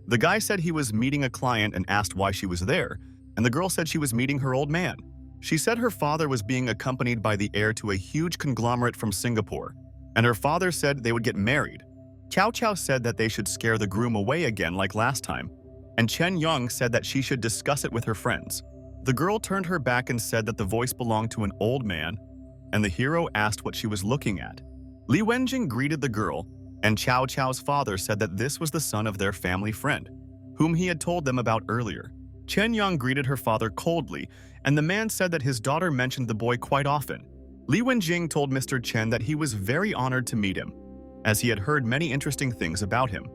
[SPEAKER 1] The guy said he was meeting a client and asked why she was there, and the girl said she was meeting her old man. She said her father was being accompanied by the heir to a huge conglomerate from Singapore, and her father said they would get married. Qiao Qiao said that they should scare the groom away again like last time, and Chen Yang said that she should discuss it with her friends. The girl turned her back and said that the voice belonged to an old man, and the hero asked what she was looking at. Li Wenjing greeted the girl, and Qiao Qiao's father said that this was the son of their family friend, whom he had told them about earlier. Chen Yang greeted her father coldly, and the man said that his daughter mentioned the boy quite often. Li Wenjing told Mr. Chen that he was very honored to meet him, as he had heard many interesting things about him.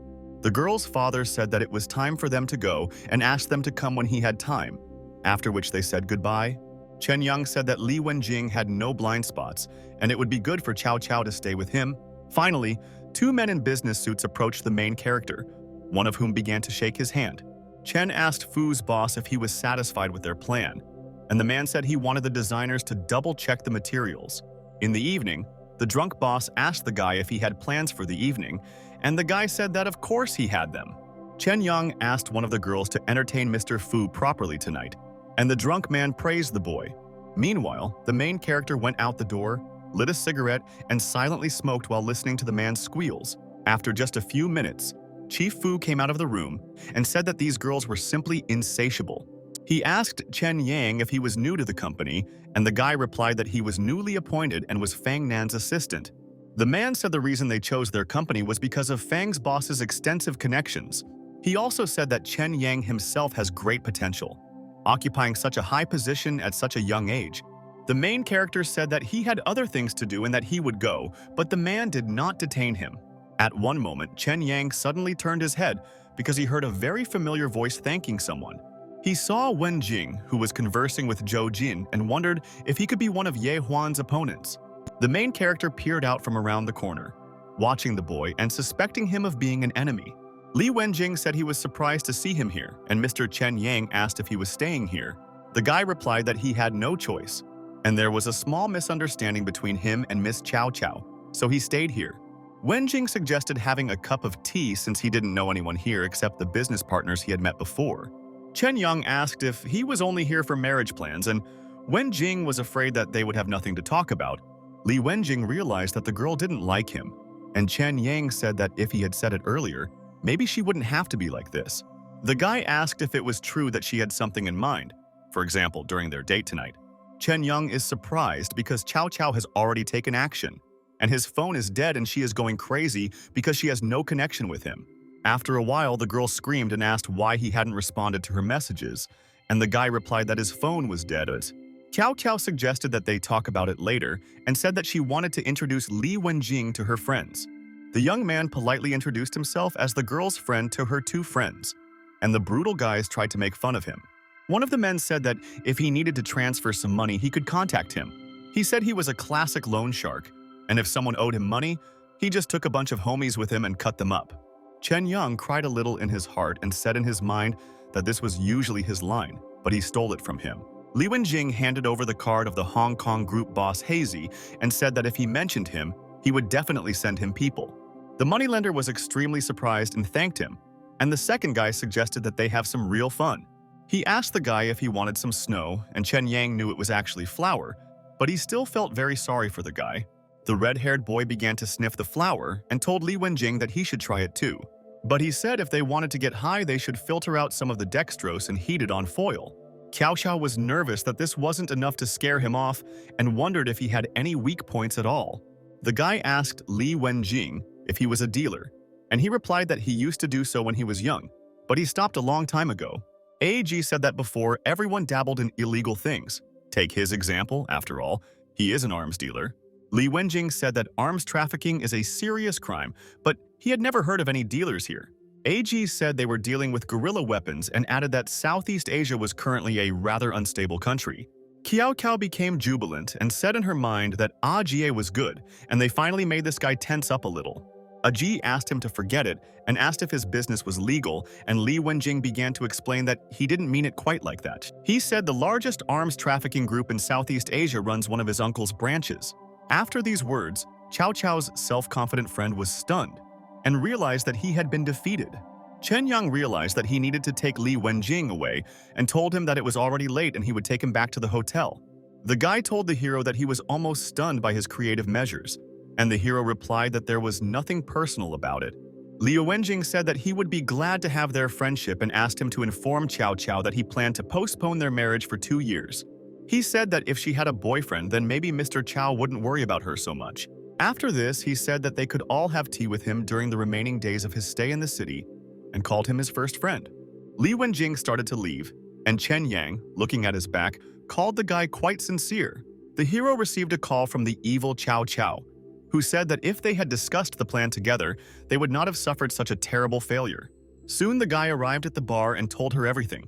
[SPEAKER 1] The girl's father said that it was time for them to go and asked them to come when he had time, after which they said goodbye. Chen Yang said that Li Wenjing had no blind spots, and it would be good for Qiao Qiao to stay with him. Finally, two men in business suits approached the main character, one of whom began to shake his hand. Chen asked Fu's boss if he was satisfied with their plan, and the man said he wanted the designers to double-check the materials. In the evening, the drunk boss asked the guy if he had plans for the evening, and the guy said that of course he had them. Chen Yang asked one of the girls to entertain Mr. Fu properly tonight, and the drunk man praised the boy. Meanwhile, the main character went out the door, lit a cigarette, and silently smoked while listening to the man's squeals. After just a few minutes, Chief Fu came out of the room and said that these girls were simply insatiable. He asked Chen Yang if he was new to the company, and the guy replied that he was newly appointed and was Fang Nan's assistant. The man said the reason they chose their company was because of Fang's boss's extensive connections. He also said that Chen Yang himself has great potential, occupying such a high position at such a young age. The main character said that he had other things to do and that he would go, but the man did not detain him. At one moment, Chen Yang suddenly turned his head because he heard a very familiar voice thanking someone. He saw Wen Jing, who was conversing with Zhou Jin, and wondered if he could be one of Ye Huan's opponents. The main character peered out from around the corner, watching the boy and suspecting him of being an enemy. Li Wenjing said he was surprised to see him here, and Mr. Chen Yang asked if he was staying here. The guy replied that he had no choice, and there was a small misunderstanding between him and Miss Qiao Qiao, so he stayed here. Wenjing suggested having a cup of tea since he didn't know anyone here except the business partners he had met before. Chen Yang asked if he was only here for marriage plans, and Wenjing was afraid that they would have nothing to talk about. Li Wenjing realized that the girl didn't like him, and Chen Yang said that if he had said it earlier, maybe she wouldn't have to be like this. The guy asked if it was true that she had something in mind, for example, during their date tonight. Chen Yang is surprised because Qiao Qiao has already taken action, and his phone is dead and she is going crazy because she has no connection with him. After a while, the girl screamed and asked why he hadn't responded to her messages, and the guy replied that his phone was dead. Qiao Qiao suggested that they talk about it later and said that she wanted to introduce Li Wenjing to her friends. The young man politely introduced himself as the girl's friend to her two friends, and the brutal guys tried to make fun of him. One of the men said that if he needed to transfer some money, he could contact him. He said he was a classic loan shark, and if someone owed him money, he just took a bunch of homies with him and cut them up. Chen Yang cried a little in his heart and said in his mind that this was usually his line, but he stole it from him. Li Wenjing handed over the card of the Hong Kong group boss Hazy and said that if he mentioned him, he would definitely send him people. The moneylender was extremely surprised and thanked him, and the second guy suggested that they have some real fun. He asked the guy if he wanted some snow, and Chen Yang knew it was actually flour, but he still felt very sorry for the guy. The red-haired boy began to sniff the flour and told Li Wenjing that he should try it too. But he said if they wanted to get high, they should filter out some of the dextrose and heat it on foil. Qiao Qiao was nervous that this wasn't enough to scare him off and wondered if he had any weak points at all. The guy asked Li Wenjing if he was a dealer, and he replied that he used to do so when he was young, but he stopped a long time ago. AG said that before, everyone dabbled in illegal things. Take his example, after all, he is an arms dealer. Li Wenjing said that arms trafficking is a serious crime, but he had never heard of any dealers here. AG said they were dealing with guerrilla weapons and added that Southeast Asia was currently a rather unstable country. Kiao Kao became jubilant and said in her mind that Jie was good, and they finally made this guy tense up a little. Ji asked him to forget it and asked if his business was legal, and Li Wenjing began to explain that he didn't mean it quite like that. He said the largest arms trafficking group in Southeast Asia runs one of his uncle's branches. After these words, Cao Cao's self-confident friend was stunned and realized that he had been defeated. Chen Yang realized that he needed to take Li Wenjing away and told him that it was already late and he would take him back to the hotel. The guy told the hero that he was almost stunned by his creative measures, and the hero replied that there was nothing personal about it. Li Wenjing said that he would be glad to have their friendship and asked him to inform Cao Cao that he planned to postpone their marriage for 2 years. He said that if she had a boyfriend, then maybe Mr. Cao wouldn't worry about her so much. After this, he said that they could all have tea with him during the remaining days of his stay in the city and called him his first friend. Li Wenjing started to leave, and Chen Yang, looking at his back, called the guy quite sincere. The hero received a call from the evil Cao Cao, who said that if they had discussed the plan together, they would not have suffered such a terrible failure. Soon the guy arrived at the bar and told her everything,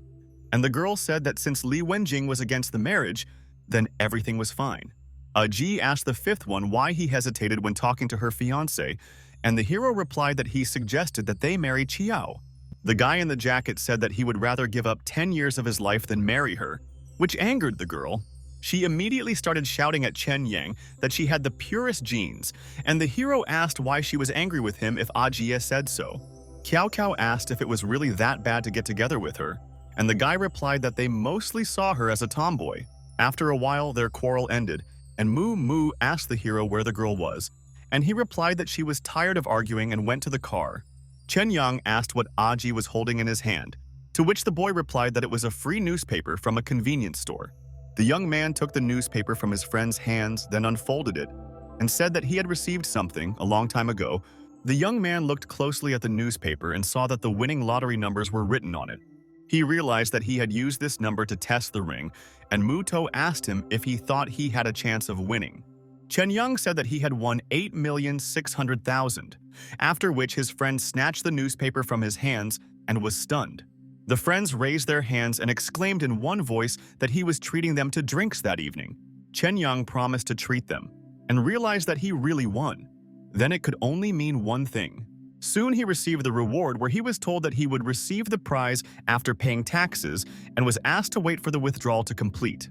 [SPEAKER 1] and the girl said that since Li Wenjing was against the marriage, then everything was fine. Ji asked the fifth one why he hesitated when talking to her fiancé, and the hero replied that he suggested that they marry Chiao. The guy in the jacket said that he would rather give up 10 years of his life than marry her, which angered the girl. She immediately started shouting at Chen Yang that she had the purest genes, and the hero asked why she was angry with him if Jie said so. Kiao Kao asked if it was really that bad to get together with her, and the guy replied that they mostly saw her as a tomboy. After a while, their quarrel ended, and Moo Moo asked the hero where the girl was, and he replied that she was tired of arguing and went to the car. Chen Yang asked what Ji was holding in his hand, to which the boy replied that it was a free newspaper from a convenience store. The young man took the newspaper from his friend's hands, then unfolded it, and said that he had received something a long time ago. The young man looked closely at the newspaper and saw that the winning lottery numbers were written on it. He realized that he had used this number to test the ring, and Muto asked him if he thought he had a chance of winning. Chen Yang said that he had won 8,600,000, after which his friend snatched the newspaper from his hands and was stunned. The friends raised their hands and exclaimed in one voice that he was treating them to drinks that evening. Chen Yang promised to treat them, and realized that he really won. Then it could only mean one thing. Soon he received the reward where he was told that he would receive the prize after paying taxes and was asked to wait for the withdrawal to complete.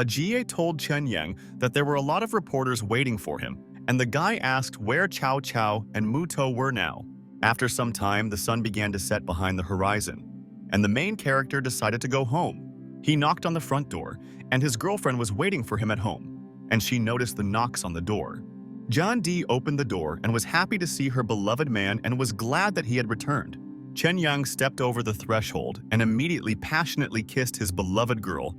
[SPEAKER 1] Jie told Chen Yang that there were a lot of reporters waiting for him, and the guy asked where Cao Cao and Muto were now. After some time, the sun began to set behind the horizon, and the main character decided to go home. He knocked on the front door, and his girlfriend was waiting for him at home, and she noticed the knocks on the door. John Dee opened the door and was happy to see her beloved man and was glad that he had returned. Chen Yang stepped over the threshold and immediately passionately kissed his beloved girl,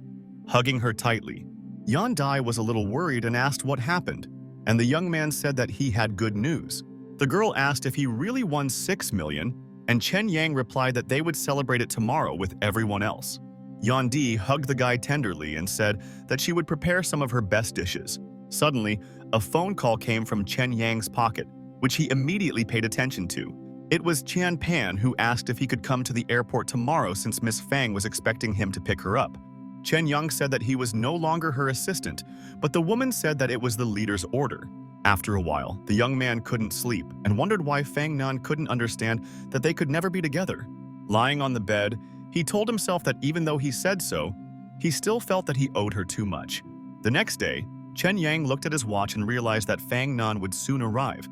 [SPEAKER 1] hugging her tightly. Yan Dai was a little worried and asked what happened, and the young man said that he had good news. The girl asked if he really won 6 million, and Chen Yang replied that they would celebrate it tomorrow with everyone else. Yan Di hugged the guy tenderly and said that she would prepare some of her best dishes. Suddenly, a phone call came from Chen Yang's pocket, which he immediately paid attention to. It was Qian Pan who asked if he could come to the airport tomorrow since Miss Fang was expecting him to pick her up. Chen Yang said that he was no longer her assistant, but the woman said that it was the leader's order. After a while, the young man couldn't sleep and wondered why Fang Nan couldn't understand that they could never be together. Lying on the bed, he told himself that even though he said so, he still felt that he owed her too much. The next day, Chen Yang looked at his watch and realized that Fang Nan would soon arrive,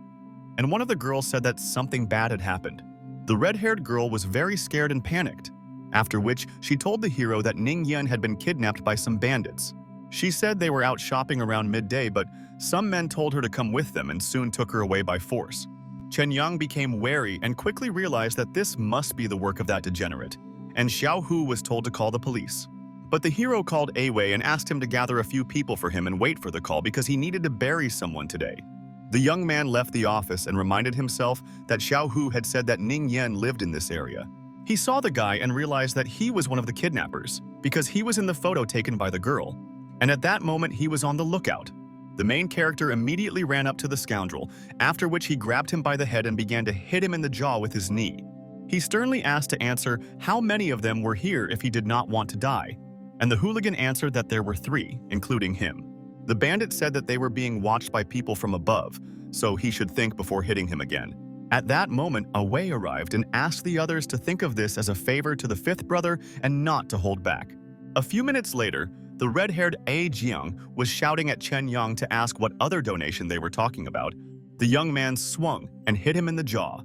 [SPEAKER 1] and one of the girls said that something bad had happened. The red-haired girl was very scared and panicked, after which she told the hero that Ning Yan had been kidnapped by some bandits. She said they were out shopping around midday, but some men told her to come with them and soon took her away by force. Chen Yang became wary and quickly realized that this must be the work of that degenerate, and Xiao Hu was told to call the police. But the hero called Awei and asked him to gather a few people for him and wait for the call because he needed to bury someone today. The young man left the office and reminded himself that Xiao Hu had said that Ning Yan lived in this area. He saw the guy and realized that he was one of the kidnappers because he was in the photo taken by the girl, and at that moment he was on the lookout. The main character immediately ran up to the scoundrel, after which he grabbed him by the head and began to hit him in the jaw with his knee. He sternly asked to answer how many of them were here if he did not want to die, and the hooligan answered that there were 3, including him. The bandit said that they were being watched by people from above, so he should think before hitting him again. At that moment, a Wei arrived and asked the others to think of this as a favor to the 5th brother and not to hold back. A few minutes later, the red-haired A Jiang was shouting at Chen Yang to ask what other donation they were talking about. The young man swung and hit him in the jaw,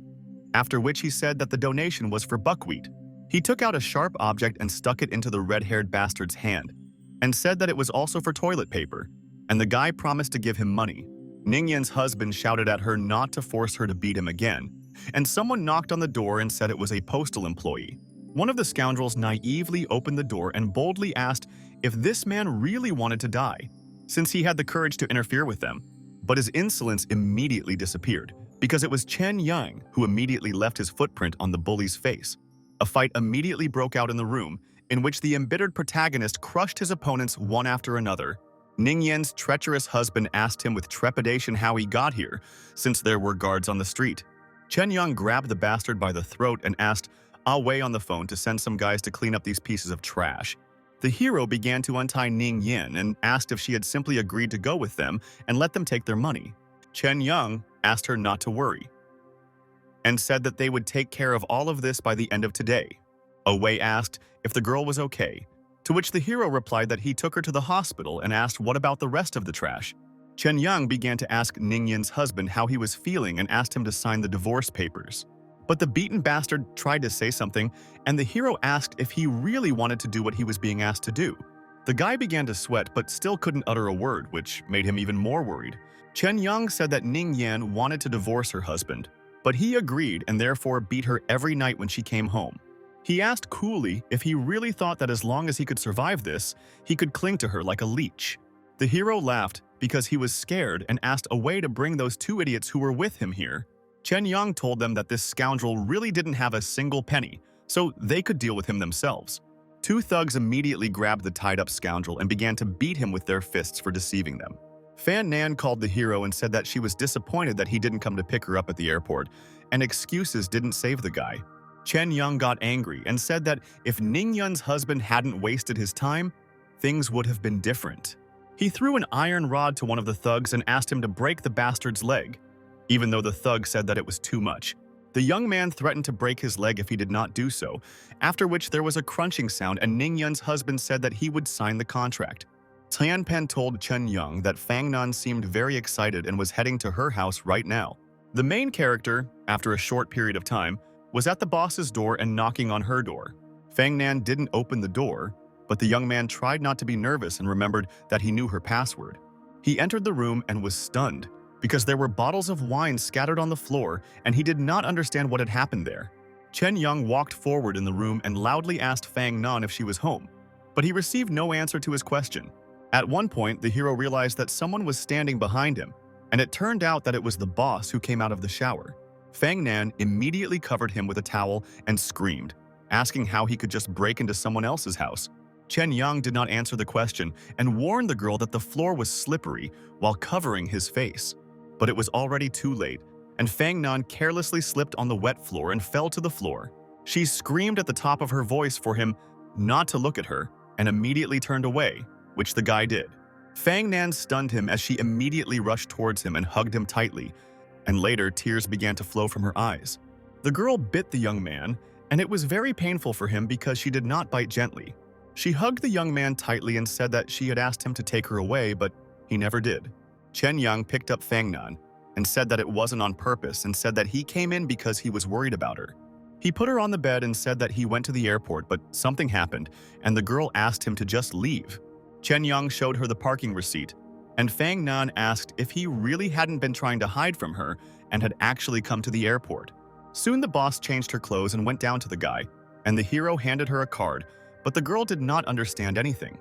[SPEAKER 1] after which he said that the donation was for buckwheat. He took out a sharp object and stuck it into the red-haired bastard's hand, and said that it was also for toilet paper, and the guy promised to give him money. Ningyan's husband shouted at her not to force her to beat him again, and someone knocked on the door and said it was a postal employee. One of the scoundrels naively opened the door and boldly asked if this man really wanted to die, since he had the courage to interfere with them. But his insolence immediately disappeared, because it was Chen Yang who immediately left his footprint on the bully's face. A fight immediately broke out in the room, in which the embittered protagonist crushed his opponents one after another. Ningyan's treacherous husband asked him with trepidation how he got here, since there were guards on the street. Chen Yang grabbed the bastard by the throat and asked Ah Wei on the phone to send some guys to clean up these pieces of trash. The hero began to untie Ningyan and asked if she had simply agreed to go with them and let them take their money. Chen Yang asked her not to worry, and said that they would take care of all of this by the end of today. Ah Wei asked if the girl was okay, to which the hero replied that he took her to the hospital and asked what about the rest of the trash. Chen Yang began to ask Ningyan's husband how he was feeling and asked him to sign the divorce papers. But the beaten bastard tried to say something, and the hero asked if he really wanted to do what he was being asked to do. The guy began to sweat but still couldn't utter a word, which made him even more worried. Chen Yang said that Ningyan wanted to divorce her husband, but he agreed and therefore beat her every night when she came home. He asked coolly if he really thought that as long as he could survive this, he could cling to her like a leech. The hero laughed because he was scared and asked a way to bring those 2 idiots who were with him here. Chen Yang told them that this scoundrel really didn't have a single penny, so they could deal with him themselves. 2 thugs immediately grabbed the tied-up scoundrel and began to beat him with their fists for deceiving them. Fan Nan called the hero and said that she was disappointed that he didn't come to pick her up at the airport, and excuses didn't save the guy. Chen Yang got angry and said that if Ningyan's husband hadn't wasted his time, things would have been different. He threw an iron rod to one of the thugs and asked him to break the bastard's leg, even though the thug said that it was too much. The young man threatened to break his leg if he did not do so, after which there was a crunching sound and Ningyan's husband said that he would sign the contract. Tianpan told Chen Yang that Fang Nan seemed very excited and was heading to her house right now. The main character, after a short period of time, was at the boss's door and knocking on her door. Fang Nan didn't open the door, but the young man tried not to be nervous and remembered that he knew her password. He entered the room and was stunned, because there were bottles of wine scattered on the floor and he did not understand what had happened there. Chen Yang walked forward in the room and loudly asked Fang Nan if she was home, but he received no answer to his question. At one point, the hero realized that someone was standing behind him, and it turned out that it was the boss who came out of the shower. Fang Nan immediately covered him with a towel and screamed, asking how he could just break into someone else's house. Chen Yang did not answer the question and warned the girl that the floor was slippery while covering his face. But it was already too late, and Fang Nan carelessly slipped on the wet floor and fell to the floor. She screamed at the top of her voice for him not to look at her and immediately turned away, which the guy did. Fang Nan stunned him as she immediately rushed towards him and hugged him tightly, and later tears began to flow from her eyes. The girl bit the young man, and it was very painful for him because she did not bite gently. She hugged the young man tightly and said that she had asked him to take her away, but he never did. Chen Yang picked up Fang Nan and said that it wasn't on purpose and said that he came in because he was worried about her. He put her on the bed and said that he went to the airport, but something happened, and the girl asked him to just leave. Chen Yang showed her the parking receipt, and Fang Nan asked if he really hadn't been trying to hide from her and had actually come to the airport. Soon the boss changed her clothes and went down to the guy, and the hero handed her a card, but the girl did not understand anything.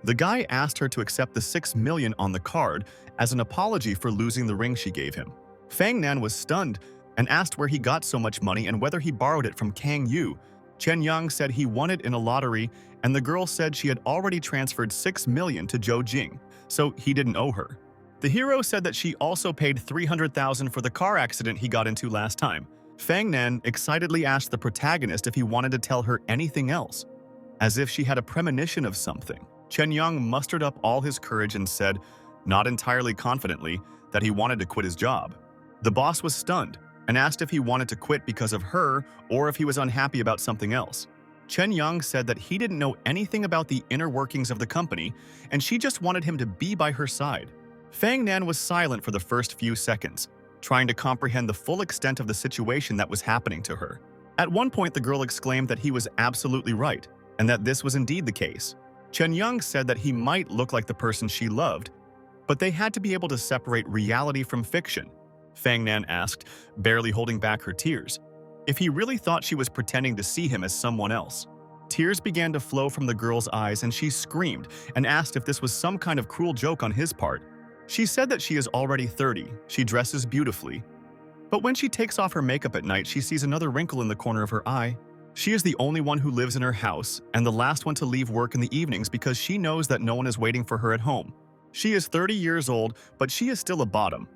[SPEAKER 1] The guy asked her to accept the 6 million on the card as an apology for losing the ring she gave him. Fang Nan was stunned and asked where he got so much money and whether he borrowed it from Kang Yu. Chen Yang said he won it in a lottery, and the girl said she had already transferred 6 million to Zhou Jing, so he didn't owe her. The hero said that she also paid 300,000 for the car accident he got into last time, Fang Nan excitedly asked the protagonist if he wanted to tell her anything else, as if she had a premonition of something. Chen Yang mustered up all his courage and said, not entirely confidently, that he wanted to quit his job. The boss was stunned and asked if he wanted to quit because of her or if he was unhappy about something else. Chen Yang said that he didn't know anything about the inner workings of the company and she just wanted him to be by her side. Fang Nan was silent for the first few seconds, trying to comprehend the full extent of the situation that was happening to her. At one point, the girl exclaimed that he was absolutely right and that this was indeed the case. Chen Yang said that he might look like the person she loved, but they had to be able to separate reality from fiction. Fang Nan asked, barely holding back her tears, if he really thought she was pretending to see him as someone else. Tears began to flow from the girl's eyes and she screamed and asked if this was some kind of cruel joke on his part. She said that she is already 30, she dresses beautifully. But when she takes off her makeup at night, she sees another wrinkle in the corner of her eye. She is the only one who lives in her house and the last one to leave work in the evenings because she knows that no one is waiting for her at home. She is 30 years old, but she is still a bottom.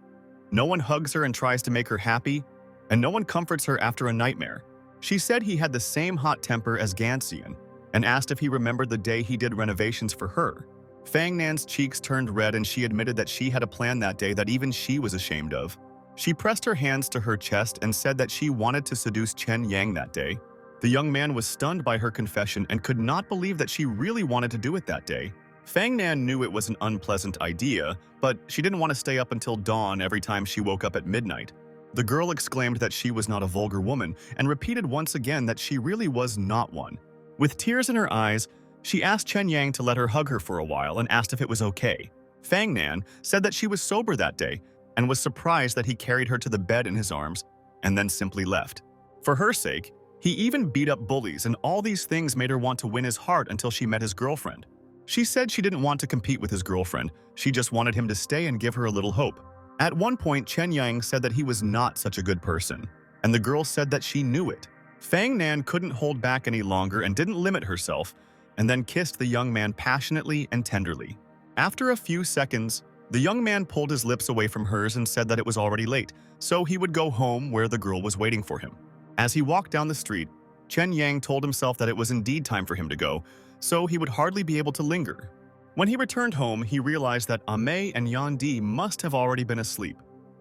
[SPEAKER 1] No one hugs her and tries to make her happy, and no one comforts her after a nightmare. She said he had the same hot temper as Ganxian and asked if he remembered the day he did renovations for her. Fang Nan's cheeks turned red and she admitted that she had a plan that day that even she was ashamed of. She pressed her hands to her chest and said that she wanted to seduce Chen Yang that day. The young man was stunned by her confession and could not believe that she really wanted to do it that day. Fang Nan knew it was an unpleasant idea, but she didn't want to stay up until dawn every time she woke up at midnight. The girl exclaimed that she was not a vulgar woman and repeated once again that she really was not one. With tears in her eyes, she asked Chen Yang to let her hug her for a while and asked if it was okay. Fang Nan said that she was sober that day and was surprised that he carried her to the bed in his arms and then simply left. For her sake, he even beat up bullies, and all these things made her want to win his heart until she met his girlfriend. She said she didn't want to compete with his girlfriend, she just wanted him to stay and give her a little hope. At one point, Chen Yang said that he was not such a good person, and the girl said that she knew it. Fang Nan couldn't hold back any longer and didn't limit herself, and then kissed the young man passionately and tenderly. After a few seconds, the young man pulled his lips away from hers and said that it was already late, so he would go home where the girl was waiting for him. As he walked down the street, Chen Yang told himself that it was indeed time for him to go, so he would hardly be able to linger. When he returned home, he realized that Amei and Yan Di must have already been asleep,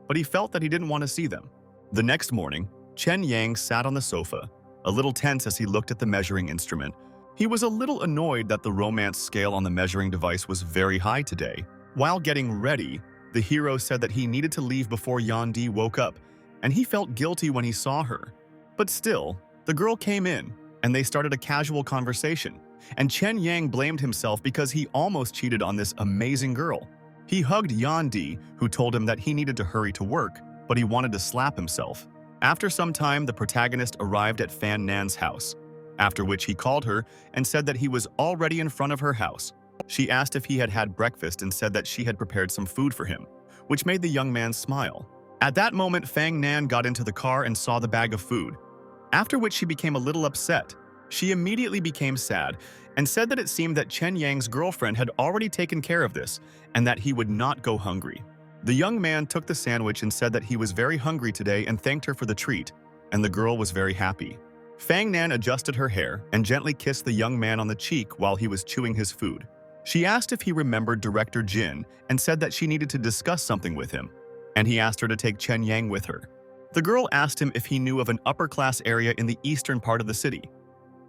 [SPEAKER 1] but he felt that he didn't want to see them. The next morning, Chen Yang sat on the sofa, a little tense as he looked at the measuring instrument. He was a little annoyed that the romance scale on the measuring device was very high today. While getting ready, the hero said that he needed to leave before Yan Di woke up, and he felt guilty when he saw her. But still, the girl came in, and they started a casual conversation, and Chen Yang blamed himself because he almost cheated on this amazing girl. He hugged Yan Di, who told him that he needed to hurry to work, but he wanted to slap himself. After some time, the protagonist arrived at Fan Nan's house, after which he called her and said that he was already in front of her house. She asked if he had had breakfast and said that she had prepared some food for him, which made the young man smile. At that moment, Fang Nan got into the car and saw the bag of food, after which she became a little upset. She immediately became sad and said that it seemed that Chen Yang's girlfriend had already taken care of this and that he would not go hungry. The young man took the sandwich and said that he was very hungry today and thanked her for the treat, and the girl was very happy. Fang Nan adjusted her hair and gently kissed the young man on the cheek while he was chewing his food. She asked if he remembered Director Jin and said that she needed to discuss something with him, and he asked her to take Chen Yang with her. The girl asked him if he knew of an upper-class area in the eastern part of the city,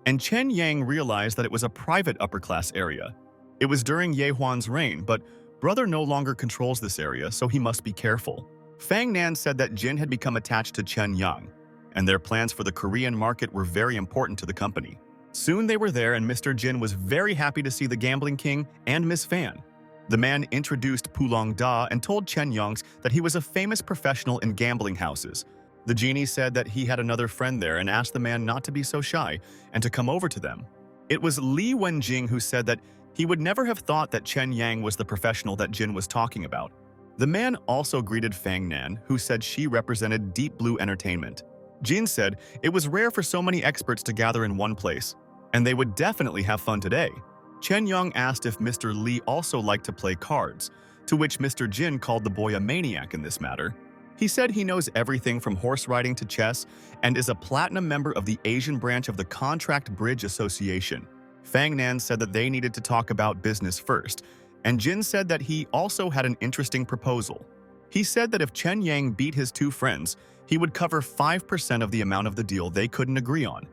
[SPEAKER 1] and Chen Yang realized that it was a private upper-class area. It was during Ye Huan's reign, but brother no longer controls this area, so he must be careful. Fang Nan said that Jin had become attached to Chen Yang, and their plans for the Korean market were very important to the company. Soon they were there, and Mr. Jin was very happy to see the gambling king and Miss Fan. The man introduced Pulong Da and told Chen Yang that he was a famous professional in gambling houses. The genie said that he had another friend there and asked the man not to be so shy and to come over to them. It was Li Wenjing who said that he would never have thought that Chen Yang was the professional that Jin was talking about. The man also greeted Fang Nan, who said she represented Deep Blue Entertainment. Jin said it was rare for so many experts to gather in one place, and they would definitely have fun today. Chen Yang asked if Mr. Li also liked to play cards, to which Mr. Jin called the boy a maniac in this matter. He said he knows everything from horse riding to chess and is a platinum member of the Asian branch of the Contract Bridge Association. Fang Nan said that they needed to talk about business first, and Jin said that he also had an interesting proposal. He said that if Chen Yang beat his two friends, he would cover 5% of the amount of the deal they couldn't agree on.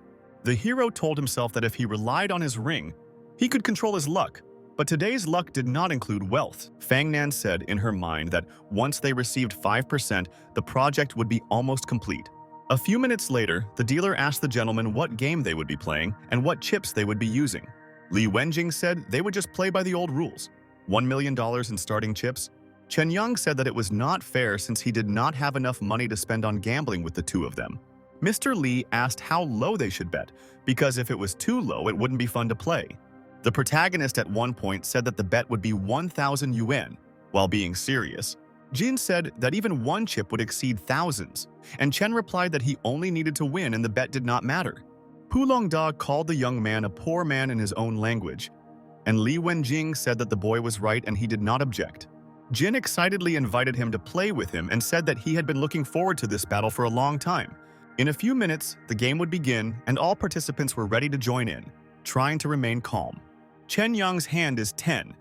[SPEAKER 1] The hero told himself that if he relied on his ring, he could control his luck. But today's luck did not include wealth. Fang Nan said in her mind that once they received 5%, the project would be almost complete. A few minutes later, the dealer asked the gentleman what game they would be playing and what chips they would be using. Li Wenjing said they would just play by the old rules. $1 million in starting chips. Chen Yang said that it was not fair since he did not have enough money to spend on gambling with the two of them. Mr. Li asked how low they should bet, because if it was too low, it wouldn't be fun to play. The protagonist at one point said that the bet would be 1,000 yuan. While being serious, Jin said that even one chip would exceed thousands, and Chen replied that he only needed to win and the bet did not matter. Pu Longda called the young man a poor man in his own language, and Li Wenjing said that the boy was right and he did not object. Jin excitedly invited him to play with him and said that he had been looking forward to this battle for a long time. In a few minutes, the game would begin and all participants were ready to join in, trying to remain calm. Chen Yang's hand is 10,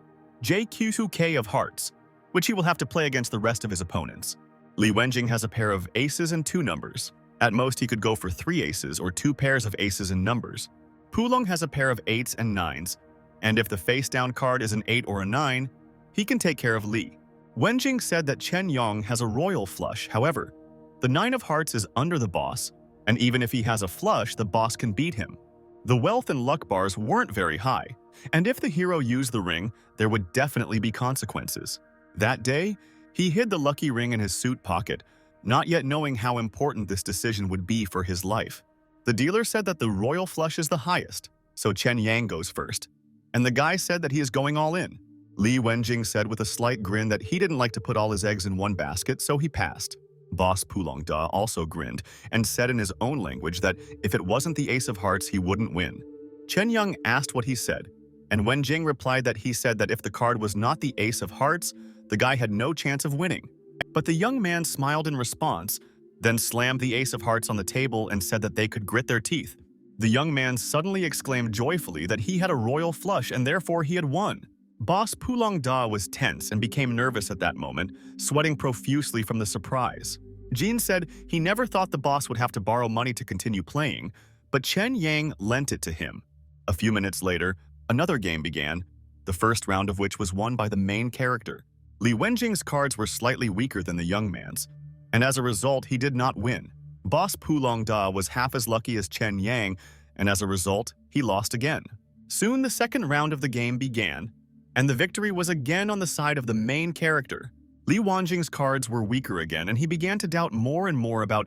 [SPEAKER 1] JQ2K of hearts, which he will have to play against the rest of his opponents. Li Wenjing has a pair of aces and 2 numbers. At most, he could go for 3 aces or 2 pairs of aces and numbers. Pulong has a pair of 8s and 9s, and if the face-down card is an 8 or a 9, he can take care of Li. Wenjing said that Chen Yang has a royal flush, however, the 9 of hearts is under the boss, and even if he has a flush, the boss can beat him. The wealth and luck bars weren't very high, and if the hero used the ring, there would definitely be consequences. That day, he hid the lucky ring in his suit pocket, not yet knowing how important this decision would be for his life. The dealer said that the royal flush is the highest, so Chen Yang goes first, and the guy said that he is going all in. Li Wenjing said with a slight grin that he didn't like to put all his eggs in one basket, so he passed. Boss Pulongda also grinned and said in his own language that if it wasn't the ace of hearts, he wouldn't win. Chen Yang asked what he said, and Wenjing replied that he said that if the card was not the ace of hearts, the guy had no chance of winning. But the young man smiled in response, then slammed the ace of hearts on the table and said that they could grit their teeth. The young man suddenly exclaimed joyfully that he had a royal flush and therefore he had won. Boss Pulongda was tense and became nervous at that moment, sweating profusely from the surprise. Jin said he never thought the boss would have to borrow money to continue playing, but Chen Yang lent it to him. A few minutes later, another game began, the first round of which was won by the main character. Li Wenjing's cards were slightly weaker than the young man's, and as a result, he did not win. Boss Pulongda was half as lucky as Chen Yang, and as a result, he lost again. Soon the second round of the game began, and the victory was again on the side of the main character. Li Wenjing's cards were weaker again, and he began to doubt more and more about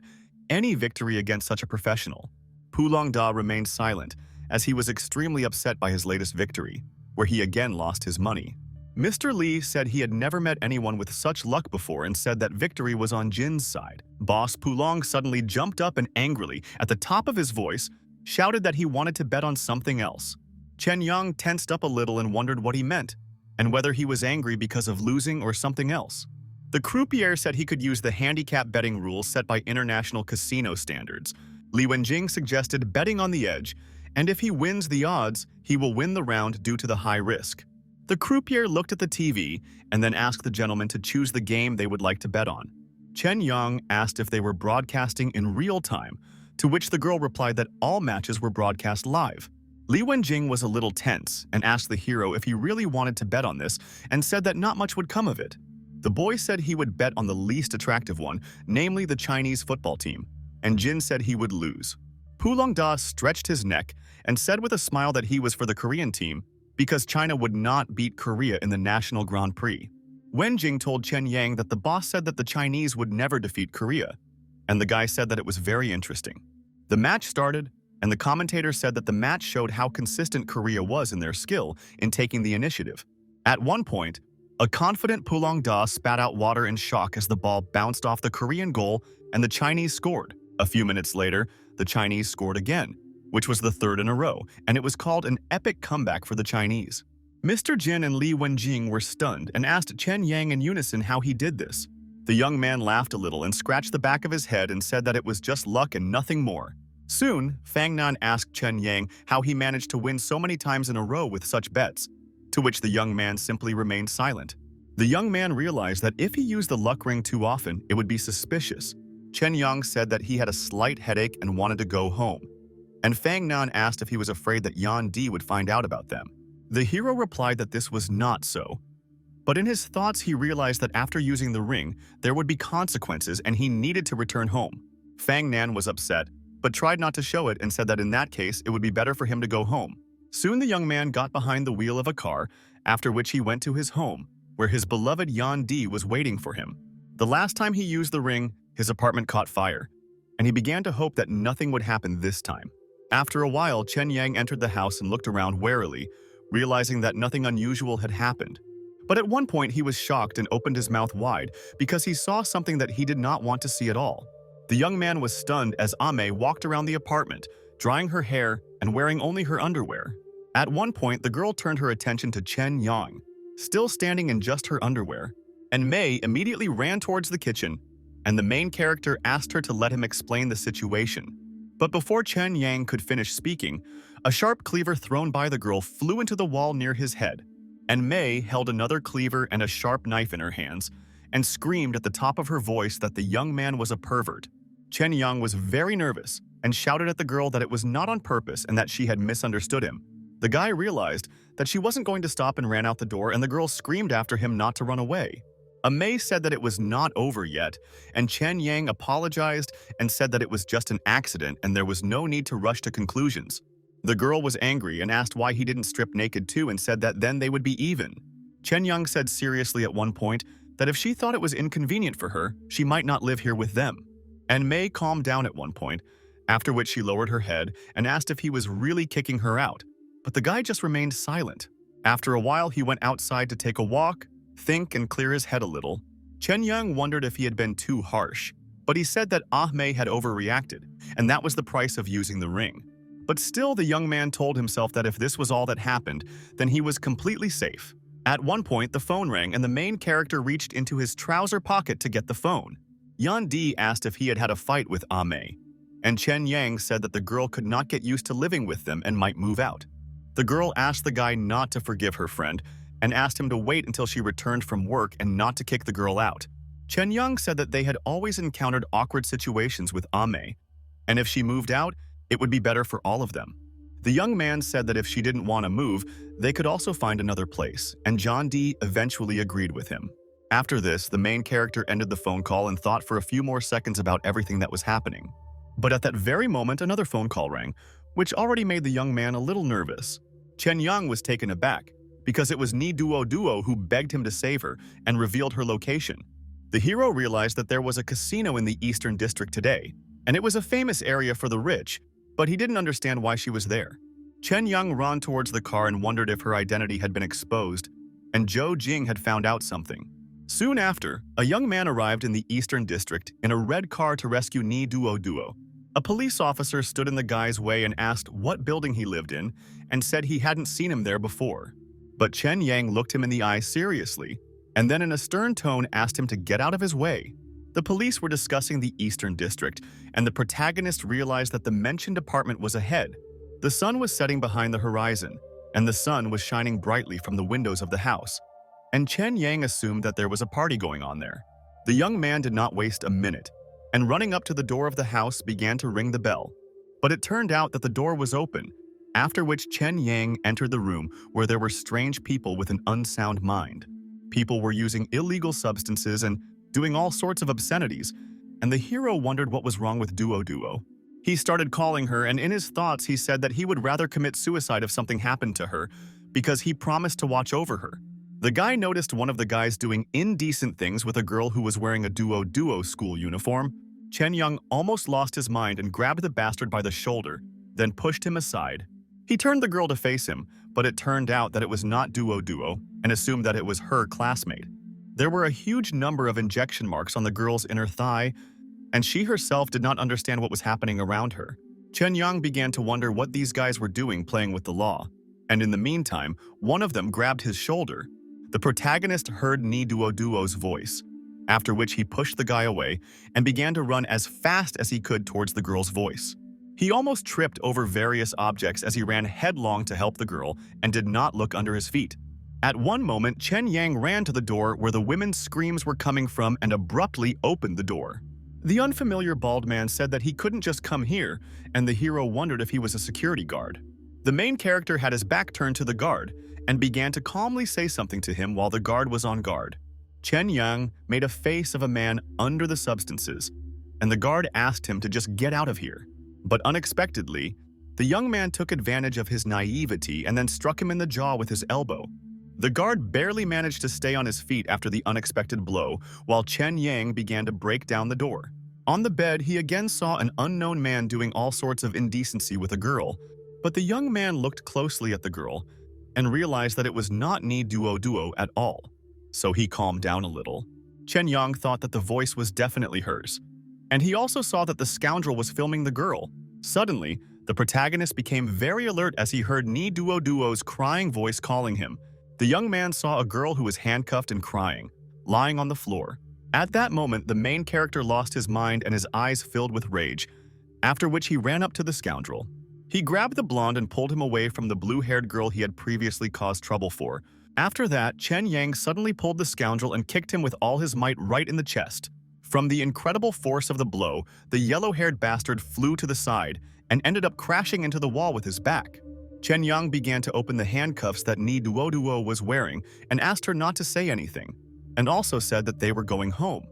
[SPEAKER 1] any victory against such a professional. Pulongda remained silent, as he was extremely upset by his latest victory, where he again lost his money. Mr. Li said he had never met anyone with such luck before and said that victory was on Jin's side. Boss Pulong suddenly jumped up and angrily, at the top of his voice, shouted that he wanted to bet on something else. Chen Yang tensed up a little and wondered what he meant, and whether he was angry because of losing or something else. The croupier said he could use the handicap betting rules set by international casino standards. Li Wenjing suggested betting on the edge, and if he wins the odds, he will win the round due to the high risk. The croupier looked at the TV and then asked the gentleman to choose the game they would like to bet on. Chen Yang asked if they were broadcasting in real time, to which the girl replied that all matches were broadcast live. Li Wenjing was a little tense and asked the hero if he really wanted to bet on this and said that not much would come of it. The boy said he would bet on the least attractive one, namely the Chinese football team, and Jin said he would lose. Pulongda stretched his neck and said with a smile that he was for the Korean team because China would not beat Korea in the National Grand Prix. Wenjing told Chen Yang that the boss said that the Chinese would never defeat Korea, and the guy said that it was very interesting. The match started, and the commentator said that the match showed how consistent Korea was in their skill in taking the initiative. At one point, a confident Pulongda spat out water in shock as the ball bounced off the Korean goal and the Chinese scored. A few minutes later, the Chinese scored again, which was the third in a row, and it was called an epic comeback for the Chinese. Mr. Jin and Li Wenjing were stunned and asked Chen Yang in unison how he did this. The young man laughed a little and scratched the back of his head and said that it was just luck and nothing more. Soon, Fang Nan asked Chen Yang how he managed to win so many times in a row with such bets, to which the young man simply remained silent. The young man realized that if he used the luck ring too often, it would be suspicious. Chen Yang said that he had a slight headache and wanted to go home. And Fang Nan asked if he was afraid that Yan Di would find out about them. The hero replied that this was not so. But in his thoughts, he realized that after using the ring, there would be consequences and he needed to return home. Fang Nan was upset, but tried not to show it and said that in that case, it would be better for him to go home. Soon the young man got behind the wheel of a car, after which he went to his home, where his beloved Yan Di was waiting for him. The last time he used the ring, his apartment caught fire, and he began to hope that nothing would happen this time. After a while, Chen Yang entered the house and looked around warily, realizing that nothing unusual had happened. But at one point, he was shocked and opened his mouth wide because he saw something that he did not want to see at all. The young man was stunned as Ame walked around the apartment, drying her hair and wearing only her underwear. At one point, the girl turned her attention to Chen Yang, still standing in just her underwear, and Mei immediately ran towards the kitchen, and the main character asked her to let him explain the situation. But before Chen Yang could finish speaking, a sharp cleaver thrown by the girl flew into the wall near his head, and Mei held another cleaver and a sharp knife in her hands and screamed at the top of her voice that the young man was a pervert. Chen Yang was very nervous and shouted at the girl that it was not on purpose and that she had misunderstood him. The guy realized that she wasn't going to stop and ran out the door, and the girl screamed after him not to run away. Mei said that it was not over yet, and Chen Yang apologized and said that it was just an accident and there was no need to rush to conclusions. The girl was angry and asked why he didn't strip naked too and said that then they would be even. Chen Yang said seriously at one point that if she thought it was inconvenient for her, she might not live here with them. And Mei calmed down at one point, after which she lowered her head and asked if he was really kicking her out. But the guy just remained silent. After a while, he went outside to take a walk, think, and clear his head a little. Chen Yang wondered if he had been too harsh, but he said that Mei had overreacted, and that was the price of using the ring. But still, the young man told himself that if this was all that happened, then he was completely safe. At one point, the phone rang and the main character reached into his trouser pocket to get the phone. Yan Di asked if he had had a fight with Mei, and Chen Yang said that the girl could not get used to living with them and might move out. The girl asked the guy not to forgive her friend and asked him to wait until she returned from work and not to kick the girl out. Chen Yang said that they had always encountered awkward situations with Mei, and if she moved out, it would be better for all of them. The young man said that if she didn't want to move, they could also find another place, and John Di eventually agreed with him. After this, the main character ended the phone call and thought for a few more seconds about everything that was happening. But at that very moment, another phone call rang, which already made the young man a little nervous. Chen Yang was taken aback, because it was Ni Duo who begged him to save her and revealed her location. The hero realized that there was a casino in the Eastern District today, and it was a famous area for the rich, but he didn't understand why she was there. Chen Yang ran towards the car and wondered if her identity had been exposed, and Zhou Jing had found out something. Soon after, a young man arrived in the Eastern District in a red car to rescue Ni Duo. A police officer stood in the guy's way and asked what building he lived in and said he hadn't seen him there before. But Chen Yang looked him in the eye seriously and then in a stern tone asked him to get out of his way. The police were discussing the Eastern District, and the protagonist realized that the mentioned apartment was ahead. The sun was setting behind the horizon, and the sun was shining brightly from the windows of the house. And Chen Yang assumed that there was a party going on there. The young man did not waste a minute, and running up to the door of the house began to ring the bell. But it turned out that the door was open, after which Chen Yang entered the room where there were strange people with an unsound mind. People were using illegal substances and doing all sorts of obscenities, and the hero wondered what was wrong with Duo. He started calling her, and in his thoughts he said that he would rather commit suicide if something happened to her, because he promised to watch over her. The guy noticed one of the guys doing indecent things with a girl who was wearing a Duo school uniform. Chen Yang almost lost his mind and grabbed the bastard by the shoulder, then pushed him aside. He turned the girl to face him, but it turned out that it was not Duo and assumed that it was her classmate. There were a huge number of injection marks on the girl's inner thigh, and she herself did not understand what was happening around her. Chen Yang began to wonder what these guys were doing playing with the law, and in the meantime, one of them grabbed his shoulder. The protagonist heard Ni Duo's voice, after which he pushed the guy away and began to run as fast as he could towards the girl's voice. He almost tripped over various objects as he ran headlong to help the girl and did not look under his feet. At one moment, Chen Yang ran to the door where the women's screams were coming from and abruptly opened the door. The unfamiliar bald man said that he couldn't just come here, and the hero wondered if he was a security guard. The main character had his back turned to the guard and began to calmly say something to him while the guard was on guard. Chen Yang made a face of a man under the substances, and the guard asked him to just get out of here. But unexpectedly, the young man took advantage of his naivety and then struck him in the jaw with his elbow. The guard barely managed to stay on his feet after the unexpected blow, while Chen Yang began to break down the door. On the bed, he again saw an unknown man doing all sorts of indecency with a girl, but the young man looked closely at the girl and realized that it was not Ni Duo at all. So he calmed down a little. Chen Yang thought that the voice was definitely hers, and he also saw that the scoundrel was filming the girl. Suddenly, the protagonist became very alert as he heard Ni Duo's crying voice calling him. The young man saw a girl who was handcuffed and crying, lying on the floor. At that moment, the main character lost his mind and his eyes filled with rage, after which he ran up to the scoundrel. He grabbed the blonde and pulled him away from the blue-haired girl he had previously caused trouble for. After that, Chen Yang suddenly pulled the scoundrel and kicked him with all his might right in the chest. From the incredible force of the blow, the yellow-haired bastard flew to the side and ended up crashing into the wall with his back. Chen Yang began to open the handcuffs that Ni Duo was wearing and asked her not to say anything, and also said that they were going home.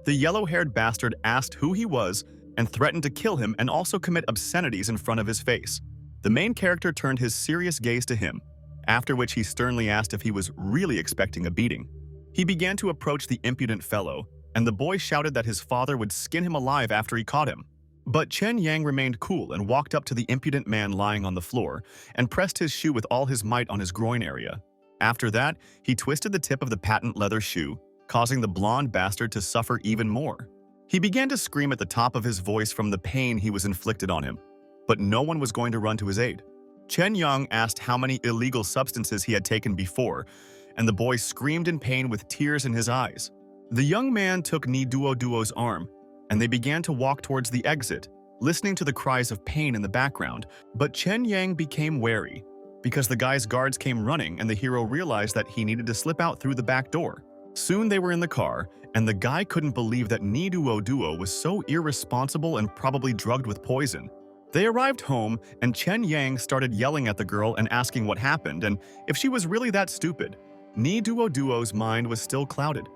[SPEAKER 1] The yellow-haired bastard asked who he was and threatened to kill him and also commit obscenities in front of his face. The main character turned his serious gaze to him, after which he sternly asked if he was really expecting a beating. He began to approach the impudent fellow, and the boy shouted that his father would skin him alive after he caught him. But Chen Yang remained cool and walked up to the impudent man lying on the floor and pressed his shoe with all his might on his groin area. After that, he twisted the tip of the patent leather shoe, causing the blonde bastard to suffer even more. He began to scream at the top of his voice from the pain he was inflicted on him, but no one was going to run to his aid. Chen Yang asked how many illegal substances he had taken before, and the boy screamed in pain with tears in his eyes. The young man took Ni Duo's arm, and they began to walk towards the exit, listening to the cries of pain in the background. But Chen Yang became wary, because the guy's guards came running and the hero realized that he needed to slip out through the back door. Soon they were in the car, and the guy couldn't believe that Ni Duo was so irresponsible and probably drugged with poison. They arrived home, and Chen Yang started yelling at the girl and asking what happened and if she was really that stupid. Ni Duo's mind was still clouded,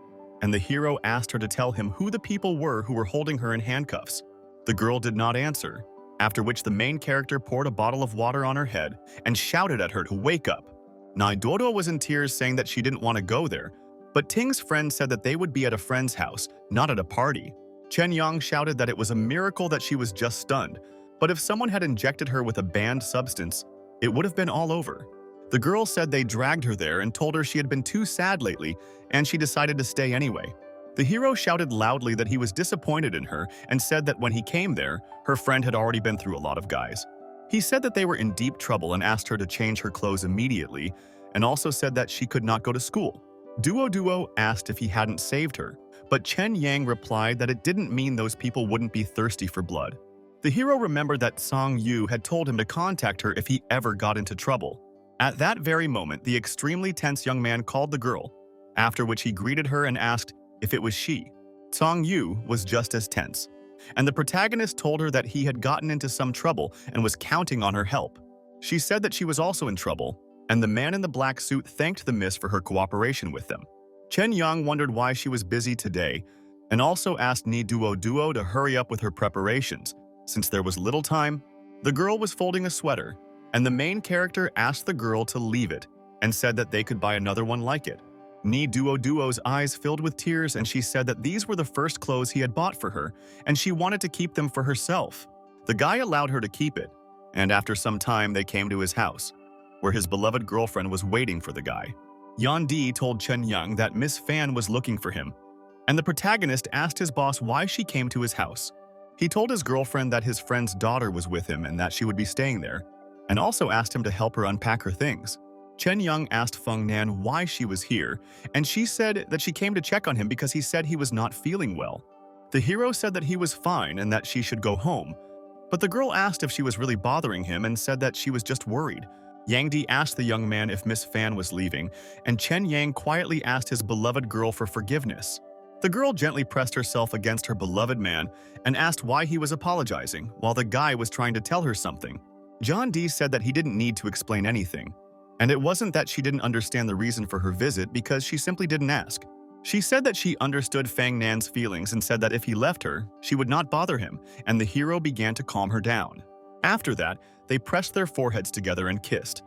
[SPEAKER 1] and the hero asked her to tell him who the people were who were holding her in handcuffs. The girl did not answer, after which the main character poured a bottle of water on her head and shouted at her to wake up. Ni Duo was in tears, saying that she didn't want to go there, but Ting's friend said that they would be at a friend's house, not at a party. Chen Yang shouted that it was a miracle that she was just stunned, but if someone had injected her with a banned substance, it would have been all over. The girl said they dragged her there and told her she had been too sad lately, and she decided to stay anyway. The hero shouted loudly that he was disappointed in her and said that when he came there, her friend had already been through a lot of guys. He said that they were in deep trouble and asked her to change her clothes immediately, and also said that she could not go to school. Duo asked if he hadn't saved her, but Chen Yang replied that it didn't mean those people wouldn't be thirsty for blood. The hero remembered that Song Yu had told him to contact her if he ever got into trouble. At that very moment, the extremely tense young man called the girl, after which he greeted her and asked if it was she. Song Yu was just as tense, and the protagonist told her that he had gotten into some trouble and was counting on her help. She said that she was also in trouble, and the man in the black suit thanked the miss for her cooperation with them. Chen Yang wondered why she was busy today, and also asked Ni Duo to hurry up with her preparations. Since there was little time, the girl was folding a sweater, and the main character asked the girl to leave it and said that they could buy another one like it. Ni Duo's eyes filled with tears, and she said that these were the first clothes he had bought for her, and she wanted to keep them for herself. The guy allowed her to keep it, and after some time they came to his house, where his beloved girlfriend was waiting for the guy. Yan Di told Chen Yang that Miss Fan was looking for him, and the protagonist asked his boss why she came to his house. He told his girlfriend that his friend's daughter was with him and that she would be staying there, and also asked him to help her unpack her things. Chen Young asked Feng Nan why she was here, and she said that she came to check on him because he said he was not feeling well. The hero said that he was fine and that she should go home, but the girl asked if she was really bothering him and said that she was just worried. Yang Di asked the young man if Miss Fan was leaving, and Chen Yang quietly asked his beloved girl for forgiveness. The girl gently pressed herself against her beloved man and asked why he was apologizing, while the guy was trying to tell her something. John D said that he didn't need to explain anything, and it wasn't that she didn't understand the reason for her visit because she simply didn't ask. She said that she understood Fang Nan's feelings and said that if he left her, she would not bother him, and the hero began to calm her down. After that, they pressed their foreheads together and kissed,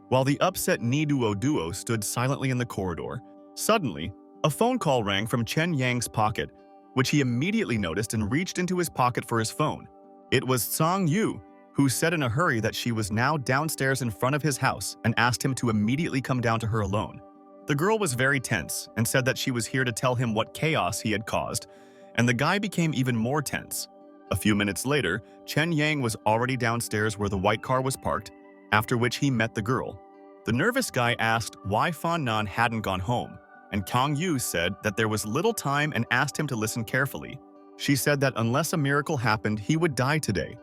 [SPEAKER 1] while the upset Ni Duo stood silently in the corridor. Suddenly, a phone call rang from Chen Yang's pocket, which he immediately noticed and reached into his pocket for his phone. It was Song Yu, who said in a hurry that she was now downstairs in front of his house and asked him to immediately come down to her alone. The girl was very tense and said that she was here to tell him what chaos he had caused, and the guy became even more tense. A few minutes later, Chen Yang was already downstairs where the white car was parked, after which he met the girl. The nervous guy asked why Fan Nan hadn't gone home, and Kang Yu said that there was little time and asked him to listen carefully. She said that unless a miracle happened, he would die today,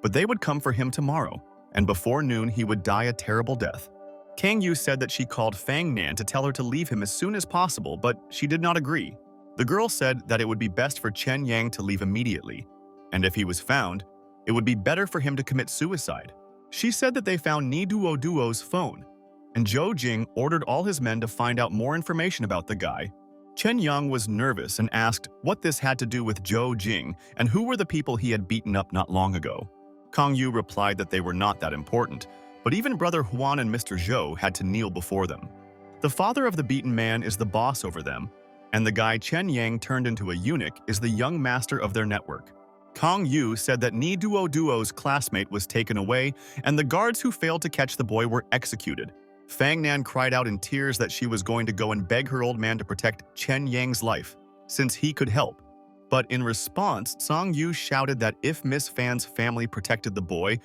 [SPEAKER 1] but they would come for him tomorrow, and before noon he would die a terrible death. Kang Yu said that she called Fang Nan to tell her to leave him as soon as possible, but she did not agree. The girl said that it would be best for Chen Yang to leave immediately, and if he was found, it would be better for him to commit suicide. She said that they found Ni Duo's phone, and Zhou Jing ordered all his men to find out more information about the guy. Chen Yang was nervous and asked what this had to do with Zhou Jing and who were the people he had beaten up not long ago. Kang Yu replied that they were not that important, but even Brother Huan and Mr. Zhou had to kneel before them. The father of the beaten man is the boss over them, and the guy Chen Yang turned into a eunuch is the young master of their network. Kang Yu said that Ni Duo's classmate was taken away, and the guards who failed to catch the boy were executed. Fang Nan cried out in tears that she was going to go and beg her old man to protect Chen Yang's life, since he could help. But in response, Song Yu shouted that if Miss Fan's family protected the boy,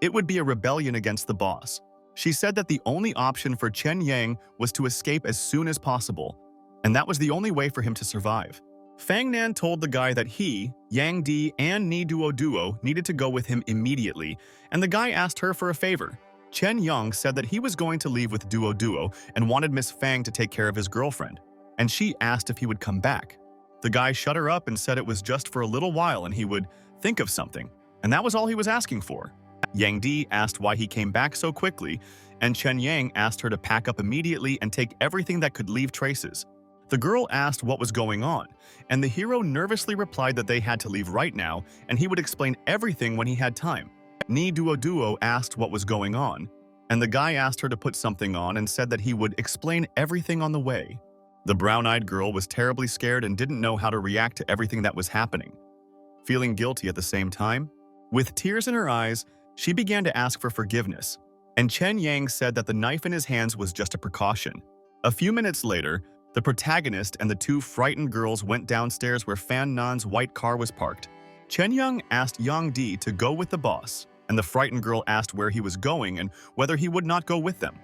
[SPEAKER 1] it would be a rebellion against the boss. She said that the only option for Chen Yang was to escape as soon as possible, and that was the only way for him to survive. Fang Nan told the guy that he, Yang Di, and Ni Duo needed to go with him immediately, and the guy asked her for a favor. Chen Yang said that he was going to leave with Duo and wanted Miss Fang to take care of his girlfriend, and she asked if he would come back. The guy shut her up and said it was just for a little while and he would think of something, and that was all he was asking for. Yang Di asked why he came back so quickly, and Chen Yang asked her to pack up immediately and take everything that could leave traces. The girl asked what was going on, and the hero nervously replied that they had to leave right now and he would explain everything when he had time. Ni Duo asked what was going on, and the guy asked her to put something on and said that he would explain everything on the way. The brown-eyed girl was terribly scared and didn't know how to react to everything that was happening. Feeling guilty at the same time, with tears in her eyes, she began to ask for forgiveness, and Chen Yang said that the knife in his hands was just a precaution. A few minutes later, the protagonist and the two frightened girls went downstairs where Fan Nan's white car was parked. Chen Yang asked Yang Di to go with the boss, and the frightened girl asked where he was going and whether he would not go with them.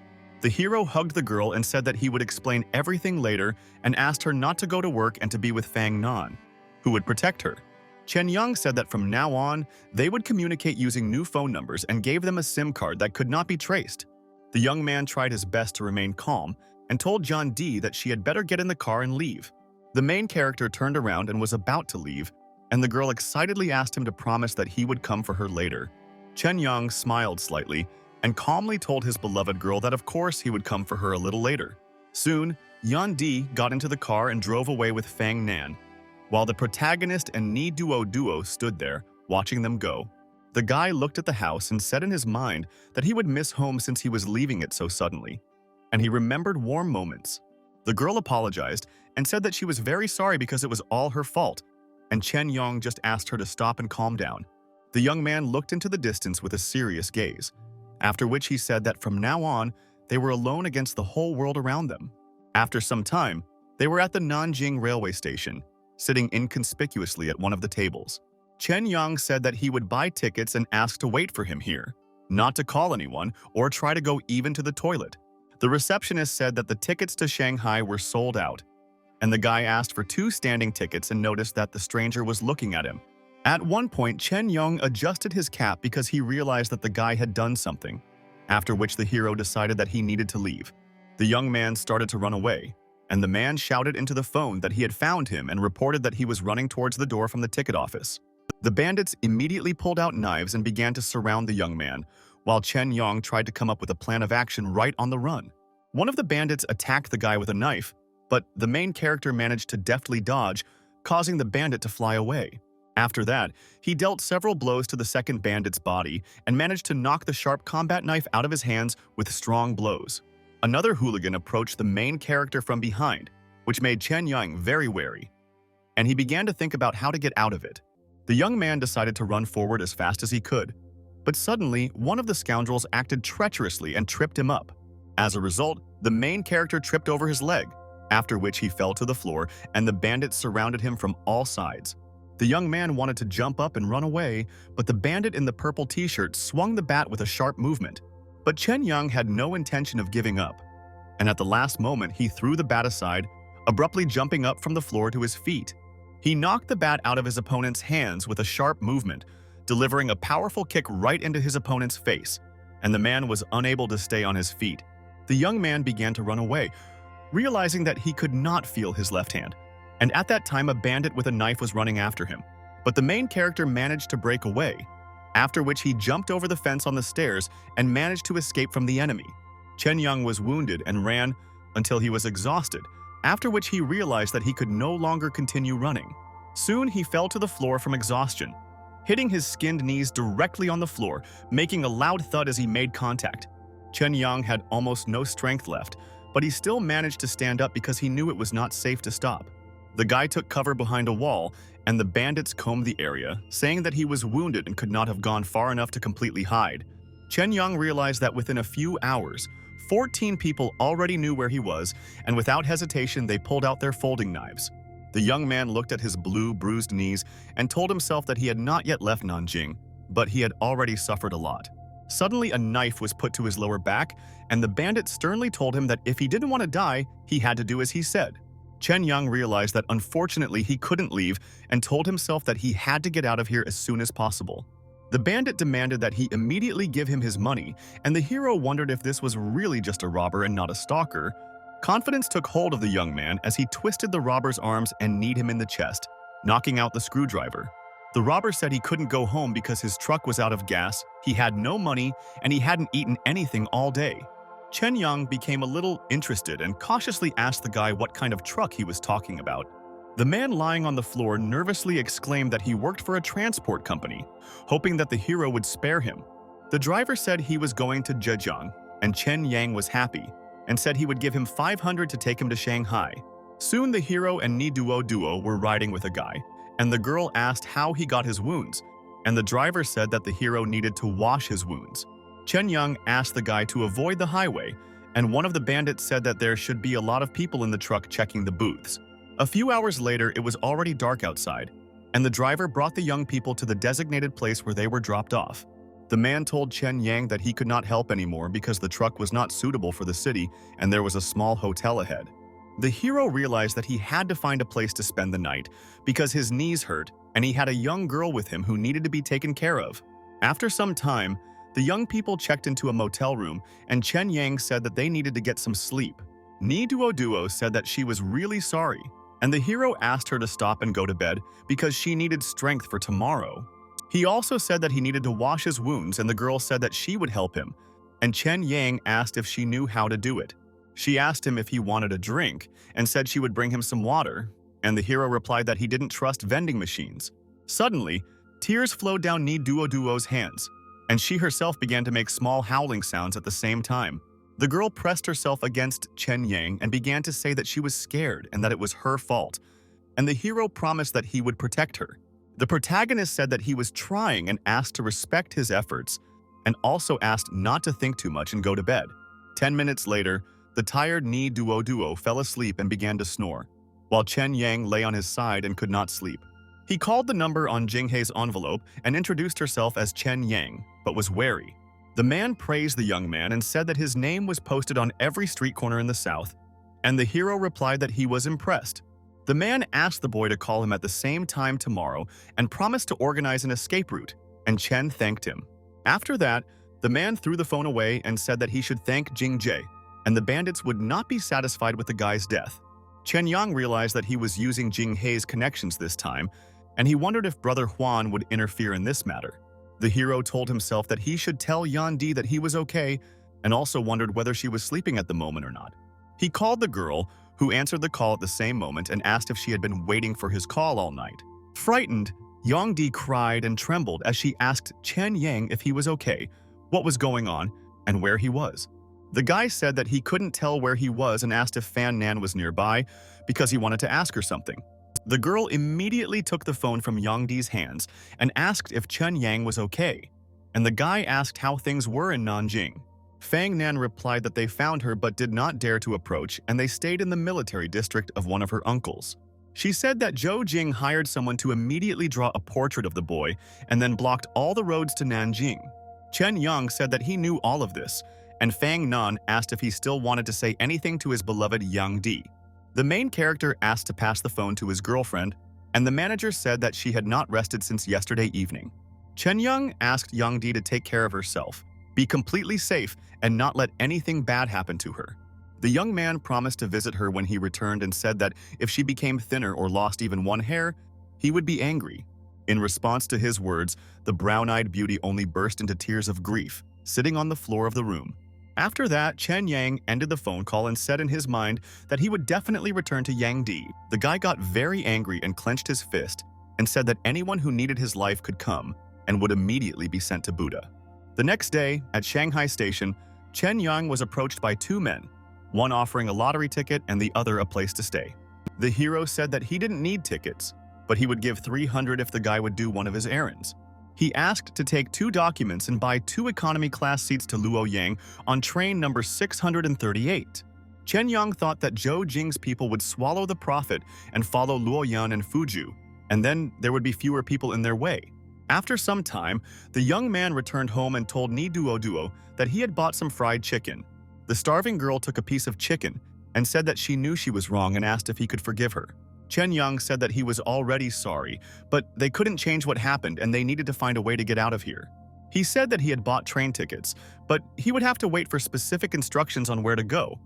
[SPEAKER 1] The hero hugged the girl and said that he would explain everything later and asked her not to go to work and to be with Fang Nan, who would protect her. Chen Yang said that from now on, they would communicate using new phone numbers and gave them a SIM card that could not be traced. The young man tried his best to remain calm and told John D that she had better get in the car and leave. The main character turned around and was about to leave, and the girl excitedly asked him to promise that he would come for her later. Chen Yang smiled slightly and calmly told his beloved girl that of course he would come for her a little later. Soon, Yan Di got into the car and drove away with Fang Nan, while the protagonist and Ni Duo stood there, watching them go. The guy looked at the house and said in his mind that he would miss home since he was leaving it so suddenly, and he remembered warm moments. The girl apologized and said that she was very sorry because it was all her fault, and Chen Yang just asked her to stop and calm down. The young man looked into the distance with a serious gaze, after which he said that from now on, they were alone against the whole world around them. After some time, they were at the Nanjing railway station, sitting inconspicuously at one of the tables. Chen Yang said that he would buy tickets and ask to wait for him here, not to call anyone or try to go even to the toilet. The receptionist said that the tickets to Shanghai were sold out, and the guy asked for 2 standing tickets and noticed that the stranger was looking at him. At one point, Chen Yong adjusted his cap because he realized that the guy had done something, after which the hero decided that he needed to leave. The young man started to run away, and the man shouted into the phone that he had found him and reported that he was running towards the door from the ticket office. The bandits immediately pulled out knives and began to surround the young man, while Chen Yong tried to come up with a plan of action right on the run. One of the bandits attacked the guy with a knife, but the main character managed to deftly dodge, causing the bandit to fly away. After that, he dealt several blows to the second bandit's body and managed to knock the sharp combat knife out of his hands with strong blows. Another hooligan approached the main character from behind, which made Chen Yang very wary, and he began to think about how to get out of it. The young man decided to run forward as fast as he could, but suddenly one of the scoundrels acted treacherously and tripped him up. As a result, the main character tripped over his leg, after which he fell to the floor and the bandits surrounded him from all sides. The young man wanted to jump up and run away, but the bandit in the purple t-shirt swung the bat with a sharp movement. But Chen Yang had no intention of giving up, and at the last moment he threw the bat aside, abruptly jumping up from the floor to his feet. He knocked the bat out of his opponent's hands with a sharp movement, delivering a powerful kick right into his opponent's face, and the man was unable to stay on his feet. The young man began to run away, realizing that he could not feel his left hand. And at that time, a bandit with a knife was running after him. But the main character managed to break away, after which he jumped over the fence on the stairs and managed to escape from the enemy. Chen Yang was wounded and ran until he was exhausted, after which he realized that he could no longer continue running. Soon he fell to the floor from exhaustion, hitting his skinned knees directly on the floor, making a loud thud as he made contact. Chen Yang had almost no strength left, but he still managed to stand up because he knew it was not safe to stop. The guy took cover behind a wall, and the bandits combed the area, saying that he was wounded and could not have gone far enough to completely hide. Chen Yang realized that within a few hours, 14 people already knew where he was, and without hesitation they pulled out their folding knives. The young man looked at his blue, bruised knees and told himself that he had not yet left Nanjing, but he had already suffered a lot. Suddenly a knife was put to his lower back, and the bandit sternly told him that if he didn't want to die, he had to do as he said. Chen Yang realized that unfortunately he couldn't leave and told himself that he had to get out of here as soon as possible. The bandit demanded that he immediately give him his money, and the hero wondered if this was really just a robber and not a stalker. Confidence took hold of the young man as he twisted the robber's arms and kneed him in the chest, knocking out the screwdriver. The robber said he couldn't go home because his truck was out of gas, he had no money, and he hadn't eaten anything all day. Chen Yang became a little interested and cautiously asked the guy what kind of truck he was talking about. The man lying on the floor nervously exclaimed that he worked for a transport company, hoping that the hero would spare him. The driver said he was going to Zhejiang, and Chen Yang was happy, and said he would give him 500 to take him to Shanghai. Soon the hero and Ni Duo were riding with a guy, and the girl asked how he got his wounds, and the driver said that the hero needed to wash his wounds. Chen Yang asked the guy to avoid the highway, and one of the bandits said that there should be a lot of people in the truck checking the booths. A few hours later, it was already dark outside, and the driver brought the young people to the designated place where they were dropped off. The man told Chen Yang that he could not help anymore because the truck was not suitable for the city and there was a small hotel ahead. The hero realized that he had to find a place to spend the night because his knees hurt and he had a young girl with him who needed to be taken care of. After some time, the young people checked into a motel room, and Chen Yang said that they needed to get some sleep. Ni Duo said that she was really sorry, and the hero asked her to stop and go to bed because she needed strength for tomorrow. He also said that he needed to wash his wounds, and the girl said that she would help him, and Chen Yang asked if she knew how to do it. She asked him if he wanted a drink, and said she would bring him some water, and the hero replied that he didn't trust vending machines. Suddenly, tears flowed down Ni Duo's hands, and she herself began to make small howling sounds at the same time. The girl pressed herself against Chen Yang and began to say that she was scared and that it was her fault, and the hero promised that he would protect her. The protagonist said that he was trying and asked to respect his efforts, and also asked not to think too much and go to bed. 10 minutes later, the tired Ni Duo fell asleep and began to snore, while Chen Yang lay on his side and could not sleep. He called the number on Jinghei's envelope and introduced herself as Chen Yang, but was wary. The man praised the young man and said that his name was posted on every street corner in the South, and the hero replied that he was impressed. The man asked the boy to call him at the same time tomorrow and promised to organize an escape route, and Chen thanked him. After that, the man threw the phone away and said that he should thank Jing Jae, and the bandits would not be satisfied with the guy's death. Chen Yang realized that he was using Jing Hei's connections this time, and he wondered if Brother Huan would interfere in this matter. The hero told himself that he should tell Yan Di that he was okay, and also wondered whether she was sleeping at the moment or not. He called the girl, who answered the call at the same moment, and asked if she had been waiting for his call all night. Frightened, Yang Di cried and trembled as she asked Chen Yang if he was okay, what was going on, and where he was. The guy said that he couldn't tell where he was and asked if Fan Nan was nearby because he wanted to ask her something. The girl immediately took the phone from Yang Di's hands and asked if Chen Yang was okay, and the guy asked how things were in Nanjing. Fang Nan replied that they found her but did not dare to approach, and they stayed in the military district of one of her uncles. She said that Zhou Jing hired someone to immediately draw a portrait of the boy and then blocked all the roads to Nanjing. Chen Yang said that he knew all of this, and Fang Nan asked if he still wanted to say anything to his beloved Yang Di. The main character asked to pass the phone to his girlfriend, and the manager said that she had not rested since yesterday evening. Chen Yang asked Yang Di to take care of herself, be completely safe, and not let anything bad happen to her. The young man promised to visit her when he returned and said that if she became thinner or lost even one hair, he would be angry. In response to his words, the brown-eyed beauty only burst into tears of grief, sitting on the floor of the room. After that, Chen Yang ended the phone call and said in his mind that he would definitely return to Yang Di. The guy got very angry and clenched his fist and said that anyone who needed his life could come and would immediately be sent to Buddha. The next day, at Shanghai Station, Chen Yang was approached by two men, one offering a lottery ticket and the other a place to stay. The hero said that he didn't need tickets, but he would give 300 if the guy would do one of his errands. He asked to take 2 documents and buy 2 economy-class seats to Luoyang on train number 638. Chen Yang thought that Zhou Jing's people would swallow the profit and follow Luoyan and Fuju, and then there would be fewer people in their way. After some time, the young man returned home and told Ni Duo that he had bought some fried chicken. The starving girl took a piece of chicken and said that she knew she was wrong and asked if he could forgive her. Chen Yang said that he was already sorry, but they couldn't change what happened and they needed to find a way to get out of here. He said that he had bought train tickets, but he would have to wait for specific instructions on where to go.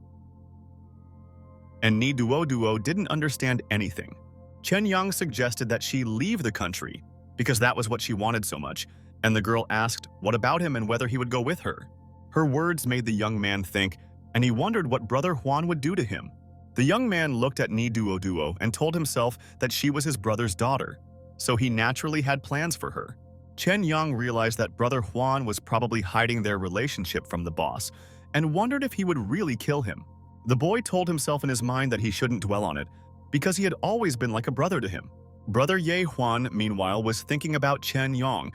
[SPEAKER 1] And Ni Duo didn't understand anything. Chen Yang suggested that she leave the country because that was what she wanted so much, and the girl asked what about him and whether he would go with her. Her words made the young man think, and he wondered what Brother Huan would do to him. The young man looked at Ni Duo and told himself that she was his brother's daughter, so he naturally had plans for her. Chen Yang realized that Brother Huan was probably hiding their relationship from the boss, and wondered if he would really kill him. The boy told himself in his mind that he shouldn't dwell on it, because he had always been like a brother to him. Brother Ye Huan, meanwhile, was thinking about Chen Yang,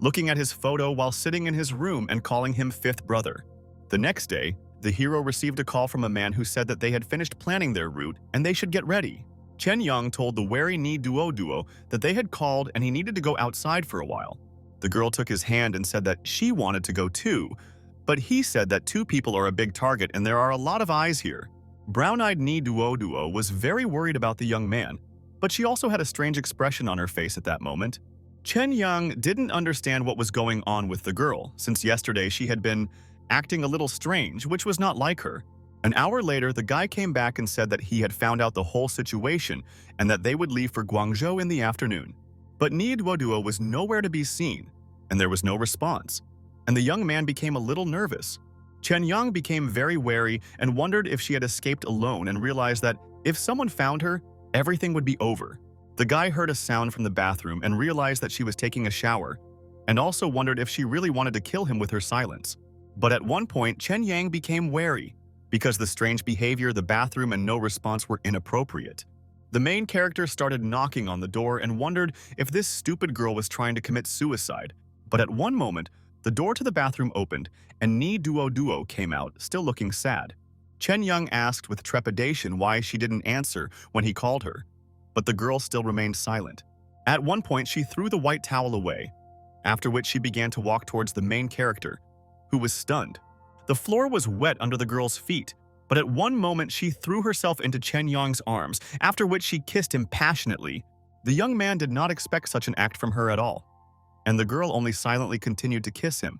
[SPEAKER 1] looking at his photo while sitting in his room and calling him fifth brother. The next day, the hero received a call from a man who said that they had finished planning their route and they should get ready. Chen Yang told the wary Ni Duo that they had called and he needed to go outside for a while. The girl took his hand and said that she wanted to go too, but he said that 2 people are a big target and there are a lot of eyes here. Brown-eyed Ni Duo was very worried about the young man, but she also had a strange expression on her face at that moment. Chen Yang didn't understand what was going on with the girl, since yesterday she had been acting a little strange, which was not like her. An hour later, the guy came back and said that he had found out the whole situation and that they would leave for Guangzhou in the afternoon. But Ni Duo was nowhere to be seen, and there was no response, and the young man became a little nervous. Chen Yang became very wary and wondered if she had escaped alone and realized that if someone found her, everything would be over. The guy heard a sound from the bathroom and realized that she was taking a shower, and also wondered if she really wanted to kill him with her silence. But at one point, Chen Yang became wary, because the strange behavior, the bathroom, and no response were inappropriate. The main character started knocking on the door and wondered if this stupid girl was trying to commit suicide. But at one moment, the door to the bathroom opened, and Ni Duo came out, still looking sad. Chen Yang asked with trepidation why she didn't answer when he called her, but the girl still remained silent. At one point, she threw the white towel away, after which she began to walk towards the main character, who was stunned. The floor was wet under the girl's feet, but at one moment she threw herself into Chen Yang's arms, after which she kissed him passionately. The young man did not expect such an act from her at all, and the girl only silently continued to kiss him,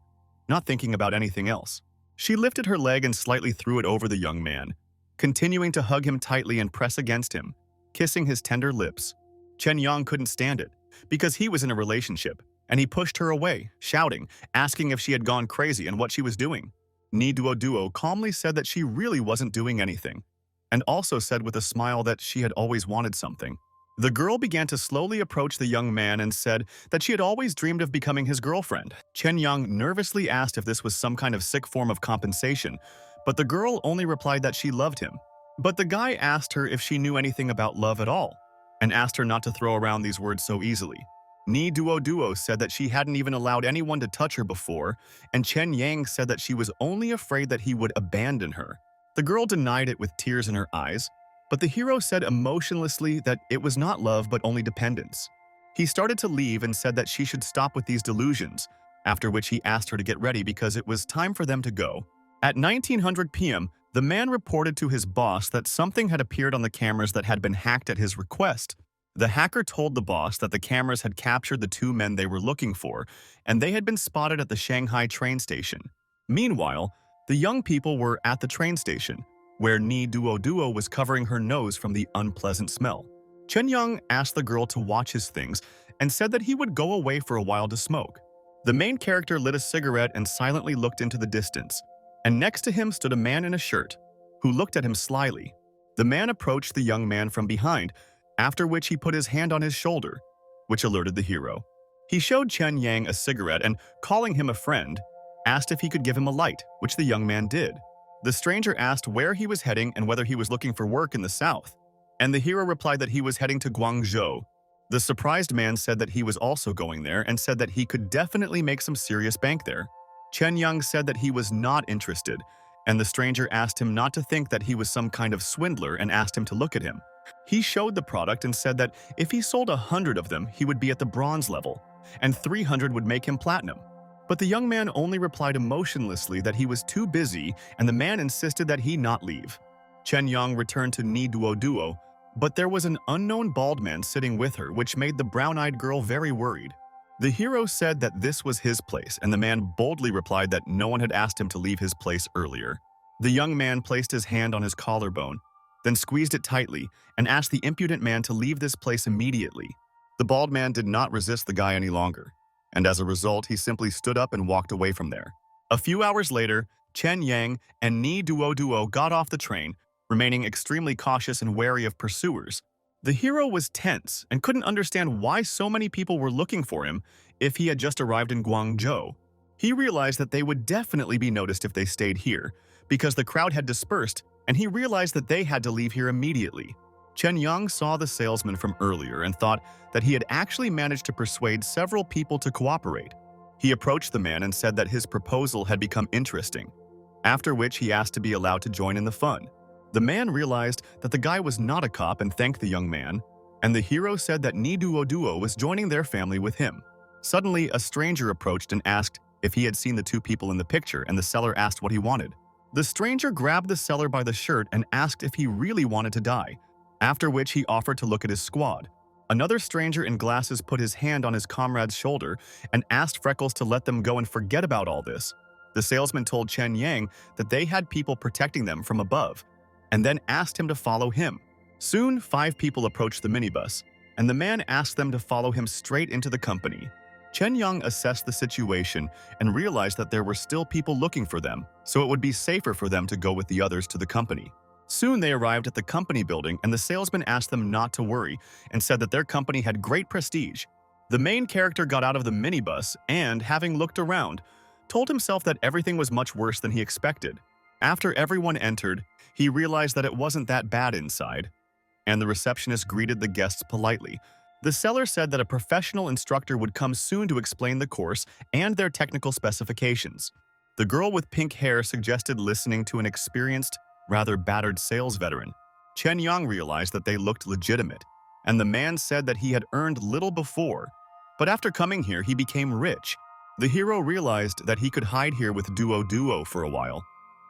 [SPEAKER 1] not thinking about anything else. She lifted her leg and slightly threw it over the young man, continuing to hug him tightly and press against him, kissing his tender lips. Chen Yang couldn't stand it, because he was in a relationship, and he pushed her away, shouting, asking if she had gone crazy and what she was doing. Ni Duo calmly said that she really wasn't doing anything, and also said with a smile that she had always wanted something. The girl began to slowly approach the young man and said that she had always dreamed of becoming his girlfriend. Chen Yang nervously asked if this was some kind of sick form of compensation, but the girl only replied that she loved him. But the guy asked her if she knew anything about love at all, and asked her not to throw around these words so easily. Ni Duo said that she hadn't even allowed anyone to touch her before, and Chen Yang said that she was only afraid that he would abandon her. The girl denied it with tears in her eyes, but the hero said emotionlessly that it was not love but only dependence. He started to leave and said that she should stop with these delusions, after which he asked her to get ready because it was time for them to go. At 1900 p.m., the man reported to his boss that something had appeared on the cameras that had been hacked at his request. The hacker told the boss that the cameras had captured the two men they were looking for, and they had been spotted at the Shanghai train station. Meanwhile, the young people were at the train station, where Ni Duo was covering her nose from the unpleasant smell. Chen Yang asked the girl to watch his things and said that he would go away for a while to smoke. The main character lit a cigarette and silently looked into the distance, and next to him stood a man in a shirt, who looked at him slyly. The man approached the young man from behind, after which he put his hand on his shoulder, which alerted the hero. He showed Chen Yang a cigarette and, calling him a friend, asked if he could give him a light, which the young man did. The stranger asked where he was heading and whether he was looking for work in the south, and the hero replied that he was heading to Guangzhou. The surprised man said that he was also going there and said that he could definitely make some serious bank there. Chen Yang said that he was not interested, and the stranger asked him not to think that he was some kind of swindler and asked him to look at him. He showed the product and said that if he sold 100 of them, he would be at the bronze level, and 300 would make him platinum. But the young man only replied emotionlessly that he was too busy, and the man insisted that he not leave. Chen Yang returned to Ni Duo, but there was an unknown bald man sitting with her, which made the brown-eyed girl very worried. The hero said that this was his place, and the man boldly replied that no one had asked him to leave his place earlier. The young man placed his hand on his collarbone, then squeezed it tightly, and asked the impudent man to leave this place immediately. The bald man did not resist the guy any longer, and as a result, he simply stood up and walked away from there. A few hours later, Chen Yang and Ni Duo got off the train, remaining extremely cautious and wary of pursuers. The hero was tense and couldn't understand why so many people were looking for him if he had just arrived in Guangzhou. He realized that they would definitely be noticed if they stayed here, because the crowd had dispersed, and he realized that they had to leave here immediately. Chen Yang saw the salesman from earlier and thought that he had actually managed to persuade several people to cooperate. He approached the man and said that his proposal had become interesting, after which he asked to be allowed to join in the fun. The man realized that the guy was not a cop and thanked the young man, and the hero said that Ni Duo was joining their family with him. Suddenly, a stranger approached and asked if he had seen the two people in the picture, and the seller asked what he wanted. The stranger grabbed the seller by the shirt and asked if he really wanted to die, after which he offered to look at his squad. Another stranger in glasses put his hand on his comrade's shoulder and asked Freckles to let them go and forget about all this. The salesman told Chen Yang that they had people protecting them from above, and then asked him to follow him. Soon, 5 people approached the minibus, and the man asked them to follow him straight into the company. Chen Yang assessed the situation and realized that there were still people looking for them, so it would be safer for them to go with the others to the company. Soon they arrived at the company building, and the salesman asked them not to worry and said that their company had great prestige. The main character got out of the minibus and, having looked around, told himself that everything was much worse than he expected. After everyone entered, he realized that it wasn't that bad inside, and the receptionist greeted the guests politely. The seller said that a professional instructor would come soon to explain the course and their technical specifications. The girl with pink hair suggested listening to an experienced, rather battered sales veteran. Chen Yang realized that they looked legitimate, and the man said that he had earned little before, but after coming here he became rich. The hero realized that he could hide here with Duo for a while,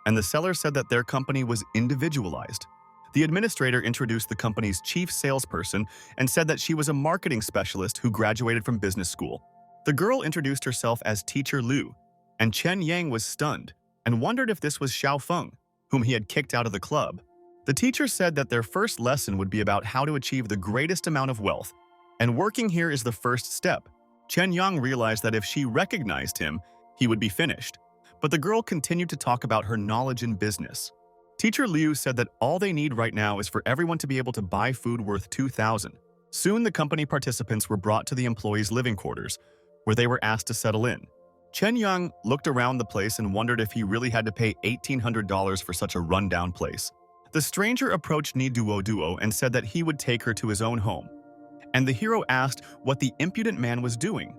[SPEAKER 1] and the seller said that their company was individualized. The administrator introduced the company's chief salesperson and said that she was a marketing specialist who graduated from business school. The girl introduced herself as Teacher Liu, and Chen Yang was stunned and wondered if this was Xiao Feng, whom he had kicked out of the club. The teacher said that their first lesson would be about how to achieve the greatest amount of wealth, and working here is the first step. Chen Yang realized that if she recognized him, he would be finished. But the girl continued to talk about her knowledge in business. Teacher Liu said that all they need right now is for everyone to be able to buy food worth 2,000. Soon the company participants were brought to the employees' living quarters, where they were asked to settle in. Chen Yang looked around the place and wondered if he really had to pay $1,800 for such a rundown place. The stranger approached Ni Duo and said that he would take her to his own home. And the hero asked what the impudent man was doing.